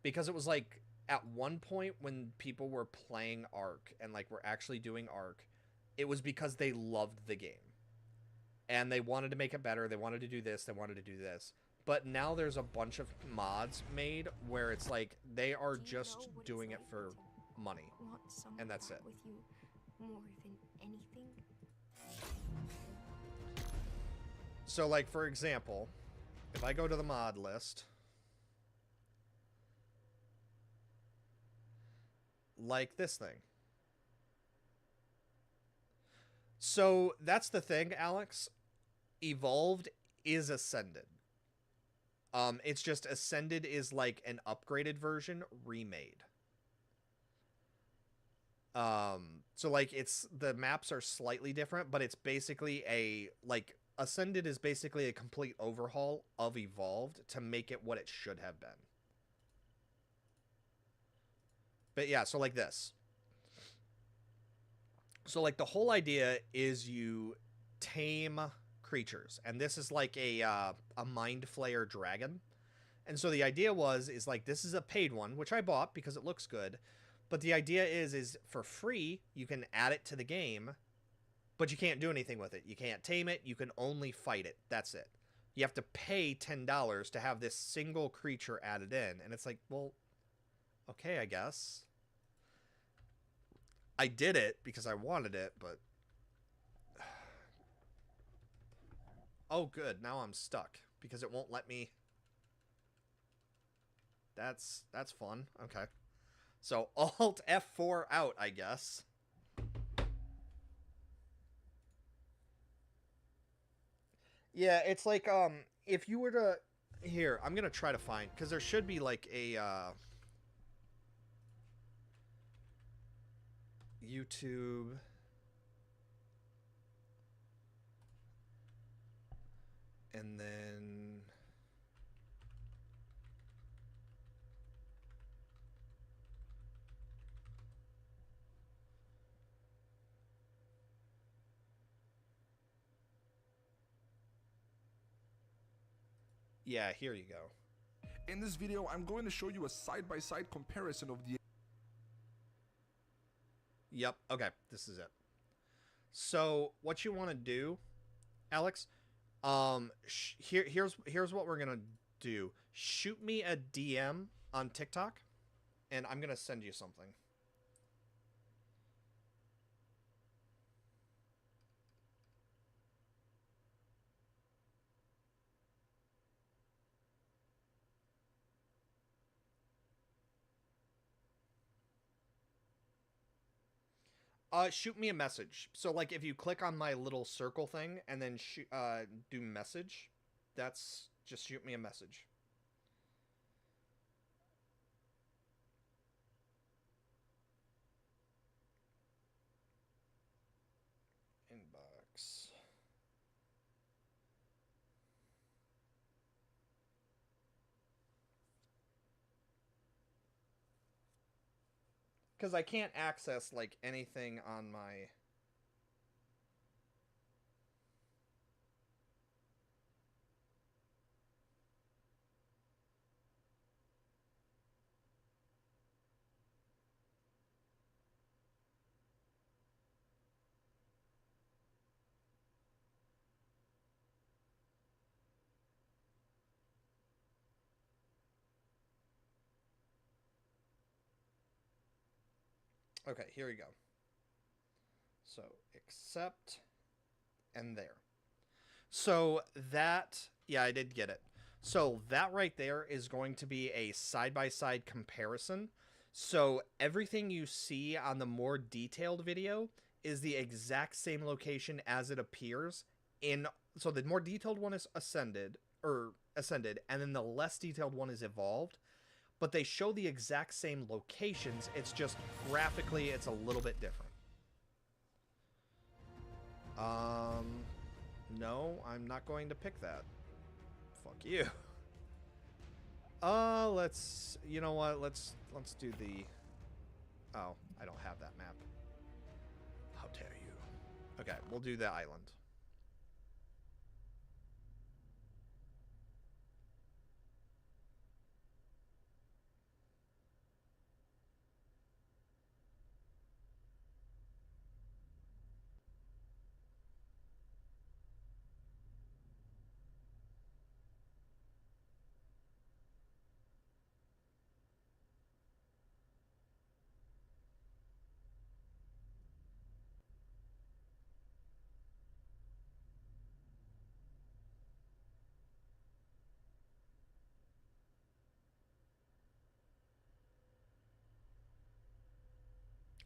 Because it was, like... At one point, when people were playing Ark and, like, were actually doing Ark, it was because they loved the game. And they wanted to make it better, they wanted to do this, they wanted to do this. But now there's a bunch of mods made where it's like, they are just doing it for money. And that's it. With you more than anything. So, like, for example, if I go to the mod list... Like this thing. So that's the thing, Alex. Evolved is Ascended. It's just Ascended is like an upgraded version remade. So like the maps are slightly different, but it's basically a like Ascended is basically a complete overhaul of Evolved to make it what it should have been. But yeah, so like this. So like the whole idea is you tame creatures, and this is like a mind flayer dragon. And so the idea is like this is a paid one, which I bought because it looks good. But the idea is for free, you can add it to the game, but you can't do anything with it. You can't tame it. You can only fight it. That's it. You have to pay $10 to have this single creature added in. And it's like, well, okay, I guess. I did it because I wanted it, but... Oh, good. Now I'm stuck because it won't let me... That's fun. Okay. So, Alt F4 out, I guess. Yeah, it's like, if you were to... Here, I'm gonna try to find... Because there should be, like, a, YouTube... And then... Yeah, here you go. In this video, I'm going to show you a side-by-side comparison of the... Yep, okay, this is it. So, what you want to do, Alex, here's what we're gonna do. Shoot me a DM on TikTok, and I'm gonna send you something. Shoot me a message. So, like, if you click on my little circle thing and then do message, that's just shoot me a message. Inbox. Because I can't access, like, anything on my... Okay, here we go. So, accept, and there. So, that... Yeah, I did get it. So, that right there is going to be a side-by-side comparison. So, everything you see on the more detailed video is the exact same location as it appears in... So, the more detailed one is Ascended, and then the less detailed one is Evolved. But they show the exact same locations, it's just graphically it's a little bit different. No, I'm not going to pick that. Fuck you. Let's, you know what, let's do the... Oh, I don't have that map. How dare you. Okay, we'll do the island.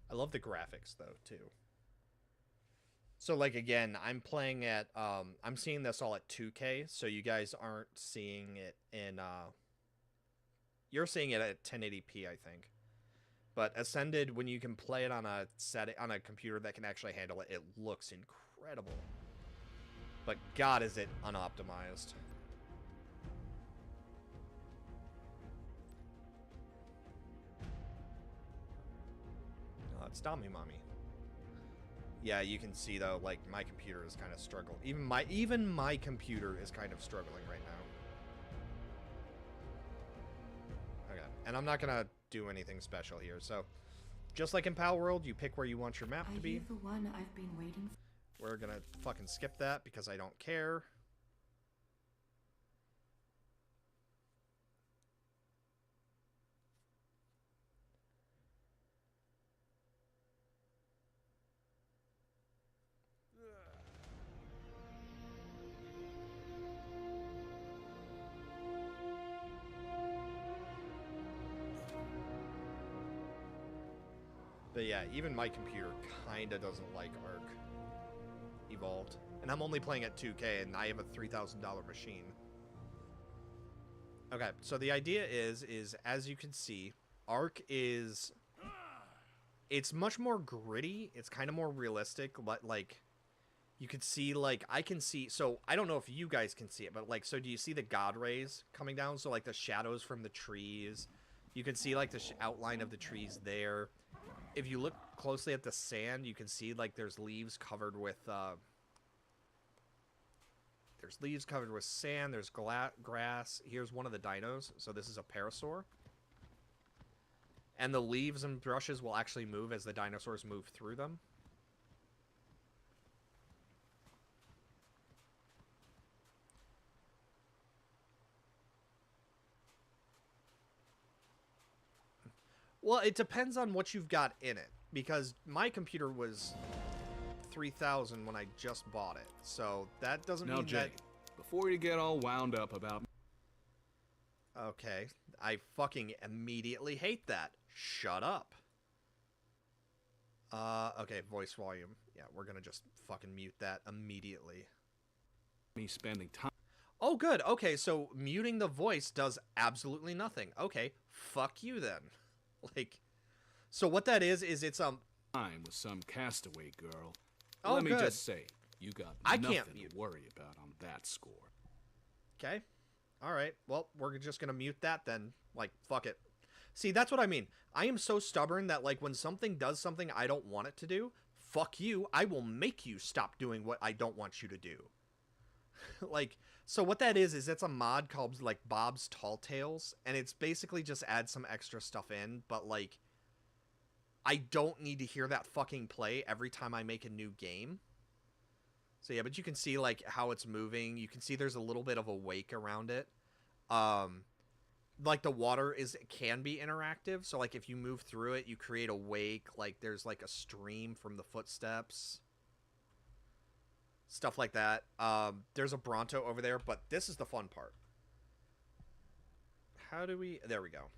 I love the graphics, though, too. So, like, again, I'm playing at, I'm seeing this all at 2K, so you guys aren't seeing it in, you're seeing it at 1080p, I think. But Ascended, when you can play it on a computer that can actually handle it, it looks incredible. But God, is it unoptimized. Oh, it's Dami Mommy. Yeah, you can see though, like my computer is kind of struggling. Even my computer is kind of struggling right now. Okay, and I'm not gonna do anything special here. So, just like in Palworld, you pick where you want your map to be. Are you the one I've been waiting for? We're gonna fucking skip that because I don't care. But yeah, even my computer kinda doesn't like Arc Evolved. And I'm only playing at 2K and I have a $3,000 machine. Okay, so the idea is as you can see, Arc is... It's much more gritty. It's kind of more realistic, but like... You could see, like, I can see... So, I don't know if you guys can see it, but like, so do you see the God rays coming down? So, like, the shadows from the trees. You can see, like, the outline of the trees there. If you look closely at the sand, you can see, like, there's leaves covered with, There's leaves covered with sand, there's grass. Here's one of the dinos, so this is a parasaur. And the leaves and brushes will actually move as the dinosaurs move through them. Well, it depends on what you've got in it, because my computer was 3,000 when I just bought it, so that doesn't mean Jay, before you get all wound up about... Okay, I fucking immediately hate that. Shut up. Okay, voice volume. Yeah, we're gonna just fucking mute that immediately. Me spending time... Oh, good. Okay, so muting the voice does absolutely nothing. Okay, fuck you then. Like, so what that is it's time with some castaway girl. Oh, Let me good. just say, you got I nothing can't mute. to worry about on that score. Okay. All right. Well, we're just going to mute that then. Like, fuck it. See, that's what I mean. I am so stubborn that, like, when something does something I don't want it to do, fuck you. I will make you stop doing what I don't want you to do. Like, so what that is it's a mod called, like, Bob's Tall Tales, and it's basically just add some extra stuff in, but, like, I don't need to hear that fucking play every time I make a new game. So yeah, but you can see, like, how it's moving. You can see there's a little bit of a wake around it. Like, the water can be interactive. So, like, if you move through it, you create a wake. Like, there's, like, a stream from the footsteps. Stuff like that. There's a Bronto over there, but this is the fun part. How do we... There we go.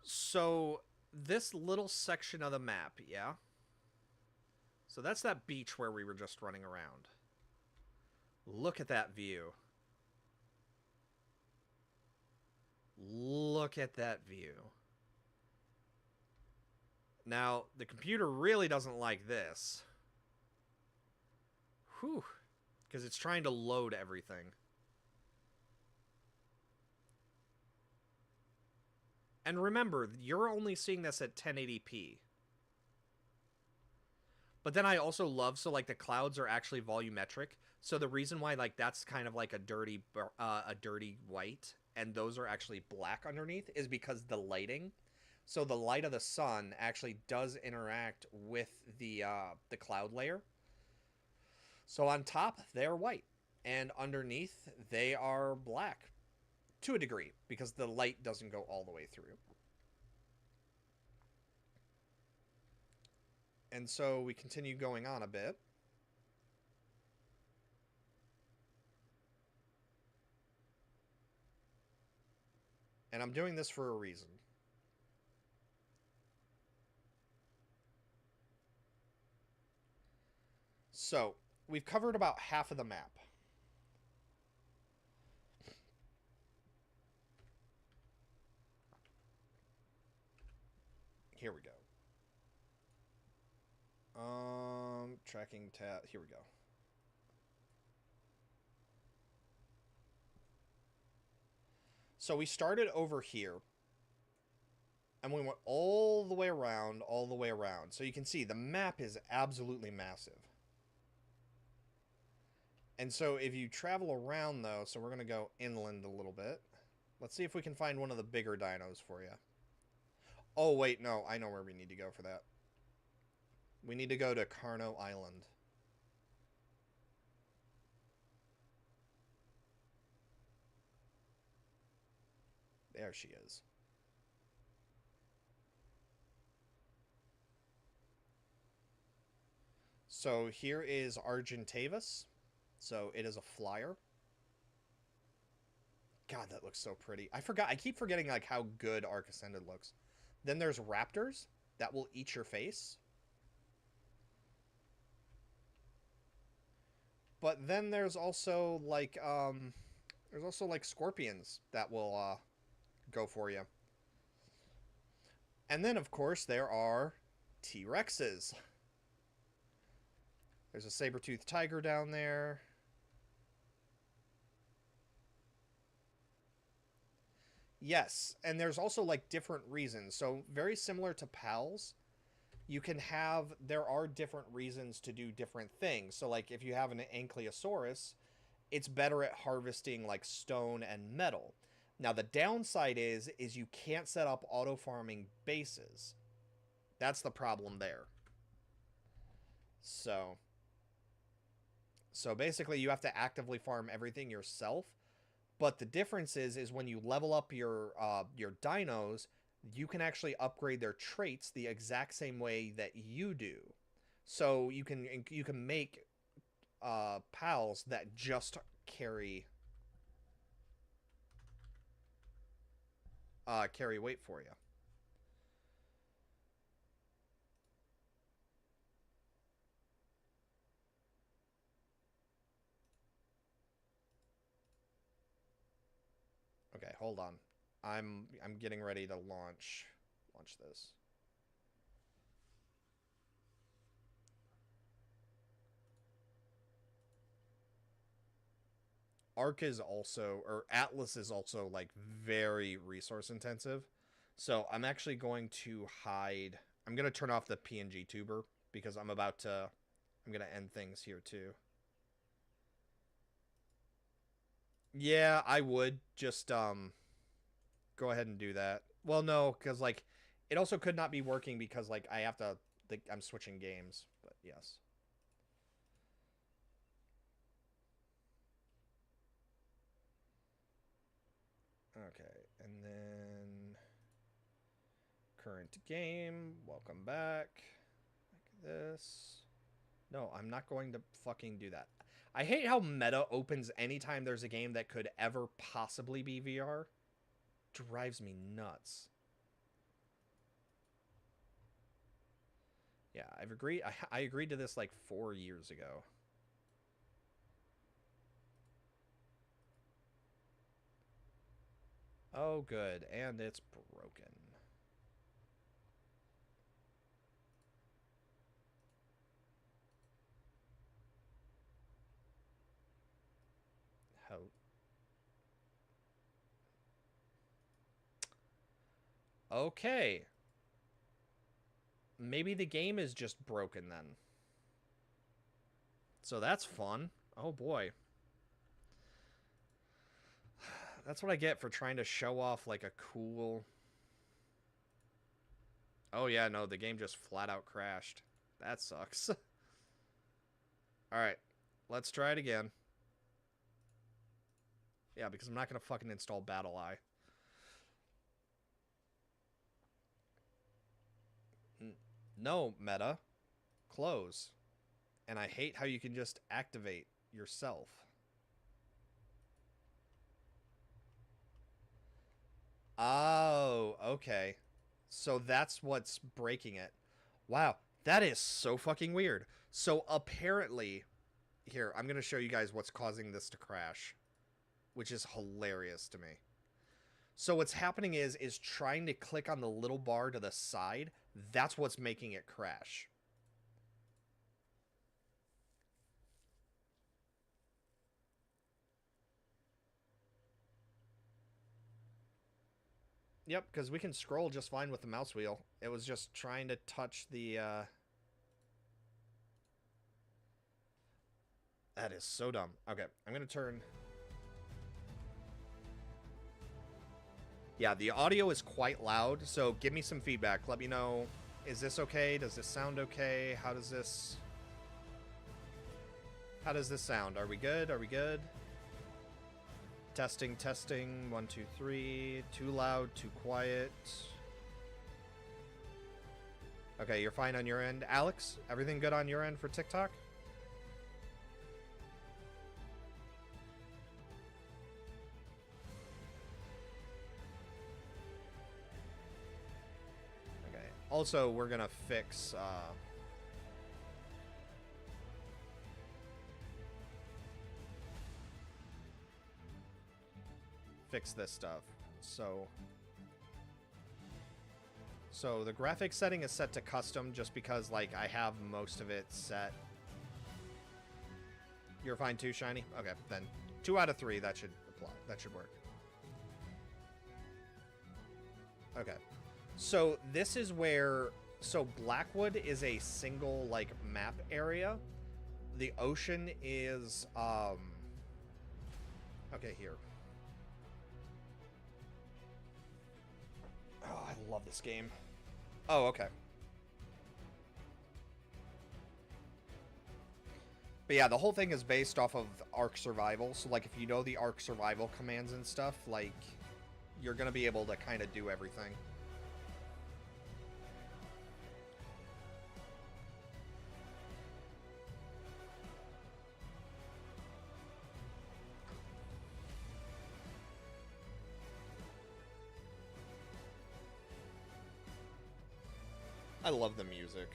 So, this little section of the map, yeah? So that's that beach where we were just running around. Look at that view. Look at that view. Now, the computer really doesn't like this. Whew. Because it's trying to load everything. And remember, you're only seeing this at 1080p. But then I also love, so, like, the clouds are actually volumetric. So the reason why, like, that's kind of like a dirty white, and those are actually black underneath, is because the lighting. So the light of the sun actually does interact with the cloud layer. So on top, they're white. And underneath, they are black. To a degree, because the light doesn't go all the way through. And so we continue going on a bit. And I'm doing this for a reason. So, we've covered about half of the map. Here we go. Tracking tab. Here we go. So we started over here. And we went all the way around, all the way around. So you can see the map is absolutely massive. And so if you travel around, though, so we're going to go inland a little bit. Let's see if we can find one of the bigger dinos for you. Oh, wait, no. I know where we need to go for that. We need to go to Carno Island. There she is. So here is Argentavis. So it is a flyer. God, that looks so pretty. I keep forgetting like how good Arc Ascended looks. Then there's raptors that will eat your face. But then there's also like scorpions that will go for you. And then of course there are T-Rexes. There's a saber-toothed tiger down there. Yes, and there's also like different reasons. So very similar to PALs, there are different reasons to do different things. So like if you have an Ankylosaurus, it's better at harvesting like stone and metal. Now the downside is you can't set up auto farming bases. That's the problem there. So basically you have to actively farm everything yourself. But the difference is when you level up your dinos, you can actually upgrade their traits the exact same way that you do. So you can make pals that just carry weight for you. Okay, hold on. I'm getting ready to launch this. Arc is also, or Atlas is also like very resource intensive. So I'm actually going to hide. I'm going to turn off the PNG tuber because I'm going to end things here too. Yeah, I would just go ahead and do that. Well, no, because like it also could not be working because like I'm switching games, but yes. Okay, and then current game, welcome back. Like this. No, I'm not going to fucking do that. I hate how meta opens anytime there's a game that could ever possibly be VR. Drives me nuts. Yeah, I've agreed. I agreed to this like 4 years ago. Oh, good. And it's broken. How? Okay. Maybe the game is just broken then. So that's fun. Oh boy. That's what I get for trying to show off like a cool... Oh yeah, no, the game just flat out crashed. That sucks. Alright, let's try it again. Yeah, because I'm not going to fucking install BattleEye. No, meta. Close. And I hate how you can just activate yourself. Oh, okay. So that's what's breaking it. Wow, that is so fucking weird. So apparently, here, I'm going to show you guys what's causing this to crash, which is hilarious to me. So what's happening is trying to click on the little bar to the side. That's what's making it crash. Yep, because we can scroll just fine with the mouse wheel. It was just trying to touch the, That is so dumb. Okay, I'm gonna turn... Yeah, the audio is quite loud, so give me some feedback. Let me know, is this okay? Does this sound okay? How does this sound? Are we good? Are we good? Testing, testing. 1, 2, 3. Too loud, too quiet. Okay, you're fine on your end. Alex, everything good on your end for TikTok? Okay. Also, we're gonna fix, fix this stuff. So the graphics setting is set to custom just because, like, I have most of it set. You're fine too, Shiny? Okay, then 2 out of 3, that should apply. That should work. Okay. So this is where... So Blackwood is a single, like, map area. The ocean is, okay, here. Oh, I love this game. Oh, okay. But yeah, the whole thing is based off of Ark Survival. So, like, if you know the Ark Survival commands and stuff, like, you're going to be able to kind of do everything. I love the music.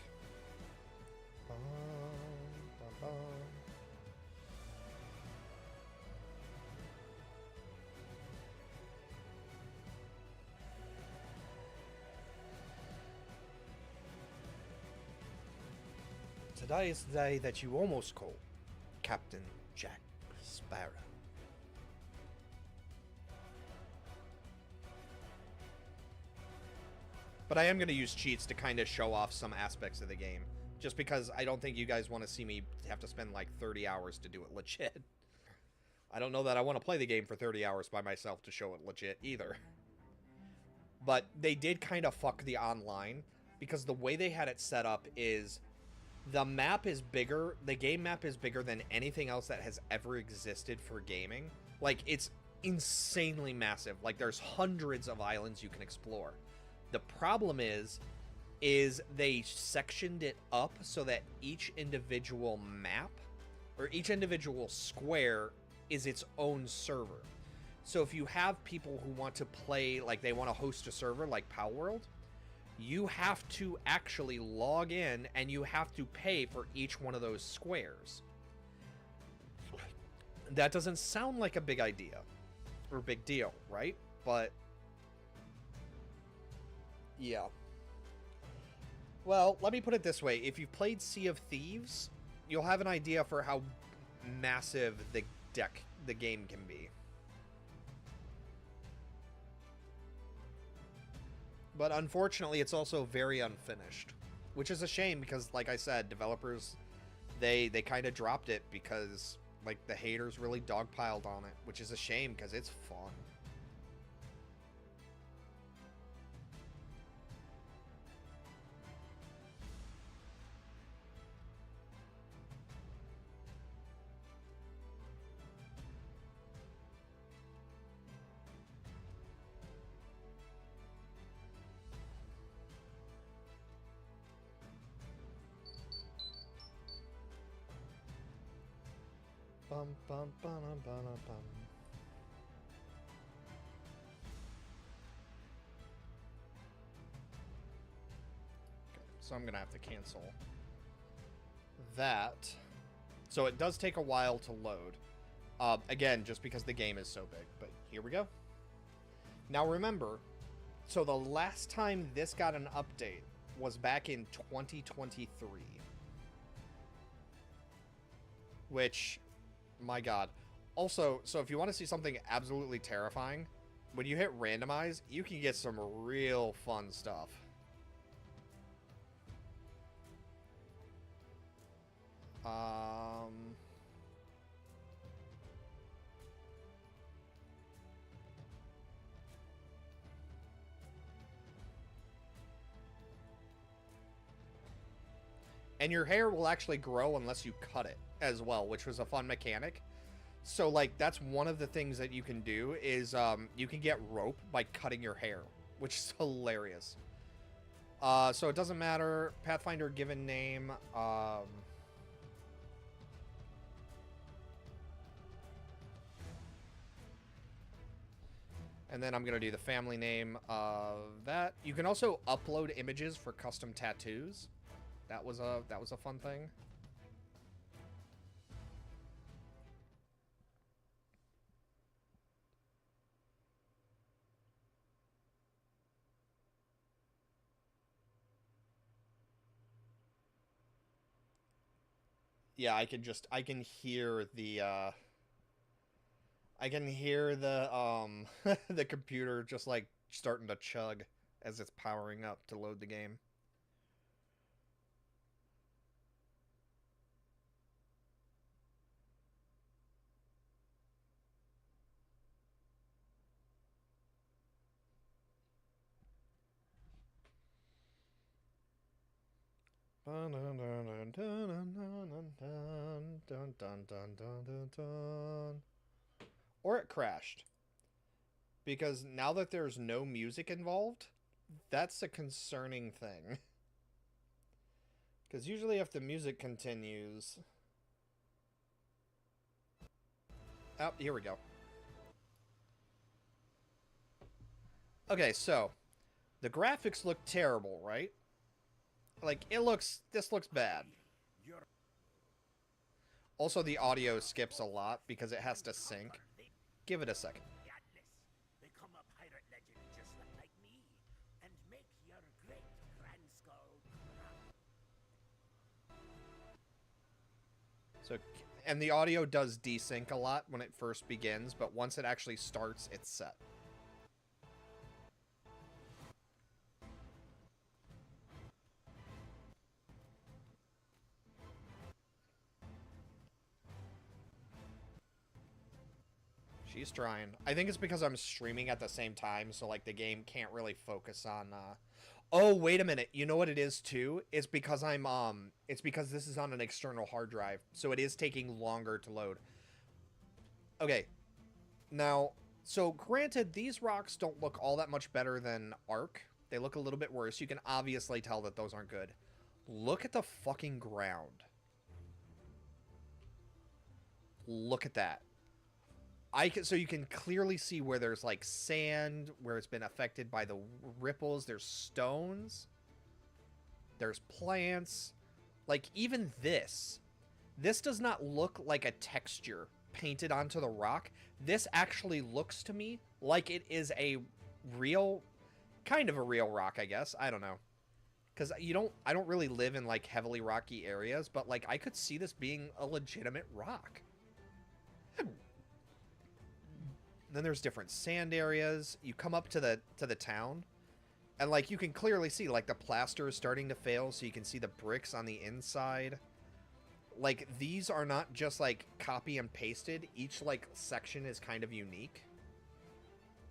Today is the day that you almost called Captain Jack Sparrow. But I am going to use cheats to kind of show off some aspects of the game. Just because I don't think you guys want to see me have to spend like 30 hours to do it legit. I don't know that I want to play the game for 30 hours by myself to show it legit either. But they did kind of fuck the online. Because the way they had it set up is... The map is bigger. The game map is bigger than anything else that has ever existed for gaming. Like, it's insanely massive. Like, there's hundreds of islands you can explore. The problem is they sectioned it up so that each individual map or each individual square is its own server. So if you have people who want to play, like they want to host a server like Palworld, you have to actually log in and you have to pay for each one of those squares. That doesn't sound like a big idea or big deal, right? But yeah. Well, let me put it this way. If you've played Sea of Thieves, you'll have an idea for how massive the game can be. But unfortunately, it's also very unfinished. Which is a shame because, like I said, developers, they kind of dropped it because, like, the haters really dogpiled on it. Which is a shame because it's fun. Bum, bum, bum, bum, bum. Okay, so I'm going to have to cancel that. So it does take a while to load. Again, just because the game is so big. But here we go. Now remember, so the last time this got an update was back in 2023. Which... My god. Also, so if you want to see something absolutely terrifying, when you hit randomize, you can get some real fun stuff. And your hair will actually grow unless you cut it as well, which was a fun mechanic. So, like, that's one of the things that you can do is you can get rope by cutting your hair, which is hilarious. So it doesn't matter. Pathfinder given name. And then I'm going to do the family name of that. You can also upload images for custom tattoos. That was a fun thing. Yeah, I can hear the the computer just like starting to chug as it's powering up to load the game. Or it crashed. Because now that there's no music involved, that's a concerning thing. Because usually if the music continues... Oh, here we go. Okay, so the graphics look terrible, right? Like, this looks bad. Also, the audio skips a lot because it has to sync. Give it a second. Become a pirate legend just like me, and make your great grandskull proud. So, and the audio does desync a lot when it first begins, but once it actually starts, it's set. She's trying. I think it's because I'm streaming at the same time, so like the game can't really focus on Oh, wait a minute. You know what it is too? It's because it's because this is on an external hard drive, so it is taking longer to load. Okay. Now, so granted these rocks don't look all that much better than Ark. They look a little bit worse. You can obviously tell that those aren't good. Look at the fucking ground. Look at that. So you can clearly see where there's like sand, where it's been affected by the ripples. There's stones. There's plants. Like even this does not look like a texture painted onto the rock. This actually looks to me like it is a real, kind of a real rock, I guess. I don't know. Because I don't really live in like heavily rocky areas, but like I could see this being a legitimate rock. Then there's different sand areas. You come up to the town, and like you can clearly see like the plaster is starting to fail, so you can see the bricks on the inside. Like these are not just like copy and pasted. Each like section is kind of unique.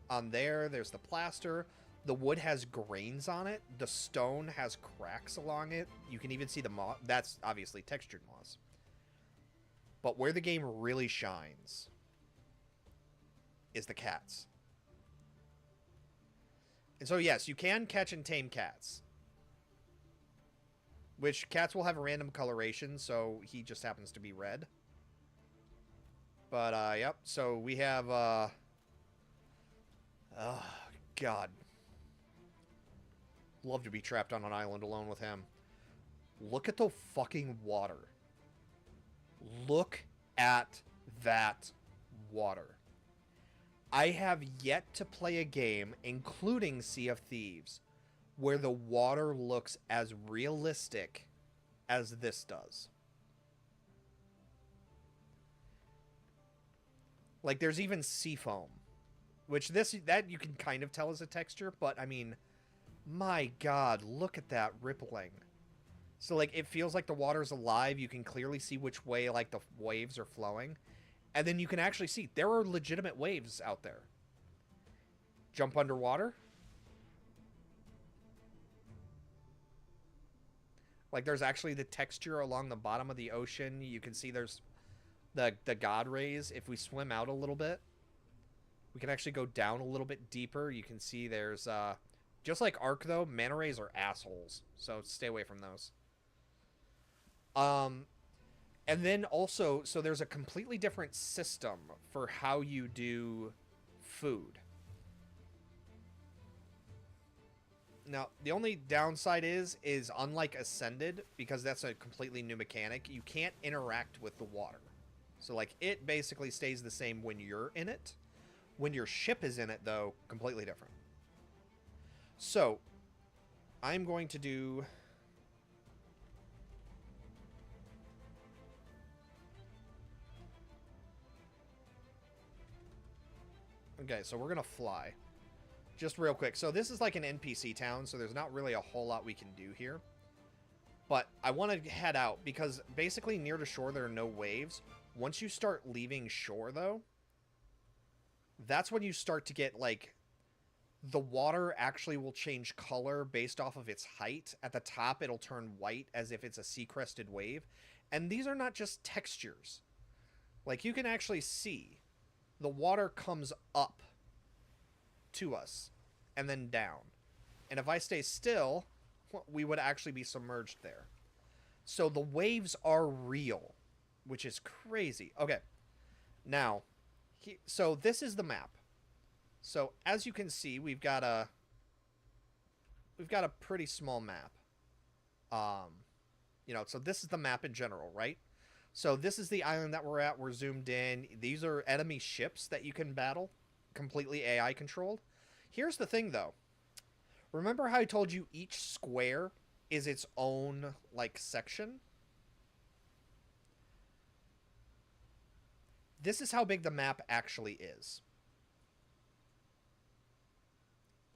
On there's the plaster. The wood has grains on it. The stone has cracks along it. You can even see the moss. That's obviously textured moss. But where the game really shines is the cats. And so yes, you can catch and tame cats. Which cats will have a random coloration, so he just happens to be red. But yep, so we have oh god. Love to be trapped on an island alone with him. Look at the fucking water. Look at that water. I have yet to play a game, including Sea of Thieves, where the water looks as realistic as this does. Like, there's even sea foam, which that you can kind of tell is a texture, but I mean, my God, look at that rippling. So like it feels like the water's alive. You can clearly see which way like the waves are flowing. And then you can actually see there are legitimate waves out there. Jump underwater. Like there's actually the texture along the bottom of the ocean. You can see there's the god rays. If we swim out a little bit, we can actually go down a little bit deeper. You can see there's just like Ark though, manta rays are assholes. So stay away from those. And then also, so there's a completely different system for how you do food. Now, the only downside is unlike Ascended, because that's a completely new mechanic, you can't interact with the water. So, like, it basically stays the same when you're in it. When your ship is in it, though, completely different. So, I'm going to do... Okay, so we're going to fly. Just real quick. So this is like an NPC town, so there's not really a whole lot we can do here. But I want to head out, because basically near to shore there are no waves. Once you start leaving shore, though, that's when you start to get, like, the water actually will change color based off of its height. At the top, it'll turn white as if it's a sea-crested wave. And these are not just textures. Like, you can actually see the water comes up to us and then down. And if I stay still, we would actually be submerged there. So the waves are real, which is crazy. Okay. Now, so this is the map. So as you can see, we've got a pretty small map. You know, so this is the map in general, right? So this is the island that we're at. We're zoomed in. These are enemy ships that you can battle, completely AI controlled. Here's the thing, though. Remember how I told you each square is its own, like, section? This is how big the map actually is.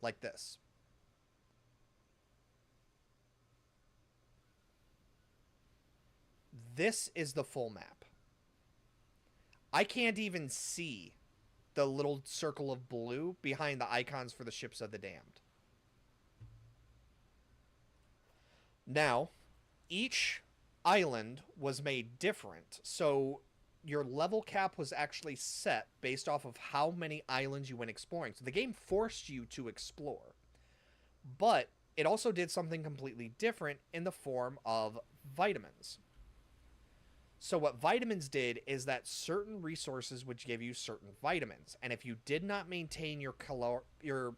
Like this. This is the full map. I can't even see the little circle of blue behind the icons for the ships of the damned. Now, each island was made different, so your level cap was actually set based off of how many islands you went exploring. So the game forced you to explore. But it also did something completely different in the form of vitamins. So what vitamins did is that certain resources would give you certain vitamins. And if you did not maintain your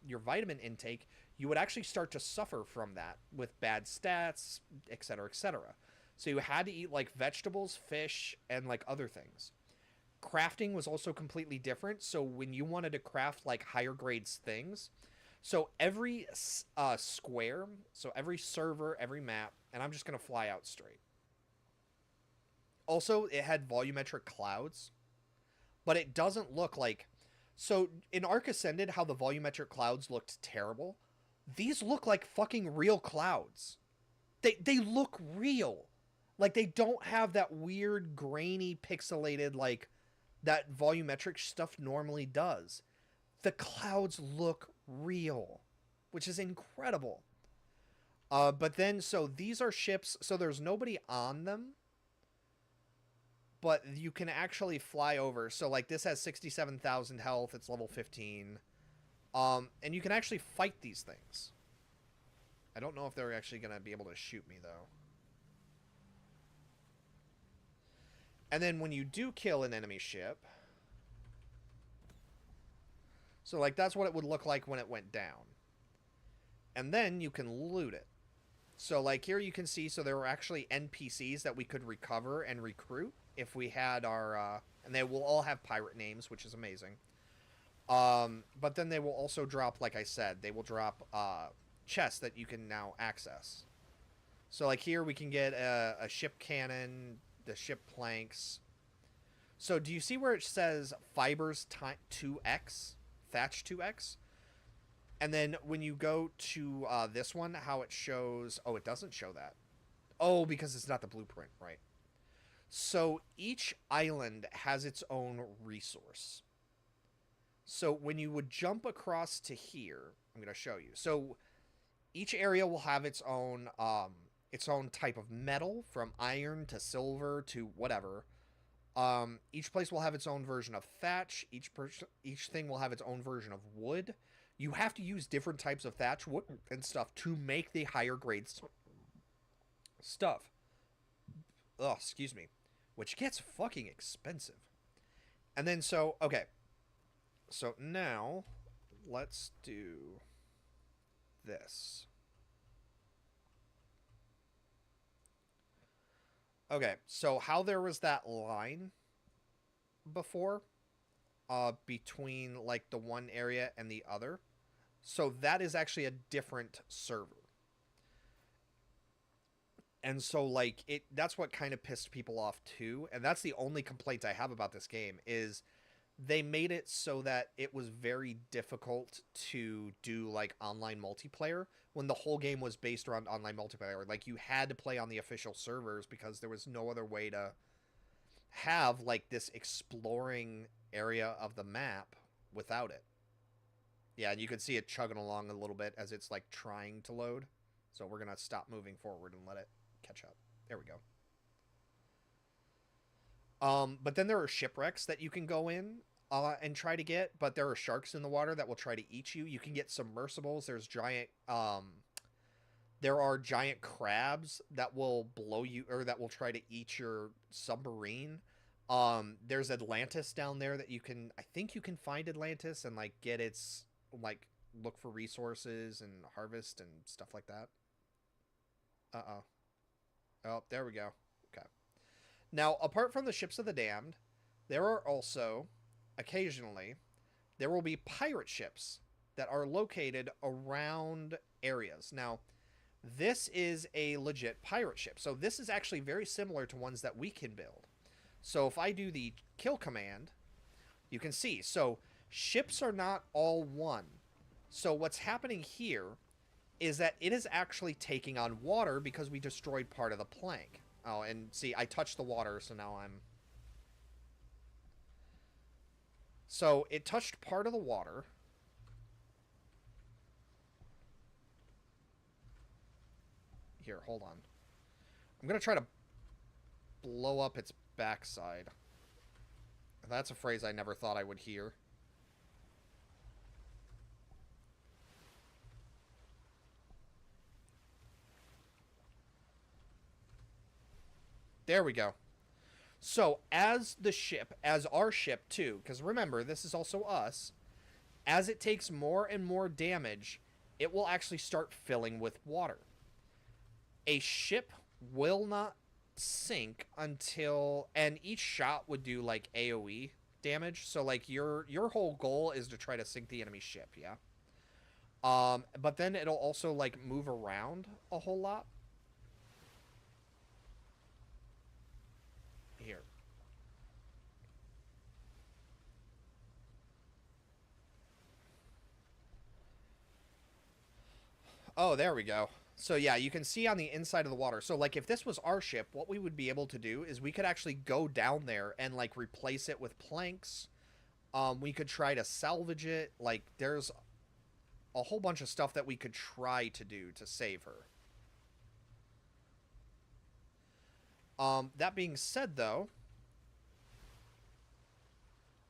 vitamin intake, you would actually start to suffer from that with bad stats, etc., etc. So you had to eat like vegetables, fish, and like other things. Crafting was also completely different. So when you wanted to craft like higher grades things, so every square, so every server, every map, and I'm just going to fly out straight. Also, it had volumetric clouds, but it doesn't look like... So, in Ark Ascended, how the volumetric clouds looked terrible, these look like fucking real clouds. They look real. Like, they don't have that weird, grainy, pixelated, like, that volumetric stuff normally does. The clouds look real, which is incredible. But then, so these are ships, so there's nobody on them, but you can actually fly over. So, like, this has 67,000 health. It's level 15. And you can actually fight these things. I don't know if they're actually going to be able to shoot me, though. And then when you do kill an enemy ship... So, like, that's what it would look like when it went down. And then you can loot it. So, like, here you can see, so there were actually NPCs that we could recover and recruit if we had our, and they will all have pirate names, which is amazing. But then they will also drop, like I said, they will drop chests that you can now access. So, like, here we can get a ship cannon, the ship planks. So, do you see where it says fibers 2x? thatch 2x. And then when you go to this one, how it shows... Oh, it doesn't show that. Oh, because it's not the blueprint, right. So each island has its own resource. So when you would jump across to here, I'm going to show you. So each area will have its own type of metal, from iron to silver to whatever. Each place will have its own version of thatch. Each thing will have its own version of wood. You have to use different types of thatch, wood, and stuff to make the higher grades stuff. Oh, excuse me. Which gets fucking expensive. And then okay. So now, let's do this. Okay, so how there was that line before, between, like, the one area and the other. So that is actually a different server. And so, like, that's what kind of pissed people off, too. And that's the only complaint I have about this game, is they made it so that it was very difficult to do, like, online multiplayer, when the whole game was based around online multiplayer. Like, you had to play on the official servers because there was no other way to have, like, this exploring area of the map without it. Yeah, and you can see it chugging along a little bit as it's, like, trying to load. So we're going to stop moving forward and let it catch up. There we go. But then there are shipwrecks that you can go in and try to get, but there are sharks in the water that will try to eat you. You can get submersibles. There's there are giant crabs that will blow you, or that will try to eat your submarine. There's Atlantis down there that you can, I think you can find Atlantis and, like, get its, like, look for resources and harvest and stuff like that. Uh-oh. Oh, there we go. Okay. Now, apart from the ships of the damned, there are also, occasionally, there will be pirate ships that are located around areas. Now, this is a legit pirate ship. So this is actually very similar to ones that we can build. So if I do the kill command, you can see. So ships are not all one. So what's happening here is that it is actually taking on water because we destroyed part of the plank. Oh, and see, I touched the water, so now I'm... So it touched part of the water. Here, hold on. I'm going to try to blow up its backside. That's a phrase I never thought I would hear. There we go. So, as our ship too, because remember, this is also us, as it takes more and more damage, it will actually start filling with water. A ship will not sink until, and each shot would do, like, AoE damage. So, like, your whole goal is to try to sink the enemy ship, yeah? But then it'll also, like, move around a whole lot. Here. Oh, there we go. So yeah, you can see on the inside of the water. So, like, if this was our ship, what we would be able to do is we could actually go down there and, like, replace it with planks. We could try to salvage it. Like, there's a whole bunch of stuff that we could try to do to save her. That being said, though,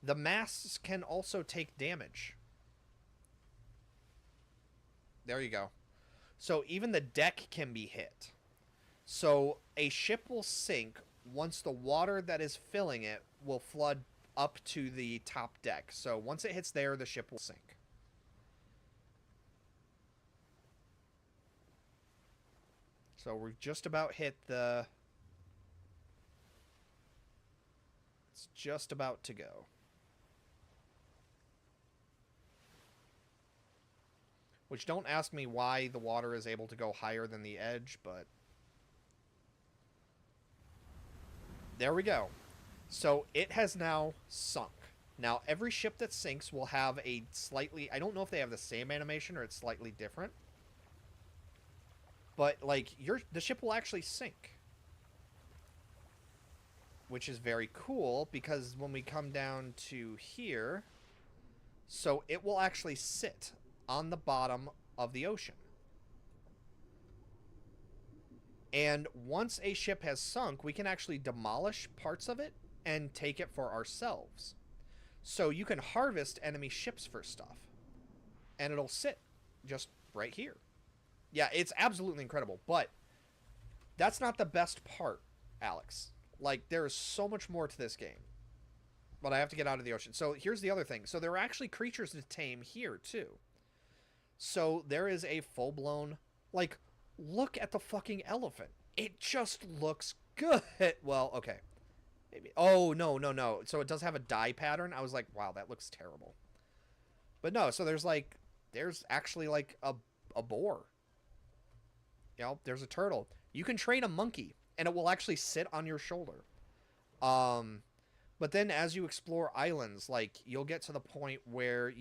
the masts can also take damage. There you go. So even the deck can be hit. So a ship will sink once the water that is filling it will flood up to the top deck. So once it hits there, the ship will sink. So we've just about hit the... It's just about to go. Which, don't ask me why the water is able to go higher than the edge, but... There we go. So it has now sunk. Now, every ship that sinks will have a slightly... I don't know if they have the same animation or it's slightly different. But, like, the ship will actually sink. Which is very cool, because when we come down to here... So, it will actually sit on the bottom of the ocean. And once a ship has sunk, we can actually demolish parts of it and take it for ourselves. So you can harvest enemy ships for stuff. And it'll sit just right here. Yeah, it's absolutely incredible. But that's not the best part, Alex. Like, there is so much more to this game. But I have to get out of the ocean. So here's the other thing. So there are actually creatures to tame here, too. So there is a full-blown... Like, look at the fucking elephant. It just looks good. Well, okay. Maybe. Oh, no. So it does have a dye pattern. I was like, wow, that looks terrible. But no, so there's actually like a boar. You know, there's a turtle. You can train a monkey and it will actually sit on your shoulder. But then as you explore islands, like you'll get to the point where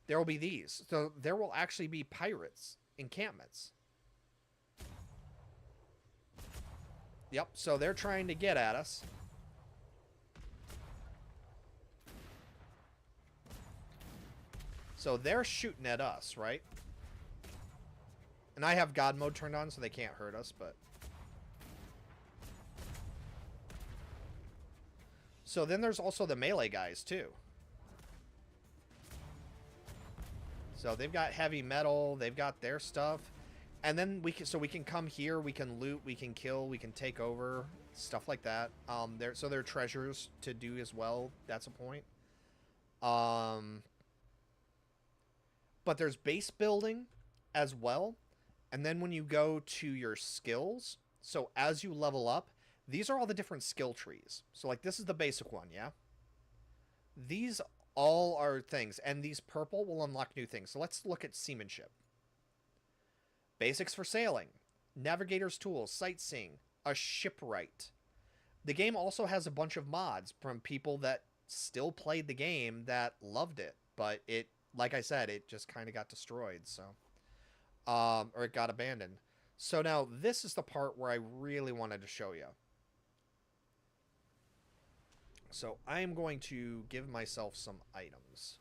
there will be these. So there will actually be pirates encampments. Yep, so they're trying to get at us. So they're shooting at us, right? And I have God mode turned on, so they can't hurt us, but... So then there's also the melee guys, too. So they've got heavy metal, they've got their stuff. And then we can come here, we can loot, we can kill, we can take over, stuff like that. There are treasures to do as well. That's a point. But there's base building as well. And then when you go to your skills, so as you level up, these are all the different skill trees. So like this is the basic one, yeah? These all are things, and these purple will unlock new things. So let's look at seamanship. Basics for sailing, navigator's tools, sightseeing, a shipwright. The game also has a bunch of mods from people that still played the game that loved it, but it, like I said, it just kind of got destroyed, so, or it got abandoned. So now this is the part where I really wanted to show you. So I am going to give myself some items.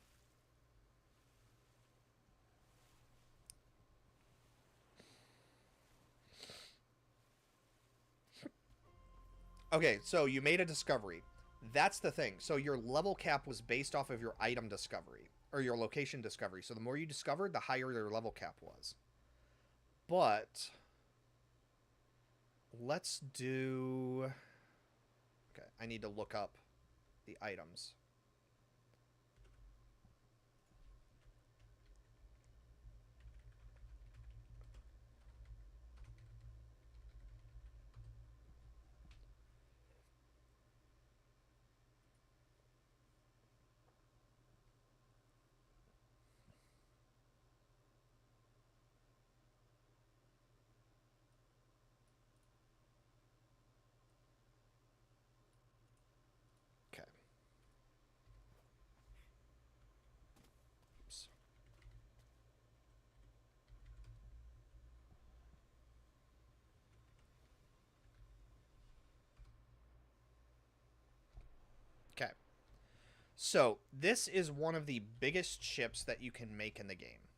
Okay, so you made a discovery. That's the thing. So your level cap was based off of your item discovery, or your location discovery. So the more you discovered, the higher your level cap was. But let's do... Okay, I need to look up the items. Okay. Oops. Okay. So, this is one of the biggest ships that you can make in the game.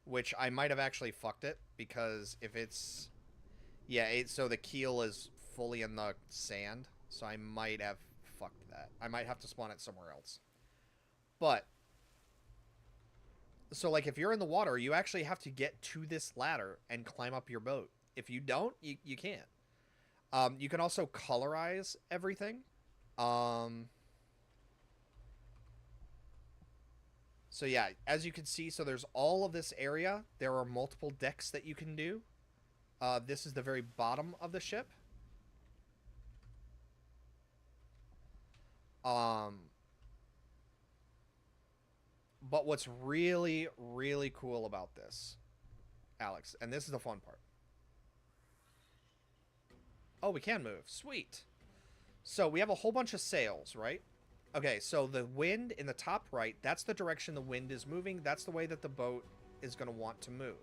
Which I might have actually fucked it, because if it's... Yeah, so the keel is fully in the sand, so I might have fucked that. I might have to spawn it somewhere else. But, so like if you're in the water, you actually have to get to this ladder and climb up your boat. If you don't, you can't. You can also colorize everything. So yeah, as you can see, so there's all of this area. There are multiple decks that you can do. This is the very bottom of the ship. But what's really, really cool about this, Alex, and this is the fun part. Oh, we can move. Sweet. So we have a whole bunch of sails, right? Okay, so the wind in the top right, that's the direction the wind is moving. That's the way that the boat is going to want to move.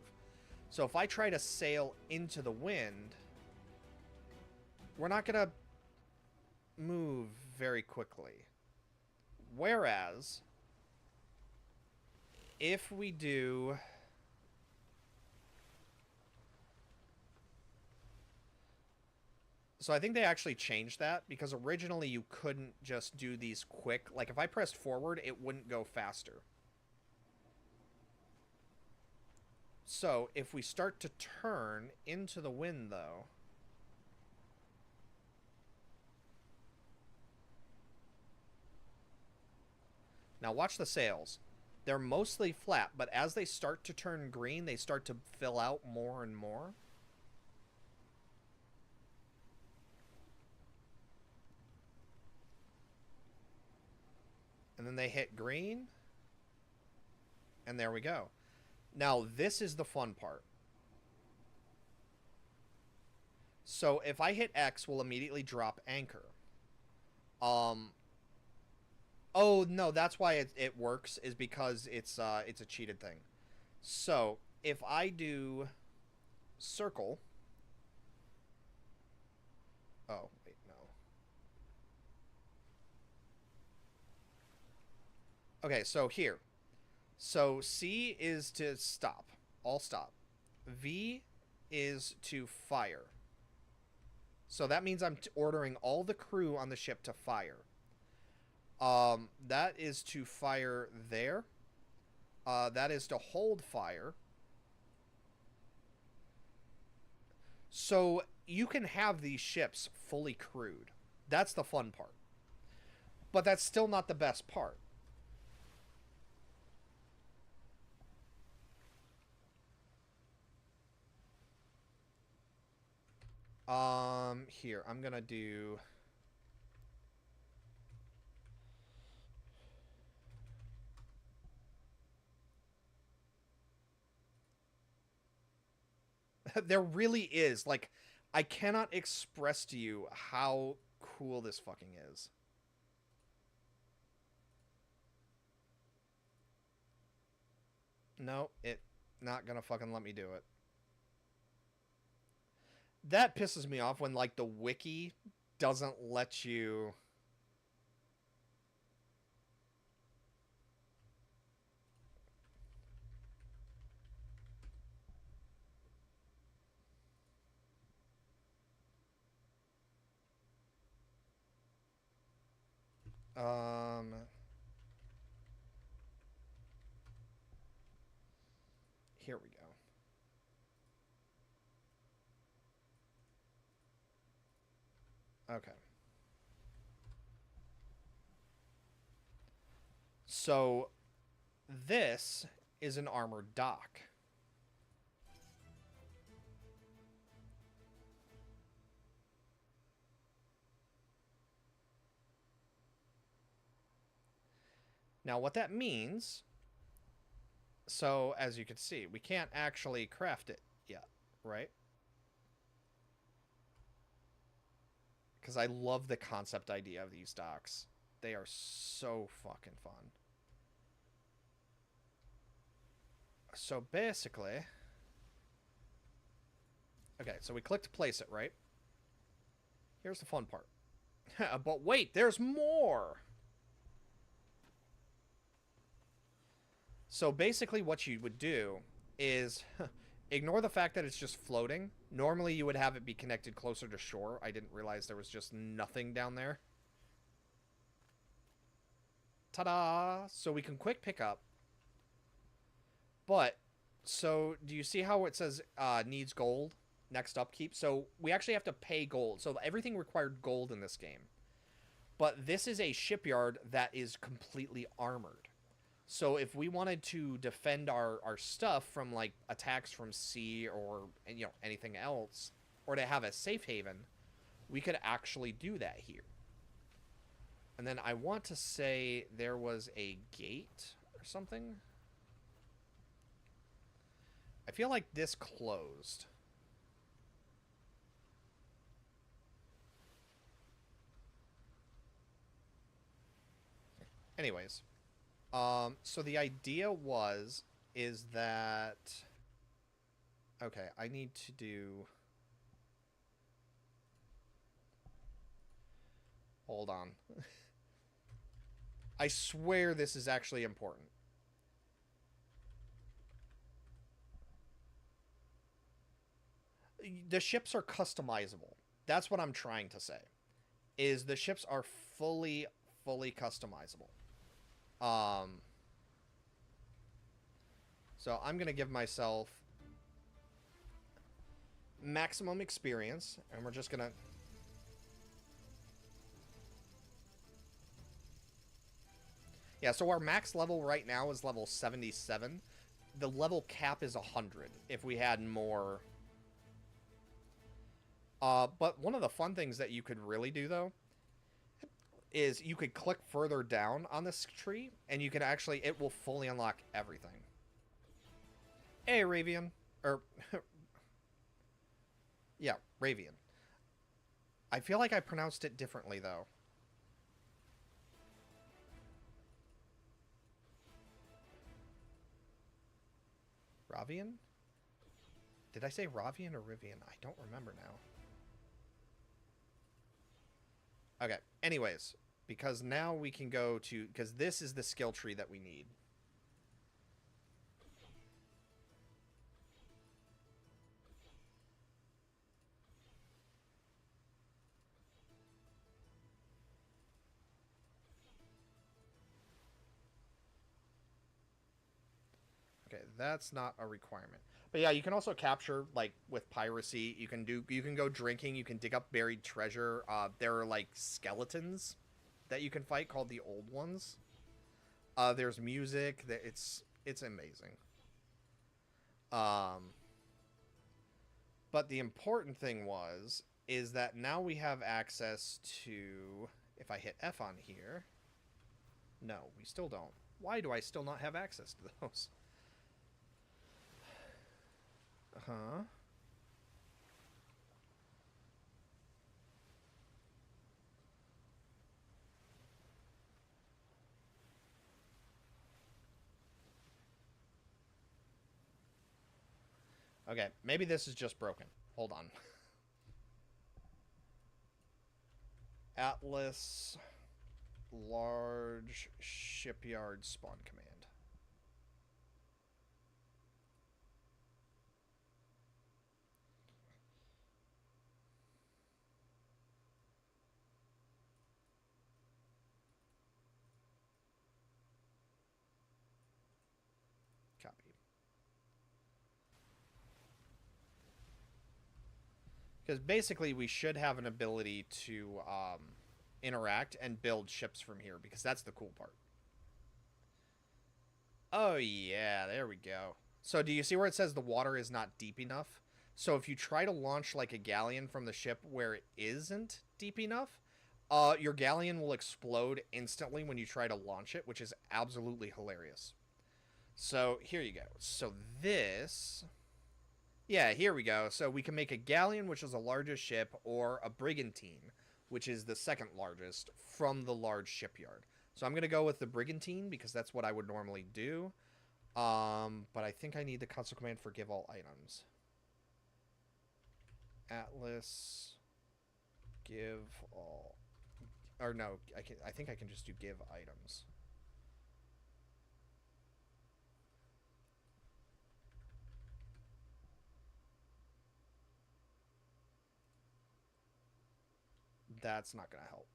So if I try to sail into the wind, we're not going to move very quickly. Whereas, if we do... So I think they actually changed that, because originally you couldn't just do these quick. Like, if I pressed forward, it wouldn't go faster. So, if we start to turn into the wind, though... Now watch the sails. They're mostly flat, but as they start to turn green, they start to fill out more and more. And then they hit green. And there we go. Now, this is the fun part. So, if I hit X, we'll immediately drop anchor. Oh, no, that's why it works, is because it's a cheated thing. So, if I do circle... Oh, wait, no. Okay, so here. So C is to stop. All stop. V is to fire. So that means I'm ordering all the crew on the ship to fire. That is to fire there. That is to hold fire. So you can have these ships fully crewed. That's the fun part. But that's still not the best part. Here, I'm gonna do... There really is. Like, I cannot express to you how cool this fucking is. No, it not gonna fucking let me do it. That pisses me off when, like, the wiki doesn't let you... Here we go. Okay. So, this is an armored dock. Now, what that means... So, as you can see, we can't actually craft it yet, right? Because I love the concept idea of these docks. They are so fucking fun. So basically... Okay, so we click to place it, right? Here's the fun part. But wait, there's more! So basically what you would do is... Ignore the fact that it's just floating. Normally you would have it be connected closer to shore. I didn't realize there was just nothing down there. Ta-da! So we can quick pick up. But, so do you see how it says needs gold? Next upkeep? So we actually have to pay gold. So everything required gold in this game. But this is a shipyard that is completely armored. So if we wanted to defend our stuff from, like, attacks from sea or, you know, anything else, or to have a safe haven, we could actually do that here. And then I want to say there was a gate or something. I feel like this closed. Anyways, so the idea is that, okay, I need to do, hold on. I swear this is actually important. The ships are customizable. That's what I'm trying to say. Is the ships are fully customizable. So I'm gonna give myself maximum experience, and we're just gonna. Yeah, so our max level right now is level 77. The level cap is 100 if we had more. But one of the fun things that you could really do, though, is you could click further down on this tree, and you can actually, it will fully unlock everything. Hey, Ravian. Or, yeah, Ravian. I feel like I pronounced it differently, though. Ravian? Did I say Ravian or Rivian? I don't remember now. Okay, anyways, because now we can go to, because this is the skill tree that we need. Okay, that's not a requirement. But yeah, you can also capture, like, with piracy. You can go drinking. You can dig up buried treasure. There are, like, skeletons that you can fight called the Old Ones. There's music. It's amazing. But the important thing is that now we have access to, if I hit F on here, no, we still don't. Why do I still not have access to those? Huh? Okay, maybe this is just broken. Hold on. Atlas large shipyard spawn command. Copy. Because basically we should have an ability to interact and build ships from here, because that's the cool part. Oh yeah, there we go. So do you see where it says the water is not deep enough? So if you try to launch like a galleon from the ship where it isn't deep enough, your galleon will explode instantly when you try to launch it, which is absolutely hilarious. So here you go. So this... Yeah, here we go. So we can make a galleon, which is the largest ship, or a brigantine, which is the second largest, from the large shipyard. So I'm going to go with the brigantine, because that's what I would normally do. But I think I need the console command for give all items. Atlas, give all... Or no, I think I can just do give items. That's not going to help.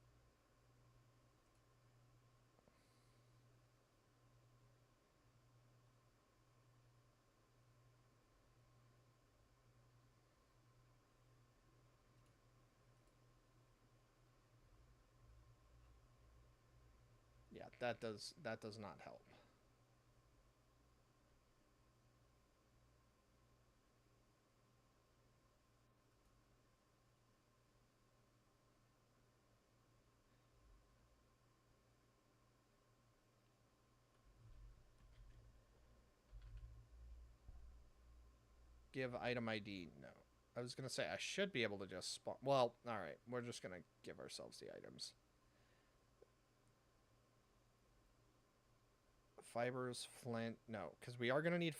Yeah, that does not help. Give item ID. No. I was going to say I should be able to just spawn. Well, all right. We're just going to give ourselves the items. fibers, flint. No, because we are going to need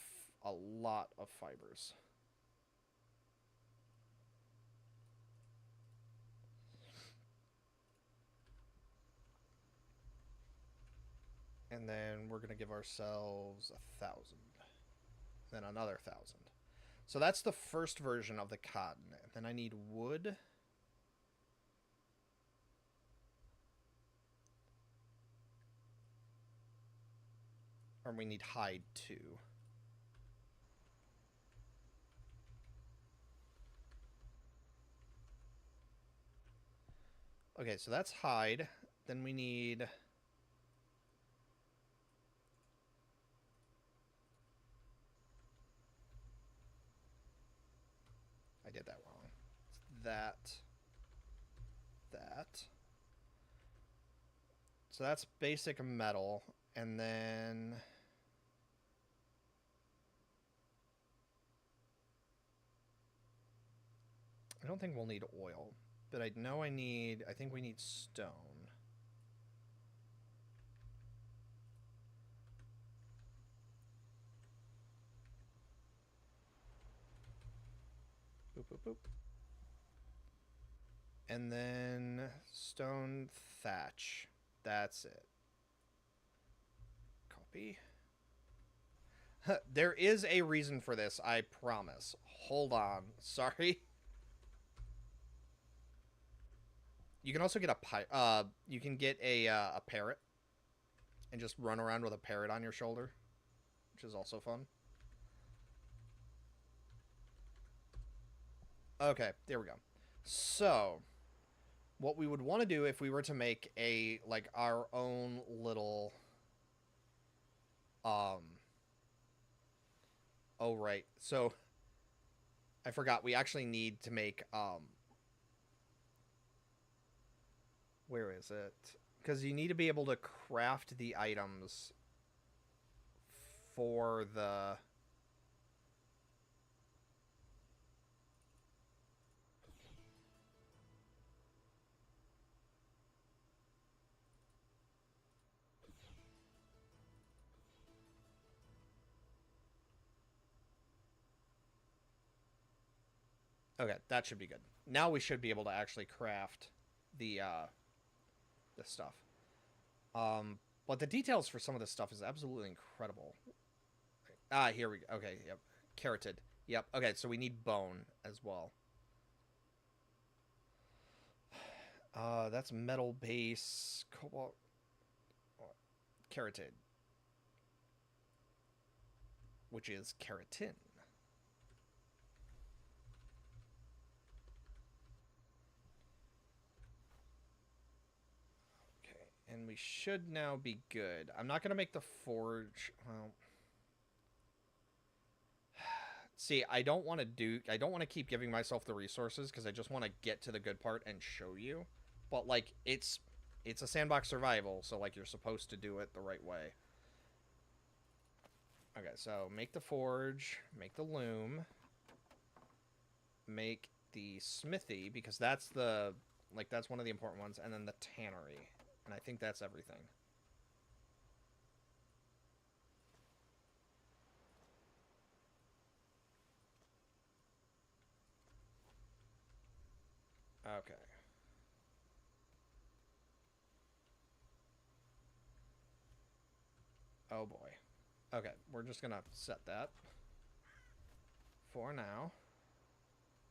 a lot of fibers. And then we're going to give ourselves 1,000. Then another 1,000. So that's the first version of the cotton. And then I need wood. Or we need hide too. Okay, so that's hide. Then we need... I did that wrong. That. So that's basic metal. And then... I don't think we'll need oil. But I know I think we need stone. Boop, boop, boop. And then stone thatch. That's it. Copy. There is a reason for this, I promise. Hold on. Sorry. You can also get you can get a parrot and just run around with a parrot on your shoulder, which is also fun. Okay, there we go. So, what we would want to do if we were to make a, like, our own little, oh, right. So, I forgot. We actually need to make, where is it? Because you need to be able to craft the items for the... Okay, that should be good. Now we should be able to actually craft the stuff. But the details for some of this stuff is absolutely incredible. Ah, here we go. Okay, yep. Carotid. Yep. Okay, so we need bone as well. That's metal base, cobalt, carotid, which is keratin. And we should now be good. I'm not going to make the forge. Well, see, I don't want to keep giving myself the resources because I just want to get to the good part and show you. But, like, it's a sandbox survival, so, like, you're supposed to do it the right way. Okay, so make the forge, make the loom, make the smithy, because that's the, like, that's one of the important ones, and then the tannery. And I think that's everything. Okay. Oh boy. Okay, we're just gonna set that for now.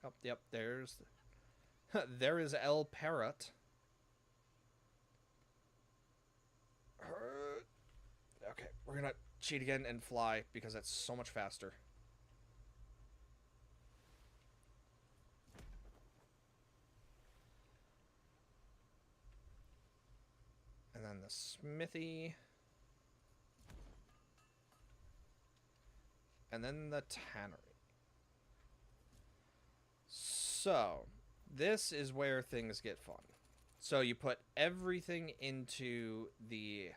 Oh, yep, there's... there is El Parrot. Okay, we're gonna cheat again and fly because that's so much faster. And then the smithy. And then the tannery. So, this is where things get fun. So you put everything into the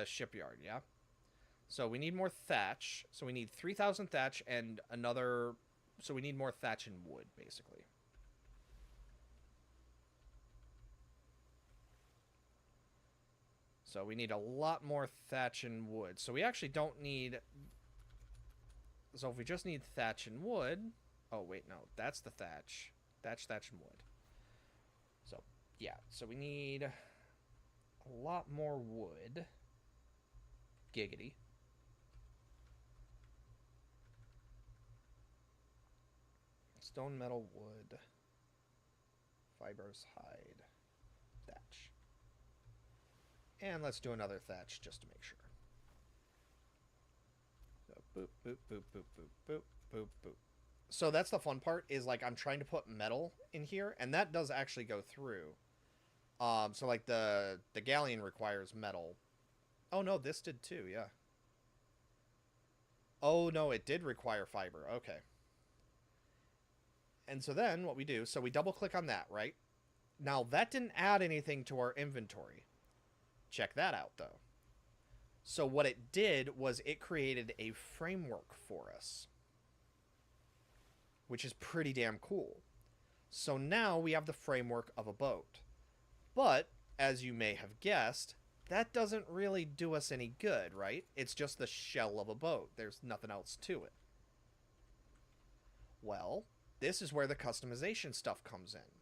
shipyard, yeah? So we need more thatch. So we need 3,000 thatch and another... So we need more thatch and wood, basically. So we need a lot more thatch and wood. So we actually don't need... So if we just need thatch and wood... Oh, wait, no. That's the thatch. Thatch, and wood. So, yeah. So we need a lot more wood. Giggity. Stone, metal, wood. Fibers, hide. Thatch. And let's do another thatch just to make sure. So boop, boop, boop, boop, boop, boop, boop, boop. So that's the fun part, is like I'm trying to put metal in here, and that does actually go through. So like the galleon requires metal. Oh no, this did too, yeah. Oh no, it did require fiber. Okay. And so then what we do, so we double click on that, right? Now that didn't add anything to our inventory. Check that out though. So what it did was it created a framework for us, which is pretty damn cool. So now we have the framework of a boat. But, as you may have guessed, that doesn't really do us any good, right? It's just the shell of a boat. There's nothing else to it. Well, this is where the customization stuff comes in.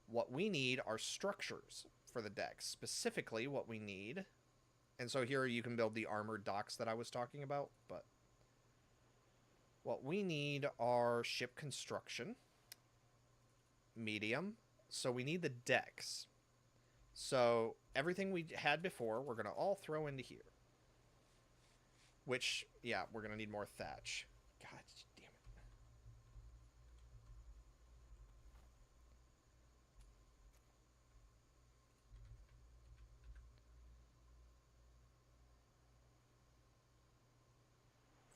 What we need are structures for the decks. Specifically, what we need... And so here you can build the armored docks that I was talking about, but... What we need are ship construction. Medium. So we need the decks. So everything we had before, we're going to all throw into here. Which, yeah, we're going to need more thatch. God damn it.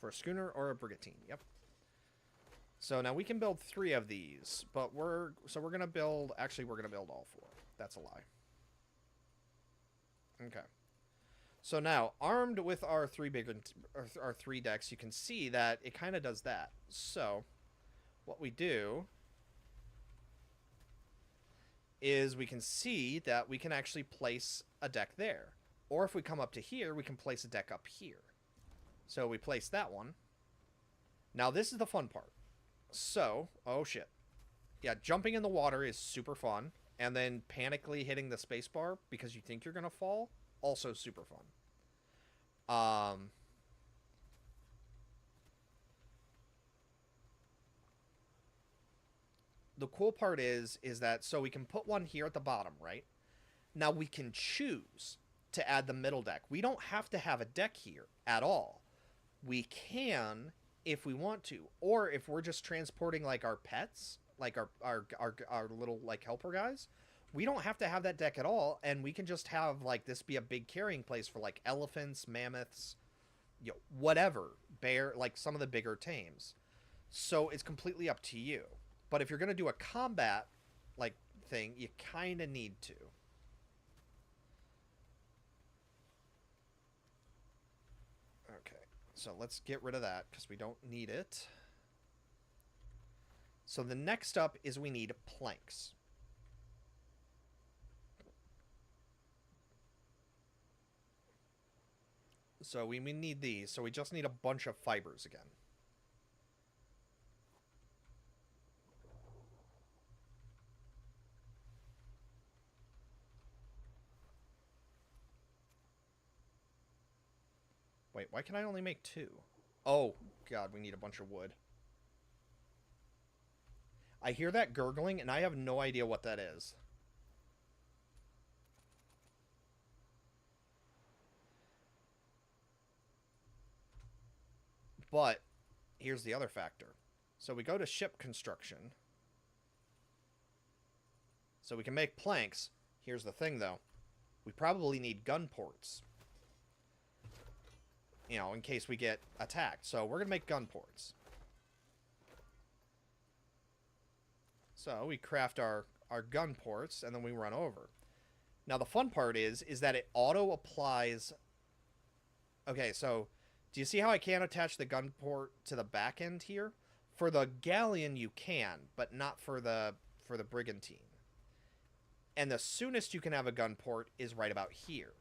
For a schooner or a brigantine, yep. So now we can build 3 of these, but we're going to build, actually we're going to build all 4. That's a lie. Okay. So now, armed with our 3 decks, you can see that it kind of does that. So, what we do is we can see that we can actually place a deck there. Or if we come up to here, we can place a deck up here. So we place that one. Now this is the fun part. So, oh shit. Yeah, jumping in the water is super fun. And then panically hitting the spacebar because you think you're going to fall, also super fun. The cool part is that, so we can put one here at the bottom, right? Now we can choose to add the middle deck. We don't have to have a deck here at all. We can if we want to, or if we're just transporting like our pets, like our little like helper guys, we don't have to have that deck at all, and we can just have like this be a big carrying place for like elephants, mammoths, you know, whatever, bear, like some of the bigger tames. So it's completely up to you. But if you're going to do a combat like thing, you kind of need to. Okay. So let's get rid of that because we don't need it. So the next up is we need planks. So we need these. So we just need a bunch of fibers again. Wait, why can I only make 2? Oh, God, we need a bunch of wood. I hear that gurgling, and I have no idea what that is. But, here's the other factor. So we go to ship construction. So we can make planks. Here's the thing, though. We probably need gun ports. You know, in case we get attacked. So we're going to make gun ports. So we craft our gun ports, and then we run over. Now, the fun part is that it auto-applies... Okay, so do you see how I can't attach the gun port to the back end here? For the galleon, you can, but not for the brigantine. And the soonest you can have a gun port is right about here.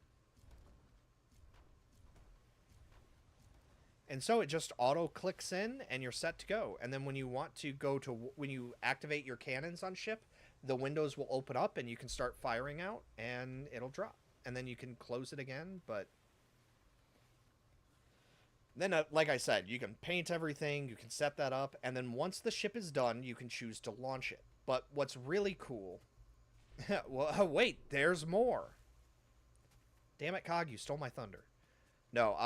And so it just auto clicks in and you're set to go. And then when you want to go to, when you activate your cannons on ship, the windows will open up and you can start firing out and it'll drop. And then you can close it again. But then, like I said, you can paint everything, you can set that up. And then once the ship is done, you can choose to launch it. But what's really cool, well, wait, there's more. Damn it, Cog, you stole my thunder. No,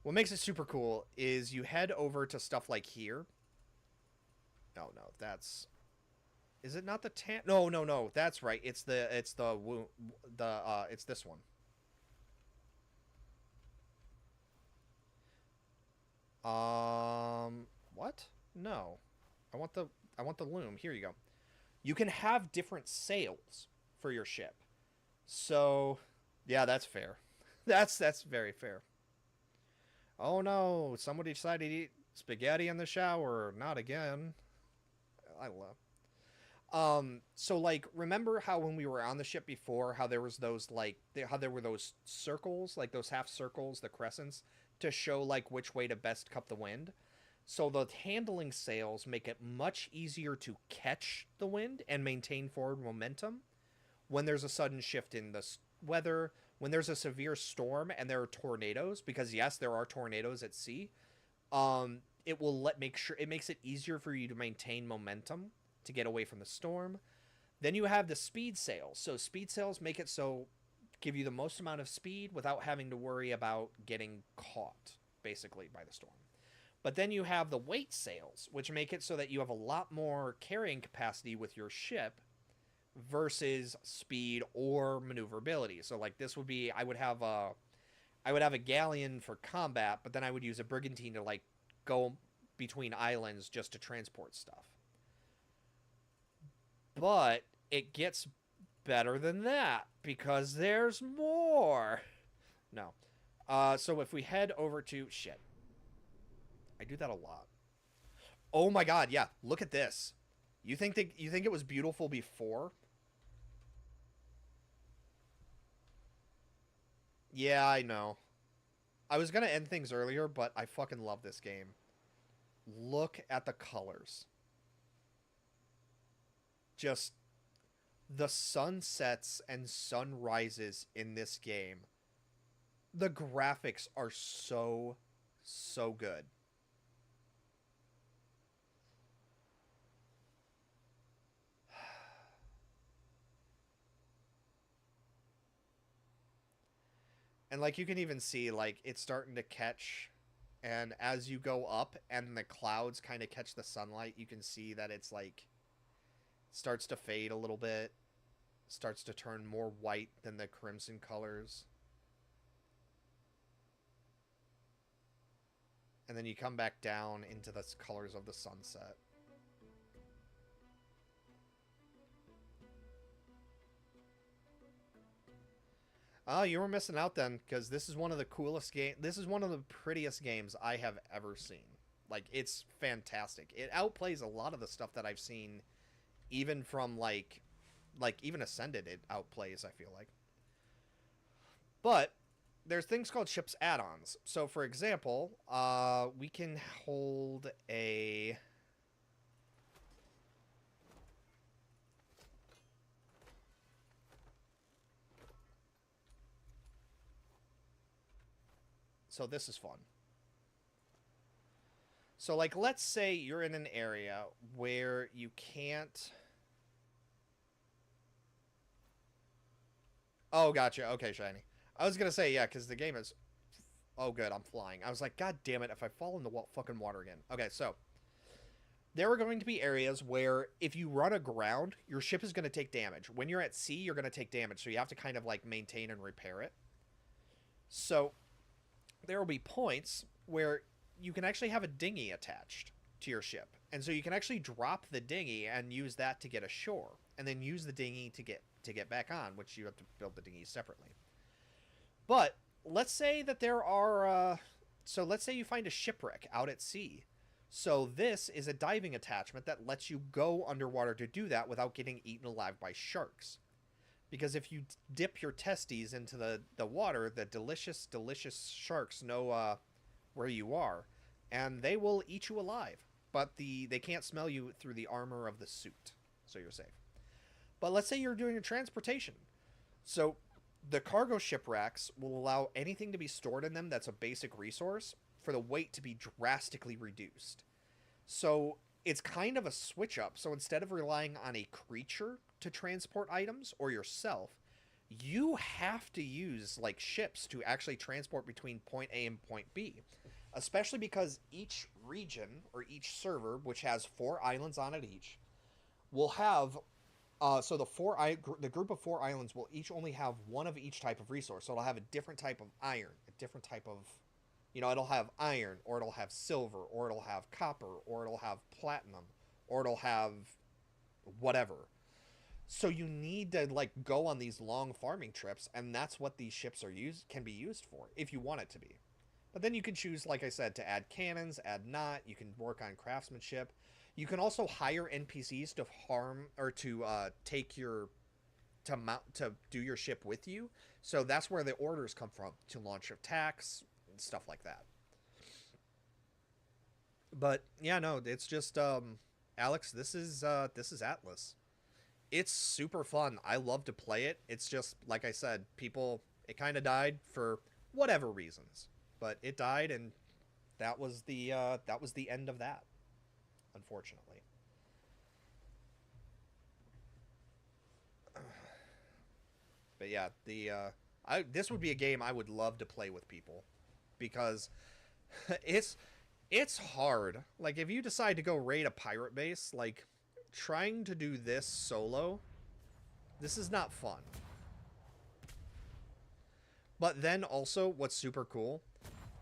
what makes it super cool is you head over to stuff like here. Oh, no, that's... Is it not the tan... No, that's right. It's this one. What? No. I want the loom. Here you go. You can have different sails for your ship. So, yeah, that's fair. That's very fair. Oh no, somebody decided to eat spaghetti in the shower. Not again. I love. So like, remember how when we were on the ship before, how there was those like, how there were those circles, like those half circles, the crescents, to show like which way to best cup the wind? So the handling sails make it much easier to catch the wind and maintain forward momentum when there's a sudden shift in the weather, when there's a severe storm and there are tornadoes, because yes, there are tornadoes at sea. It will it makes it easier for you to maintain momentum to get away from the storm. Then you have the speed sails. So speed sails make it so give you the most amount of speed without having to worry about getting caught basically by the storm. But then you have the weight sails, which make it so that you have a lot more carrying capacity with your ship versus speed or maneuverability. So like this would be, I would have a galleon for combat, but then I would use a brigantine to like go between islands just to transport stuff. But it gets better than that because there's more. No. So if we head over to shit. I do that a lot. Oh my god, yeah, look at this. You think it was beautiful before? Yeah, I know. I was gonna end things earlier, but I fucking love this game. Look at the colors. Just the sunsets and sunrises in this game. The graphics are so good. And like you can even see like it's starting to catch, and as you go up and the clouds kind of catch the sunlight, you can see that it's like starts to fade a little bit, starts to turn more white than the crimson colors. And then you come back down into the colors of the sunset. Oh, you were missing out then, because this is one of the coolest games. This is one of the prettiest games I have ever seen. Like, it's fantastic. It outplays a lot of the stuff that I've seen, even from, like even Ascended, it outplays, I feel like. But there's things called ships add-ons. So, for example, we can hold a... So this is fun. So, like, let's say you're in an area where you can't... Oh, gotcha. Okay, Shiny. I was going to say, yeah, because the game is... Oh, good, I'm flying. I was like, God damn it, if I fall in the fucking water again. Okay, so... There are going to be areas where if you run aground, your ship is going to take damage. When you're at sea, you're going to take damage, so you have to kind of, like, maintain and repair it. So... there will be points where you can actually have a dinghy attached to your ship. And so you can actually drop the dinghy and use that to get ashore. And then use the dinghy to get back on, which you have to build the dinghy separately. But let's say that there are... so let's say you find a shipwreck out at sea. So this is a diving attachment that lets you go underwater to do that without getting eaten alive by sharks. Because if you dip your testes into the water, the delicious, delicious sharks know where you are. and they will eat you alive. But they can't smell you through the armor of the suit, so you're safe. But let's say you're doing a transportation. So the cargo shipwrecks will allow anything to be stored in them that's a basic resource for the weight to be drastically reduced. So it's kind of a switch up. So instead of relying on a creature to transport items or yourself, you have to use like ships to actually transport between point A and point B. Especially because each region or each server, which has 4 islands on it each, will have so the group of 4 islands will each only have one of each type of resource. So it'll have a different type of iron, a different type of, it'll have iron, or it'll have silver, or it'll have copper, or it'll have platinum, or it'll have whatever. So you need to like go on these long farming trips, and that's what these ships can be used for if you want it to be. But then you can choose, like I said, to add cannons, add not. You can work on craftsmanship. You can also hire NPCs to farm or to do your ship with you. So that's where the orders come from, to launch attacks and stuff like that. But yeah, no, it's just Alex, this is Atlas. It's super fun. I love to play it. It's just like I said, it kind of died for whatever reasons. But it died, and that was the end of that, unfortunately. But yeah, this would be a game I would love to play with people, because it's hard. Like, if you decide to go raid a pirate base, like, trying to do this solo, this is not fun. But then also, what's super cool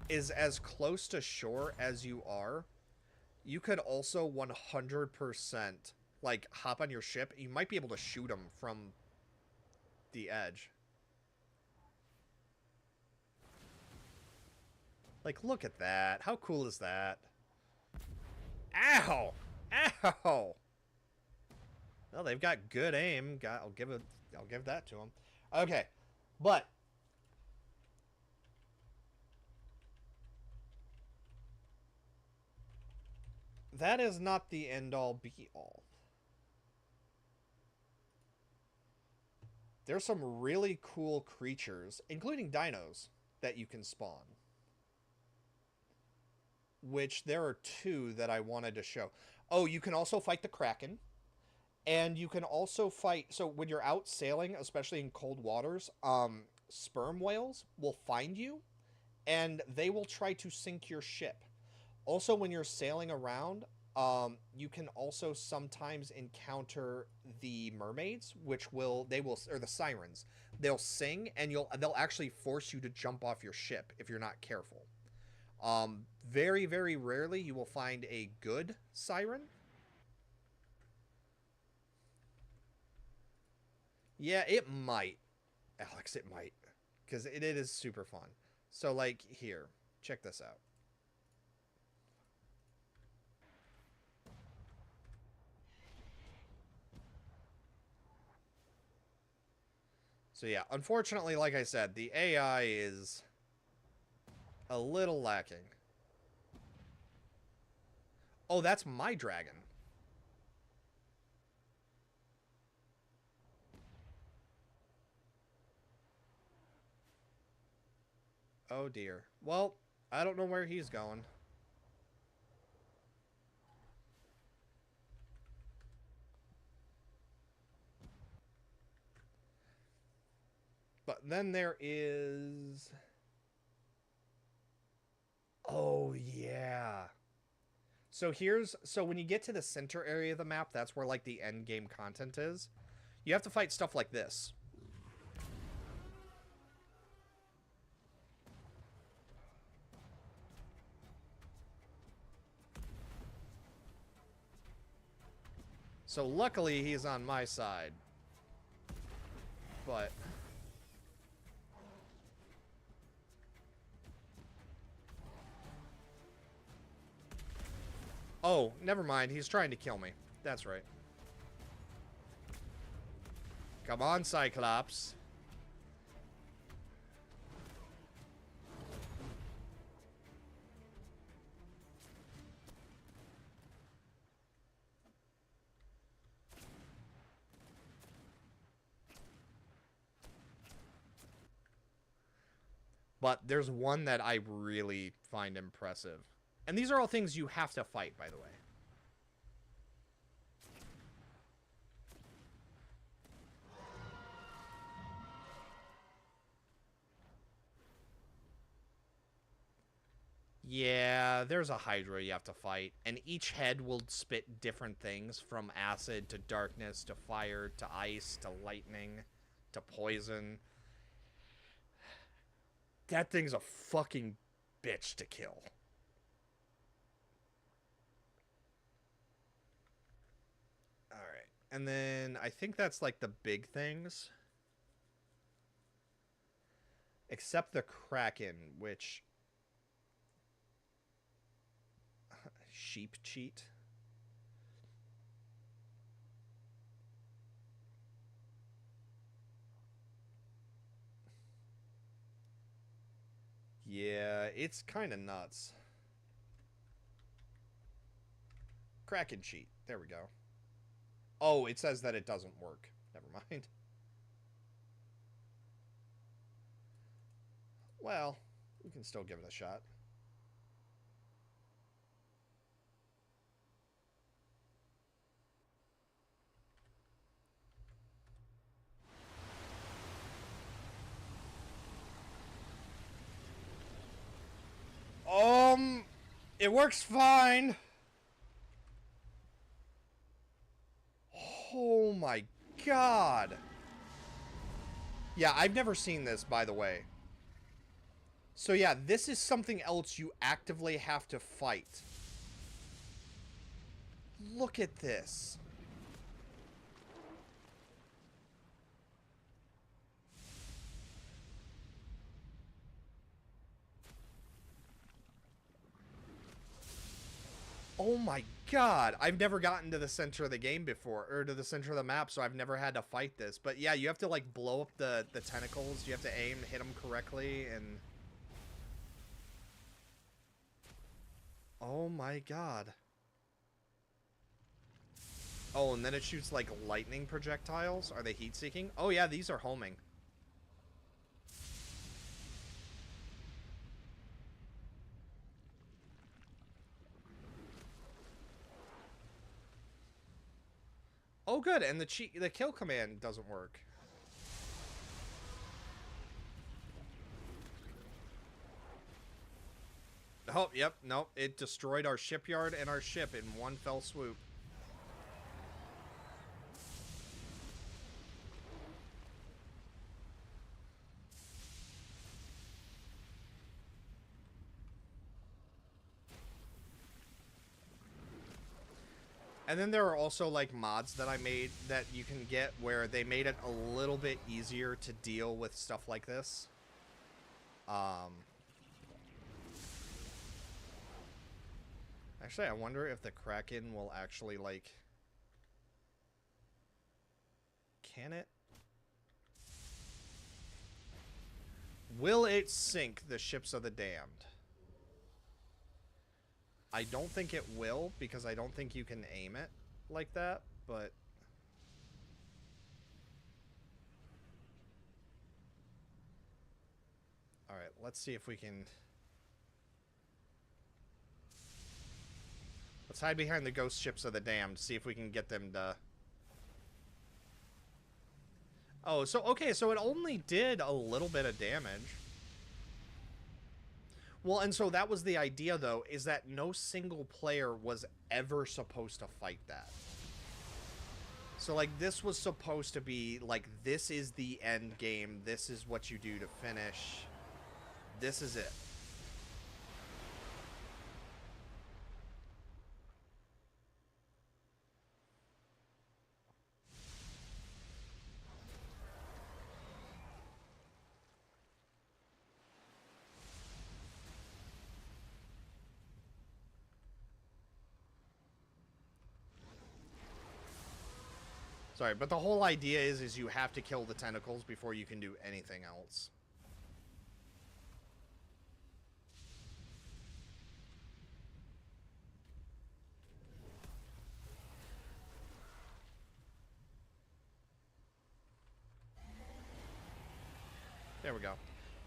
is as close to shore as you are, you could also 100% like hop on your ship. You might be able to shoot them from the edge. Like, look at that. How cool is that? Ow! Ow! Well, they've got good aim. I'll give that to them. Okay, but that is not the end-all be-all. There's some really cool creatures, including dinos, that you can spawn. Which there are 2 that I wanted to show. Oh, you can also fight the Kraken. And you can also fight... So when you're out sailing, especially in cold waters, sperm whales will find you, and they will try to sink your ship. Also, when you're sailing around, you can also sometimes encounter the mermaids, or the sirens. They'll sing, and they'll actually force you to jump off your ship if you're not careful. Very, very rarely you will find a good siren. Yeah, it might. Alex, it might. Because it is super fun. So, like, here. Check this out. So yeah, unfortunately, like I said, the AI is a little lacking. Oh, that's my dragon. Oh dear. Well, I don't know where he's going. But then there is... Oh, yeah. So when you get to the center area of the map, that's where, like, the end game content is. You have to fight stuff like this. So luckily, he's on my side. But... Oh, never mind. He's trying to kill me. That's right. Come on, Cyclops. But there's one that I really find impressive. And these are all things you have to fight, by the way. Yeah, there's a Hydra you have to fight, and each head will spit different things, from acid to darkness to fire to ice to lightning to poison. That thing's a fucking bitch to kill. Alright, and then I think that's like the big things. Except the Kraken, which... sheep cheat. Yeah, it's kind of nuts. Kraken cheat. There we go. Oh, it says that it doesn't work. Never mind. Well, we can still give it a shot. It works fine. Oh my god. Yeah, I've never seen this, by the way. So yeah, this is something else you actively have to fight. Look at this. Oh my god, I've never gotten to the center of the game before, or to the center of the map, so I've never had to fight this. But yeah, you have to like blow up the tentacles, you have to aim, hit them correctly, and... oh my god. Oh, and then it shoots like lightning projectiles. Are they heat-seeking? Oh yeah, these are homing. Oh, good, and the kill command doesn't work. Oh, yep, nope. It destroyed our shipyard and our ship in one fell swoop. And then there are also, like, mods that I made that you can get where they made it a little bit easier to deal with stuff like this. Actually, I wonder if the Kraken will actually, like... can it? Will it sink the ships of the damned? I don't think it will, because I don't think you can aim it like that, but... alright, let's see if we can... let's hide behind the ghost ships of the damned, see if we can get them to... oh, so, okay, so it only did a little bit of damage. Well, and so that was the idea, though, is that no single player was ever supposed to fight that. So, like, this was supposed to be, like, this is the end game. This is what you do to finish. This is it. Sorry, but the whole idea is you have to kill the tentacles before you can do anything else. There we go.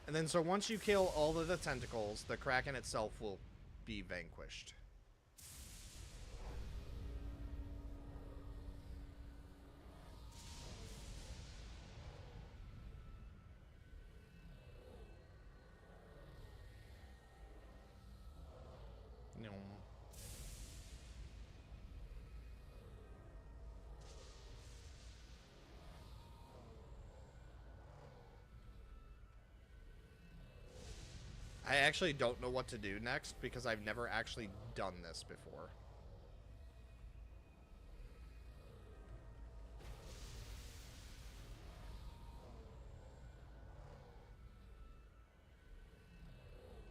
And then so once you kill all of the tentacles, the Kraken itself will be vanquished. No. I actually don't know what to do next because I've never actually done this before.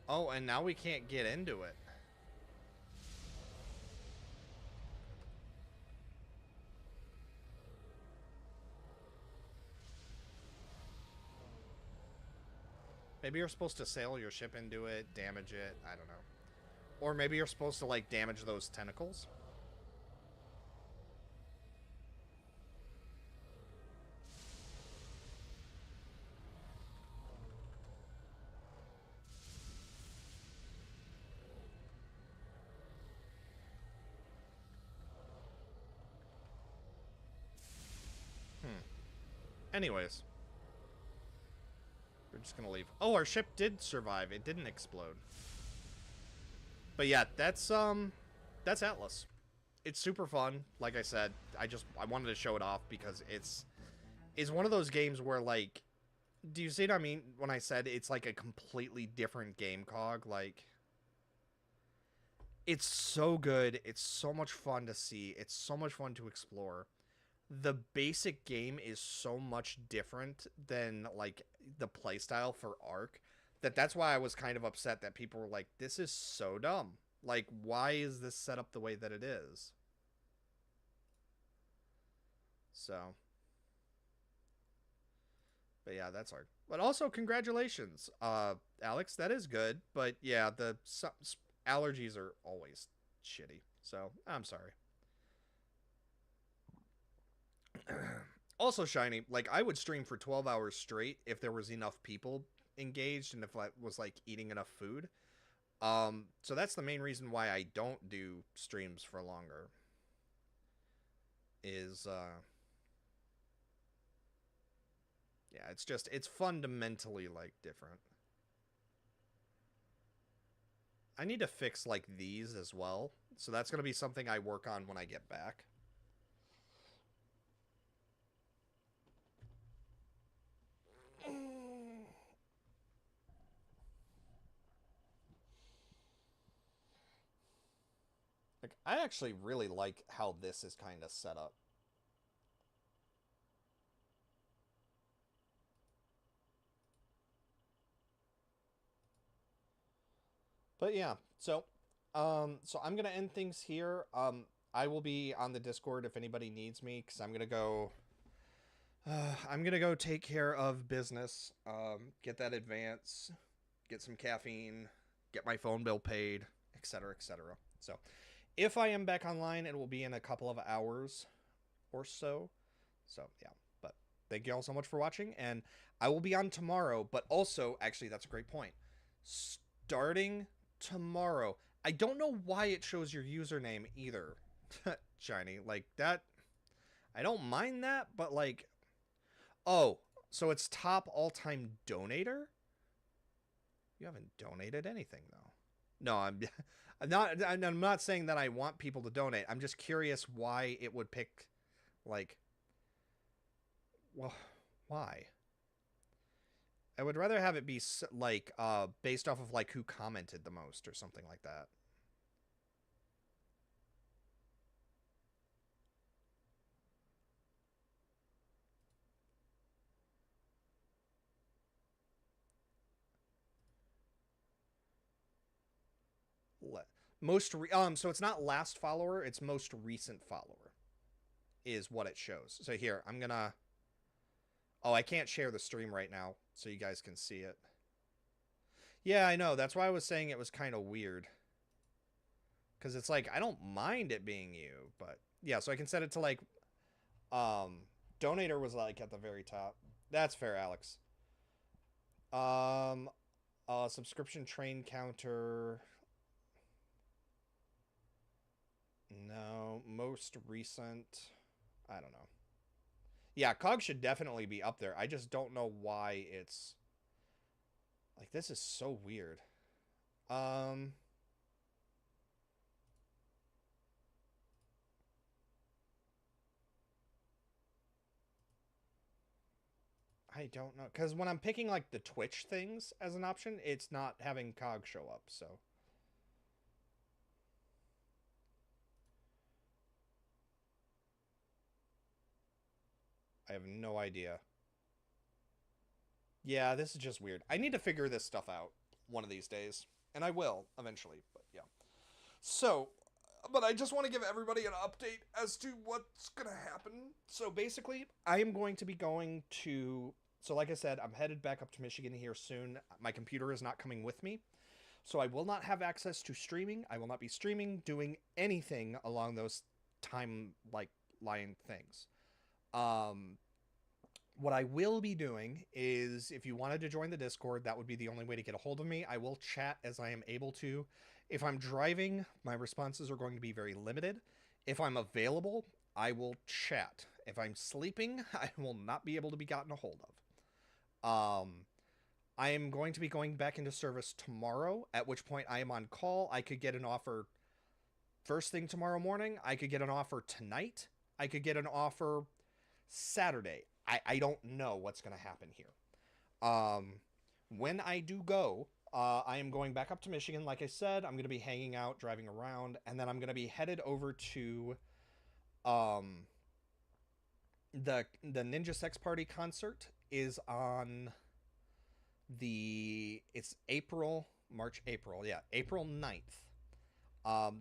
Oh, and now we can't get into it. Maybe you're supposed to sail your ship into it, damage it, I don't know. Or maybe you're supposed to, like, damage those tentacles. Anyways. We're just gonna leave. Oh, our ship did survive. It didn't explode. But yeah, that's Atlas. It's super fun. Like I said, I wanted to show it off because it's one of those games where, like, do you see what I mean when I said it's like a completely different game cog? Like, it's so good. It's so much fun to see. It's so much fun to explore. The basic game is so much different than, like, the playstyle for Ark that's why I was kind of upset that people were like, this is so dumb. Like, why is this set up the way that it is? So. But yeah, that's Ark. But also, congratulations, Alex. That is good. But yeah, the allergies are always shitty. So, I'm sorry. Also, Shiny, like, I would stream for 12 hours straight if there was enough people engaged and if I was, like, eating enough food. So that's the main reason why I don't do streams for longer. Is, yeah, it's fundamentally, like, different. I need to fix, like, these as well. So that's going to be something I work on when I get back. Like, I actually really like how this is kind of set up. But yeah, so I'm gonna end things here. I will be on the Discord if anybody needs me, because I'm gonna go. I'm gonna go take care of business. Get that advance, get some caffeine, get my phone bill paid, etc., etc. So, if I am back online, it will be in a couple of hours or so. So yeah, but thank you all so much for watching, and I will be on tomorrow. But also, actually, that's a great point. Starting tomorrow, I don't know why it shows your username either, Shiny. Like, that, I don't mind that, but, like, oh, so it's top all-time donator? You haven't donated anything, though. No, I'm not saying that I want people to donate. I'm just curious why it would pick, like, well, why? I would rather have it be, like, based off of, like, who commented the most or something like that. So it's not last follower, it's most recent follower is what it shows. So here, I'm gonna... Oh, I can't share the stream right now, so you guys can see it. Yeah, I know. That's why I was saying it was kind of weird. Because it's like, I don't mind it being you, but... Yeah, so I can set it to, like... Donator was, like, at the very top. That's fair, Alex. Subscription train counter. No, most recent. I don't know. Yeah, COG should definitely be up there. I just don't know why it's like this is so weird. I don't know, because when I'm picking like the Twitch things as an option, it's not having COG show up. So I have no idea. Yeah, this is just weird. I need to figure this stuff out one of these days, and I will eventually. But yeah. So, but I just want to give everybody an update as to what's going to happen. So basically, I am going to be going to. So, like I said, I'm headed back up to Michigan here soon. My computer is not coming with me. So, I will not have access to streaming. I will not be streaming, doing anything along those time like line things. What I will be doing is if you wanted to join the Discord, that would be the only way to get a hold of me. I will chat as I am able to. If I'm driving, my responses are going to be very limited. If I'm available, I will chat. If I'm sleeping, I will not be able to be gotten a hold of. I am going to be going back into service tomorrow, at which point I am on call. I could get an offer first thing tomorrow morning. I could get an offer tonight. I could get an offer Saturday. I don't know what's going to happen here. When I do go, I am going back up to Michigan. Like I said, I'm going to be hanging out, driving around, and then I'm going to be headed over to the Ninja Sex Party concert is on it's April 9th.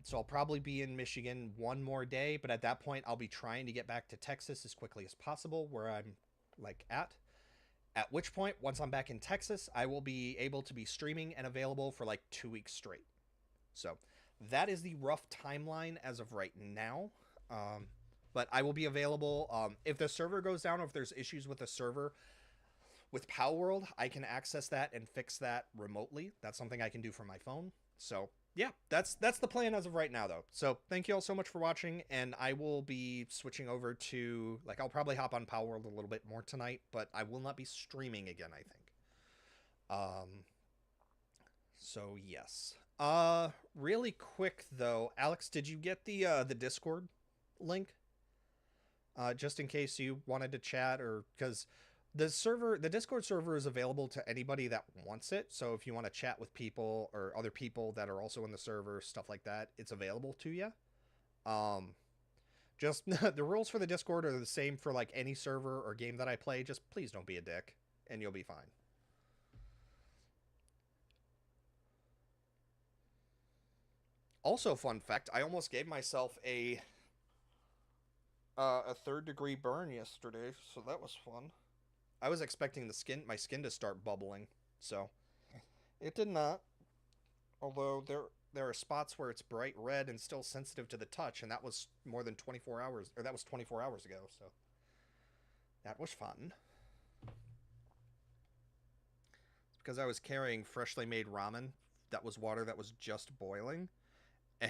So I'll probably be in Michigan one more day, but at that point I'll be trying to get back to Texas as quickly as possible, where I'm like at which point, once I'm back in Texas, I will be able to be streaming and available for like 2 weeks straight. So that is the rough timeline as of right now. But I will be available if the server goes down or if there's issues with the server with Palworld, I can access that and fix that remotely. That's something I can do from my phone. So yeah, that's the plan as of right now, though. So thank you all so much for watching, and I will be switching over to, like, I'll probably hop on Palworld a little bit more tonight, but I will not be streaming again, I think. So yes. Really quick though, Alex, did you get the Discord link? Just in case you wanted to chat, or because the Discord server is available to anybody that wants it. So if you want to chat with people or other people that are also in the server, stuff like that, it's available to you. Just the rules for the Discord are the same for like any server or game that I play. Just please don't be a dick and you'll be fine. Also, fun fact, I almost gave myself a 3rd-degree burn yesterday, so that was fun. I was expecting my skin to start bubbling, so it did not. Although there are spots where it's bright red and still sensitive to the touch, and that was more than 24 hours, or that was 24 hours ago, so that was fun. It's because I was carrying freshly made ramen that was water that was just boiling,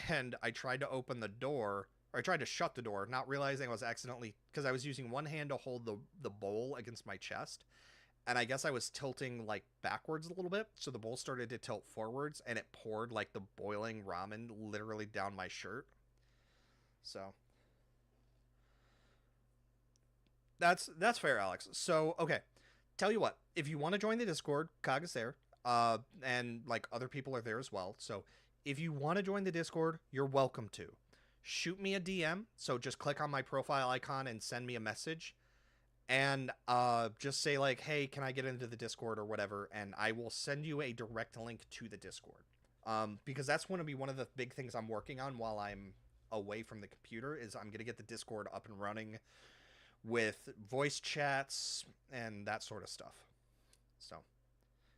and I tried to open the door, or I tried to shut the door, not realizing I was accidentally, because I was using one hand to hold the bowl against my chest, and I guess I was tilting like backwards a little bit, so the bowl started to tilt forwards, and it poured like the boiling ramen literally down my shirt. So that's fair, Alex. So okay, tell you what, if you want to join the Discord, Cog is there, and like other people are there as well. So if you want to join the Discord, you're welcome to. Shoot me a DM, so just click on my profile icon and send me a message, and just say like, hey, can I get into the Discord or whatever, and I will send you a direct link to the Discord, because that's going to be one of the big things I'm working on while I'm away from the computer, is I'm going to get the Discord up and running with voice chats and that sort of stuff. So,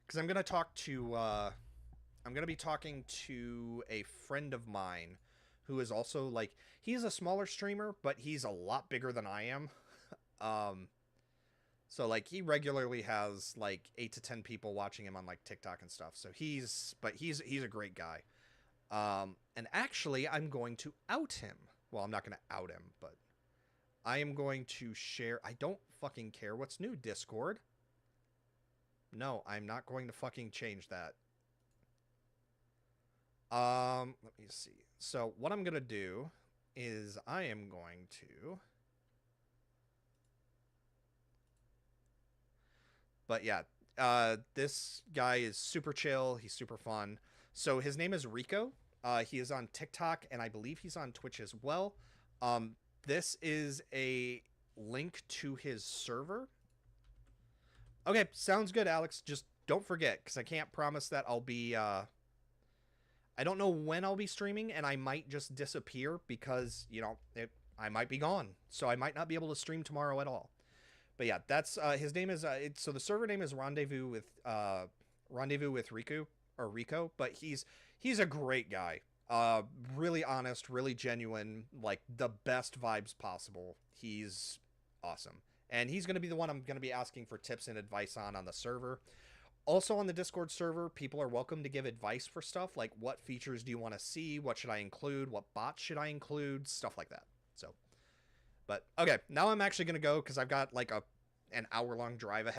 because I'm going to be talking to a friend of mine who is also like, he's a smaller streamer, but he's a lot bigger than I am. So like he regularly has like 8 to 10 people watching him on like TikTok and stuff. So he's a great guy. And actually I'm going to out him. Well, I'm not going to out him, but I am going to share. I don't fucking care what's new, Discord. No, I'm not going to fucking change that. Let me see. So what I'm going to do is I am going to... But yeah, this guy is super chill. He's super fun. So his name is Rico. He is on TikTok, and I believe he's on Twitch as well. This is a link to his server. Okay, sounds good, Alex. Just don't forget, because I can't promise that I'll be... I don't know when I'll be streaming, and I might just disappear because, you know, I might be gone. So I might not be able to stream tomorrow at all. But yeah, that's his name is so the server name is Rendezvous with Rico, but he's a great guy. Really honest, really genuine, like the best vibes possible. He's awesome. And he's going to be the one I'm going to be asking for tips and advice on the server. Also on the Discord server, people are welcome to give advice for stuff like what features do you want to see, what should I include, what bots should I include, stuff like that. So, but okay, now I'm actually going to go because I've got like an hour-long drive ahead.